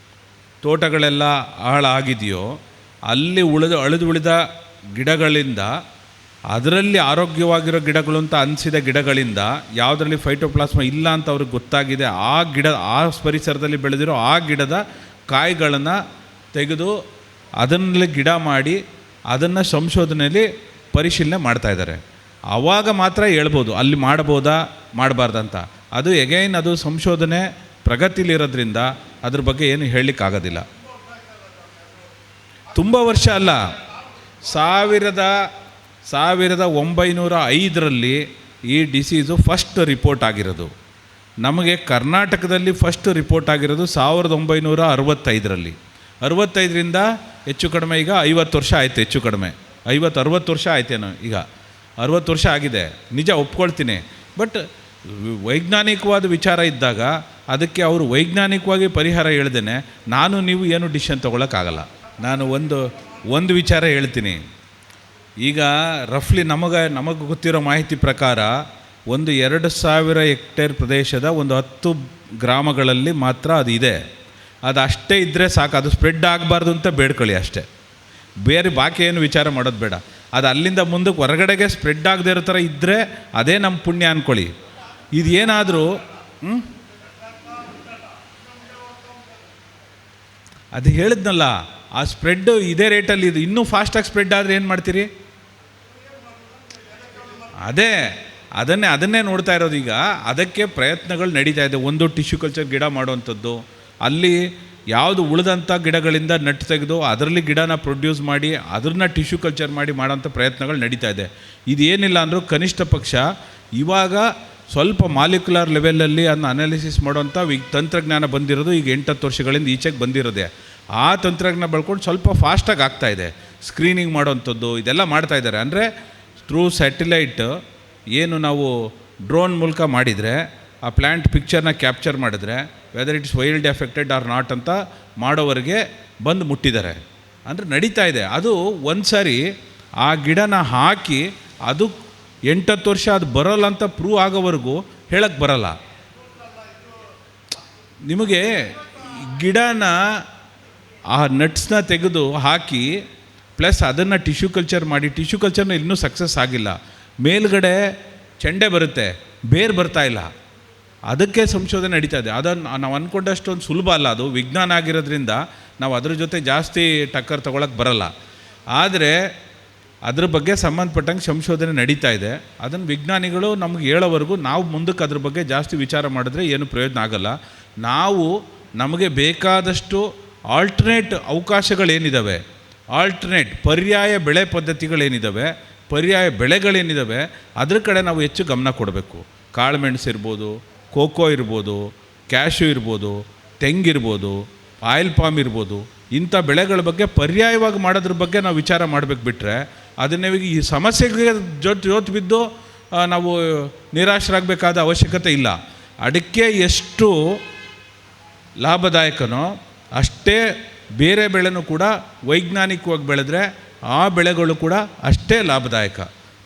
ತೋಟಗಳೆಲ್ಲ ಹಾಳಾಗಿದೆಯೋ ಅಲ್ಲಿ ಉಳಿದ ಗಿಡಗಳಿಂದ, ಅದರಲ್ಲಿ ಆರೋಗ್ಯವಾಗಿರೋ ಗಿಡಗಳು ಅಂತ ಅನಿಸಿದ ಗಿಡಗಳಿಂದ ಯಾವುದರಲ್ಲಿ ಫೈಟೋಪ್ಲಾಸ್ಮಾ ಇಲ್ಲ ಅಂತ ಅವ್ರಿಗೆ ಗೊತ್ತಾಗಿದೆ, ಆ ಪರಿಸರದಲ್ಲಿ ಬೆಳೆದಿರೋ ಆ ಗಿಡದ ಕಾಯಿಗಳನ್ನು ತೆಗೆದು ಅದನ್ನಲ್ಲಿ ಗಿಡ ಮಾಡಿ ಅದನ್ನು ಸಂಶೋಧನೆಯಲ್ಲಿ ಪರಿಶೀಲನೆ ಮಾಡ್ತಾಯಿದ್ದಾರೆ. ಆವಾಗ ಮಾತ್ರ ಹೇಳ್ಬೋದು ಅಲ್ಲಿ ಮಾಡ್ಬೋದಾ ಮಾಡಬಾರ್ದಂತ. ಅದು ಎಗೈನ್ ಅದು ಸಂಶೋಧನೆ ಪ್ರಗತಿಲಿರೋದ್ರಿಂದ ಅದ್ರ ಬಗ್ಗೆ ಏನು ಹೇಳಲಿಕ್ಕಾಗೋದಿಲ್ಲ. ತುಂಬ ವರ್ಷ ಅಲ್ಲ, 1905ರಲ್ಲಿ ಈ ಡಿಸೀಸು ಫಸ್ಟ್ ರಿಪೋರ್ಟ್ ಆಗಿರೋದು. ನಮಗೆ ಕರ್ನಾಟಕದಲ್ಲಿ ಫಸ್ಟ್ ರಿಪೋರ್ಟ್ ಆಗಿರೋದು 1965ರಲ್ಲಿ. 65ರಿಂದ ಹೆಚ್ಚು ಕಡಿಮೆ ಈಗ 50 ವರ್ಷ ಆಯಿತು, ಹೆಚ್ಚು ಕಡಿಮೆ 50-60 ವರ್ಷ ಆಯ್ತೇನೋ. ಈಗ 60 ವರ್ಷ ಆಗಿದೆ, ನಿಜ ಒಪ್ಕೊಳ್ತೀನಿ. ಬಟ್ ವೈಜ್ಞಾನಿಕವಾದ ವಿಚಾರ ಇದ್ದಾಗ ಅದಕ್ಕೆ ಅವರು ವೈಜ್ಞಾನಿಕವಾಗಿ ಪರಿಹಾರ ಹೇಳ್ದೇನೆ ನಾನು ನೀವು ಏನು ಡಿಸಿಷನ್ ತೊಗೊಳಕ್ಕಾಗಲ್ಲ. ನಾನು ಒಂದು ವಿಚಾರ ಹೇಳ್ತೀನಿ. ಈಗ ರಫ್ಲಿ ನಮಗೆ ಗೊತ್ತಿರೋ ಮಾಹಿತಿ ಪ್ರಕಾರ ಒಂದು 2,000 ಹೆಕ್ಟೇರ್ ಪ್ರದೇಶದ ಒಂದು 10 ಗ್ರಾಮಗಳಲ್ಲಿ ಮಾತ್ರ ಅದು ಇದೆ. ಅದು ಅಷ್ಟೇ ಇದ್ದರೆ ಸಾಕು, ಅದು ಸ್ಪ್ರೆಡ್ ಆಗಬಾರ್ದು ಅಂತ ಬೇಡ್ಕೊಳ್ಳಿ ಅಷ್ಟೇ. ಬೇರೆ ಬಾಕಿ ಏನು ವಿಚಾರ ಮಾಡೋದು ಬೇಡ. ಅದು ಅಲ್ಲಿಂದ ಮುಂದಕ್ಕೆ ಹೊರಗಡೆಗೆ ಸ್ಪ್ರೆಡ್ ಆಗದೆ ಇರೋ ಥರ ಇದ್ದರೆ ಅದೇ ನಮ್ಮ ಪುಣ್ಯ ಅಂದ್ಕೊಳ್ಳಿ. ಇದು ಏನಾದರೂ ಅದು ಹೇಳಿದ್ನಲ್ಲ, ಆ ಸ್ಪ್ರೆಡ್ಡು ಇದೇ ರೇಟಲ್ಲಿ ಇದು ಇನ್ನೂ ಫಾಸ್ಟಾಗಿ ಸ್ಪ್ರೆಡ್ ಆದರೆ ಏನು ಮಾಡ್ತೀರಿ? ಅದನ್ನೇ ನೋಡ್ತಾ ಇರೋದು. ಈಗ ಅದಕ್ಕೆ ಪ್ರಯತ್ನಗಳು ನಡೀತಾ ಇದೆ. ಒಂದು ಟಿಶ್ಯೂ ಕಲ್ಚರ್ ಗಿಡ ಮಾಡುವಂಥದ್ದು, ಅಲ್ಲಿ ಯಾವುದು ಉಳಿದಂಥ ಗಿಡಗಳಿಂದ ನಟ್ಟು ತೆಗೆದು ಅದರಲ್ಲಿ ಗಿಡನ ಪ್ರೊಡ್ಯೂಸ್ ಮಾಡಿ ಅದನ್ನ ಟಿಶ್ಯೂ ಕಲ್ಚರ್ ಮಾಡಿ ಮಾಡೋಂಥ ಪ್ರಯತ್ನಗಳು ನಡೀತಾ ಇದೆ. ಇದೇನಿಲ್ಲ ಅಂದರೂ ಕನಿಷ್ಠ ಪಕ್ಷ ಇವಾಗ ಸ್ವಲ್ಪ ಮಾಲಿಕ್ಯುಲರ್ ಲೆವೆಲಲ್ಲಿ ಅದನ್ನ ಅನಾಲಿಸಿಸ್ ಮಾಡೋಂಥ ತಂತ್ರಜ್ಞಾನ ಬಂದಿರೋದು ಈಗ 8-10 ವರ್ಷಗಳಿಂದ ಈಚೆಗೆ ಬಂದಿರೋದೆ. ಆ ತಂತ್ರಜ್ಞಾನ ಬೆಳ್ಕೊಂಡು ಸ್ವಲ್ಪ ಫಾಸ್ಟಾಗಿ ಆಗ್ತಾಯಿದೆ. ಸ್ಕ್ರೀನಿಂಗ್ ಮಾಡೋವಂಥದ್ದು ಇದೆಲ್ಲ ಮಾಡ್ತಾಯಿದ್ದಾರೆ. ಅಂದರೆ ಥ್ರೂ ಸ್ಯಾಟಿಲೈಟ್ ಏನು ನಾವು ಡ್ರೋನ್ ಮೂಲಕ ಮಾಡಿದರೆ ಆ ಪ್ಲ್ಯಾಂಟ್ ಪಿಕ್ಚರ್ನ ಕ್ಯಾಪ್ಚರ್ ಮಾಡಿದ್ರೆ whether it's wilt affected or not ಅಂತ ಮಾಡೋವರೆಗೆ ಬಂದು ಮುಟ್ಟಿದ್ದಾರೆ. ಅಂದರೆ ನಡೀತಾ ಇದೆ. ಅದು ಒಂದು ಸಾರಿ ಆ ಗಿಡನ ಹಾಕಿ ಅದು 8-10 ವರ್ಷ ಅದು ಬರೋಲ್ಲ ಅಂತ ಪ್ರೂವ್ ಆಗೋವರೆಗೂ ಹೇಳಕ್ಕೆ ಬರಲ್ಲ. ನಿಮಗೆ ಗಿಡನ ಆ ನಟ್ಸ್ನ ತೆಗೆದು ಹಾಕಿ ಪ್ಲಸ್ ಅದನ್ನು ಟಿಶ್ಯೂ ಕಲ್ಚರ್ ಮಾಡಿ, ಟಿಶ್ಯೂ ಕಲ್ಚರ್ನ ಇನ್ನೂ ಸಕ್ಸಸ್ ಆಗಿಲ್ಲ. ಮೇಲ್ಗಡೆ ಚೆಂಡೆ ಬರುತ್ತೆ, ಬೇರು ಬರ್ತಾ ಇಲ್ಲ. ಅದಕ್ಕೆ ಸಂಶೋಧನೆ ನಡೀತಾ ಇದೆ. ಅದನ್ನು ನಾವು ಅಂದ್ಕೊಂಡಷ್ಟು ಒಂದು ಸುಲಭ ಅಲ್ಲ. ಅದು ವಿಜ್ಞಾನ ಆಗಿರೋದ್ರಿಂದ ನಾವು ಅದ್ರ ಜೊತೆ ಜಾಸ್ತಿ ಟಕ್ಕರ್ ತೊಗೊಳಕ್ಕೆ ಬರಲ್ಲ. ಆದರೆ ಅದ್ರ ಬಗ್ಗೆ ಸಂಬಂಧಪಟ್ಟಂಗೆ ಸಂಶೋಧನೆ ನಡೀತಾ ಇದೆ. ಅದನ್ನು ವಿಜ್ಞಾನಿಗಳು ನಮ್ಗೆ ಹೇಳೋವರೆಗೂ ನಾವು ಮುಂದಕ್ಕೆ ಅದ್ರ ಬಗ್ಗೆ ಜಾಸ್ತಿ ವಿಚಾರ ಮಾಡಿದ್ರೆ ಏನು ಪ್ರಯೋಜನ ಆಗಲ್ಲ. ನಾವು ನಮಗೆ ಬೇಕಾದಷ್ಟು ಆಲ್ಟರ್ನೇಟ್ ಅವಕಾಶಗಳೇನಿದ್ದಾವೆ, ಆಲ್ಟರ್ನೇಟ್ ಪರ್ಯಾಯ ಬೆಳೆ ಪದ್ಧತಿಗಳೇನಿದ್ದಾವೆ, ಪರ್ಯಾಯ ಬೆಳೆಗಳೇನಿದ್ದಾವೆ ಅದ್ರ ಕಡೆ ನಾವು ಹೆಚ್ಚು ಗಮನ ಕೊಡಬೇಕು. ಕಾಳುಮೆಣಸು ಇರ್ಬೋದು, ಕೋಕೋ ಇರ್ಬೋದು, ಕ್ಯಾಶು ಇರ್ಬೋದು, ತೆಂಗಿರ್ಬೋದು, ಆಯಿಲ್ ಪಾಮ್ ಇರ್ಬೋದು, ಇಂಥ ಬೆಳೆಗಳ ಬಗ್ಗೆ ಪರ್ಯಾಯವಾಗಿ ಮಾಡೋದ್ರ ಬಗ್ಗೆ ನಾವು ವಿಚಾರ ಮಾಡಬೇಕು. ಬಿಟ್ಟರೆ ಅದನ್ನೇ ಈ ಸಮಸ್ಯೆಗೆ ಜೊತೆ ಬಿದ್ದು ನಾವು ನಿರಾಶರಾಗಬೇಕಾದ ಅವಶ್ಯಕತೆ ಇಲ್ಲ. ಅಡಿಕೆ ಎಷ್ಟು ಲಾಭದಾಯಕನೋ ಅಷ್ಟೇ ಬೇರೆ ಬೆಳೆನೂ ಕೂಡ ವೈಜ್ಞಾನಿಕವಾಗಿ ಬೆಳೆದ್ರೆ ಆ ಬೆಳೆಗಳು ಕೂಡ ಅಷ್ಟೇ ಲಾಭದಾಯಕ.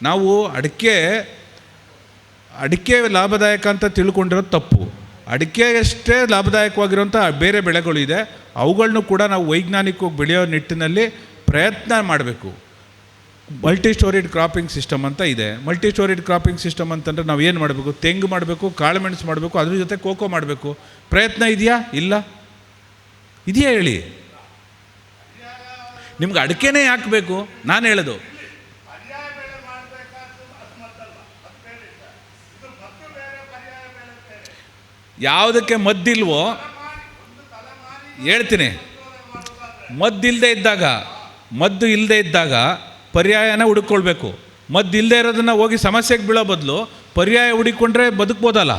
ನಾವು ಅಡಿಕೆ ಲಾಭದಾಯಕ ಅಂತ ತಿಳ್ಕೊಂಡಿರೋದು ತಪ್ಪು. ಅಡಿಕೆ ಅಷ್ಟೇ ಲಾಭದಾಯಕವಾಗಿರೋಂಥ ಬೇರೆ ಬೆಳೆಗಳು ಇದೆ, ಅವುಗಳನ್ನೂ ಕೂಡ ನಾವು ವೈಜ್ಞಾನಿಕವಾಗಿ ಬೆಳೆಯೋ ನಿಟ್ಟಿನಲ್ಲಿ ಪ್ರಯತ್ನ ಮಾಡಬೇಕು. ಮಲ್ಟಿ ಸ್ಟೋರಿಡ್ ಕ್ರಾಪಿಂಗ್ ಸಿಸ್ಟಮ್ ಅಂತ ಇದೆ. ಮಲ್ಟಿ ಸ್ಟೋರಿಡ್ ಕ್ರಾಪಿಂಗ್ ಸಿಸ್ಟಮ್ ಅಂತಂದರೆ ನಾವು ಏನು ಮಾಡಬೇಕು? ತೆಂಗು ಮಾಡಬೇಕು, ಕಾಳುಮೆಣಸು ಮಾಡಬೇಕು, ಅದ್ರ ಜೊತೆ ಕೋಕೋ ಮಾಡಬೇಕು. ಪ್ರಯತ್ನ ಇದೆಯಾ? ಇಲ್ಲ. ಇದೆಯಾ ಹೇಳಿ? ನಿಮ್ಗೆ ಅಡಿಕೆನೇ ಯಾಕೆ ಬೇಕು? ನಾನು ಹೇಳೋದು ಯಾವುದಕ್ಕೆ ಮದ್ದಿಲ್ವೋ ಹೇಳ್ತೀನಿ. ಮದ್ದು ಇಲ್ಲದೆ ಇದ್ದಾಗ ಪರ್ಯಾಯನ ಹುಡುಕೊಳ್ಬೇಕು. ಮದ್ದು ಇಲ್ಲದೆ ಇರೋದನ್ನು ಹೋಗಿ ಸಮಸ್ಯೆಗೆ ಬೀಳೋ ಬದಲು ಪರ್ಯಾಯ ಹುಡುಕೊಂಡ್ರೆ ಬದುಕ್ಬೋದಲ್ಲ.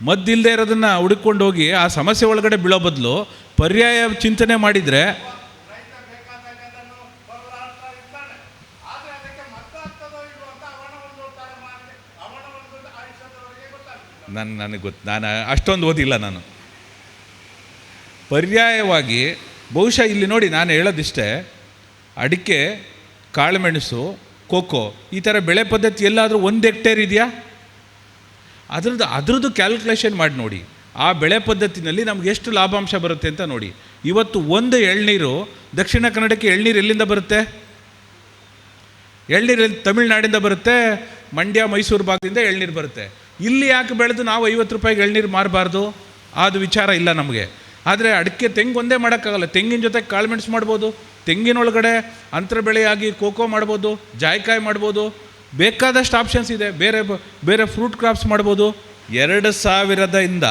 ಮದ್ದು ಇಲ್ಲದೆ ಇರೋದನ್ನು ಹುಡುಕೊಂಡು ಹೋಗಿ ಆ ಸಮಸ್ಯೆ ಒಳಗಡೆ ಬೀಳೋ ಬದಲು ಪರ್ಯಾಯ ಚಿಂತನೆ ಮಾಡಿದರೆ ನನಗೆ ಗೊತ್ತು. ನಾನು ಅಷ್ಟೊಂದು ಓದಿಲ್ಲ. ನಾನು ಪರ್ಯಾಯವಾಗಿ ಬಹುಶಃ ಇಲ್ಲಿ ನೋಡಿ, ನಾನು ಹೇಳೋದಿಷ್ಟೇ, ಅಡಿಕೆ, ಕಾಳುಮೆಣಸು, ಕೋಕೋ ಈ ಥರ ಬೆಳೆ ಪದ್ಧತಿ ಎಲ್ಲಾದರೂ 1 ಹೆಕ್ಟೇರ್ ಇದೆಯಾ? ಅದ್ರದ್ದು ಕ್ಯಾಲ್ಕುಲೇಷನ್ ಮಾಡಿ ನೋಡಿ. ಆ ಬೆಳೆ ಪದ್ಧತಿನಲ್ಲಿ ನಮ್ಗೆ ಎಷ್ಟು ಲಾಭಾಂಶ ಬರುತ್ತೆ ಅಂತ ನೋಡಿ. ಇವತ್ತು ಒಂದು ಎಳ್ನೀರು, ದಕ್ಷಿಣ ಕನ್ನಡಕ್ಕೆ ಎಳ್ನೀರು ಎಲ್ಲಿಂದ ಬರುತ್ತೆ? ಎಳ್ನೀರು ತಮಿಳ್ನಾಡಿಂದ ಬರುತ್ತೆ, ಮಂಡ್ಯ ಮೈಸೂರು ಭಾಗದಿಂದ ಎಳ್ನೀರು ಬರುತ್ತೆ. ಇಲ್ಲಿ ಯಾಕೆ ಬೆಳೆದು ನಾವು 50 ರೂಪಾಯಿಗೆ ಎಳ್ನೀರು ಮಾರಬಾರ್ದು? ಅದು ವಿಚಾರ ಇಲ್ಲ ನಮಗೆ. ಆದರೆ ಅಡಿಕೆ, ತೆಂಗು ಒಂದೇ ಮಾಡೋಕ್ಕಾಗಲ್ಲ. ತೆಂಗಿನ ಜೊತೆ ಕಾಳುಮೆಣಸು ಮಾಡ್ಬೋದು, ತೆಂಗಿನೊಳಗಡೆ ಅಂತರ ಬೆಳೆಯಾಗಿ ಕೋಕೋ ಮಾಡ್ಬೋದು, ಜಾಯಿಕಾಯಿ ಮಾಡ್ಬೋದು, ಬೇಕಾದಷ್ಟು ಆಪ್ಷನ್ಸ್ ಇದೆ. ಬೇರೆ ಫ್ರೂಟ್ ಕ್ರಾಪ್ಸ್ ಮಾಡ್ಬೋದು. 2000ದಿಂದ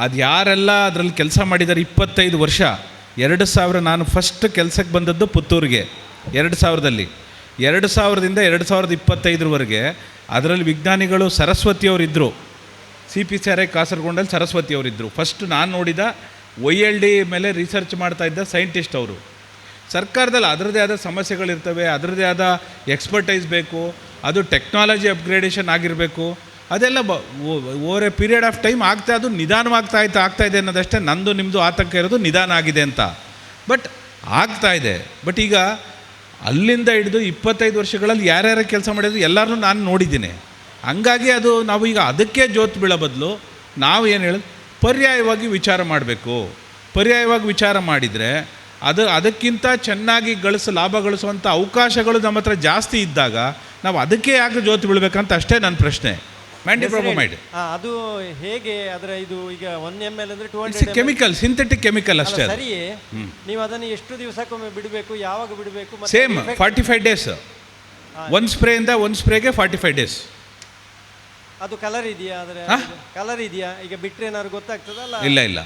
ಅದು ಯಾರೆಲ್ಲ ಅದರಲ್ಲಿ ಕೆಲಸ ಮಾಡಿದ್ದಾರೆ 25 ವರ್ಷ. 2000 ನಾನು ಫಸ್ಟ್ ಕೆಲಸಕ್ಕೆ ಬಂದದ್ದು ಪುತ್ತೂರಿಗೆ 2000ದಲ್ಲಿ. 2000ದಿಂದ 2025ವರೆಗೆ ಅದರಲ್ಲಿ ವಿಜ್ಞಾನಿಗಳು ಸರಸ್ವತಿಯವರಿದ್ದರು. CPCRI ಕಾಸರಗೋಡಲ್ಲಿ ಸರಸ್ವತಿಯವರಿದ್ದರು. ಫಸ್ಟ್ ನಾನು ನೋಡಿದ OLD ಮೇಲೆ ರಿಸರ್ಚ್ ಮಾಡ್ತಾ ಇದ್ದ ಸೈಂಟಿಸ್ಟ್ ಅವರು. ಸರ್ಕಾರದಲ್ಲಿ ಅದರದ್ದೇ ಆದ ಸಮಸ್ಯೆಗಳಿರ್ತವೆ, ಅದರದ್ದೇ ಆದ ಎಕ್ಸ್ಪರ್ಟೈಸ್ ಬೇಕು, ಅದು ಟೆಕ್ನಾಲಜಿ ಅಪ್ಗ್ರೇಡೇಷನ್ ಆಗಿರಬೇಕು. ಅದೆಲ್ಲ over A period of time ಅದು ನಿಧಾನವಾಗ್ತಾ ಇದೆ ಅನ್ನೋದಷ್ಟೇ ನಂದು ನಿಮ್ಮದು ಆತಂಕ ಇರೋದು, ನಿಧಾನ ಆಗಿದೆ ಅಂತ. ಬಟ್ ಆಗ್ತಾ ಇದೆ. ಬಟ್ ಈಗ ಅಲ್ಲಿಂದ ಹಿಡಿದು 25 ವರ್ಷಗಳಲ್ಲಿ ಯಾರ್ಯಾರು ಕೆಲಸ ಮಾಡಿದ್ರು ಎಲ್ಲರನ್ನೂ ನಾನು ನೋಡಿದ್ದೀನಿ. ಹಂಗಾಗಿ ಅದು ನಾವು ಈಗ ಅದಕ್ಕೆ ಜೋತು ಬೀಳೋ ಬದಲು ನಾವು ಏನು ಹೇಳೋದು, ಪರ್ಯಾಯವಾಗಿ ವಿಚಾರ ಮಾಡಬೇಕು. ಪರ್ಯಾಯವಾಗಿ ವಿಚಾರ ಮಾಡಿದರೆ ಅದಕ್ಕಿಂತ ಚೆನ್ನಾಗಿ ಲಾಭ ಗಳಿಸುವಂಥ ಅವಕಾಶಗಳು ನಮ್ಮ ಹತ್ರ ಜಾಸ್ತಿ ಇದ್ದಾಗ ನಾವು ಅದಕ್ಕೆ ಯಾಕೆ ಜೋತು ಬೀಳಬೇಕಂತ ಅಷ್ಟೇ ನನ್ನ ಪ್ರಶ್ನೆ. ಮ್ಯಾಂಡಿಬ್ರೋಮೈಡ್ ಅದು ಹೇಗೆ? ಅದರ ಇದು ಈಗ 1 ml ಅಂದರೆ 200 ಕೆಮಿಕಲ್, ಸಿಂಥೆಟಿಕ್ ಕೆಮಿಕಲ್ ಅಷ್ಟೇ. ಸರಿಯೇ, ನೀವು ಅದನ್ನು ಎಷ್ಟು ದಿವಸಕ್ಕೊಮ್ಮೆ ಬಿಡಬೇಕು, ಯಾವಾಗ ಬಿಡಬೇಕು? Same 45 days. ಒಂದು ಸ್ಪ್ರೇಯಿಂದ ಒಂದು ಸ್ಪ್ರೇಗೆ 45 ಡೇಸ್. ಅದು ಕಲರ್ ಇದೆಯಾ? ಆದರೆ ಕಲರ್ ಇದೆಯಾ? ಈಗ ಬಿಟ್ಟರೆ ಏನಾದ್ರು ಗೊತ್ತಾಗ್ತದಲ್ಲ? ಇಲ್ಲ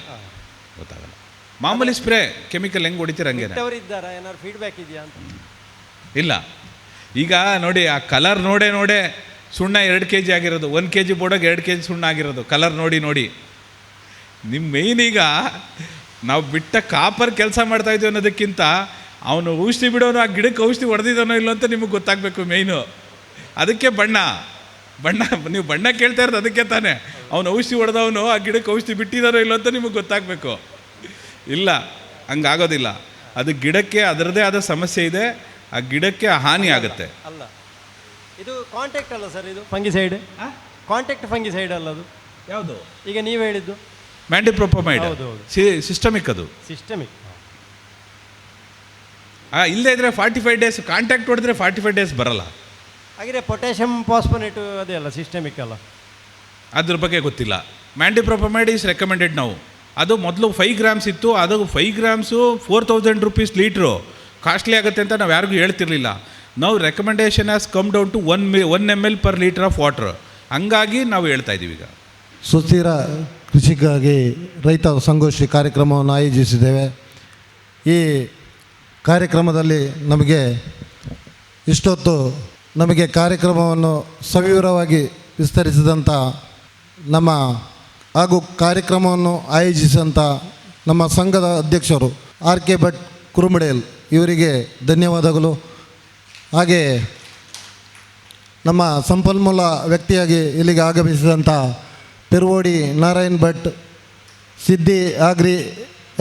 ಗೊತ್ತಾಗಲ್ಲ. ಮಾಮೂಲಿ ಸ್ಪ್ರೇ ಕೆಮಿಕಲ್ ಹೆಂಗೆ ಹೊಡಿತೀರ ಹಂಗೆ. ಇದ್ದಾರಾ? ಏನಾದ್ರು ಫೀಡ್ಬ್ಯಾಕ್ ಇದೆಯಾ ಅಂತ? ಇಲ್ಲ. ಈಗ ನೋಡಿ, ಆ ಕಲರ್ ನೋಡೇ ಸುಣ್ಣ 2 kg ಆಗಿರೋದು, 1 kg ಬೋರ್ಡಾಗೆ 2 kg ಸುಣ್ಣ ಆಗಿರೋದು, ಕಲರ್ ನೋಡಿ. ನಿಮ್ಮ ಮೇಯ್ನ್ ಈಗ ನಾವು ಬಿಟ್ಟ ಕಾಪರ್ ಕೆಲಸ ಮಾಡ್ತಾಯಿದ್ವಿ ಅನ್ನೋದಕ್ಕಿಂತ ಅವನು ಔಷಧಿ ಬಿಡೋನು ಆ ಗಿಡಕ್ಕೆ ಔಷಧಿ ಹೊಡೆದಿದ್ದಾನೋ ಇಲ್ಲೋ ಅಂತ ನಿಮಗೆ ಗೊತ್ತಾಗಬೇಕು ಮೇಯ್ನು. ಅದಕ್ಕೆ ಬಣ್ಣ ನೀವು ಬಣ್ಣ ಕೇಳ್ತಾ ಇರೋದು ಅದಕ್ಕೆ ತಾನೇ. ಅವನು ಔಷಧಿ ಹೊಡೆದವನು ಆ ಗಿಡಕ್ಕೆ ಔಷಧಿ ಬಿಟ್ಟಿದ್ದಾನೋ ಇಲ್ಲೋ ಅಂತ ನಿಮಗೆ ಗೊತ್ತಾಗಬೇಕು. ಇಲ್ಲ, ಹಂಗಾಗೋದಿಲ್ಲ. ಅದು ಗಿಡಕ್ಕೆ ಅದರದೇ ಆದ ಸಮಸ್ಯೆ ಇದೆ, ಆ ಗಿಡಕ್ಕೆ ಹಾನಿ ಆಗುತ್ತೆ. ಅಲ್ಲ, ಇದು ಕಾಂಟ್ಯಾಕ್ಟ್ ಅಲ್ಲ ಸರ್, ಇದು ಫಂಗಿಸೈಡ್. ಕಾಂಟ್ಯಾಕ್ಟ್ ಫಂಗಿಸೈಡ್ ಅಲ್ಲ ಅದು. ಯಾವುದು? ಈಗ ನೀವು ಹೇಳಿದ್ದು ಮ್ಯಾಂಡಿಬ್ರೋಮೈಡ್ ಸಿಸ್ಟಮಿಕ್. ಅದು ಸಿಸ್ಟಮಿಕ್. ಇಲ್ಲದೇ ಇದ್ರೆ 45 ಡೇಸ್, ಕಾಂಟ್ಯಾಕ್ಟ್ ಹೊಡೆದ್ರೆ 45 ಡೇಸ್ ಬರಲ್ಲ. ಹಾಗೆ ಪೊಟ್ಯಾಷಿಯಂ ಫಾಸ್ಫನೇಟ್ ಅದೇ ಅಲ್ಲ, ಸಿಸ್ಟಮಿಕ್ ಅಲ್ಲ. ಅದ್ರ ಬಗ್ಗೆ ಗೊತ್ತಿಲ್ಲ. ಮ್ಯಾಂಡಿಬ್ರೋಮೈಡ್ ಈಸ್ ರೆಕಮೆಂಡೆಡ್ ನಾವು. ಅದು ಮೊದಲು 5 ಗ್ರಾಮ್ಸ್ ಇತ್ತು, ಅದು 5 ಗ್ರಾಮ್ಸು 4000 ರೂಪೀಸ್ ಲೀಟ್ರು ಕಾಸ್ಟ್ಲಿ ಆಗುತ್ತೆ ಅಂತ ನಾವು ಯಾರಿಗೂ ಹೇಳ್ತಿರ್ಲಿಲ್ಲ. ನಾವು recommendation has come down to 1 ml per litre of water. ಹಂಗಾಗಿ ನಾವು ಹೇಳ್ತಾ ಇದ್ದೀವಿ. ಈಗ ಸುಸ್ಥಿರ ಕೃಷಿಗಾಗಿ ರೈತ ಸಂಗೋಷ್ಠಿ ಕಾರ್ಯಕ್ರಮವನ್ನು ಆಯೋಜಿಸಿದ್ದೇವೆ. ಈ ಕಾರ್ಯಕ್ರಮದಲ್ಲಿ ಇಷ್ಟೊತ್ತು ನಮಗೆ ಕಾರ್ಯಕ್ರಮವನ್ನು ಸವಿವರವಾಗಿ ವಿಸ್ತರಿಸಿದಂಥ ಹಾಗೂ ಕಾರ್ಯಕ್ರಮವನ್ನು ಆಯೋಜಿಸಿದಂಥ ನಮ್ಮ ಸಂಘದ ಅಧ್ಯಕ್ಷರು RK ಭಟ್ ಕುರುಮಡೇಲ್ ಇವರಿಗೆ ಧನ್ಯವಾದಗಳು. ಹಾಗೆ ನಮ್ಮ ಸಂಪನ್ಮೂಲ ವ್ಯಕ್ತಿಯಾಗಿ ಇಲ್ಲಿಗೆ ಆಗಮಿಸಿದಂಥ ಪೆರುವೋಡಿ ನಾರಾಯಣ್ ಭಟ್, ಸಿದ್ದಿ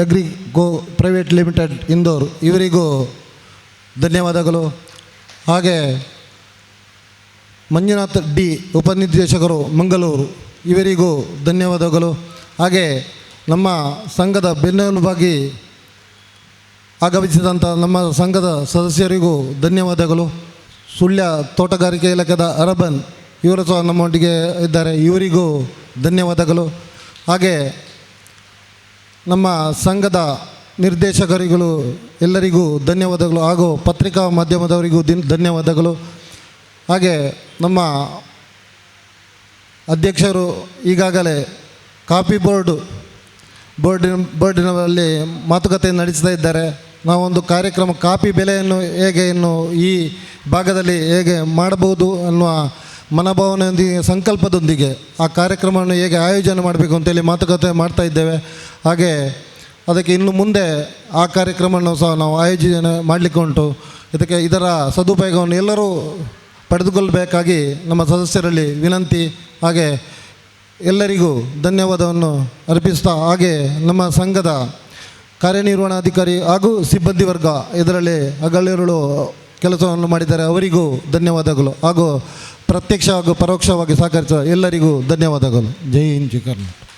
ಅಗ್ರಿ ಗೋ ಪ್ರೈವೇಟ್ ಲಿಮಿಟೆಡ್ ಇಂದೋರ್ ಇವರಿಗೂ ಧನ್ಯವಾದಗಳು. ಹಾಗೆ ಮಂಜುನಾಥ್ ಡಿ ಉಪನಿರ್ದೇಶಕರು ಮಂಗಳೂರು ಇವರಿಗೂ ಧನ್ಯವಾದಗಳು. ಹಾಗೆ ನಮ್ಮ ಸಂಘದ ಬೆನ್ನೆಲುಬಾಗಿ ಆಗಮಿಸಿದಂಥ ನಮ್ಮ ಸಂಘದ ಸದಸ್ಯರಿಗೂ ಧನ್ಯವಾದಗಳು. ಸುಳ್ಯ ತೋಟಗಾರಿಕೆ ಇಲಾಖೆದ ಅರಬನ್ ಇವರು ಸಹ ನಮ್ಮೊಂದಿಗೆ ಇದ್ದಾರೆ, ಇವರಿಗೂ ಧನ್ಯವಾದಗಳು. ಹಾಗೆ ನಮ್ಮ ಸಂಘದ ನಿರ್ದೇಶಕರಿಗೂ ಎಲ್ಲರಿಗೂ ಧನ್ಯವಾದಗಳು, ಹಾಗೂ ಪತ್ರಿಕಾ ಮಾಧ್ಯಮದವರಿಗೂ ಧನ್ಯವಾದಗಳು. ಹಾಗೆ ನಮ್ಮ ಅಧ್ಯಕ್ಷರು ಈಗಾಗಲೇ ಕಾಫಿ ಬೋರ್ಡಿನಲ್ಲಿ ಮಾತುಕತೆ ನಡೆಸ್ತಾ ಇದ್ದಾರೆ. ನಾವೊಂದು ಕಾರ್ಯಕ್ರಮ ಕಾಫಿ ಬೆಲೆಯನ್ನು ಹೇಗೆ ಈ ಭಾಗದಲ್ಲಿ ಹೇಗೆ ಮಾಡಬಹುದು ಅನ್ನುವ ಮನೋಭಾವನೆಯೊಂದಿಗೆ, ಸಂಕಲ್ಪದೊಂದಿಗೆ ಆ ಕಾರ್ಯಕ್ರಮವನ್ನು ಹೇಗೆ ಆಯೋಜನೆ ಮಾಡಬೇಕು ಅಂತೇಳಿ ಮಾತುಕತೆ ಮಾಡ್ತಾ ಇದ್ದೇವೆ. ಹಾಗೆ ಅದಕ್ಕೆ ಇನ್ನು ಮುಂದೆ ಆ ಕಾರ್ಯಕ್ರಮವನ್ನು ಸಹ ನಾವು ಆಯೋಜನೆ ಮಾಡಲಿಕ್ಕೆ ಉಂಟು. ಇದರ ಸದುಪಯೋಗವನ್ನು ಎಲ್ಲರೂ ಪಡೆದುಕೊಳ್ಳಬೇಕಾಗಿ ನಮ್ಮ ಸದಸ್ಯರಲ್ಲಿ ವಿನಂತಿ. ಹಾಗೆ ಎಲ್ಲರಿಗೂ ಧನ್ಯವಾದವನ್ನು ಅರ್ಪಿಸ್ತಾ, ಹಾಗೆ ನಮ್ಮ ಸಂಘದ ಕಾರ್ಯನಿರ್ವಹಣಾಧಿಕಾರಿ ಹಾಗೂ ಸಿಬ್ಬಂದಿ ವರ್ಗ ಇದರಲ್ಲಿ ಹಗಲಿರುಳು ಕೆಲಸವನ್ನು ಮಾಡಿದ್ದಾರೆ, ಅವರಿಗೂ ಧನ್ಯವಾದಗಳು. ಹಾಗೂ ಪ್ರತ್ಯಕ್ಷ ಹಾಗೂ ಪರೋಕ್ಷವಾಗಿ ಸಹಕರಿಸುವ ಎಲ್ಲರಿಗೂ ಧನ್ಯವಾದಗಳು. ಜೈ ಹಿಂದ್, ಜೈ ಕರ್ನಾಟಕ.